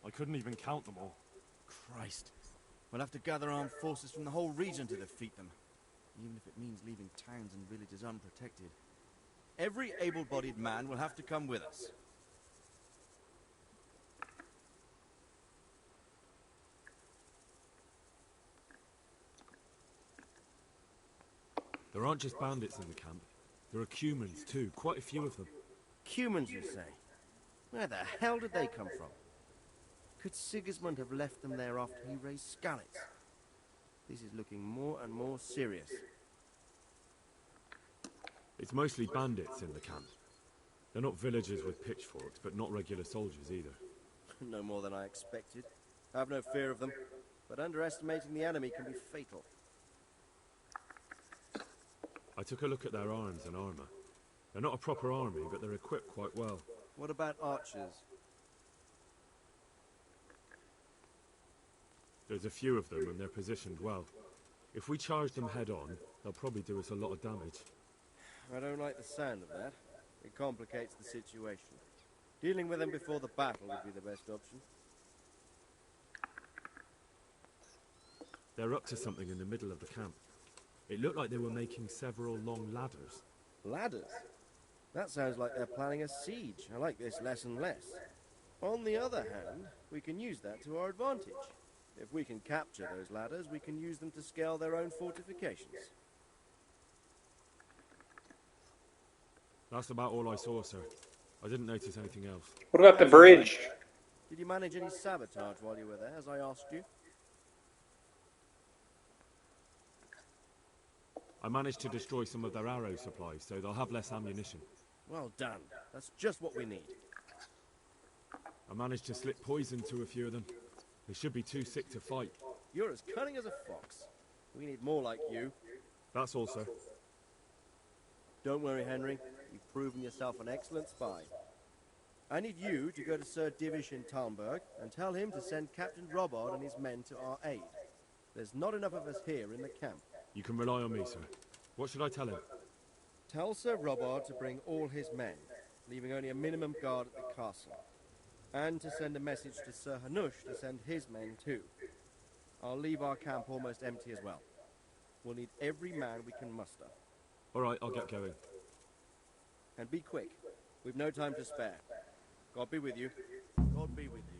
I couldn't even count them all. Christ. We'll have to gather armed forces from the whole region to defeat them, even if it means leaving towns and villages unprotected. Every able-bodied man will have to come with us. There aren't just bandits in the camp. There are Cumans too, quite a few of them. Cumans, you say? Where the hell did they come from? Could Sigismund have left them there after he raised Skalitz? This is looking more and more serious. It's mostly bandits in the camp. They're not villagers with pitchforks, but not regular soldiers either. No more than I expected. I have no fear of them, but underestimating the enemy can be fatal. I took a look at their arms and armour. They're not a proper army, but they're equipped quite well. What about archers? There's a few of them, and they're positioned well. If we charge them head on, they'll probably do us a lot of damage. I don't like the sound of that. It complicates the situation. Dealing with them before the battle would be the best option. They're up to something in the middle of the camp. It looked like they were making several long ladders. Ladders? That sounds like they're planning a siege. I like this less and less. On the other hand, we can use that to our advantage. If we can capture those ladders, we can use them to scale their own fortifications. That's about all I saw, sir. I didn't notice anything else. What about the bridge? Did you manage any sabotage while you were there, as I asked you? I managed to destroy some of their arrow supplies, so they'll have less ammunition. Well done. That's just what we need. I managed to slip poison to a few of them. They should be too sick to fight. You're as cunning as a fox. We need more like you. That's all, sir. Don't worry, Henry. You've proven yourself an excellent spy. I need you to go to Sir Divish in Talmberg and tell him to send Captain Robard and his men to our aid. There's not enough of us here in the camp. You can rely on me, sir. What should I tell him? Tell Sir Robard to bring all his men, leaving only a minimum guard at the castle. And to send a message to Sir Hanush to send his men too. I'll leave our camp almost empty as well. We'll need every man we can muster. All right, I'll get going. And be quick. We've no time to spare. God be with you. God be with you.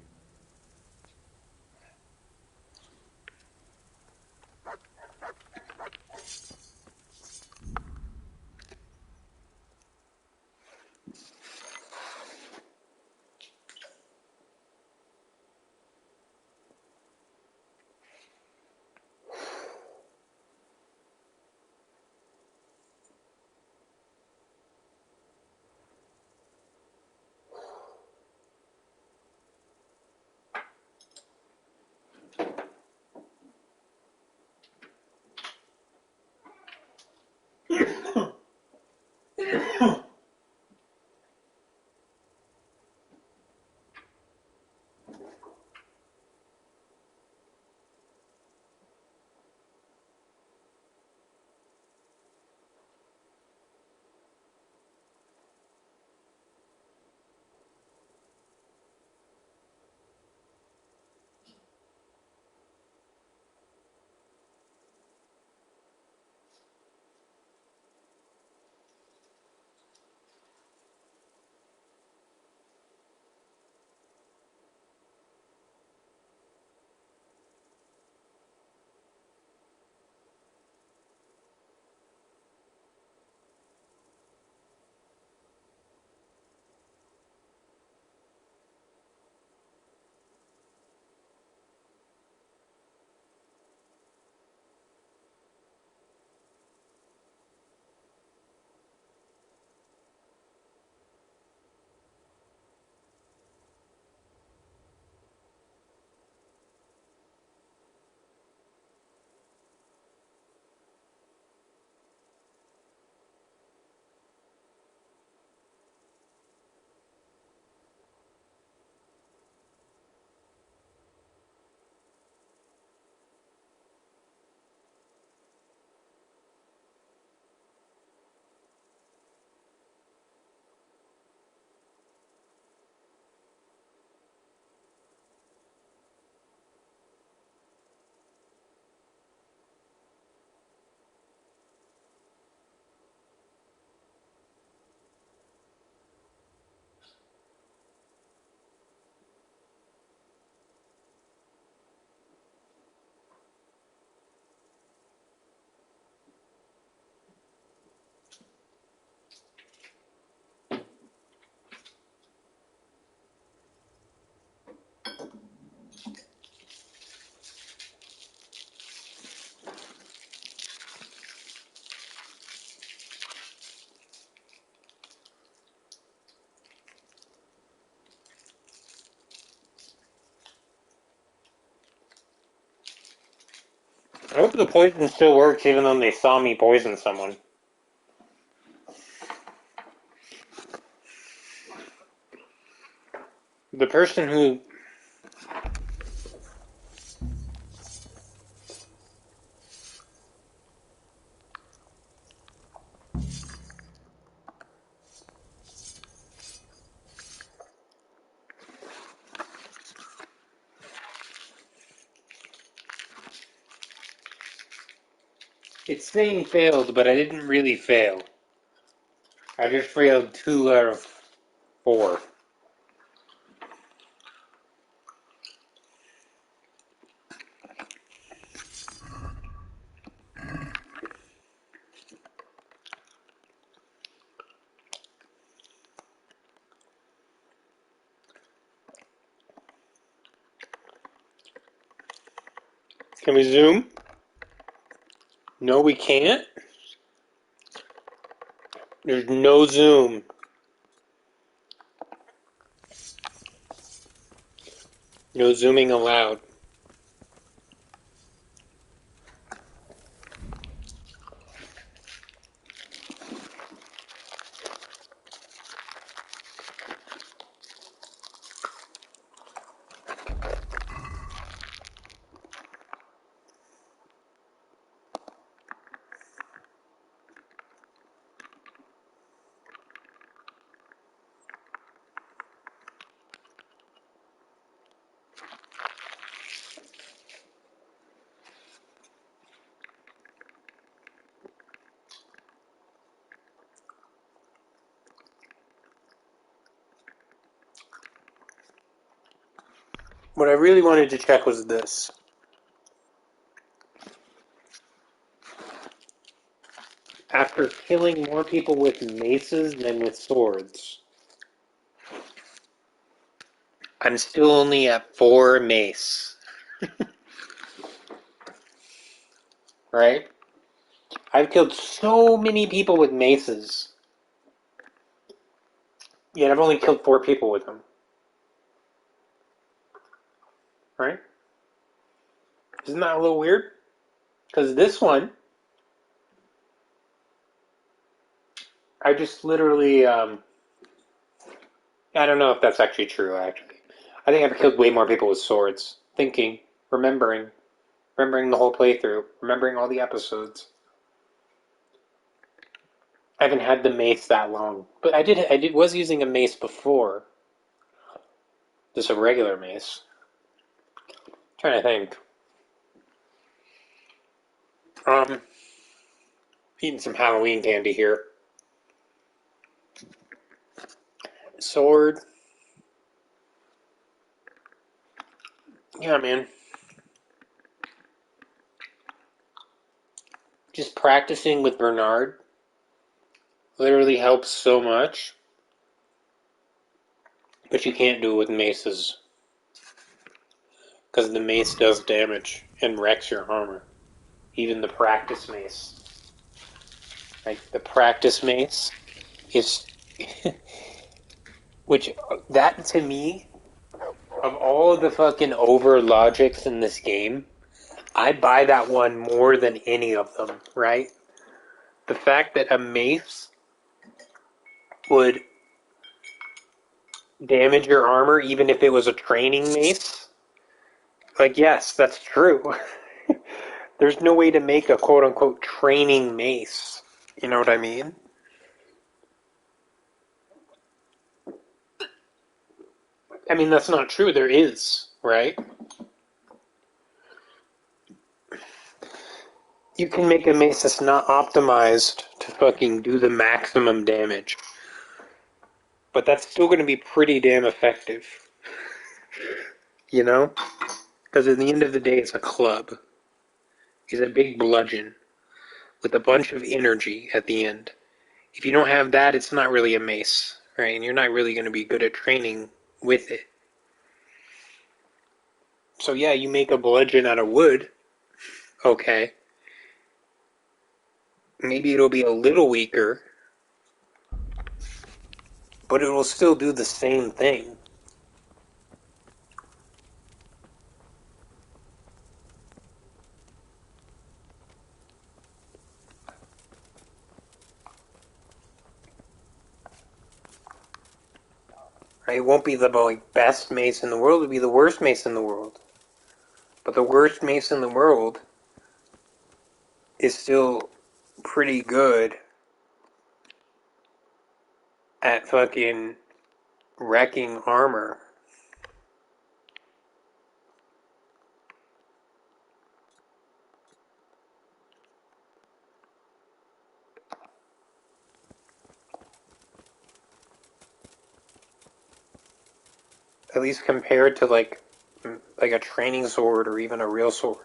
I hope the poison still works even though they saw me poison someone. The person who... It's saying failed, but I didn't really fail. I just failed 2 out of 4. Can we zoom? No, we can't. There's no zoom. No zooming allowed. What I really wanted to check was this. After killing more people with maces than with swords, I'm still only at 4 mace. Right? I've killed so many people with maces. Yet I've only killed 4 people with them. Right? Isn't that a little weird? Because this one, I just literally, I don't know if that's actually true, actually. I think I've killed way more people with swords. Thinking, remembering the whole playthrough, remembering all the episodes. I haven't had the mace that long. But was using a mace before. Just a regular mace. Trying to think. Eating some Halloween candy here. Sword. Yeah, man. Just practicing with Bernard literally helps so much. But you can't do it with maces. Because the mace does damage and wrecks your armor. Even the practice mace. Like, the practice mace is... which, that to me, of all of the fucking over logics in this game, I buy that one more than any of them, right? The fact that a mace would damage your armor even if it was a training mace, like, yes, that's true. There's no way to make a quote-unquote training mace. You know what I mean? I mean, that's not true. There is, right? You can make a mace that's not optimized to fucking do the maximum damage. But that's still going to be pretty damn effective. You know? Because at the end of the day, it's a club. It's a big bludgeon with a bunch of energy at the end. If you don't have that, it's not really a mace, right? And you're not really going to be good at training with it. So yeah, you make a bludgeon out of wood. Okay. Maybe it'll be a little weaker, but it will still do the same thing. It won't be the like best mace in the world, it'll be the worst mace in the world. But the worst mace in the world is still pretty good at fucking wrecking armor. At least compared to like a training sword or even a real sword.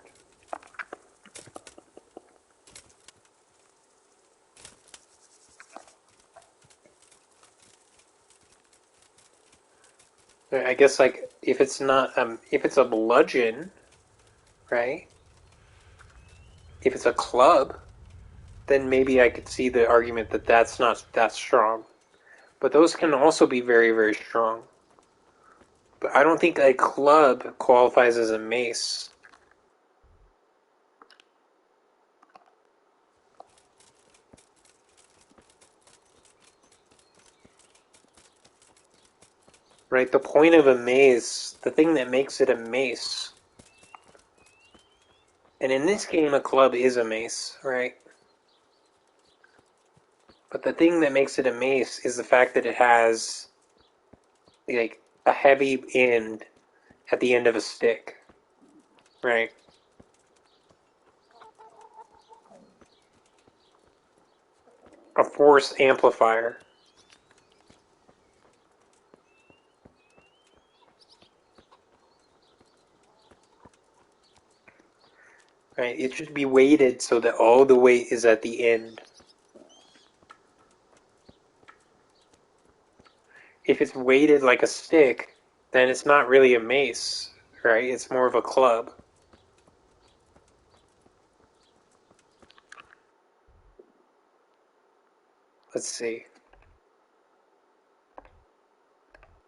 I guess like if it's not if it's a bludgeon, right? If it's a club, then maybe I could see the argument that that's not that strong. But those can also be very, very strong. But I don't think a club qualifies as a mace. Right? The point of a mace, the thing that makes it a mace. And in this game, a club is a mace, right? But the thing that makes it a mace is the fact that it has like a heavy end at the end of a stick, right? A force amplifier. Right? It should be weighted so that all the weight is at the end. If it's weighted like a stick, then it's not really a mace, right? It's more of a club. Let's see.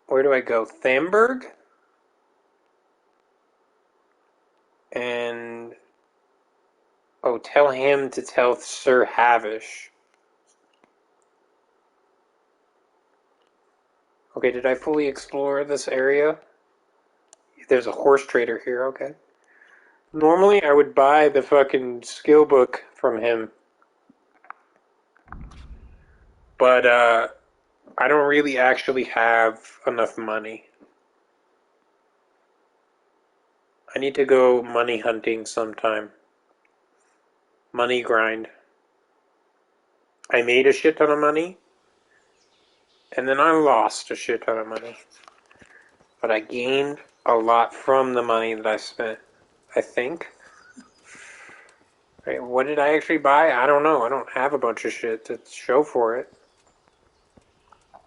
Where do I go? Thamberg? And... oh, tell him to tell Sir Havish. Okay, did I fully explore this area? There's a horse trader here, okay. Normally I would buy the fucking skill book from him. But, I don't really actually have enough money. I need to go money hunting sometime. Money grind. I made a shit ton of money, and then I lost a shit ton of money. But I gained a lot from the money that I spent, I think. Right, what did I actually buy? I don't know. I don't have a bunch of shit to show for it. I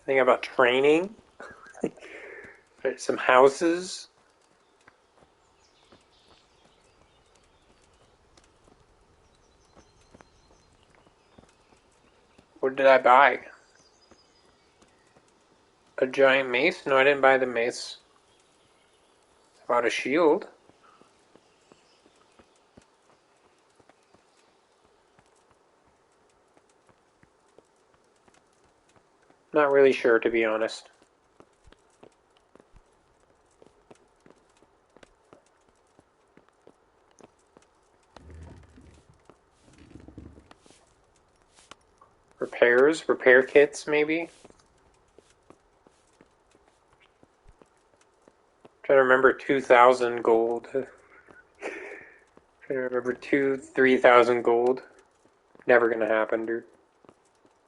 think about training. Some houses. What did I buy? A giant mace? No, I didn't buy the mace. I bought a shield. Not really sure, to be honest. Repairs? Repair kits, maybe? Trying to remember 2,000 gold. Trying to remember 3,000 gold. Never gonna happen, dude.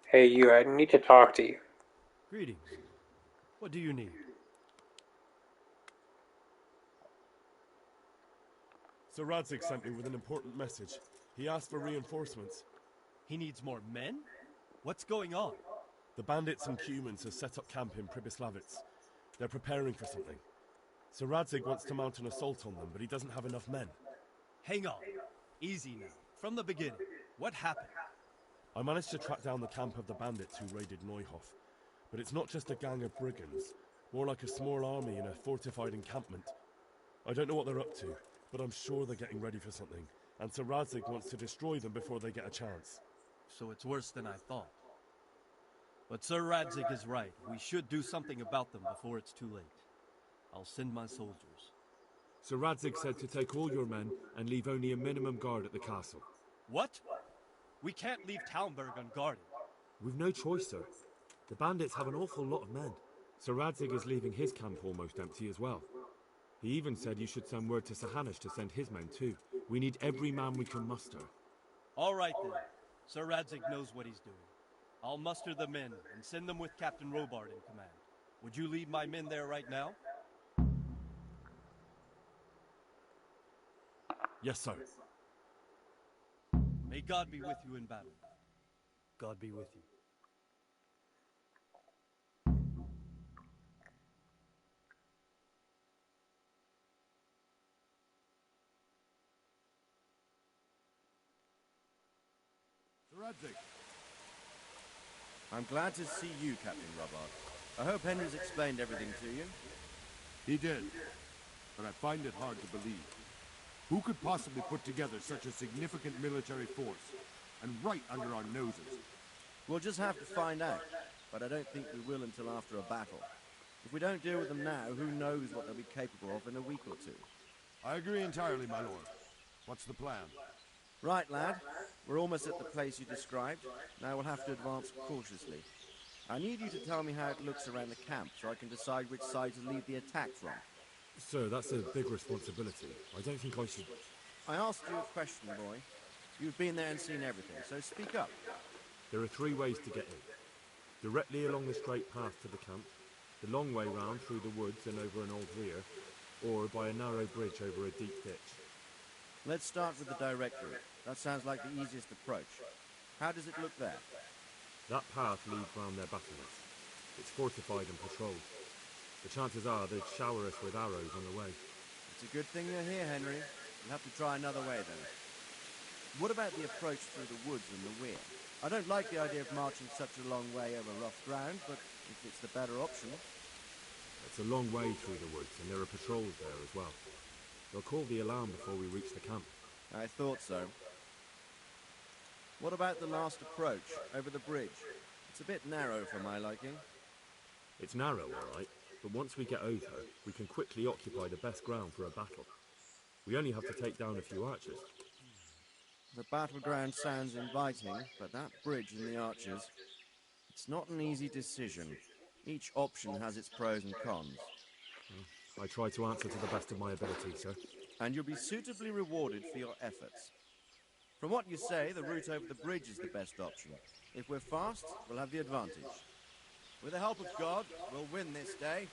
Hey, you, I need to talk to you. Greetings. What do you need? Sir Radzig sent me with an important message. He asked for reinforcements. He needs more men? What's going on? The bandits and humans have set up camp in Pribyslavitz. They're preparing for something. Sir Radzig wants to mount an assault on them, but he doesn't have enough men. Hang on. Easy now. From the beginning. What happened? I managed to track down the camp of the bandits who raided Neuhof. But it's not just a gang of brigands. More like a small army in a fortified encampment. I don't know what they're up to, but I'm sure they're getting ready for something. And Sir Radzig wants to destroy them before they get a chance. So it's worse than I thought. But Sir Radzig is right. We should do something about them before it's too late. I'll send my soldiers. Sir Radzig said to take all your men and leave only a minimum guard at the castle. What? We can't leave Talmberg unguarded. We've no choice, sir. The bandits have an awful lot of men. Sir Radzig is leaving his camp almost empty as well. He even said you should send word to Sahanish to send his men too. We need every man we can muster. All right then. Sir Radzig knows what he's doing. I'll muster the men and send them with Captain Robard in command. Would you lead my men there right now? Yes, sir. May God be with you in battle. God be with you. Radzig. I'm glad to see you, Captain Robard. I hope Henry's explained everything to you. He did, but I find it hard to believe. Who could possibly put together such a significant military force, and right under our noses? We'll just have to find out, but I don't think we will until after a battle. If we don't deal with them now, who knows what they'll be capable of in a week or two. I agree entirely, my lord. What's the plan? Right, lad. We're almost at the place you described. Now we'll have to advance cautiously. I need you to tell me how it looks around the camp so I can decide which side to lead the attack from. Sir, that's a big responsibility. I don't think I should... I asked you a question, boy. You've been there and seen everything, so speak up. There are 3 ways to get in. Directly along the straight path to the camp, the long way round through the woods and over an old weir, or by a narrow bridge over a deep ditch. Let's start with the direct route. That sounds like the easiest approach. How does it look there? That path leads round their battlements. It's fortified and patrolled. The chances are they'd shower us with arrows on the way. It's a good thing you're here, Henry. We'll have to try another way, then. What about the approach through the woods and the weir? I don't like the idea of marching such a long way over rough ground, but if it's the better option... It's a long way through the woods, and there are patrols there as well. They'll call the alarm before we reach the camp. I thought so. What about the last approach, over the bridge? It's a bit narrow for my liking. It's narrow, all right, but once we get over, we can quickly occupy the best ground for a battle. We only have to take down a few archers. The battleground sounds inviting, but that bridge and the archers... It's not an easy decision. Each option has its pros and cons. I try to answer to the best of my ability, sir. And you'll be suitably rewarded for your efforts. From what you say, the route over the bridge is the best option. If we're fast, we'll have the advantage. With the help of God, we'll win this day.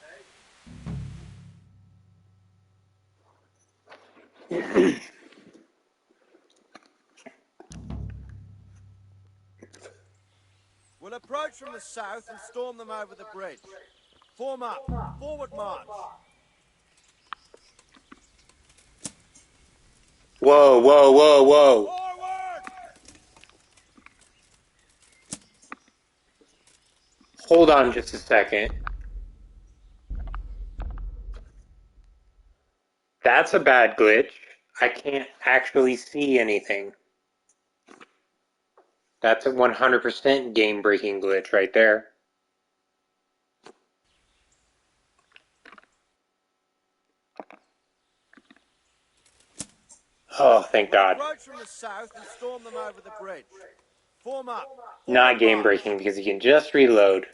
We'll approach from the south and storm them over the bridge. Form up. Forward march. Whoa, whoa, whoa, whoa. Hold on just a second. That's a bad glitch. I can't actually see anything. That's a 100% game-breaking glitch right there. Oh, thank God. Approach from the south and storm them over the bridge. Form up. Not game-breaking because you can just reload.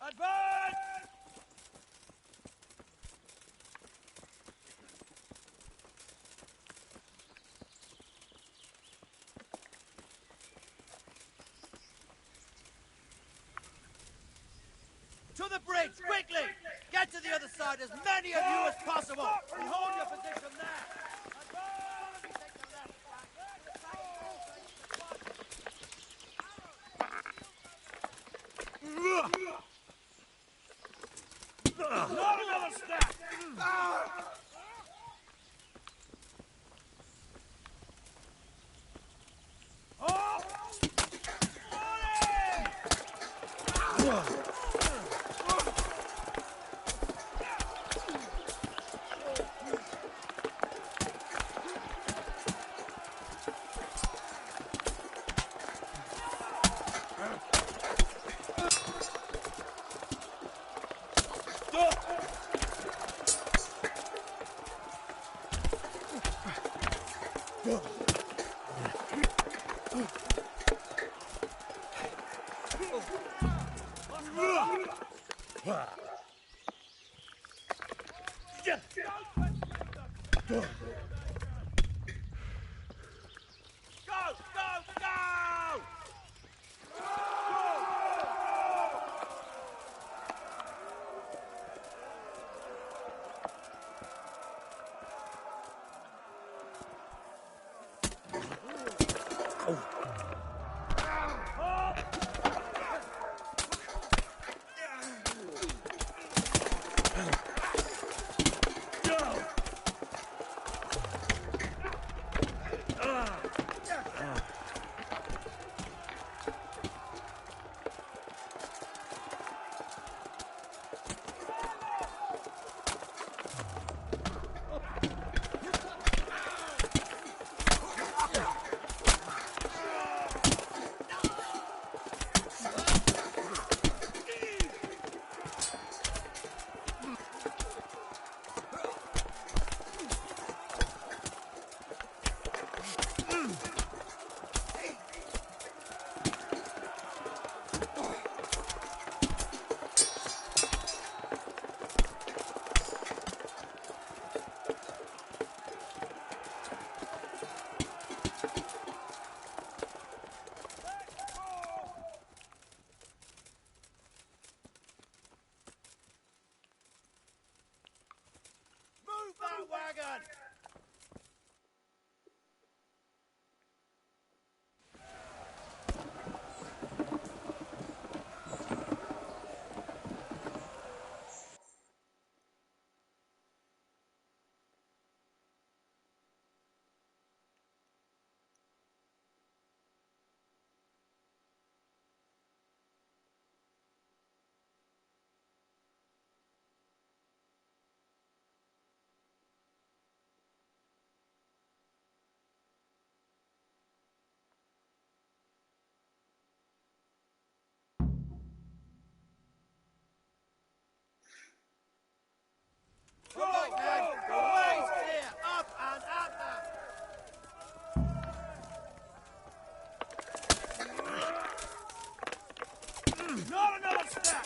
Advance! To the bridge, quickly! Get to the other side, as many of you as possible, and hold your position there! Not another step! Move that wagon! Right, man! The way's clear! Up and up now! Not another step!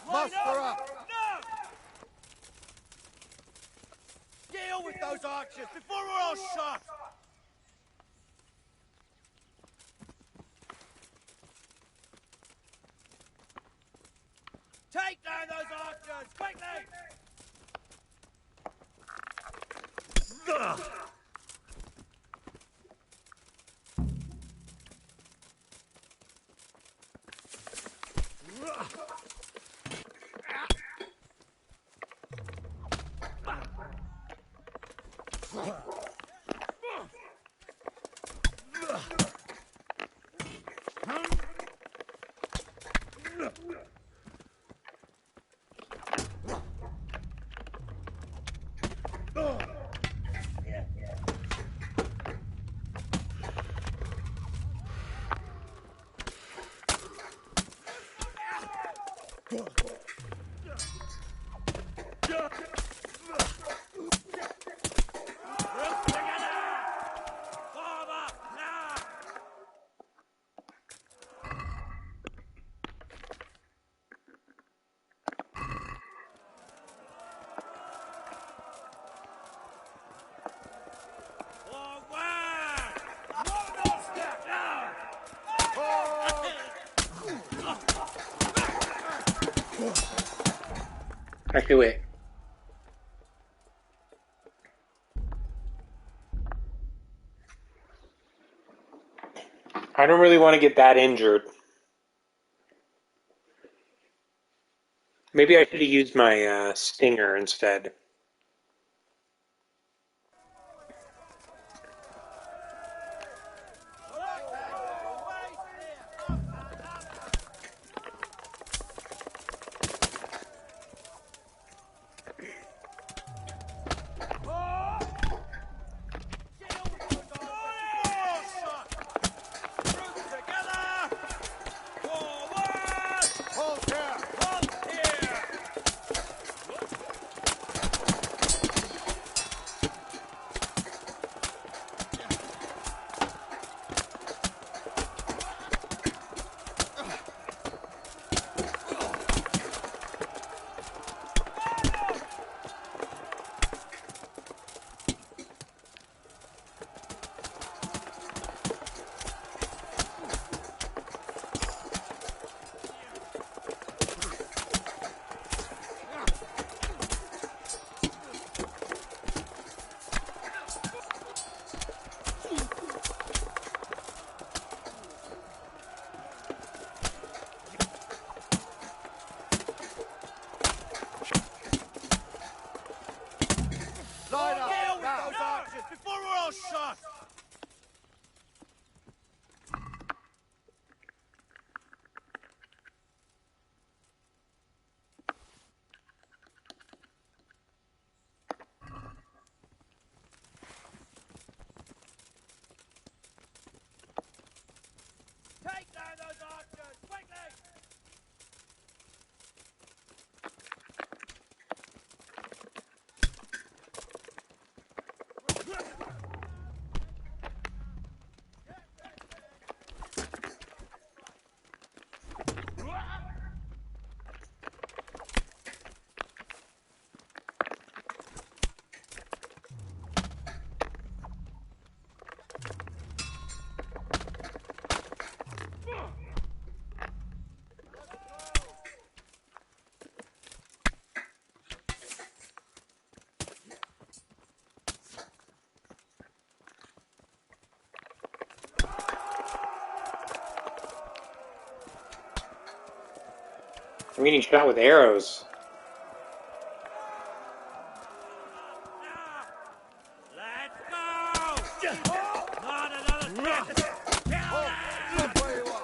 Muster up! No! Deal with those archers before we're all shot! Take down those archers, quickly! Actually, wait. I don't really want to get that injured. Maybe I should have used my stinger instead. Line up! Deal with those archers before we're all shot! Take down those archers! Quickly! I'm getting shot with arrows. Not another chance! Stop where you are!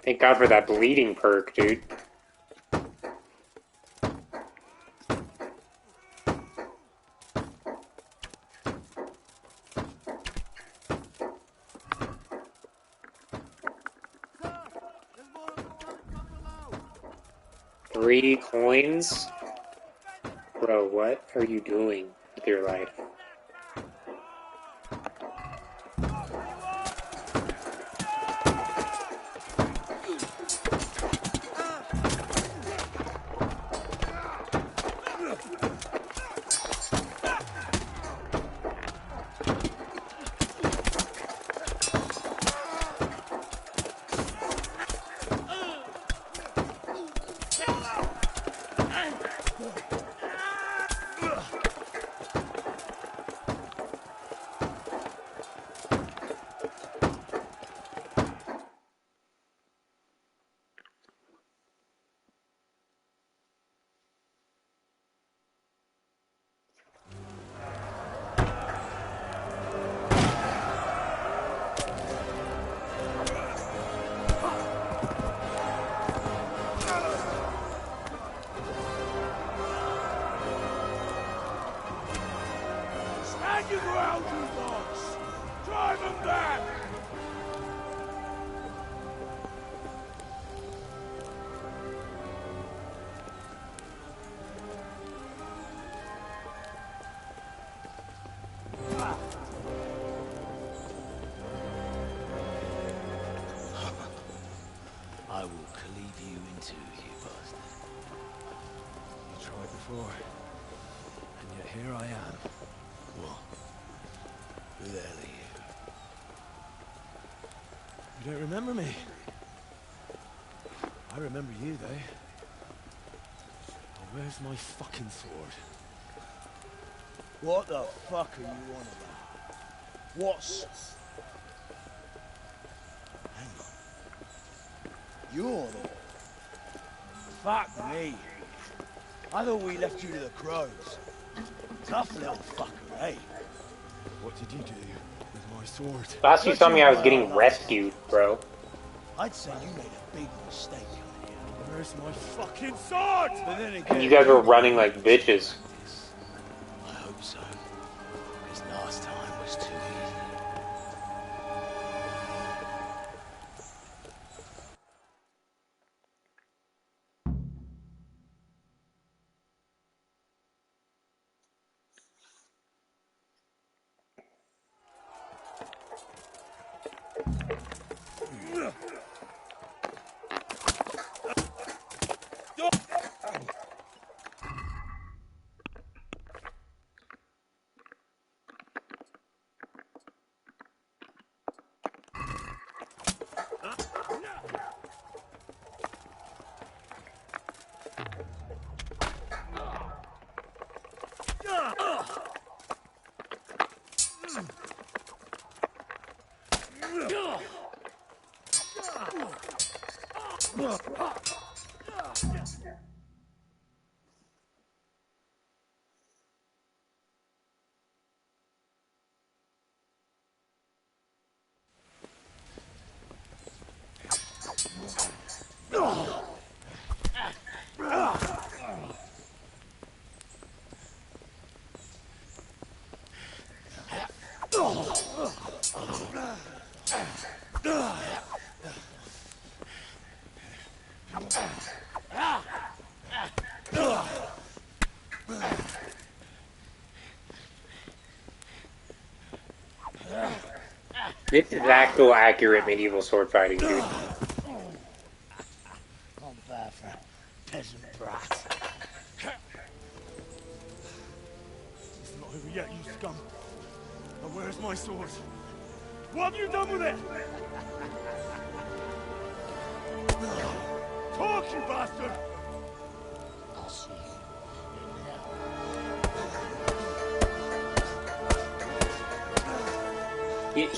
Thank God for that bleeding perk, dude. Three coins? Bro, what are you doing with your life? I will cleave you in two, you bastard. You tried before, and yet here I am. What? Who the hell are you? You don't remember me? I remember you, though. Oh, where's my fucking sword? What the fuck are you on about? What's... Hang on. You're the... Fuck me. I thought we left you to the crows. Tough little fucker, eh? What did you do with my sword? Last you saw me, I was getting rescued, bro. I'd say you made a big mistake coming here. Where's my fucking sword? But then again, And you guys were running like bitches. I hope so. Because last time was too easy. This is actual accurate medieval sword fighting, dude. I'm bad for a peasant brat. It's not over yet, you scum. Now where's my sword? What have you done with it? Talk, you bastard! I'll see you in hell.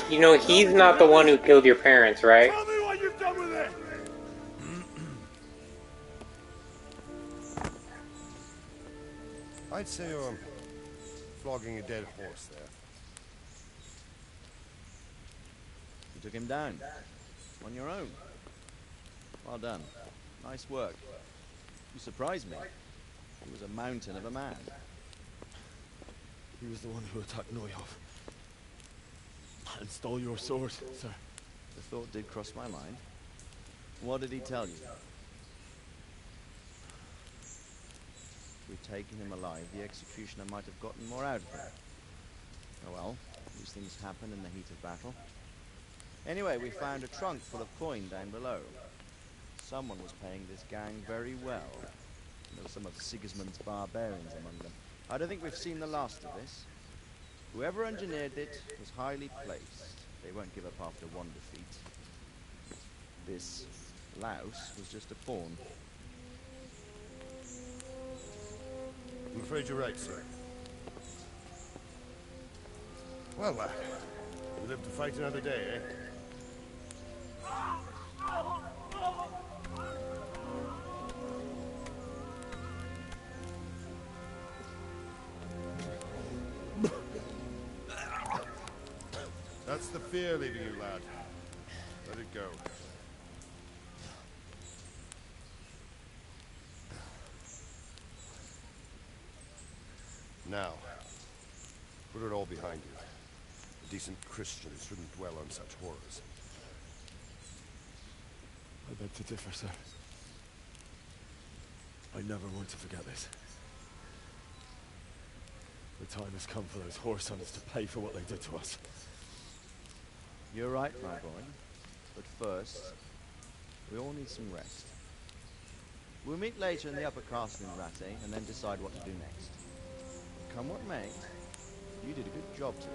You know, he's not the one who killed your parents, right? Tell me what you've done with it! I'd say you're flogging a dead horse there. You took him down. On your own. Well done. Nice work. You surprised me. He was a mountain of a man. He was the one who attacked Neuhoff. And stole your sword, sir. The thought did cross my mind. What did he tell you? If we'd taken him alive, the executioner might have gotten more out of him. Oh well, these things happen in the heat of battle. Anyway, we found a trunk full of coin down below. Someone was paying this gang very well. There were some of Sigismund's barbarians among them. I don't think we've seen the last of this. Whoever engineered it was highly placed. They won't give up after one defeat. This louse was just a pawn. I'm afraid you're right, sir. Well, we live to fight another day, eh? That's the fear leaving you, lad. Let it go. Now, put it all behind you. A decent Christian shouldn't dwell on such horrors. I beg to differ, sir. I never want to forget this. The time has come for those whoresuns to pay for what they did to us. You're right, my boy. But first, We all need some rest. We'll meet later in the upper castle in Rattay and then decide what to do next. Come what may, you did a good job today.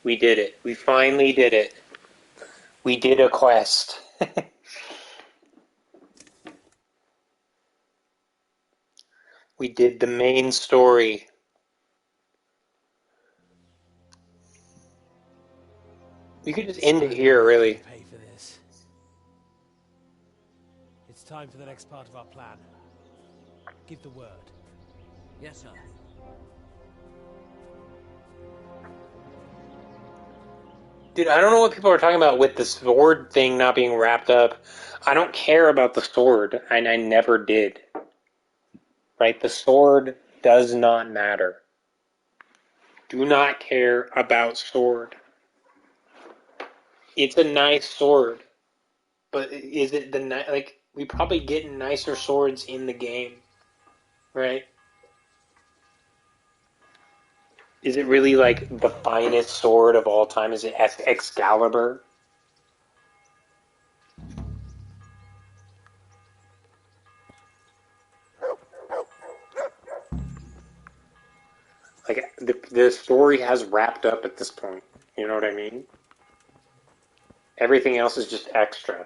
We did it. We finally did it. We did a quest. We did the main story. We could just end it here, really. Pay for this. It's time for the next part of our plan. Give the word. Yes, sir. Dude, I don't know what people are talking about with the sword thing not being wrapped up. I don't care about the sword, and I never did. Right? The sword does not matter. Do not care about sword. It's a nice sword, but is it like we probably get nicer swords in the game, right? Is it really like the finest sword of all time? Is it Excalibur? Like the story has wrapped up at this point. You know what I mean? Everything else is just extra.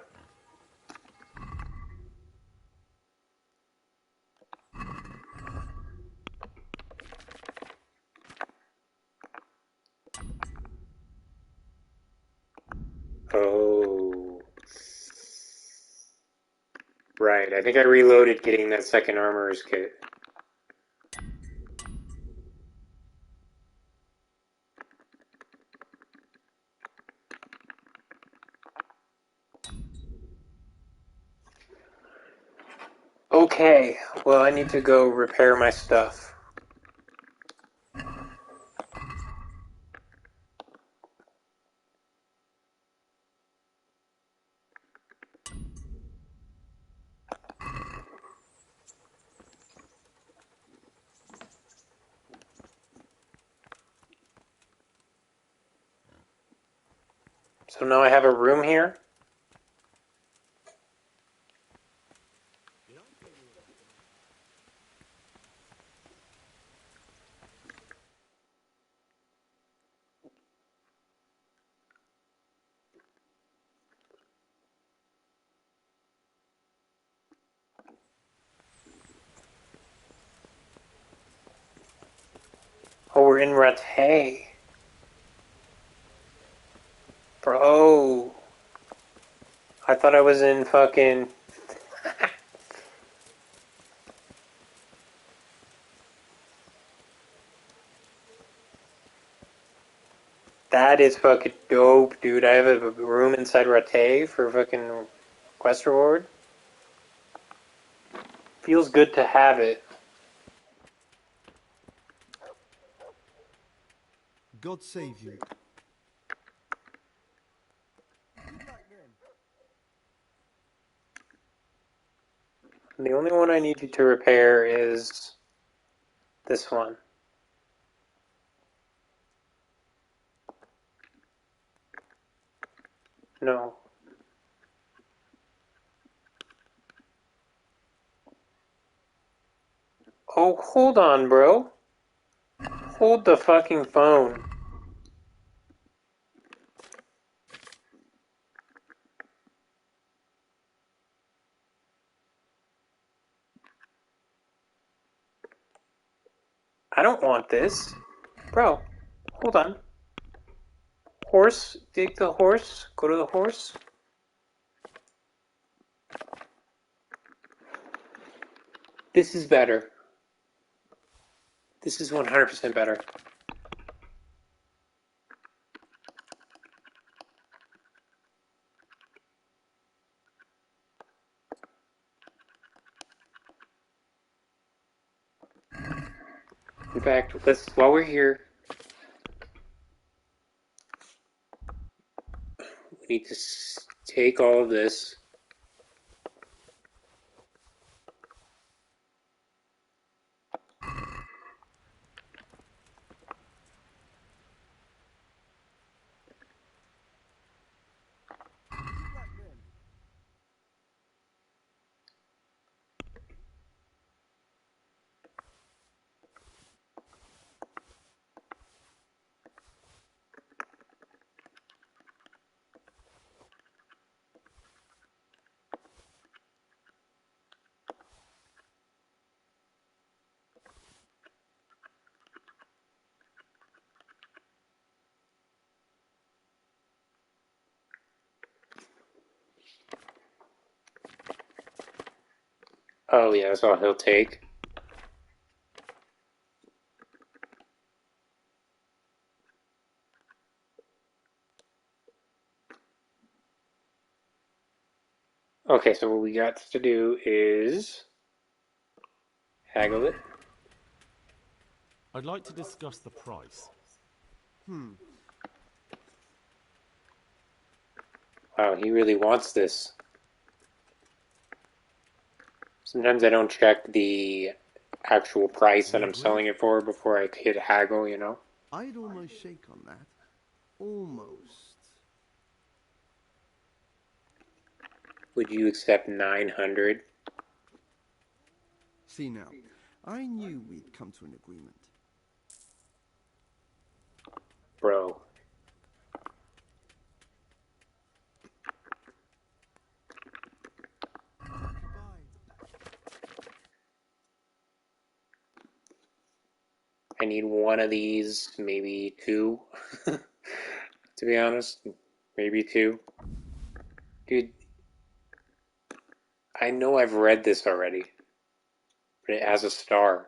Oh. Right, I think I reloaded getting that second armorer's kit. Okay, well I need to go repair my stuff. So now I have a room here? Oh, we're in Rattay. Bro. I thought I was in fucking... That is fucking dope, dude. I have a room inside Rattay for fucking quest reward. Feels good to have it. God save you. The only one I need you to repair is this one. No. Oh, hold on, bro. Hold the fucking phone. I don't want this. Bro, hold on. Horse, take the horse. Go to the horse. This is better. This is 100% better. In fact, while we're here, we need to take all of this. Oh yeah, that's all he'll take. Okay, so what we got to do is haggle it. I'd like to discuss the price. Wow, he really wants this. Sometimes I don't check the actual price that I'm selling it for before I hit haggle, you know? I'd almost shake on that. Almost. Would you accept 900? See now, I knew we'd come to an agreement. Bro. I need one of these, maybe two. To be honest, maybe two. Dude, I know I've read this already, but it has a star.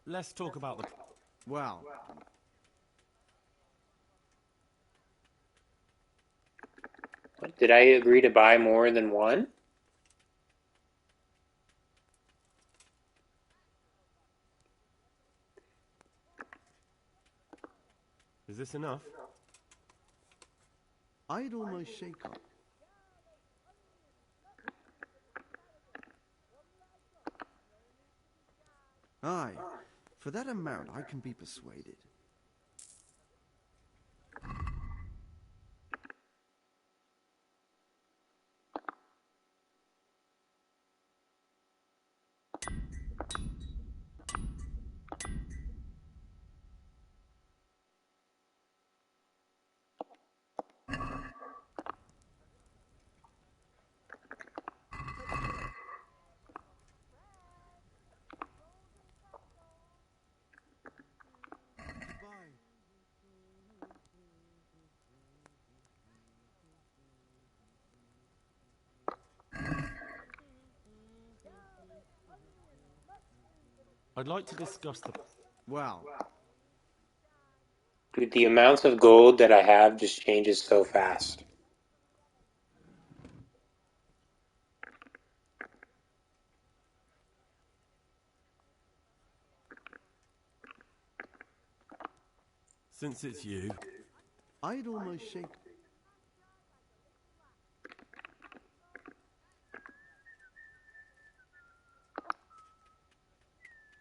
Let's talk about the... Wow. Did I agree to buy more than one? Is this enough? I'd almost shake on. Aye, for that amount I can be persuaded. I'd like to discuss the... Wow. Dude, the amounts of gold that I have just changes so fast. Since it's you... I'd almost shake.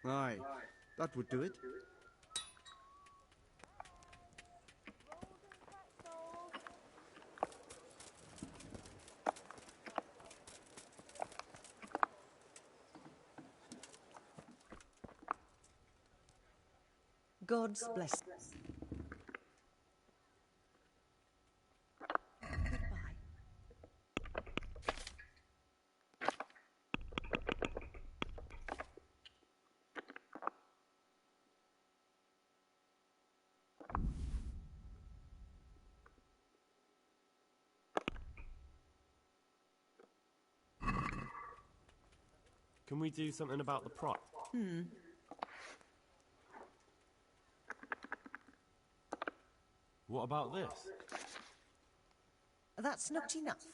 Aye, that would do it. God's bless. Goodbye. Can we do something about the price? What about this? That's not enough.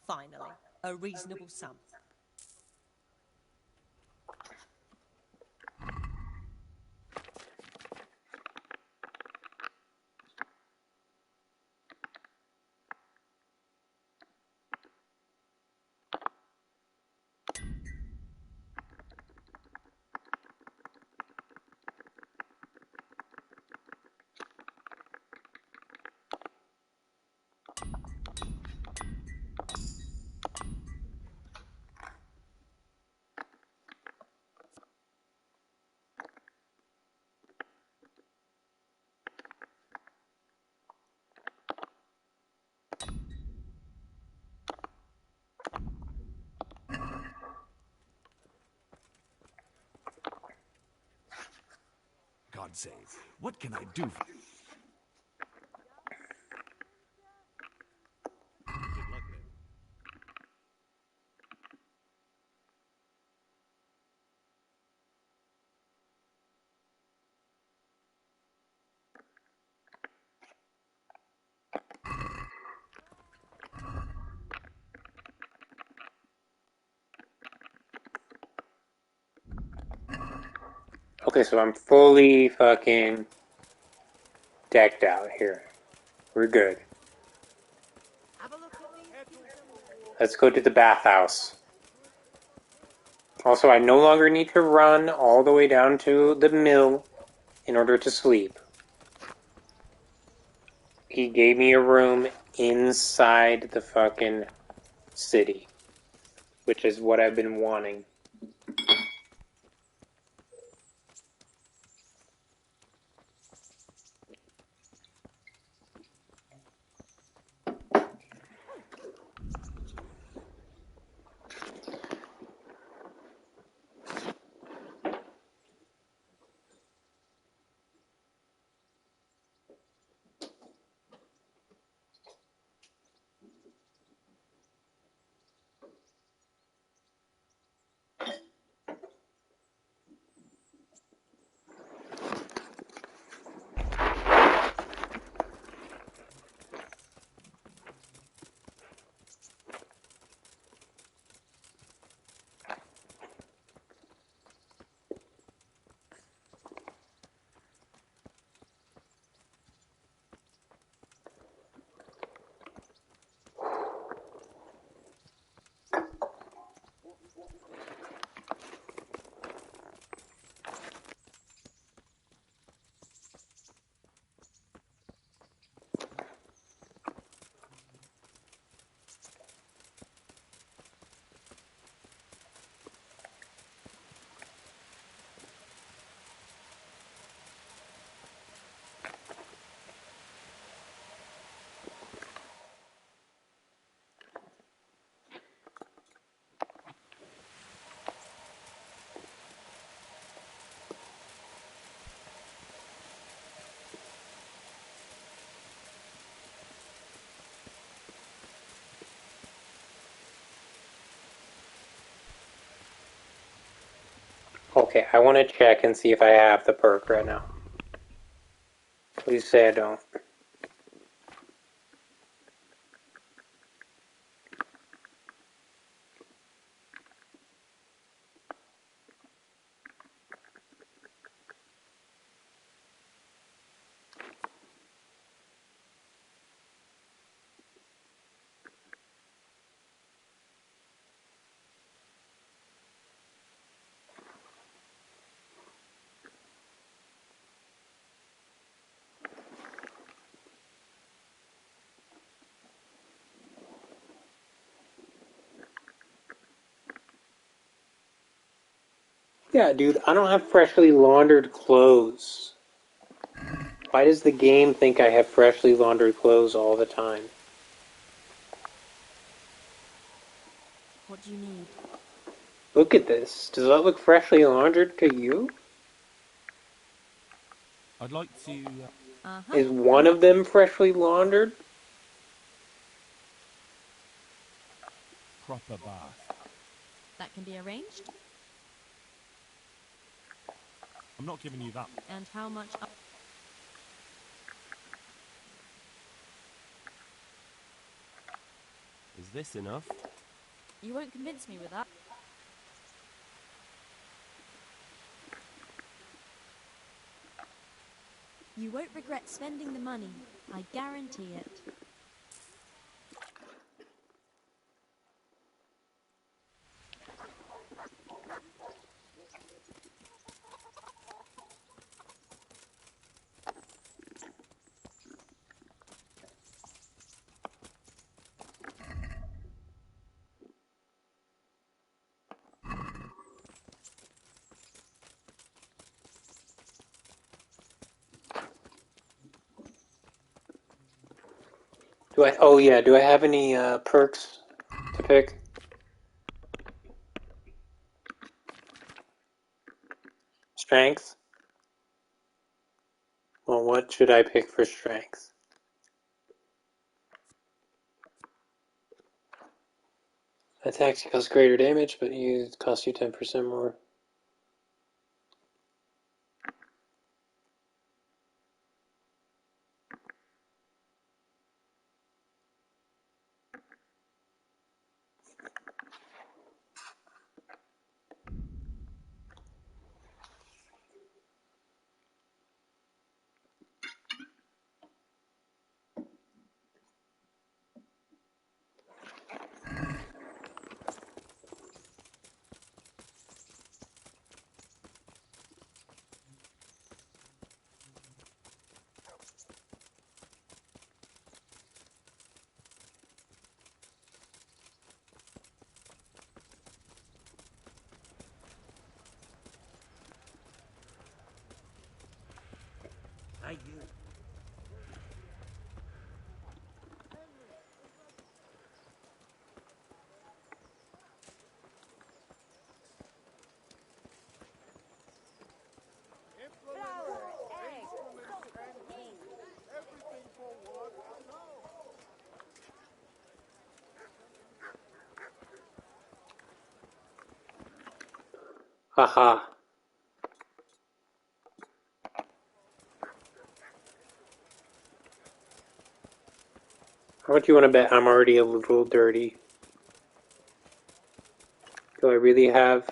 Finally, a reasonable sum. God's sake. What can I do for... Good luck, Lynn. Okay, so I'm fully fucking decked out here. We're good. Let's go to the bathhouse. Also, I no longer need to run all the way down to the mill in order to sleep. He gave me a room inside the fucking city, which is what I've been wanting. Okay, I want to check and see if I have the perk right now. Please say I don't. Yeah, dude, I don't have freshly laundered clothes. Why does the game think I have freshly laundered clothes all the time? What do you need? Look at this. Does that look freshly laundered to you? I'd like to... Is one of them freshly laundered? proper bath. That can be arranged. I'm not giving you that. And how much... Is this enough? You won't convince me with that. You won't regret spending the money. I guarantee it. Do I have any perks to pick? Strength? Well, what should I pick for strength? Attacks cause greater damage, but cost you 10% more. Hey, you. Flour, eggs, and tools. Everything for work and home. Haha. How much you want to bet I'm already a little dirty? Do I really have...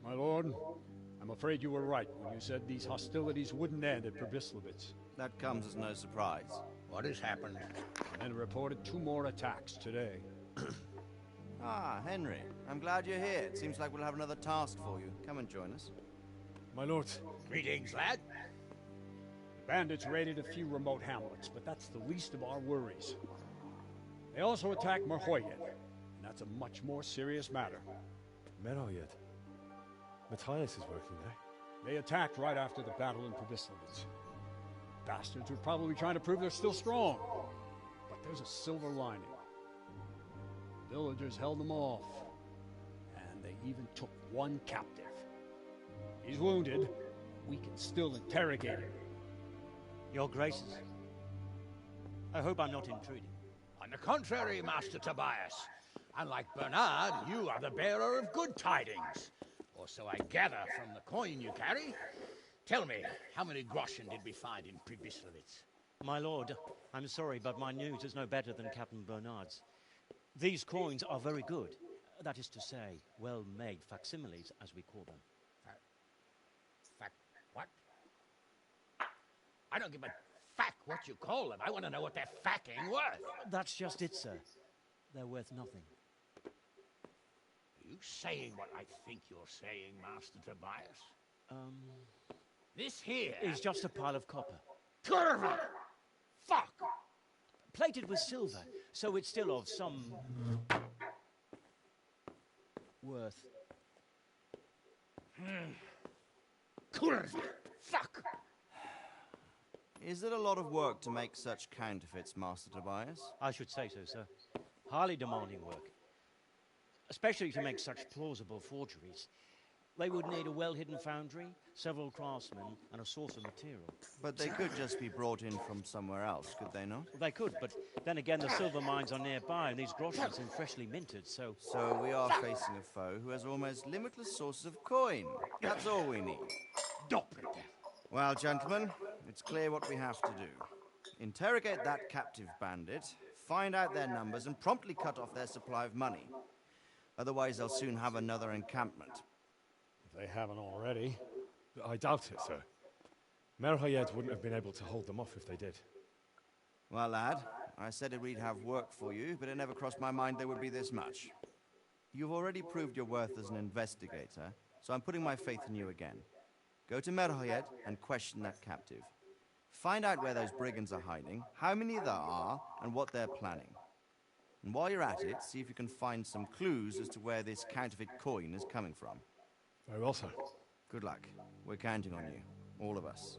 My lord, I'm afraid you were right when you said these hostilities wouldn't end at Probislavitz. That comes as no surprise. What has happened? The men reported 2 more attacks today. Ah, Henry. I'm glad you're here. It seems like we'll have another task for you. Come and join us. My lord. Greetings, lad. The bandits raided a few remote hamlets, but that's the least of our worries. They also attacked Merhoyed, and that's a much more serious matter. Merhoyed? Matthias is working there. They attacked right after the battle in Probislavitz. Bastards were probably trying to prove they're still strong. But there's a silver lining. Villagers held them off, and they even took one captive. He's wounded. We can still interrogate him. Your Graces, I hope I'm not intruding. On the contrary, Master Tobias. Unlike Bernard, you are the bearer of good tidings. Or so I gather from the coin you carry. Tell me, how many groschen did we find in Probislavitz? My lord, I'm sorry, but my news is no better than Captain Bernard's. These coins are very good. That is to say, well-made facsimiles, as we call them. What? I don't give a fuck what you call them. I want to know what they're fucking worth. That's just it, sir. They're worth nothing. Are you saying what I think you're saying, Master Tobias? This here is just a pile of copper. Curva! Fuck! Plated with silver, so it's still of some worth. Curva! Fuck! Is it a lot of work to make such counterfeits, Master Tobias? I should say so, sir. Highly demanding work. Especially to make such plausible forgeries. They would need a well-hidden foundry, several craftsmen, and a source of material. But they could just be brought in from somewhere else, could they not? They could, but then again, the silver mines are nearby, and these groschen seem freshly minted, so... So we are facing a foe who has almost limitless sources of coin. That's all we need. Well, gentlemen, it's clear what we have to do. Interrogate that captive bandit, find out their numbers, and promptly cut off their supply of money. Otherwise, they'll soon have another encampment. If they haven't already. I doubt it, sir. Merhayed wouldn't have been able to hold them off if they did. Well, lad, I said we'd have work for you, but it never crossed my mind there would be this much. You've already proved your worth as an investigator, so I'm putting my faith in you again. Go to Merhayed and question that captive. Find out where those brigands are hiding, how many there are, and what they're planning. And while you're at it, see if you can find some clues as to where this counterfeit coin is coming from. Very well, sir. Good luck. We're counting on you. All of us.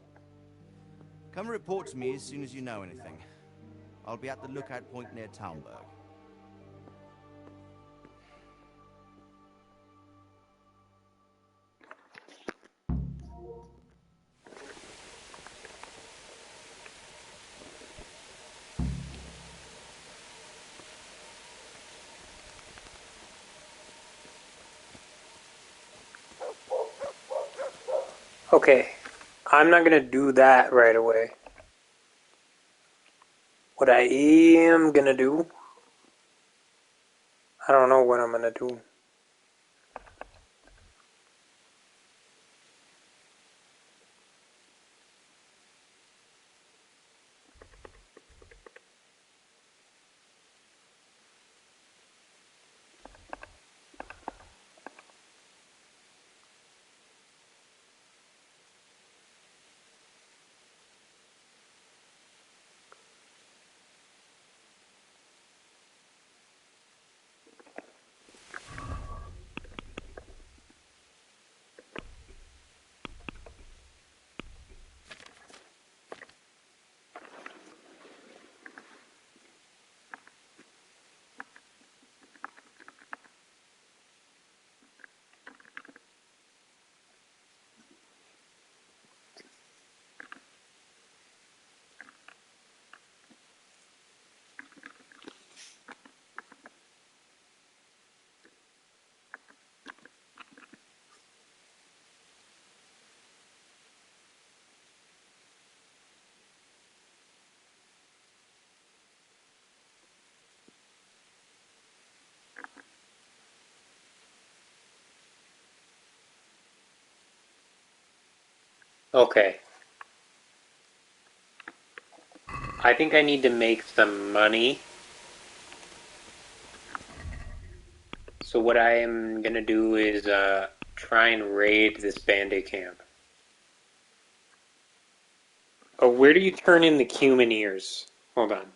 Come report to me as soon as you know anything. I'll be at the lookout point near Talmberg. Okay, I'm not gonna do that right away. What I am gonna do, I don't know what I'm gonna do. Okay. I think I need to make some money. So what I am gonna do is try and raid this bandit camp. Oh, where do you turn in the cumin ears? Hold on.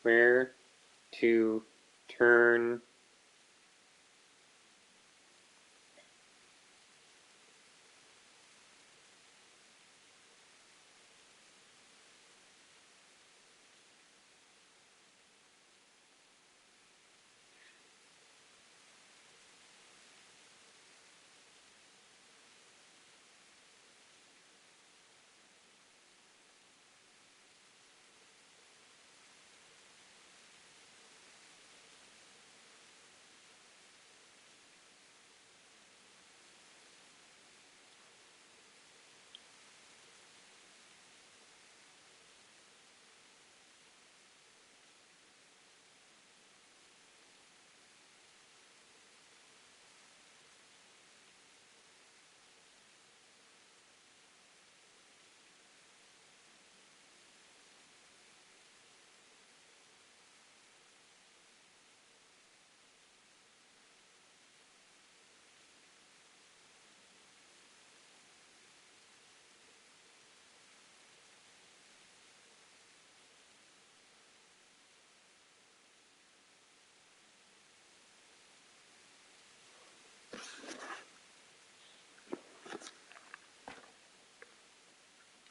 Where to turn...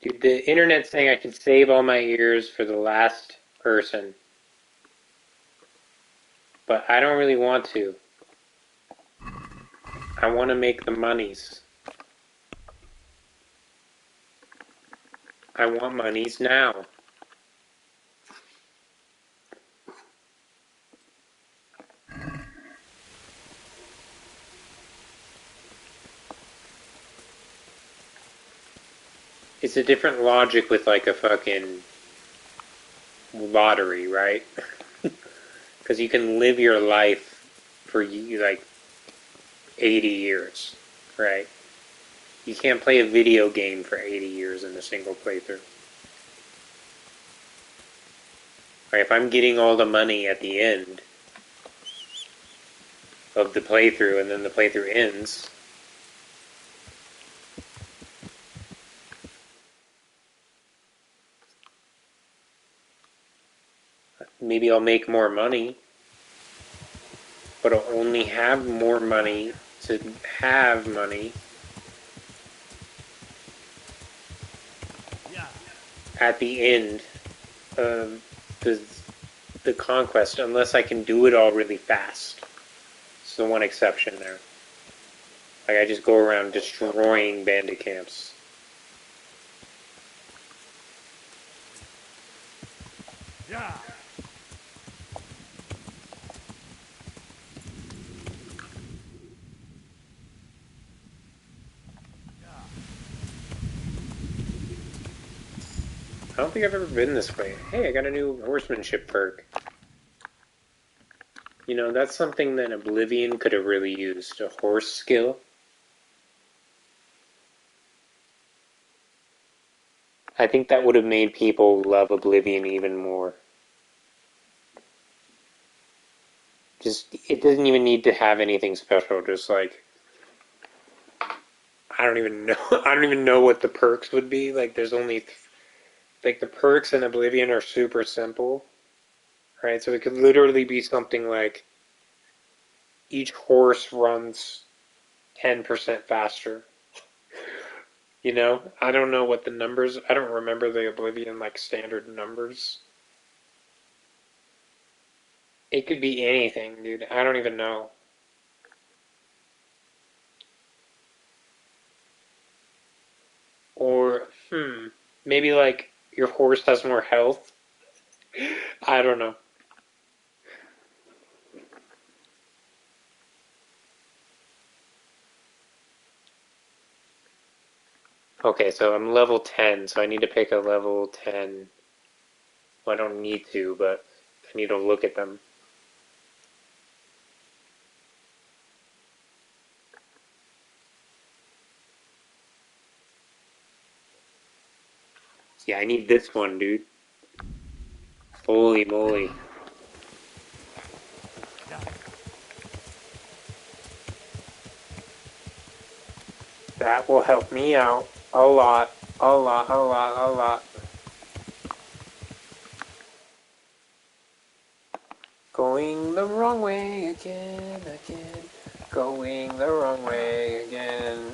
Dude, the internet's saying I should save all my ears for the last person. But I don't really want to. I want to make the monies. I want monies now. It's a different logic with like a fucking lottery, right? Because you can live your life for like 80 years, right? You can't play a video game for 80 years in a single playthrough. Right, if I'm getting all the money at the end of the playthrough and then the playthrough ends, maybe I'll make more money, but I'll only have more money to have money at the end of the conquest, unless I can do it all really fast. It's the one exception there. Like, I just go around destroying bandit camps. Yeah. I don't think I've ever been this way. Hey, I got a new horsemanship perk. You know, that's something that Oblivion could have really used. A horse skill. I think that would have made people love Oblivion even more. Just, it doesn't even need to have anything special, just like, I don't even know, I don't even know what the perks would be. Like, there's only, like, the perks in Oblivion are super simple, right? So it could literally be something like, each horse runs 10% faster. You know? I don't know what the numbers, I don't remember the Oblivion, like, standard numbers. It could be anything, dude. I don't even know. Or, maybe, like, your horse has more health? I don't know. Okay, so I'm level 10, so I need to pick a level 10. Well, I don't need to, but I need to look at them. Yeah, I need this one, dude. Holy moly. That will help me out a lot, a lot, a lot, a lot. Going the wrong way again. Going the wrong way again.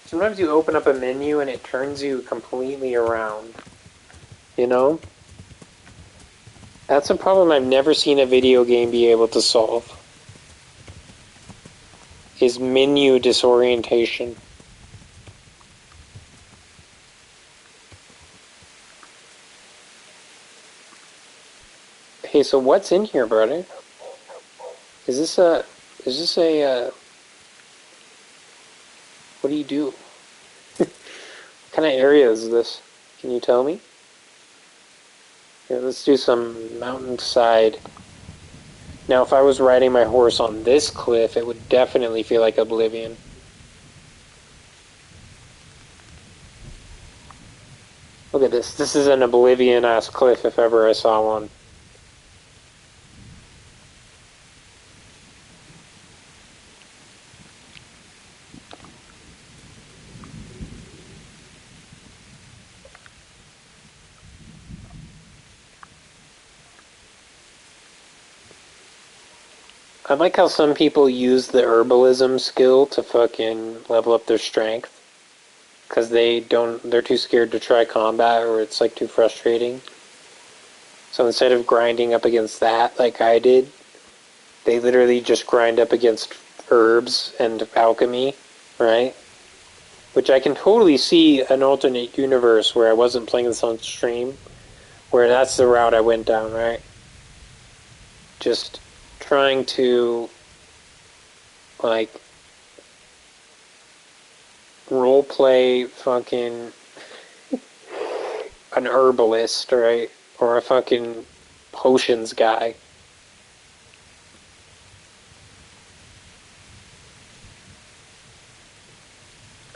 Sometimes you open up a menu and it turns you completely around. You know? That's a problem I've never seen a video game be able to solve. Is menu disorientation. Hey, so what's in here, brother? Is this a, what do you do? What kind of area is this? Can you tell me? Here, let's do some mountainside. Now, if I was riding my horse on this cliff, it would definitely feel like Oblivion. Look at this. This is an Oblivion-ass cliff if ever I saw one. I like how some people use the herbalism skill to fucking level up their strength. Because they're too scared to try combat or it's like too frustrating. So instead of grinding up against that like I did, they literally just grind up against herbs and alchemy, right? Which I can totally see an alternate universe where I wasn't playing this on stream, where that's the route I went down, right? Just trying to, like, roleplay fucking an herbalist, right? Or a fucking potions guy.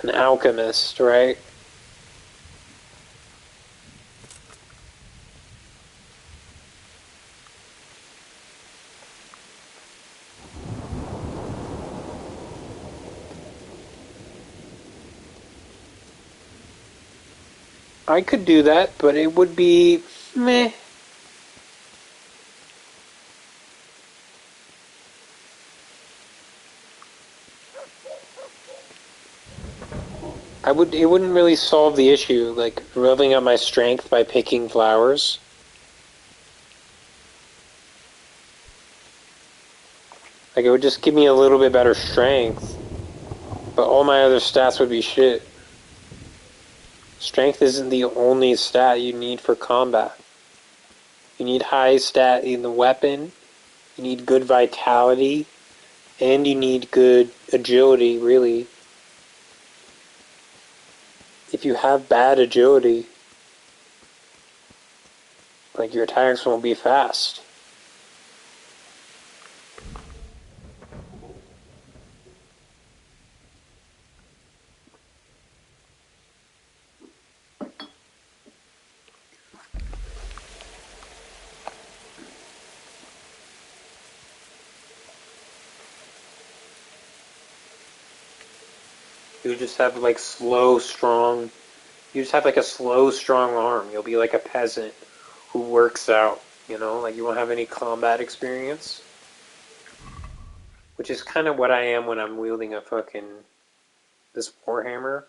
An alchemist, right? I could do that, but it would be meh. It wouldn't really solve the issue, like building up my strength by picking flowers. Like, it would just give me a little bit better strength, but all my other stats would be shit. Strength isn't the only stat you need for combat. You need high stat in the weapon, you need good vitality, and you need good agility, really. If you have bad agility, like, your attacks won't be fast. You just have, like, slow, strong... You just have, like, a slow, strong arm. You'll be like a peasant who works out, you know? Like, you won't have any combat experience. Which is kind of what I am when I'm wielding a fucking... this warhammer.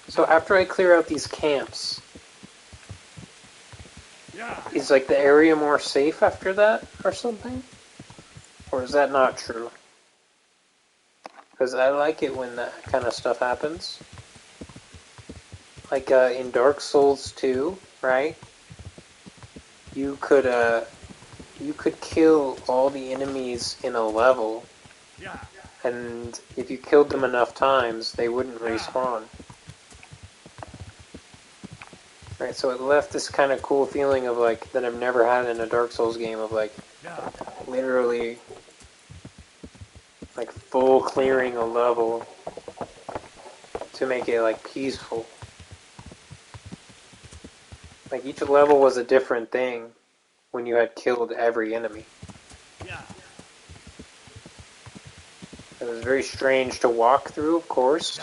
So after I clear out these camps, is, like, the area more safe after that or something? Or is that not true? Because I like it when that kind of stuff happens. Like, in Dark Souls 2, right? You could kill all the enemies in a level, and if you killed them enough times, they wouldn't respawn. Right, so it left this kind of cool feeling of, like, that I've never had in a Dark Souls game of, like, literally, like, full clearing a level to make it, like, peaceful. Like, each level was a different thing when you had killed every enemy. It was very strange to walk through, of course.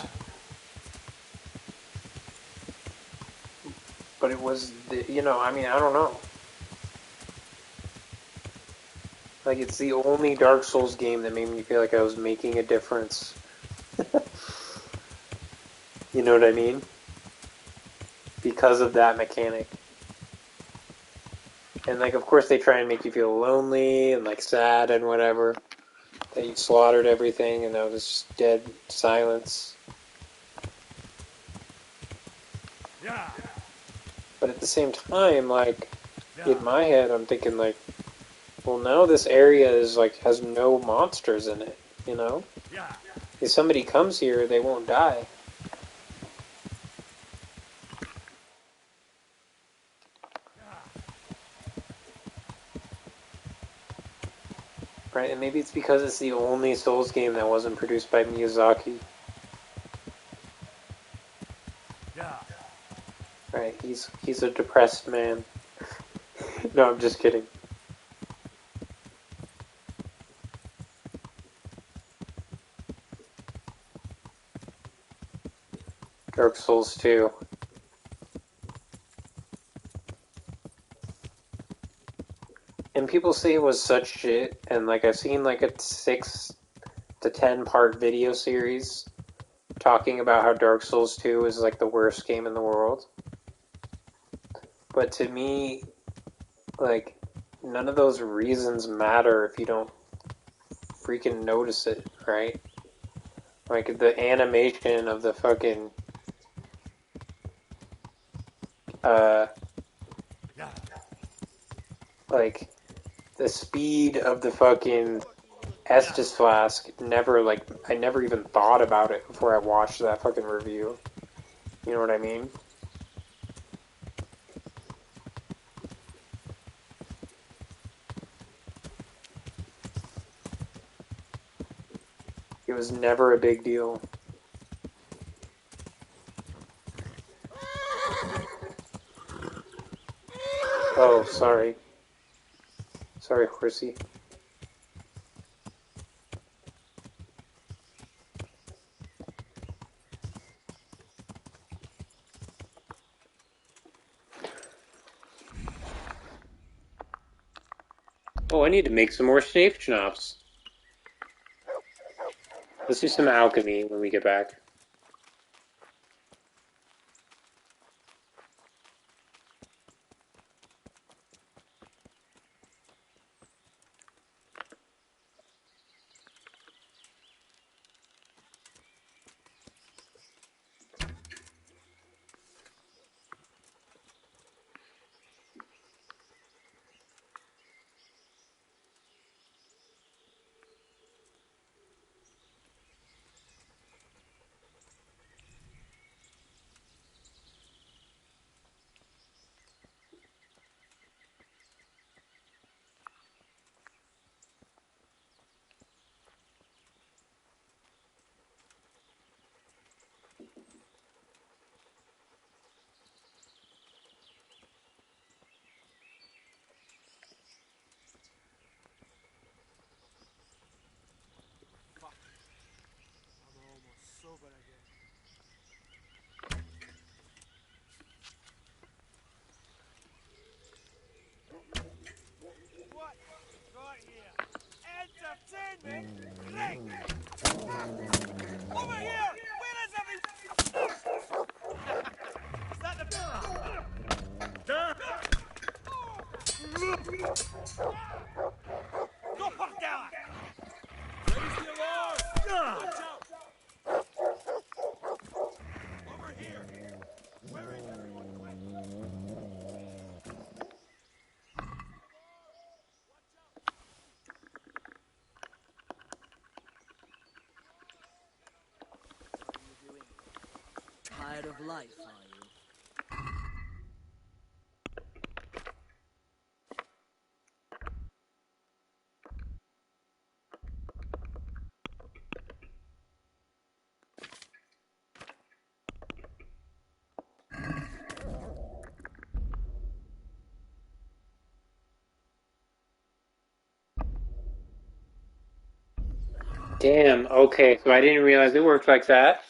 But it was, you know, I mean, I don't know. Like, it's the only Dark Souls game that made me feel like I was making a difference. You know what I mean? Because of that mechanic. And, like, of course they try and make you feel lonely and, like, sad and whatever. That you slaughtered everything and now there's just dead silence. But at the same time, like, in my head, I'm thinking, like, well, now this area is, like, has no monsters in it, you know? If somebody comes here, they won't die. Right, and maybe it's because it's the only Souls game that wasn't produced by Miyazaki. Yeah. Right, he's a depressed man. No, I'm just kidding. Dark Souls 2. And people say it was such shit, and like I've seen like a 6 to 10 part video series talking about how Dark Souls 2 is like the worst game in the world. But to me, like, none of those reasons matter if you don't freaking notice it, right? Like, the animation of the fucking, like, the speed of the fucking Estus Flask never, like, I never even thought about it before I watched that fucking review. You know what I mean? It was never a big deal. Oh, sorry. Sorry, horsey. Oh, I need to make some more snape schnapps. Let's do some alchemy when we get back. Sober again. What? Right here. Entertainment? Great! Over here! Where is everything? Is that the... Go par down! Raise the alarm! Watch out! Over here! Where is everyone? Quick! Tired of life, are you? Damn, okay, so I didn't realize it worked like that.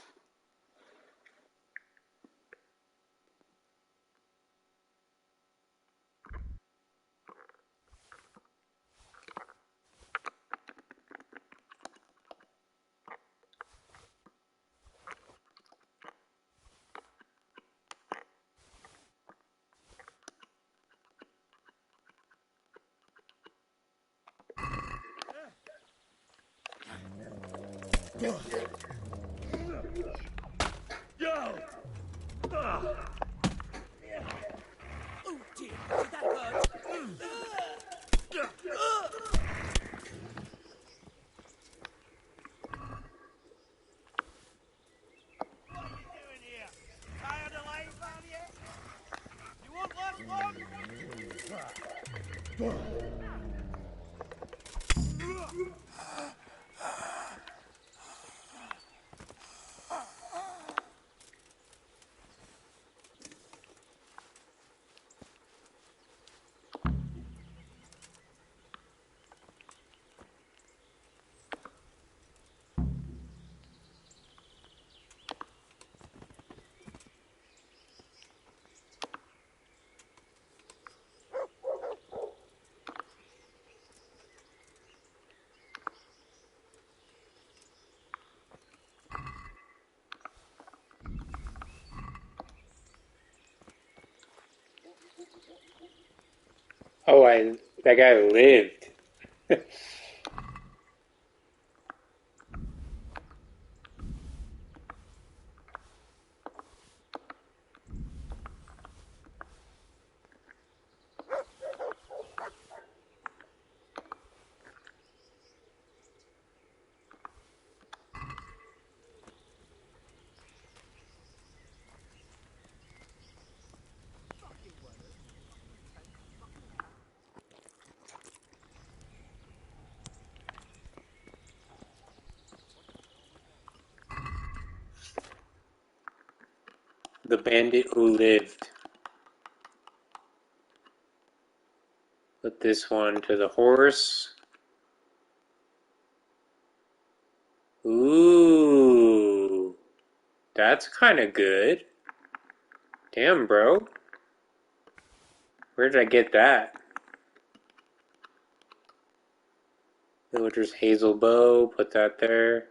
Yo! Oh dear, did that hurt? What are you doing here? Tired of life, are you? You won't last long? Oh, that guy lived. The bandit who lived. Put this one to the horse. Ooh, that's kind of good. Damn, bro. Where did I get that? Villager's hazel bow, put that there.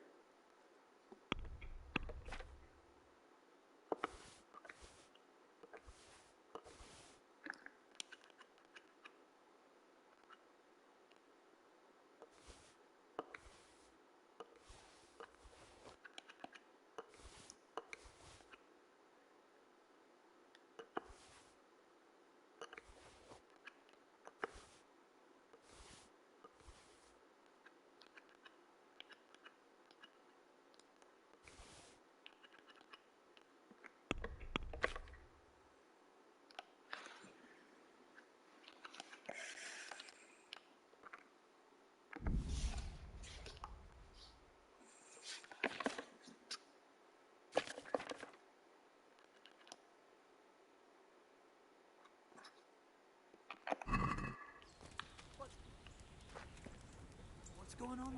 What's going on?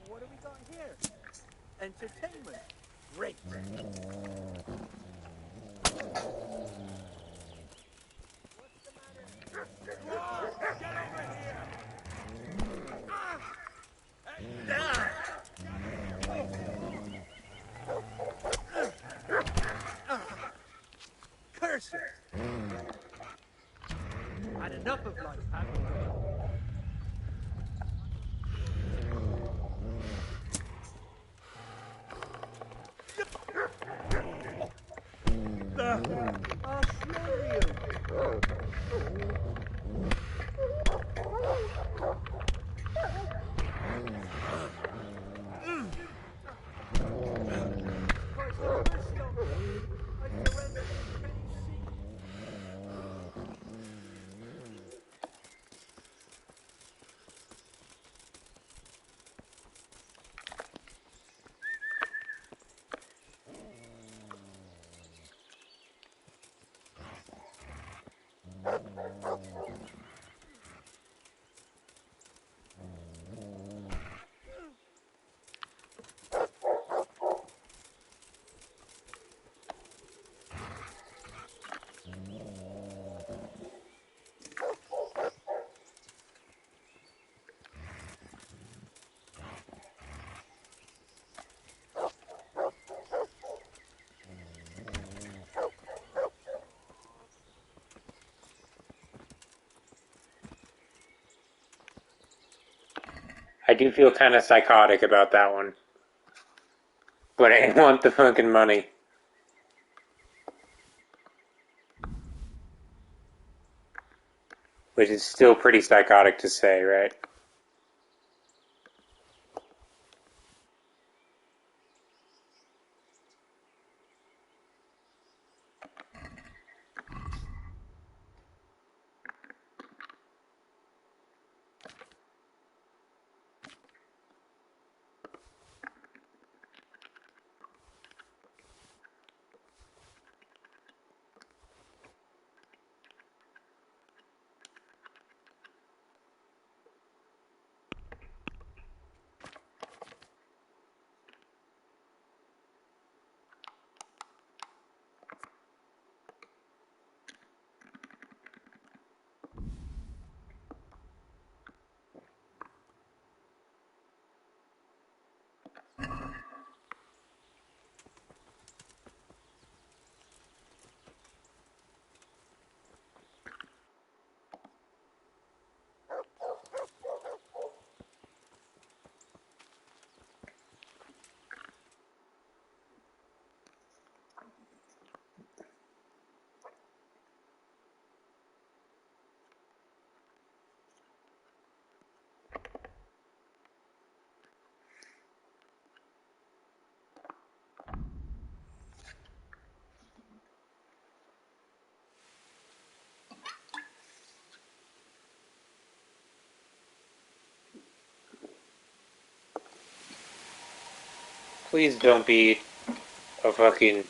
What have we got here? Entertainment. Great. Get over here! Curse it! Had enough of life, haven't you? I'll slaughter you! Christ, have mercy on me! I surrender! Can you see? I do feel kind of psychotic about that one. But I want the fucking money. Which is still pretty psychotic to say, right? Please don't be a fucking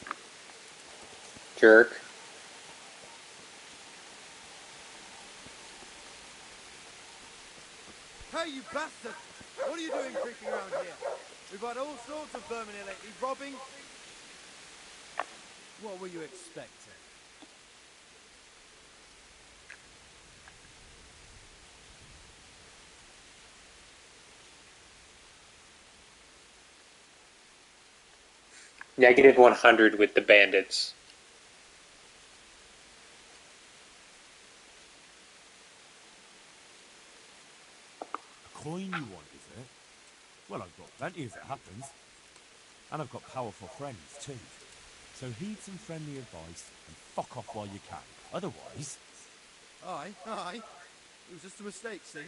jerk. Hey, you bastard! What are you doing creeping around here? We've had all sorts of vermin here lately, robbing... What were you expecting? Negative 100 with the bandits. A coin you want, is it? Well, I've got plenty as it happens. And I've got powerful friends, too. So heed some friendly advice and fuck off while you can. Otherwise... Aye, aye. It was just a mistake, see?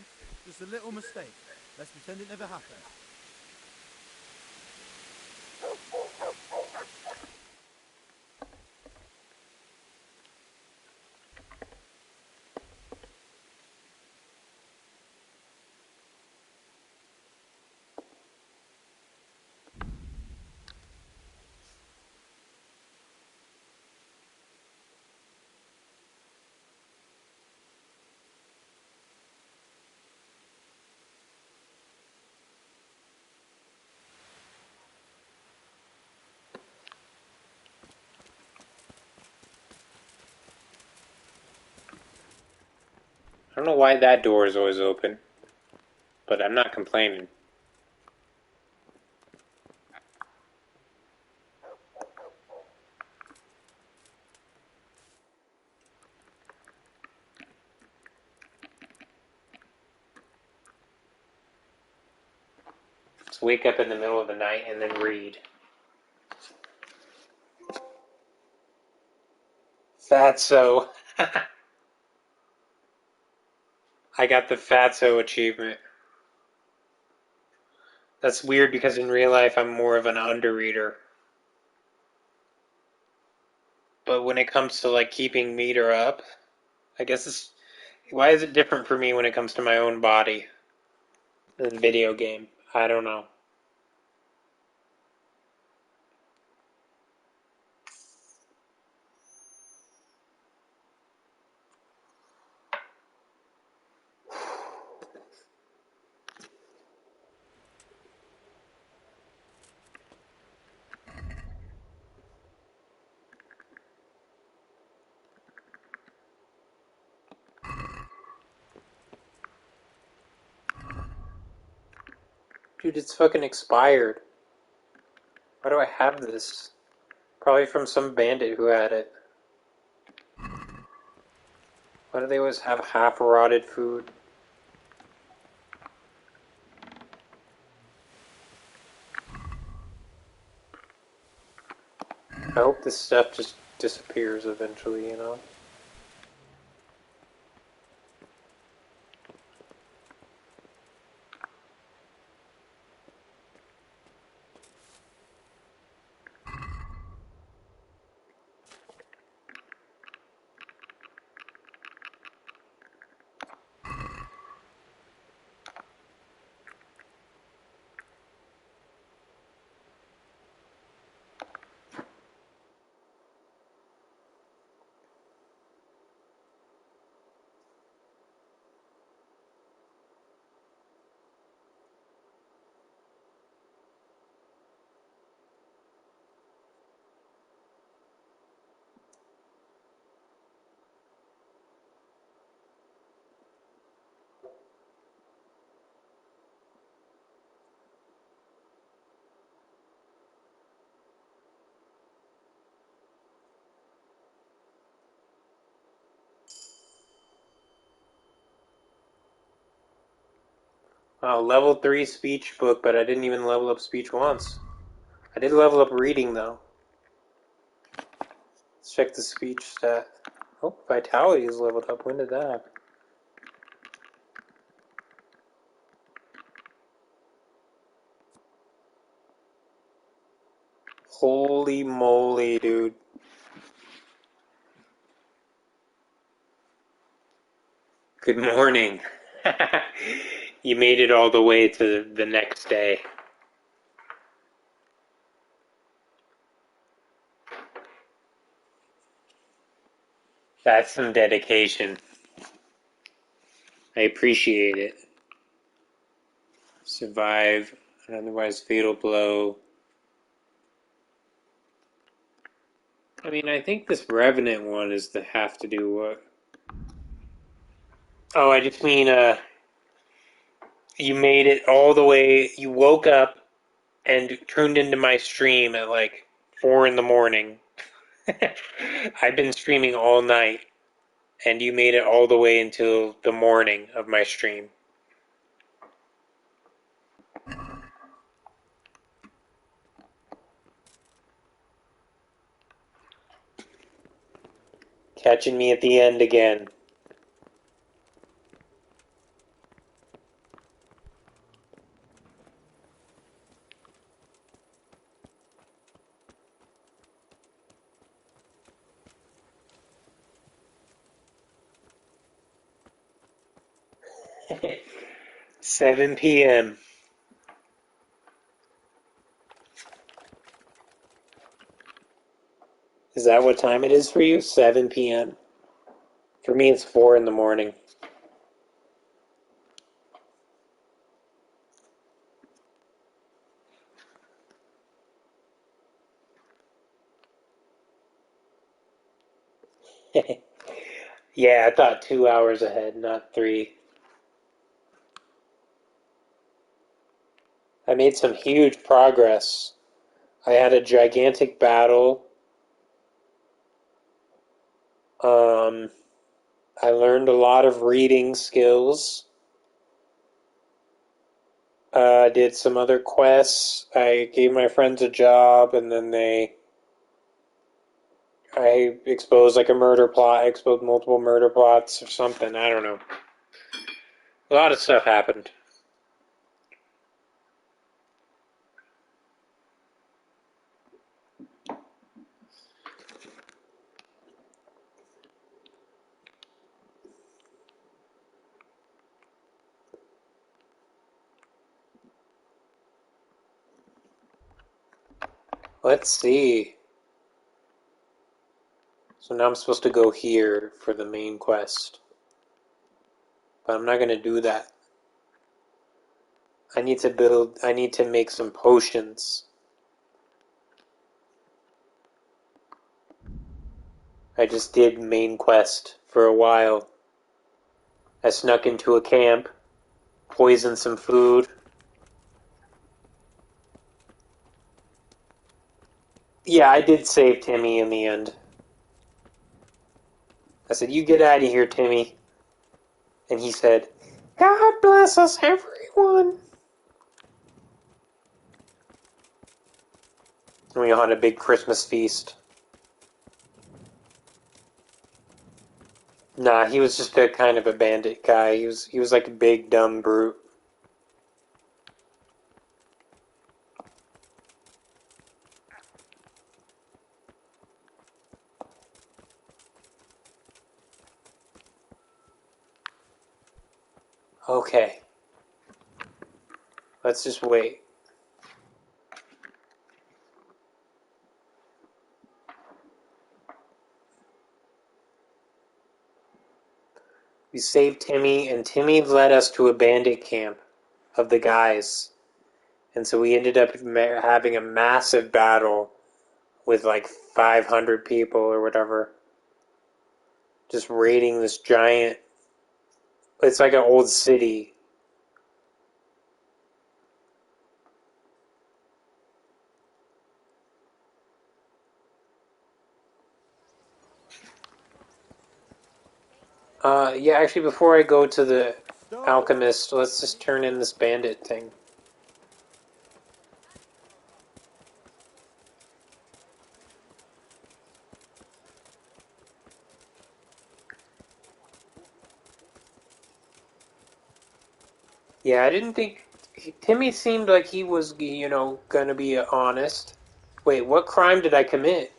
Just a little mistake. Let's pretend it never happened. I don't know why that door is always open, but I'm not complaining. Let's wake up in the middle of the night and then read. Fatso. I got the Fatso achievement. That's weird because in real life I'm more of an underreader. But when it comes to like keeping meter up, I guess it's... Why is it different for me when it comes to my own body than video game? I don't know. Dude, it's fucking expired. Why do I have this? Probably from some bandit who had it. Why do they always have half-rotted food? I hope this stuff just disappears eventually, you know? Level 3 speech book, but I didn't even level up speech once. I did level up reading, though. Let's check the speech stat. Oh, vitality is leveled up. When did that happen? Holy moly, dude. Good morning. You made it all the way to the next day. That's some dedication. I appreciate it. Survive an otherwise fatal blow. I mean, I think this Revenant one is to have to do what? Oh, I just mean, you made it all the way, you woke up and tuned into my stream at like 4 in the morning. I've been streaming all night, and you made it all the way until the morning of my stream. Catching me at the end again. Seven p.m. Is that what time it is for you? 7 p.m. For me, it's 4 in the morning. Yeah, I thought 2 hours ahead, not 3. I made some huge progress. I had a gigantic battle. I learned a lot of reading skills. Did some other quests. I gave my friends a job, and then I exposed like a murder plot. I exposed multiple murder plots or something. I don't know. A lot of stuff happened. Let's see. So now I'm supposed to go here for the main quest. But I'm not going to do that. I need to make some potions. I just did main quest for a while. I snuck into a camp, poisoned some food. Yeah, I did save Timmy in the end. I said, "You get out of here, Timmy." And he said, "God bless us, everyone." And we all had a big Christmas feast. Nah, he was just a kind of a bandit guy. He was like a big dumb brute. Okay. Let's just wait. We saved Timmy, and Timmy led us to a bandit camp of the guys. And so we ended up having a massive battle with like 500 people or whatever. Just raiding this giant... It's like an old city. Yeah, actually, before I go to the alchemist, let's just turn in this bandit thing. Yeah, I didn't think... Timmy seemed like he was, gonna be honest. Wait, what crime did I commit?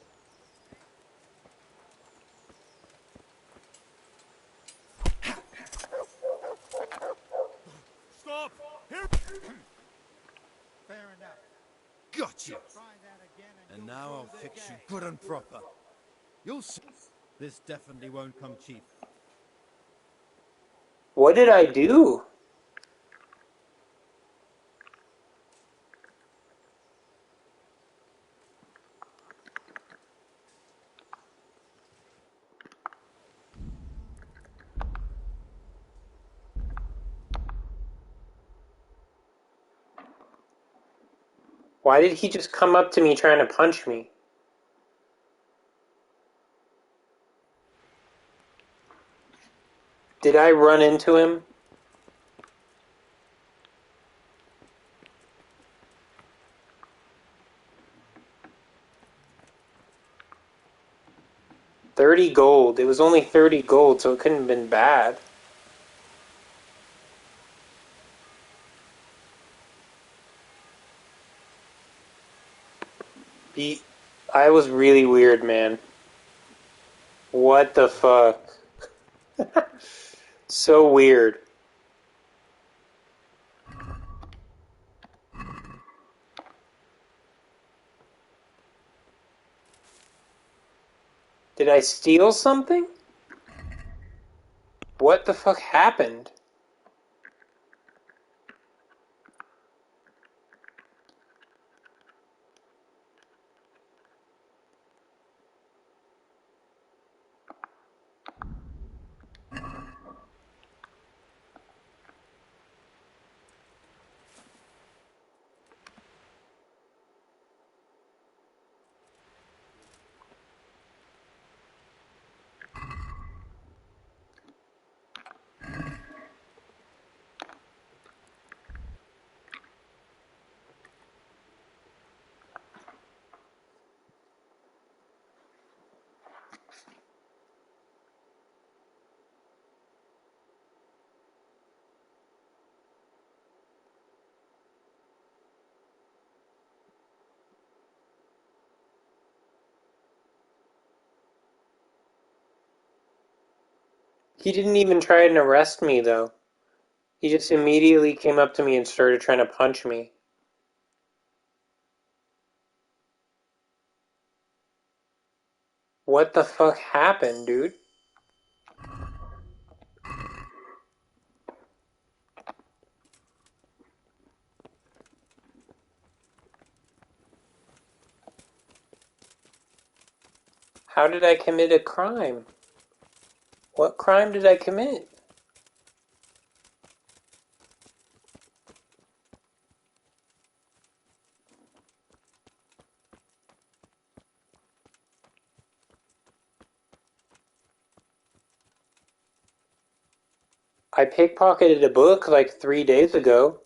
Stop! Here! Fair enough. Gotcha! And now I'll fix you good and proper. You'll see. This definitely won't come cheap. What did I do? Why did he just come up to me trying to punch me? Did I run into him? $30 gold. It was only 30 gold, so it couldn't have been bad. I was really weird, man. What the fuck? So weird. Did I steal something? What the fuck happened? He didn't even try and arrest me, though. He just immediately came up to me and started trying to punch me. What the fuck happened, dude? How did I commit a crime? What crime did I commit? I pickpocketed a book like 3 days ago.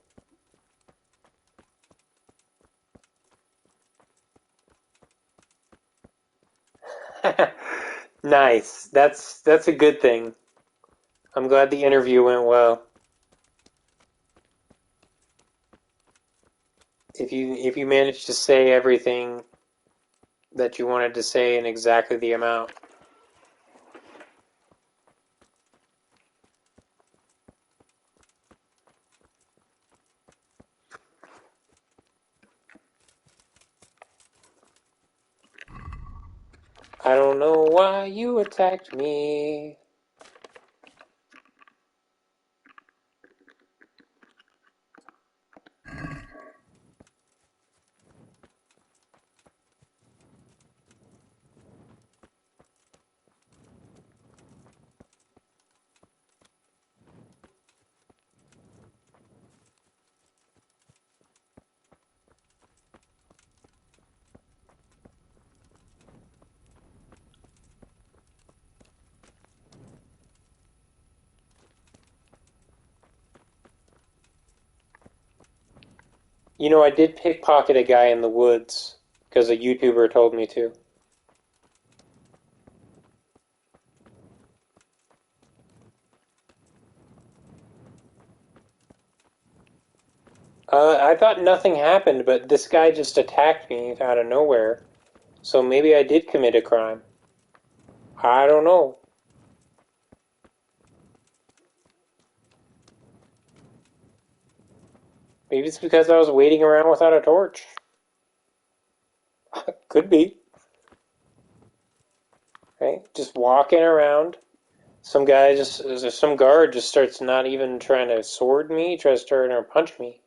Nice. That's a good thing. I'm glad the interview went well. If you managed to say everything that you wanted to say in exactly the amount. I don't know why you attacked me. You know, I did pickpocket a guy in the woods because a YouTuber told me to. I thought nothing happened, but this guy just attacked me out of nowhere. So maybe I did commit a crime. I don't know. Maybe it's because I was waiting around without a torch. Could be. right? Just walking around. Some guard just starts not even trying to sword me, tries to turn or punch me.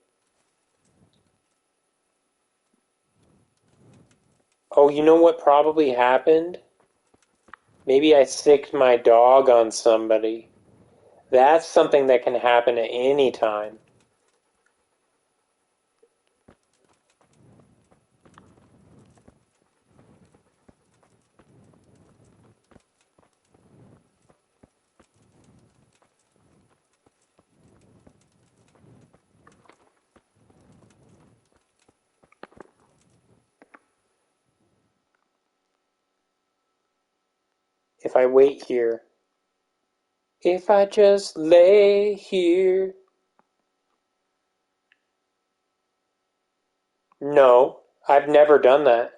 Oh, you know what probably happened? Maybe I sicked my dog on somebody. That's something that can happen at any time. If I wait here. If I just lay here. No, I've never done that.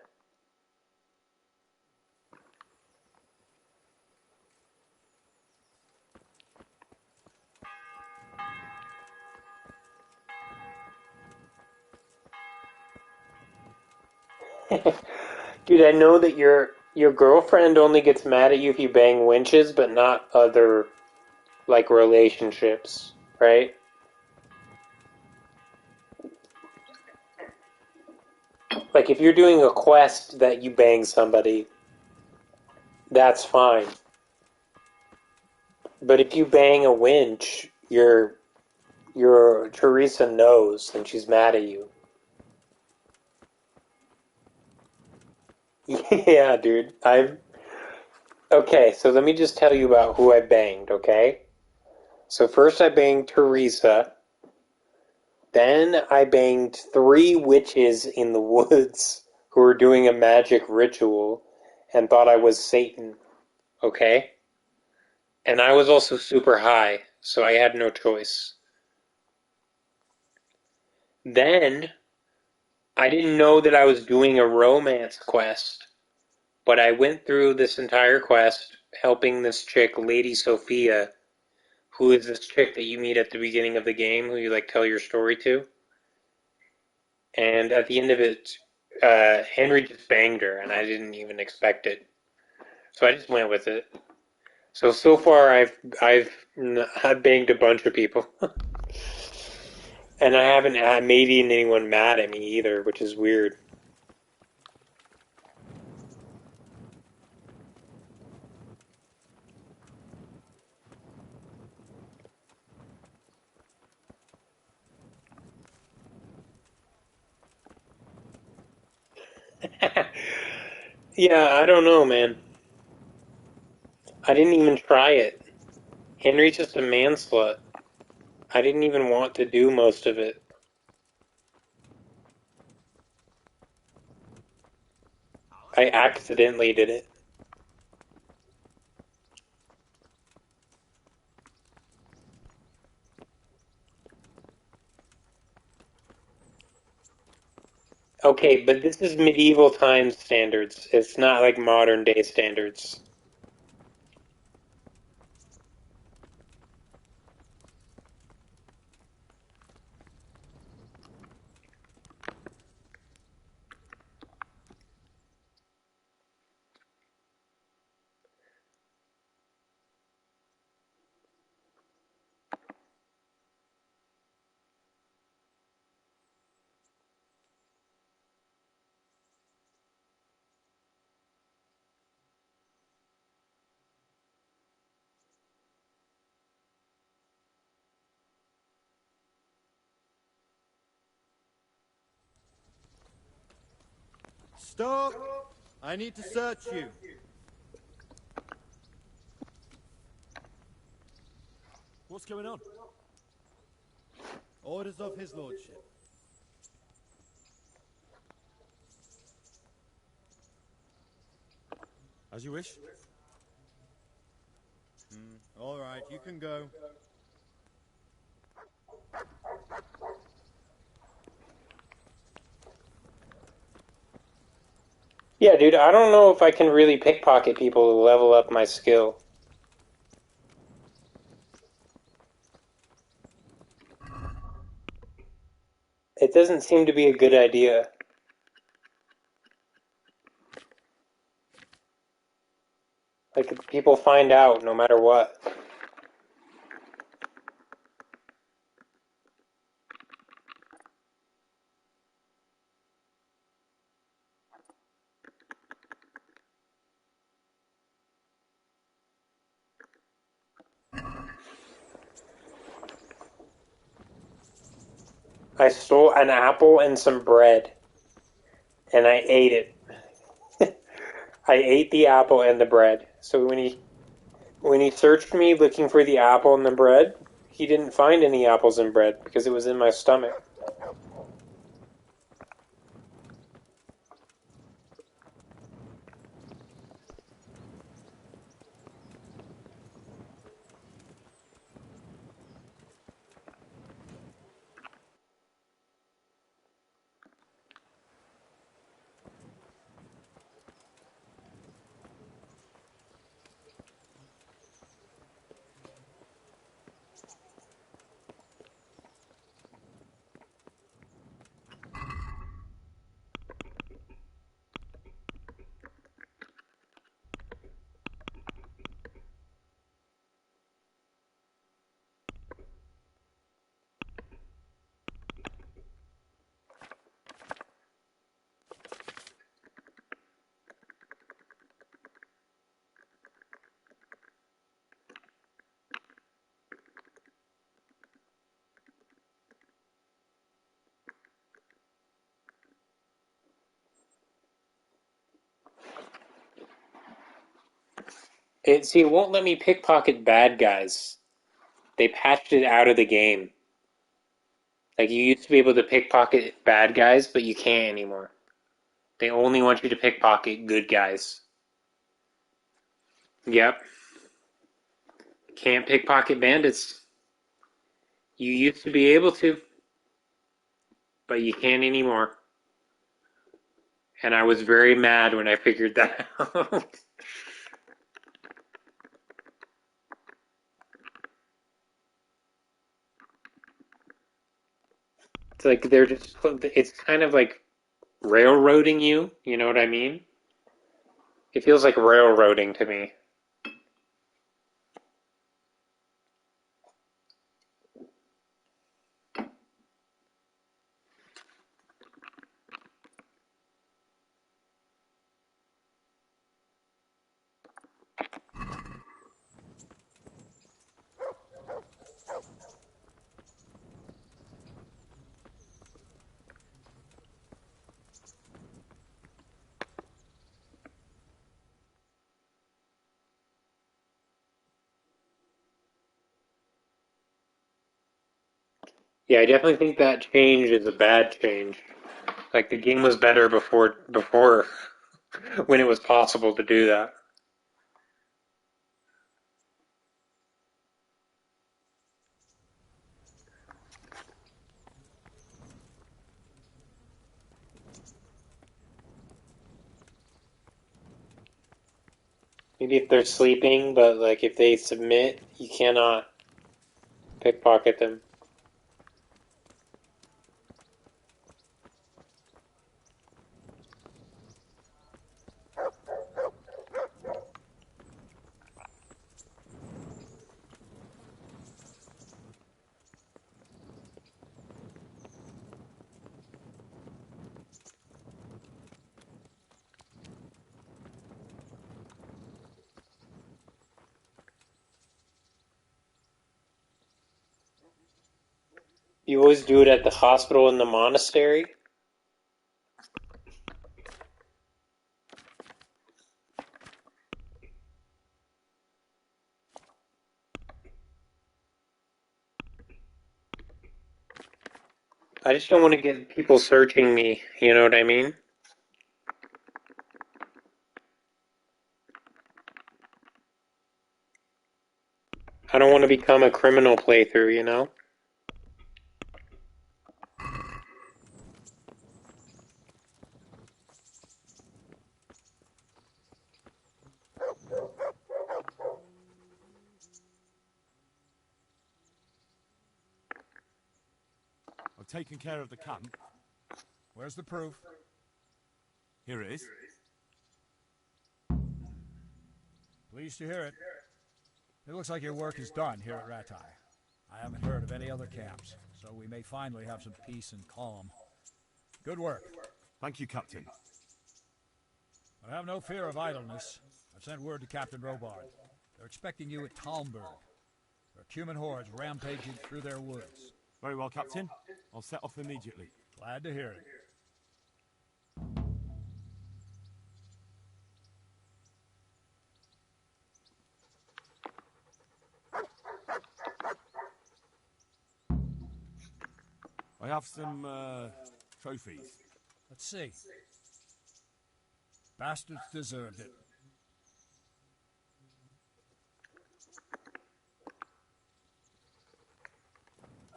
Dude, I know that your girlfriend only gets mad at you if you bang winches, but not other like relationships, right? Like if you're doing a quest that you bang somebody, that's fine. But if you bang a winch, your Teresa knows and she's mad at you. Yeah, dude. Okay, so let me just tell you about who I banged, okay? So first I banged Teresa. Then I banged 3 witches in the woods who were doing a magic ritual and thought I was Satan, okay? And I was also super high, so I had no choice. Then I didn't know that I was doing a romance quest, but I went through this entire quest helping this chick, Lady Sophia, who is this chick that you meet at the beginning of the game, who you like tell your story to. And at the end of it, Henry just banged her, and I didn't even expect it, so I just went with it. So far, I've banged a bunch of people, and I haven't made anyone mad at me either, which is weird. Yeah, I don't know, man. I didn't even try it. Henry's just a man slut. I didn't even want to do most of it. I accidentally did it. Okay, but this is medieval times standards. It's not like modern day standards. Stop! I need to search you. What's going on? Orders of his lordship. As you wish. All right, you can go. Yeah, dude, I don't know if I can really pickpocket people to level up my skill. It doesn't seem to be a good idea. Like, people find out no matter what. I stole an apple and some bread, and I ate it. I ate the apple and the bread. So when he searched me looking for the apple and the bread, he didn't find any apples and bread because it was in my stomach. It won't let me pickpocket bad guys. They patched it out of the game. Like, you used to be able to pickpocket bad guys, but you can't anymore. They only want you to pickpocket good guys. Yep. Can't pickpocket bandits. You used to be able to, but you can't anymore. And I was very mad when I figured that out. It's like they're just, it's kind of like railroading you, you know what I mean? It feels like railroading to me. Yeah, I definitely think that change is a bad change. Like, the game was better before when it was possible to do that. Maybe if they're sleeping, but like if they submit, you cannot pickpocket them. You always do it at the hospital and the monastery. I just don't want to get people searching me, you know what I mean? I don't want to become a criminal playthrough, you know? I've taken care of the camp. Where's the proof? Here it is. Please Pleased to hear it. It looks like your work is done here at Ratai. I haven't heard of any other camps, so we may finally have some peace and calm. Good work. Thank you, Captain. But have no fear of idleness. I've sent word to Captain Robard. They're expecting you at Talmberg. There are Cuman hordes rampaging through their woods. Very well, Captain. I'll set off immediately. Glad to hear it. I have some, trophies. Let's see. Bastards deserved it.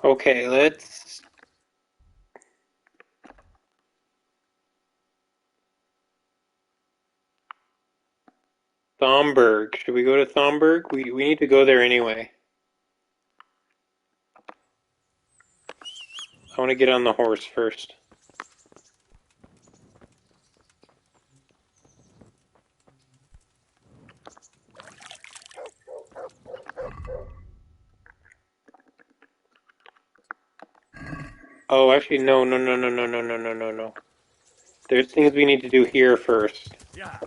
Okay, let's... Thomberg. Should we go to Thomberg? We need to go there anyway. I want to get on the horse first. Oh, actually, no. There's things we need to do here first. Yeah.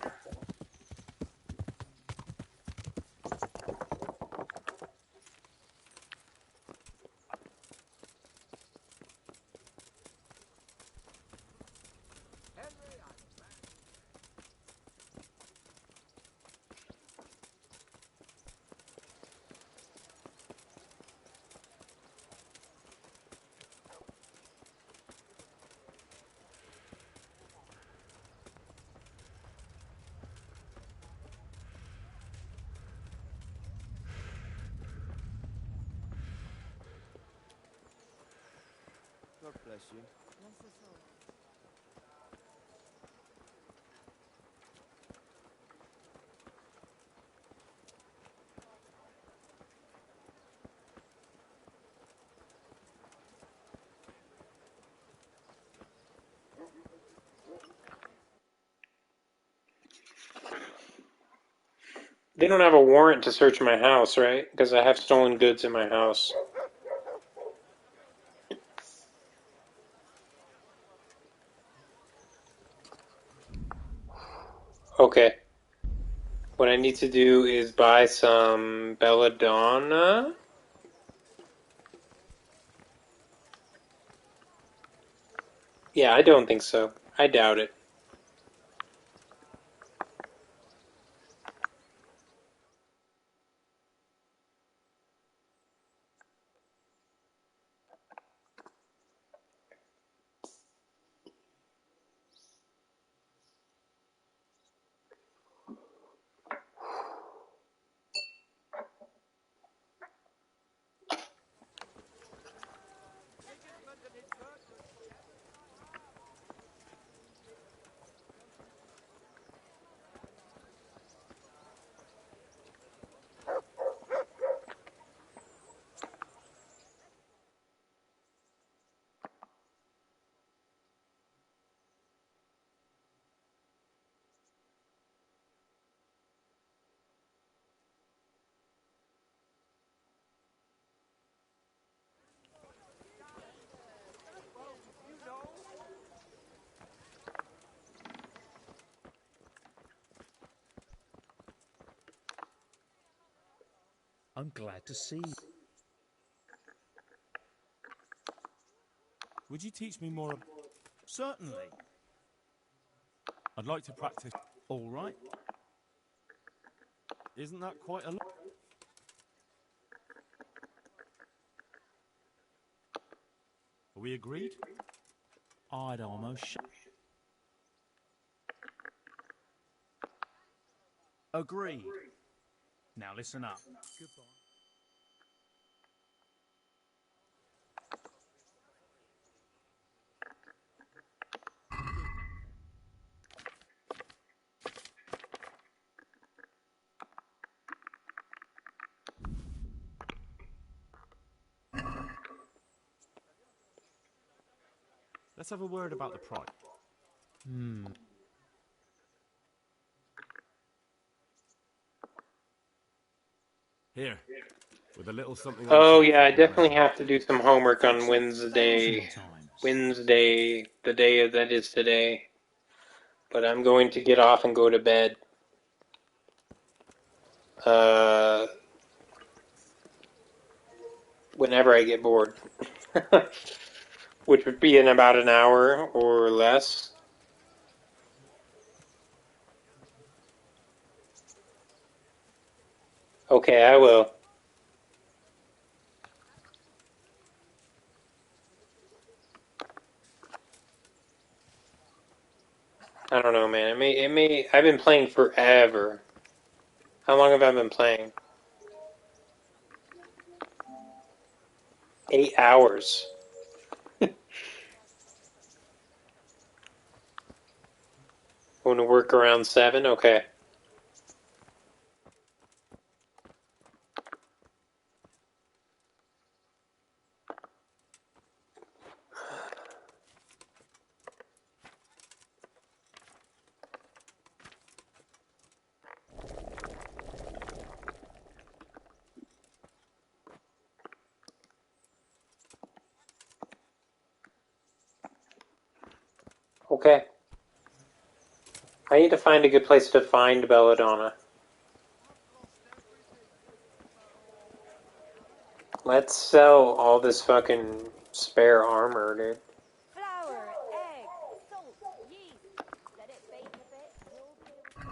God bless you. They don't have a warrant to search my house, right? Because I have stolen goods in my house. Okay. What I need to do is buy some belladonna. Yeah, I don't think so. I doubt it. I'm glad to see you. Would you teach me more? Certainly. I'd like to practice. All right. Isn't that quite a lot? Are we agreed? I'd almost Agreed. Now listen up. Goodbye. Let's have a word about the price. Here, with a little something on Oh top yeah, for I old definitely mate. have to do some homework on Thousand Wednesday. times. Wednesday, the day that is today. But I'm going to get off and go to bed. Whenever I get bored. Which would be in about an hour or less. Okay, I will. I don't know, man. I've been playing forever. How long have I been playing? 8 hours. Going to work around 7? Okay. Okay. I need to find a good place to find Belladonna. Let's sell all this fucking spare armor, dude. Flour, egg, salt, yeast. Let it bake a bit. You'll be able to...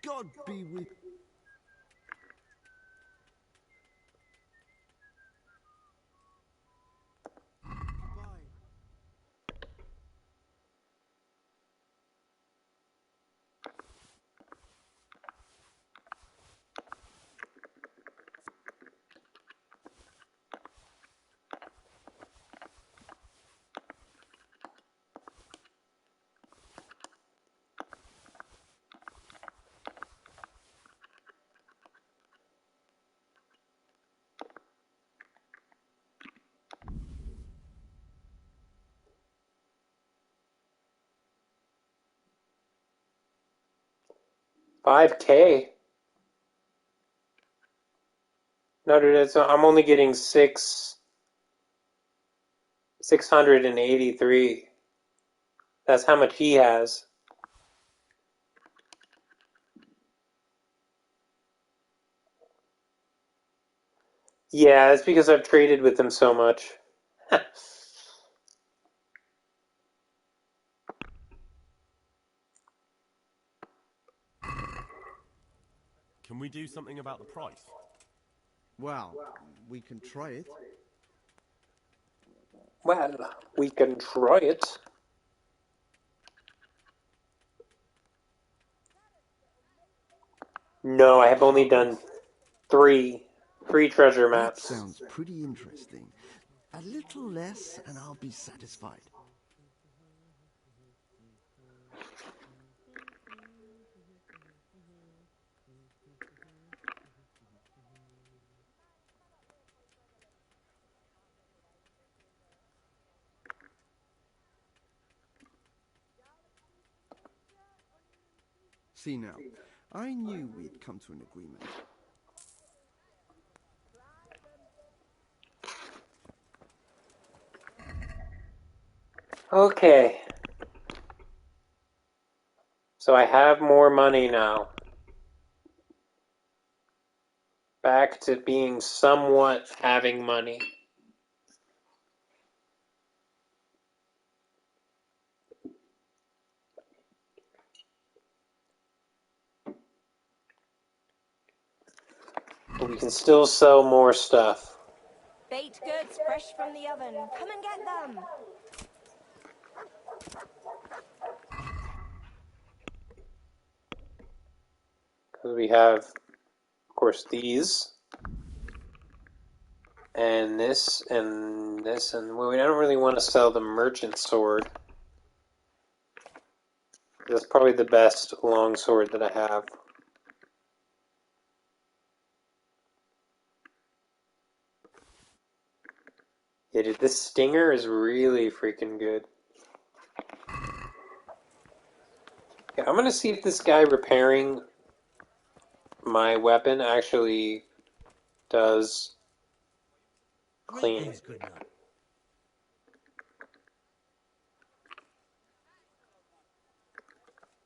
'God be with... 5K? No, dude, I'm only getting 683. That's how much he has. Yeah, it's because I've traded with him so much. Can we do something about the price? Well, we can try it. Well, we can try it. No, I have only done three treasure That maps. sounds pretty interesting. A little less and I'll be satisfied. See now, I knew we'd come to an agreement. Okay. So I have more money now. Back to being somewhat having money. But we can still sell more stuff. Baked goods fresh from the oven. Come and get them. Because we have, of course, these. And this, and this, and well, we don't really want to sell the merchant sword. That's probably the best longsword that I have. Yeah, dude, this stinger is really freaking good. Yeah, I'm gonna see if this guy repairing my weapon actually does clean Greetings, it. good luck.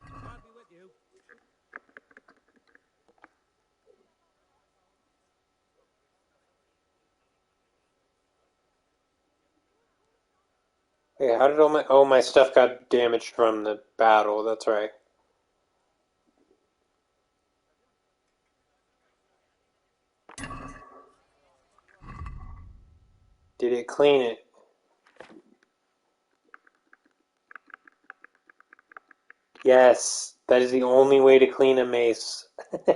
God be with you. Hey, how did all my... Oh, my stuff got damaged from the battle, that's right. Did it clean it? Yes, that is the only way to clean a mace. God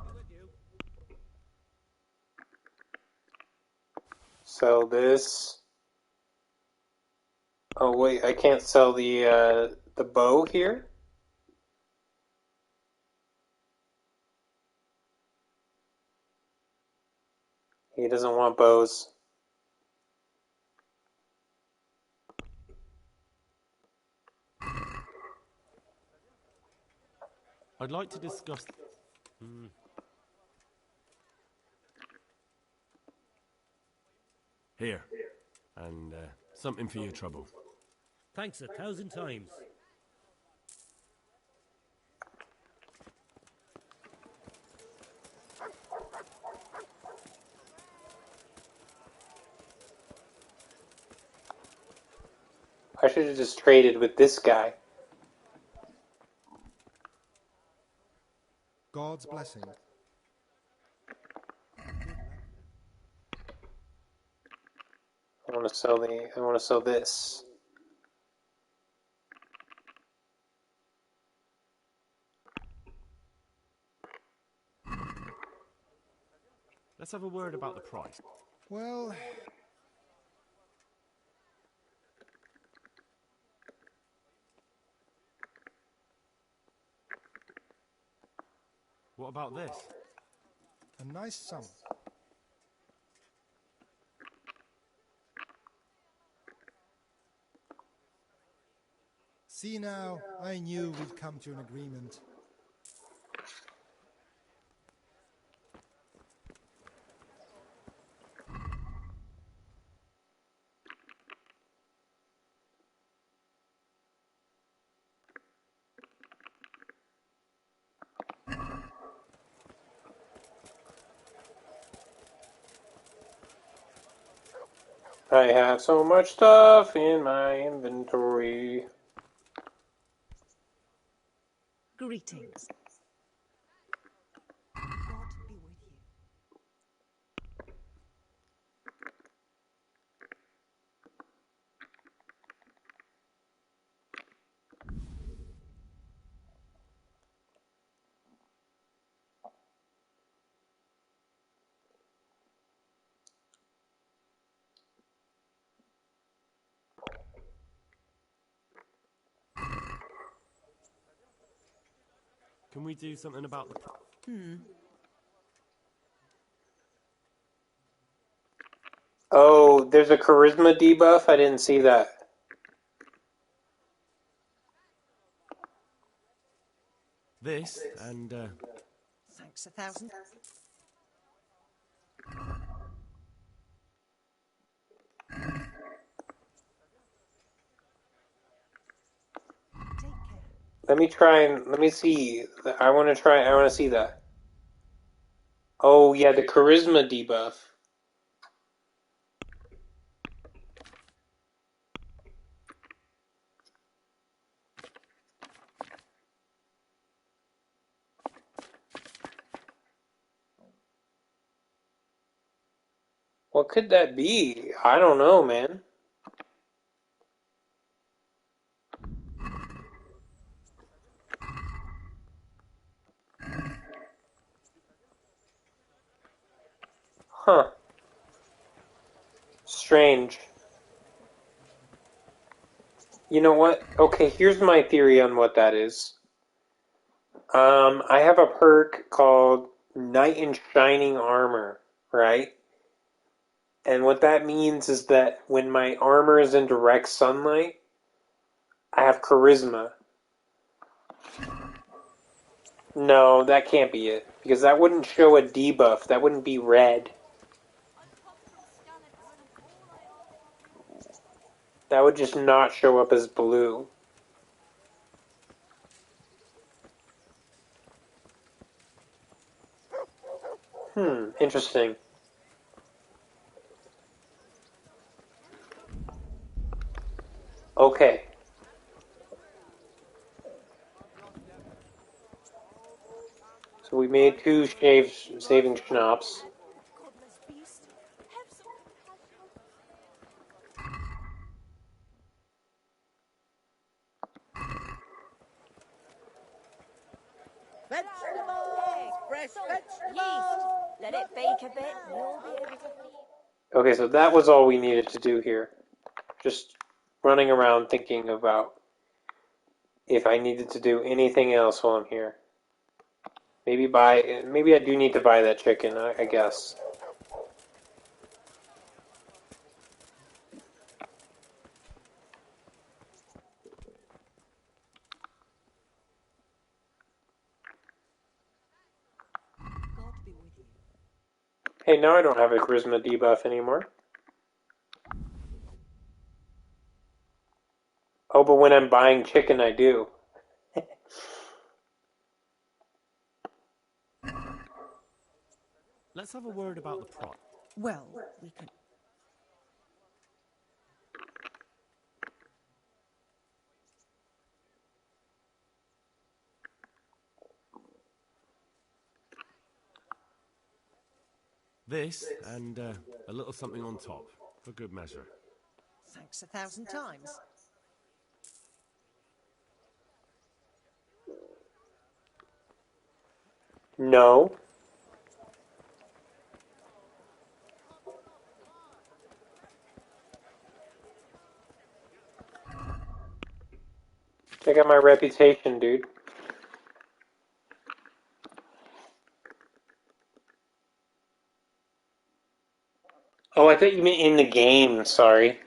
be with you. Sell this. Oh wait, I can't sell the bow here? He doesn't want bows. I'd like to discuss... Here. And something for your trouble. Thanks 1,000 times. I should have just traded with this guy. God's blessing. I want to sell this. Let's have a word about the price. Well, What about this? a nice sum. See now, I knew we'd come to an agreement. I have so much stuff in my inventory. Greetings. God be with you. Can we do something about the price? Oh, there's a charisma debuff? I didn't see that. This, and Thanks 1,000. Take care. Let me see. I want to see that. Oh, yeah, the charisma debuff. What could that be? I don't know, man. Huh. Strange. You know what? Okay, here's my theory on what that is. I have a perk called Knight in Shining Armor, right? And what that means is that when my armor is in direct sunlight, I have charisma. No, that can't be it. Because that wouldn't show a debuff. That wouldn't be red. That would just not show up as blue. Interesting. Okay. So we made two saving schnapps. Godless beast, have some compassion. Vegetables! Fresh Salt, vegetables! yeast. Let it bake a bit, you'll be able to feed. Okay, so that was all we needed to do here. Just running around thinking about if I needed to do anything else while I'm here. Maybe I do need to buy that chicken, I guess. God be with you. Hey, now I don't have a charisma debuff anymore. Oh, but when I'm buying chicken, I do. Let's have a word about the price. Well, we could... This, and a little something on top, for good measure. Thanks 1,000 times. No. Check out my reputation, dude. Oh, I thought you meant in the game, sorry.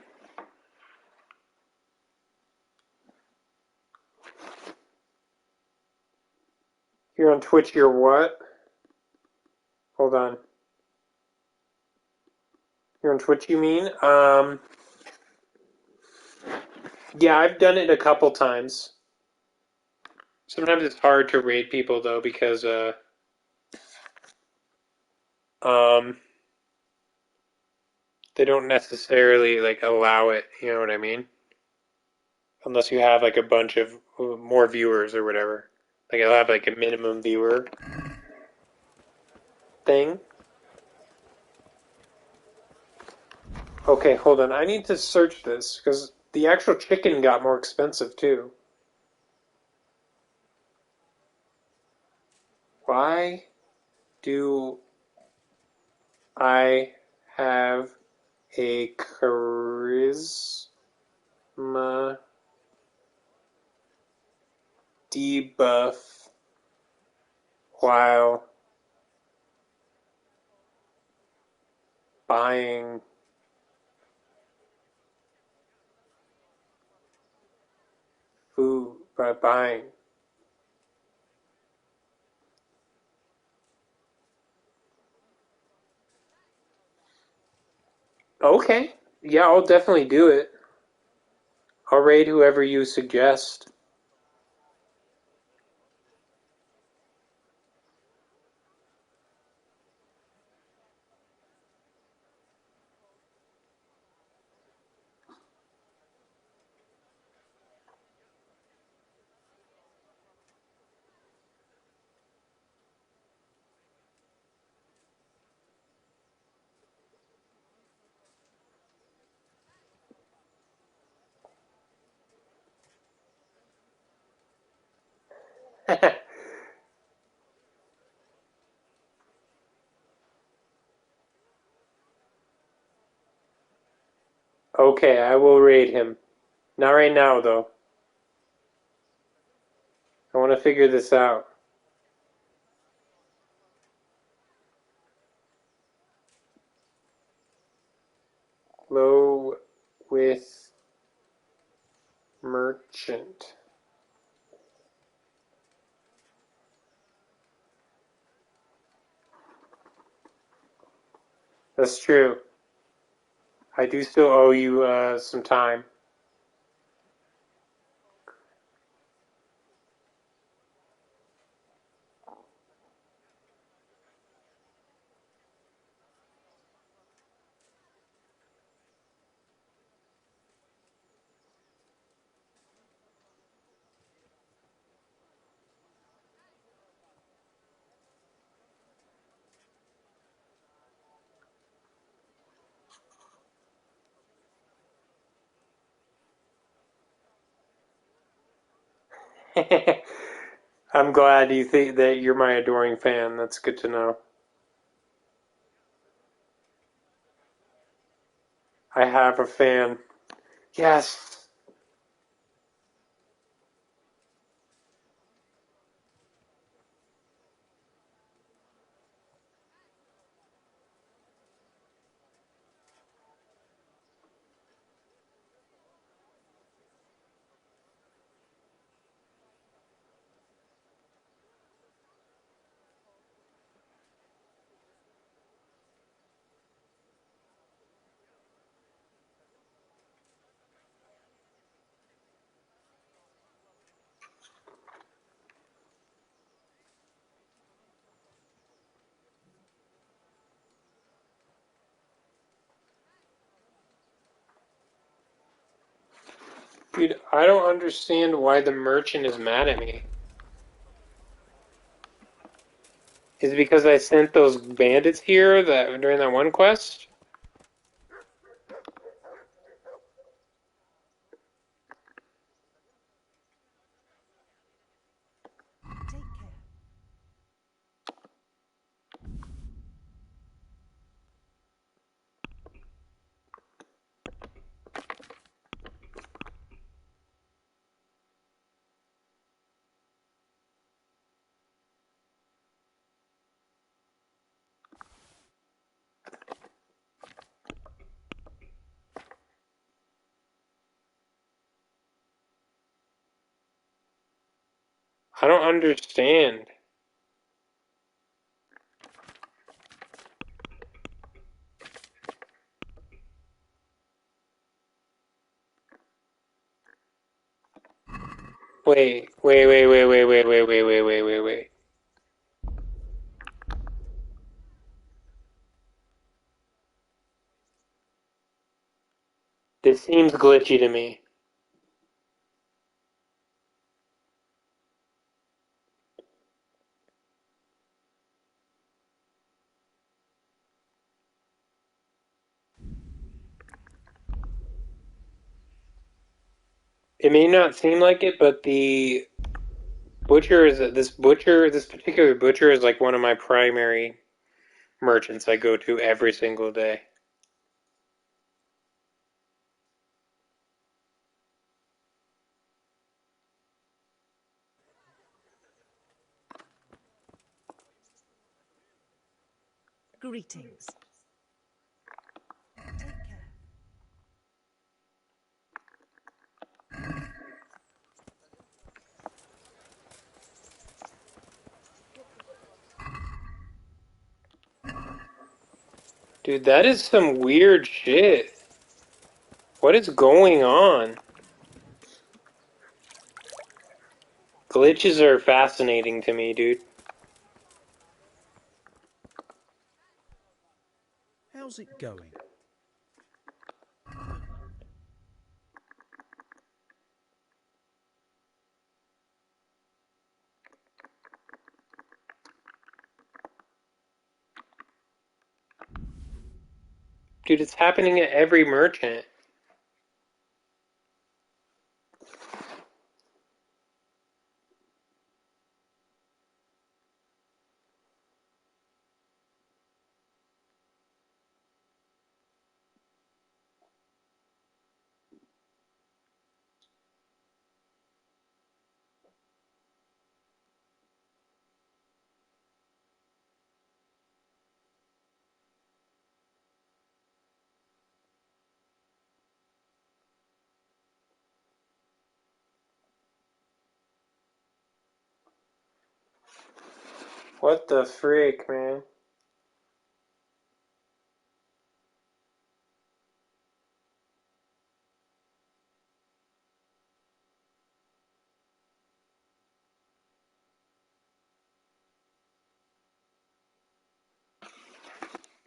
Here on Twitch, you're what? Hold on. Here on Twitch, you mean? Yeah, I've done it a couple times. Sometimes it's hard to raid people, though, because, they don't necessarily, like, allow it, you know what I mean? Unless you have, like, a bunch of more viewers or whatever. Like, it'll have, like, a minimum viewer thing. Okay, hold on. I need to search this, because the actual chicken got more expensive, too. Why do I have a charisma debuff while buying food by buying? Okay. Yeah, I'll definitely do it. I'll raid whoever you suggest. Okay, I will raid him. Not right now, though. I want to figure this out. Low with merchant. That's true. I do still owe you some time. I'm glad you think that you're my adoring fan. That's good to know. I have a fan. Yes. Dude, I don't understand why the merchant is mad at me. Is it because I sent those bandits here during that one quest? Take care. I don't understand. Wait. This seems glitchy to me. It may not seem like it, but the this particular butcher is like one of my primary merchants I go to every single day. Greetings. Take care. Dude, that is some weird shit. What is going on? Glitches are fascinating to me, dude. How's it going? Dude, it's happening at every merchant. What the frick, man?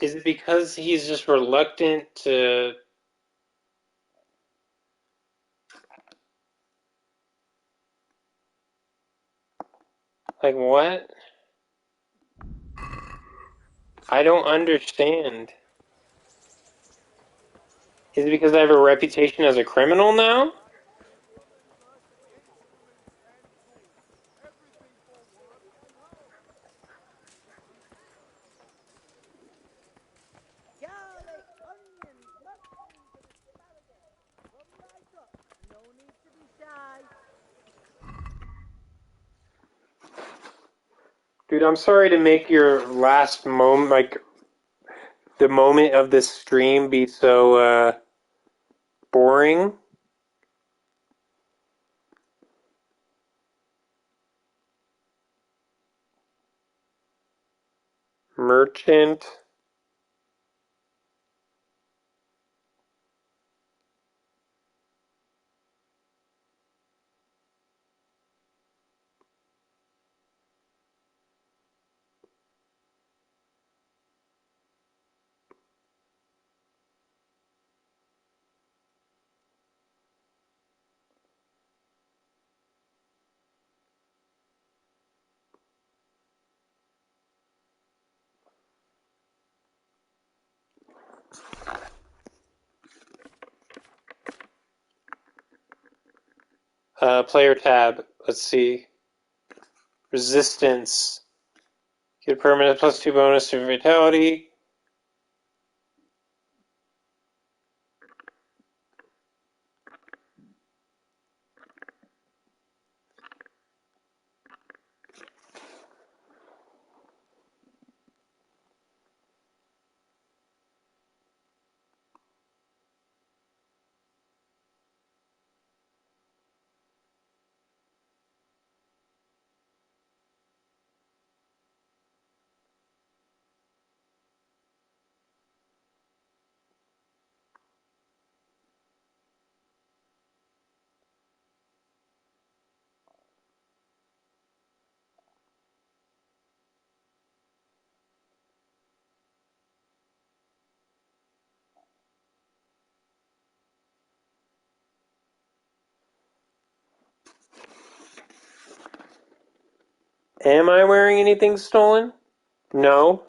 Is it because he's just reluctant to... Like, what? I don't understand. Is it because I have a reputation as a criminal now? Garlic, onions, mushrooms, and asparagus. Come right up. No need to be shy. Dude, I'm sorry to make your last moment, like, the moment of this stream be so, boring. Merchant. Player tab. Let's see. Resistance. Get permanent +2 bonus to vitality. Am I wearing anything stolen? No.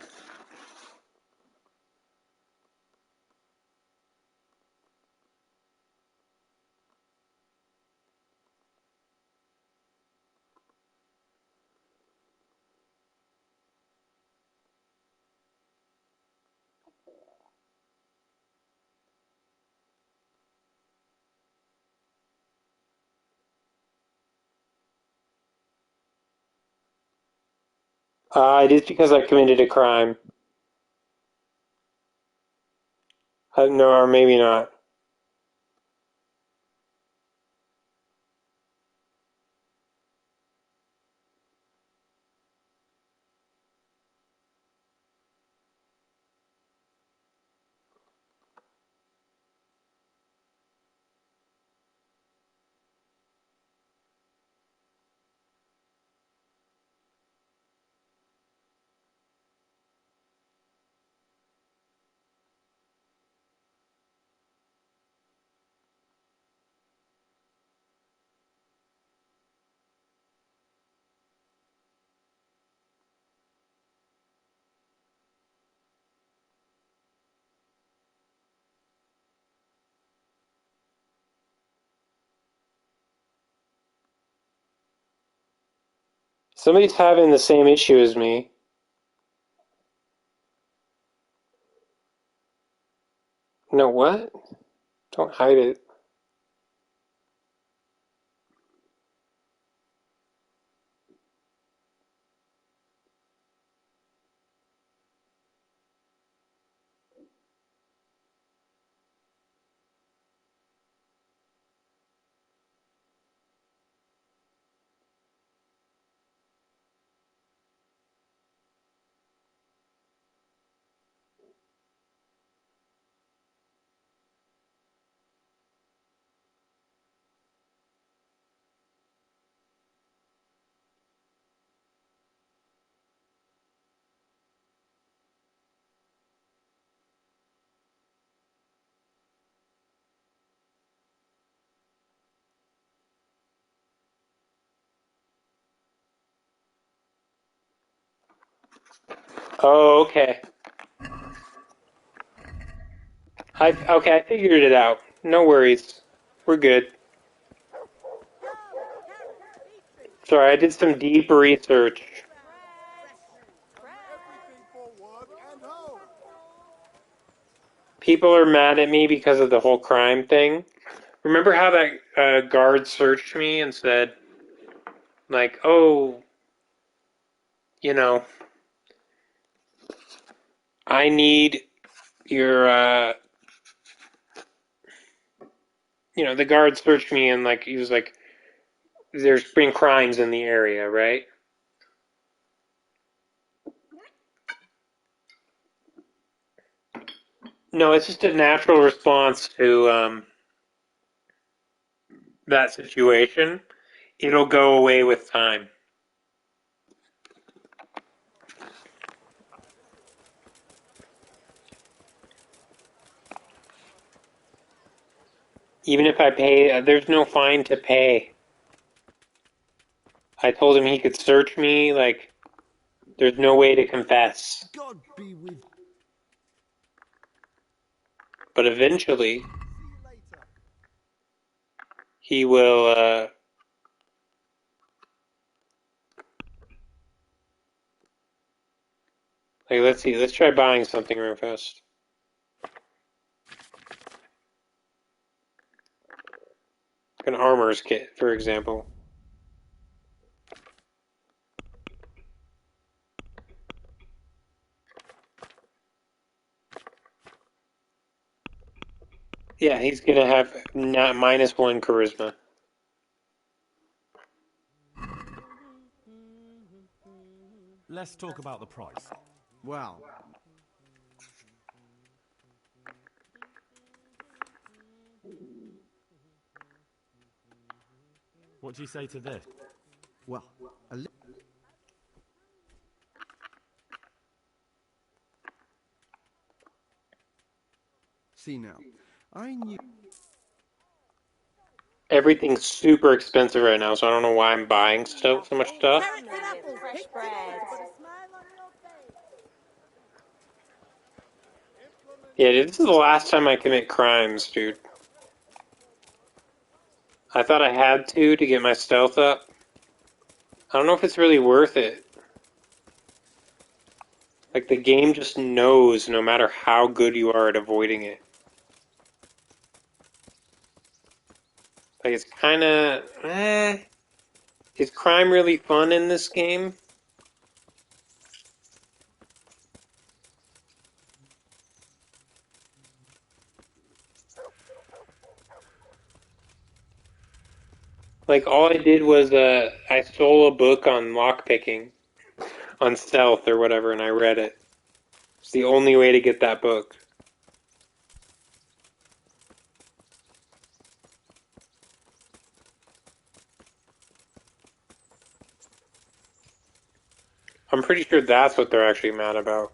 It is because I committed a crime. No, or maybe not. Somebody's having the same issue as me. No, what? Don't hide it. Oh, okay. I figured it out. No worries. We're good. Sorry, I did some deep research. Everything for work and home. People are mad at me because of the whole crime thing. Remember how that guard searched me and said, like, oh, you know, I need your, the guard searched me and, like, he was like, there's been crimes in the area, right? No, it's just a natural response to that situation. It'll go away with time. Even if I pay, there's no fine to pay. I told him he could search me, like, there's no way to confess. God be with. But eventually, he will, like, let's see, let's try buying something real fast. Like an armor's kit, for example. Yeah, he's gonna have -1 charisma. Let's talk about the price. Well, What do you say to this? well, see now, I knew. Everything's super expensive right now, so I don't know why I'm buying so much stuff. Fresh bread. Yeah, dude, this is the last time I commit crimes, dude. I thought I had to get my stealth up. I don't know if it's really worth it. Like, the game just knows no matter how good you are at avoiding it. Like, it's kinda, is crime really fun in this game? Like, all I did was, I stole a book on lockpicking, on stealth or whatever, and I read it. It's the only way to get that book. I'm pretty sure that's what they're actually mad about.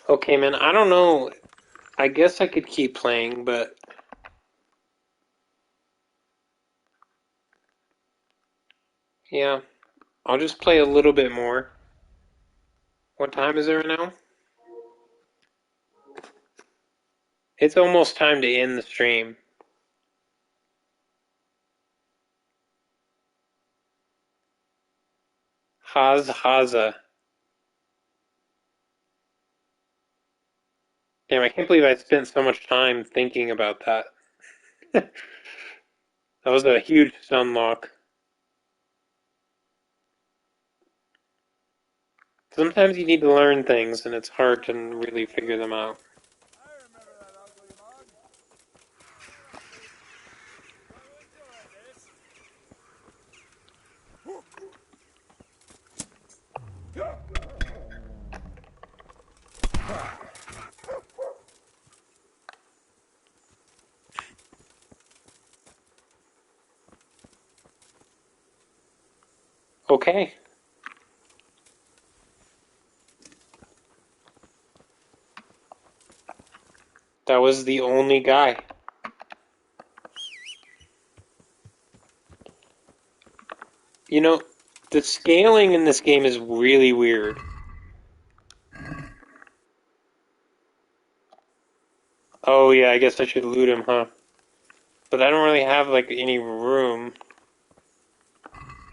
Okay, man, I don't know. I guess I could keep playing, but yeah, I'll just play a little bit more. What time is it right now? It's almost time to end the stream. Haza. Damn, I can't believe I spent so much time thinking about that. That was a huge unlock. Sometimes you need to learn things, and it's hard to really figure them out. Okay. That was the only guy. You know, the scaling in this game is really weird. Oh yeah, I guess I should loot him, huh? But I don't really have, like, any room.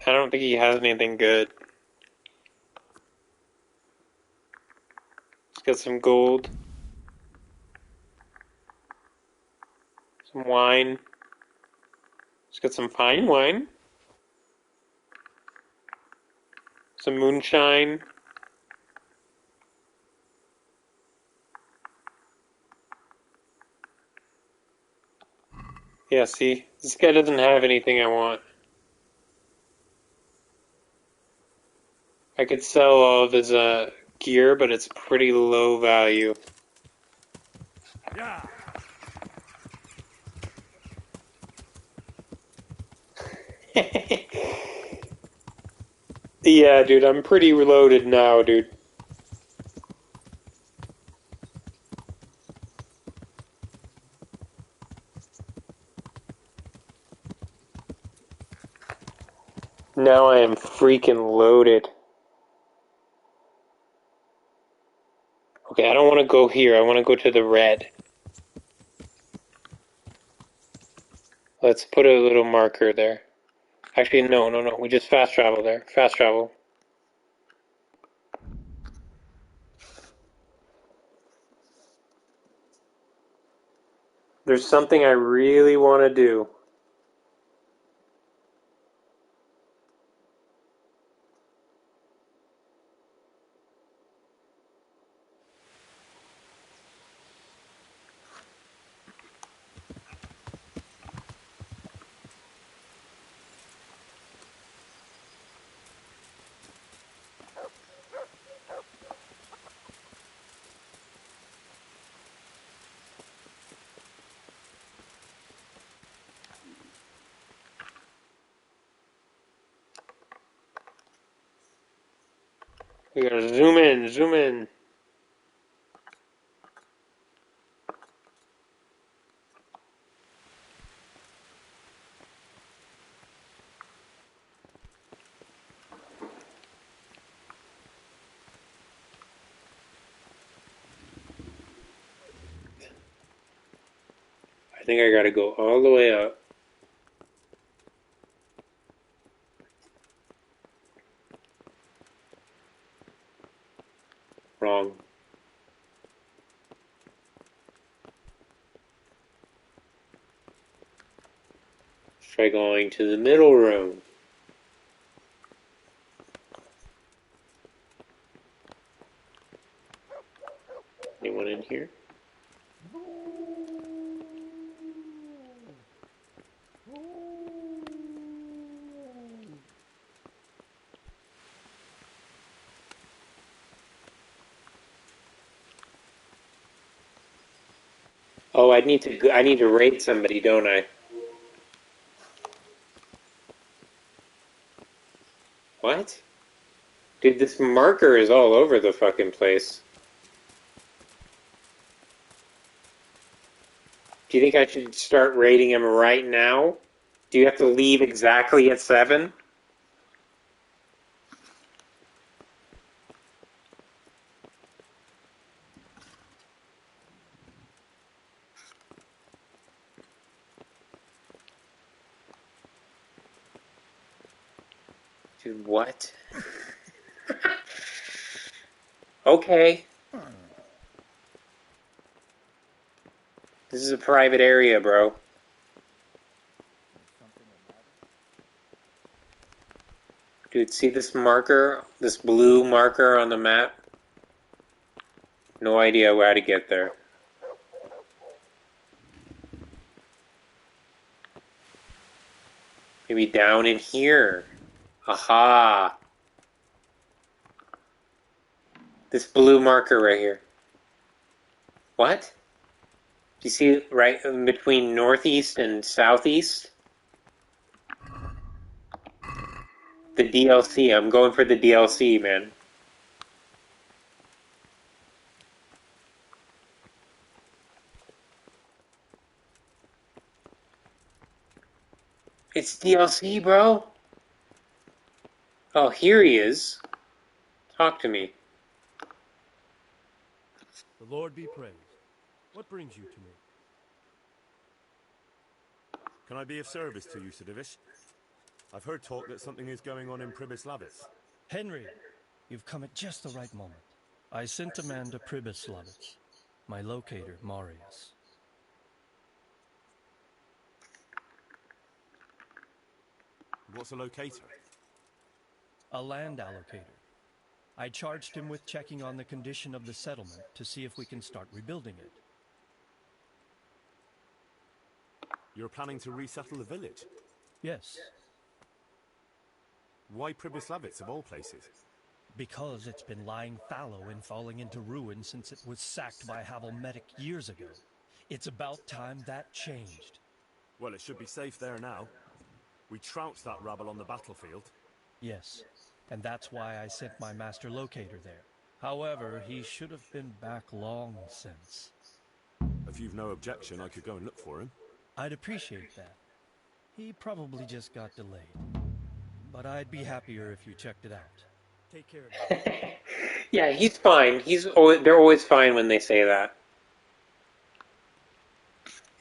I don't think he has anything good. He's got some gold. Some wine. He's got some fine wine. Some moonshine. Yeah, see? This guy doesn't have anything I want. I could sell all of his gear, but it's pretty low value. Yeah. Yeah, dude, I'm pretty reloaded now, dude. Now I am freaking loaded. Okay, I don't want to go here. I want to go to the red. Let's put a little marker there. Actually, no. We just fast travel there. Fast travel. There's something I really want to do. We gotta zoom in, zoom in. I think I gotta go all the way up. Wrong. Let's try going to the middle room. Anyone in here? Oh, I need to raid somebody, don't I? What? Dude, this marker is all over the fucking place. Do you think I should start raiding him right now? Do you have to leave exactly at 7? Dude, what? Okay. This is a private area, bro. Dude, see this marker? This blue marker on the map? No idea how to get there. Maybe down in here. Aha! This blue marker right here. What? Do you see it right in between northeast and southeast? The DLC. I'm going for the DLC, man. It's DLC, bro. Oh, here he is. Talk to me. The Lord be praised. What brings you to me? Can I be of service to you, Sir Divish? I've heard talk that something is going on in Pribyslavitz. Henry, you've come at just the right moment. I sent a man to Pribyslavitz. My locator, Marius. What's a locator? A land allocator. I charged him with checking on the condition of the settlement to see if we can start rebuilding it. You're planning to resettle the village? Yes. Why Pribyslavitz, of all places? Because it's been lying fallow and falling into ruin since it was sacked by Havelmetic years ago. It's about time that changed. Well, it should be safe there now. We trounced that rabble on the battlefield. Yes, and that's why I sent my master locator there. However, he should have been back long since. If you've no objection, I could go and look for him. I'd appreciate that. He probably just got delayed. But I'd be happier if you checked it out. Take care of it. Yeah, he's fine. They're always fine when they say that.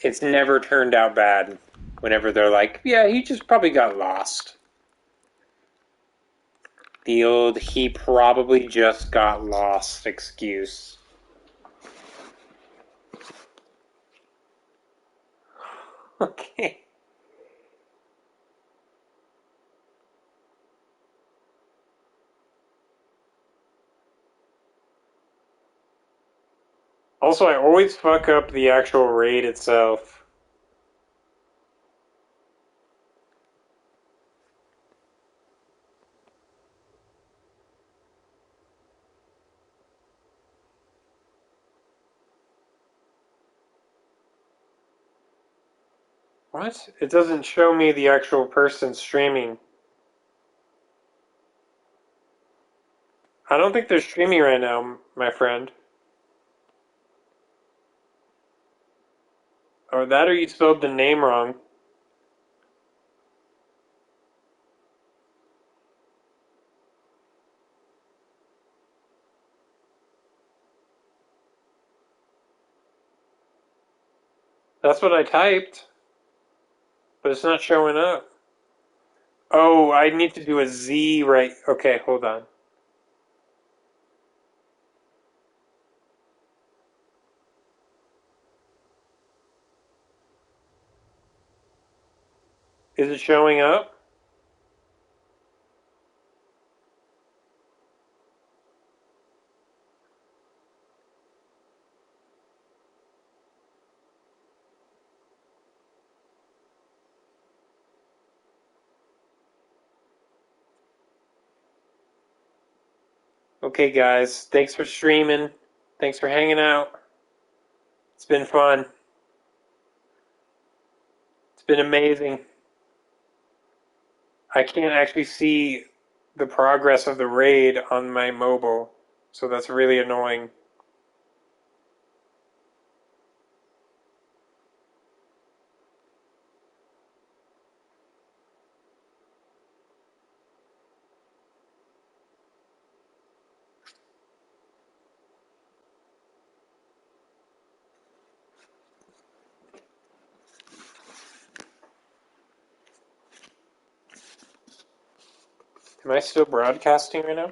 It's never turned out bad whenever they're like, yeah, he just probably got lost. The old he probably just got lost excuse. Okay. Also, I always fuck up the actual raid itself. What? It doesn't show me the actual person streaming. I don't think they're streaming right now, my friend. Or that or you spelled the name wrong. That's what I typed. But it's not showing up. Oh, I need to do a Z right. Okay, hold on. Is it showing up? Okay, guys. Thanks for streaming. Thanks for hanging out. It's been fun. It's been amazing. I can't actually see the progress of the raid on my mobile, so that's really annoying. Am I still broadcasting right now?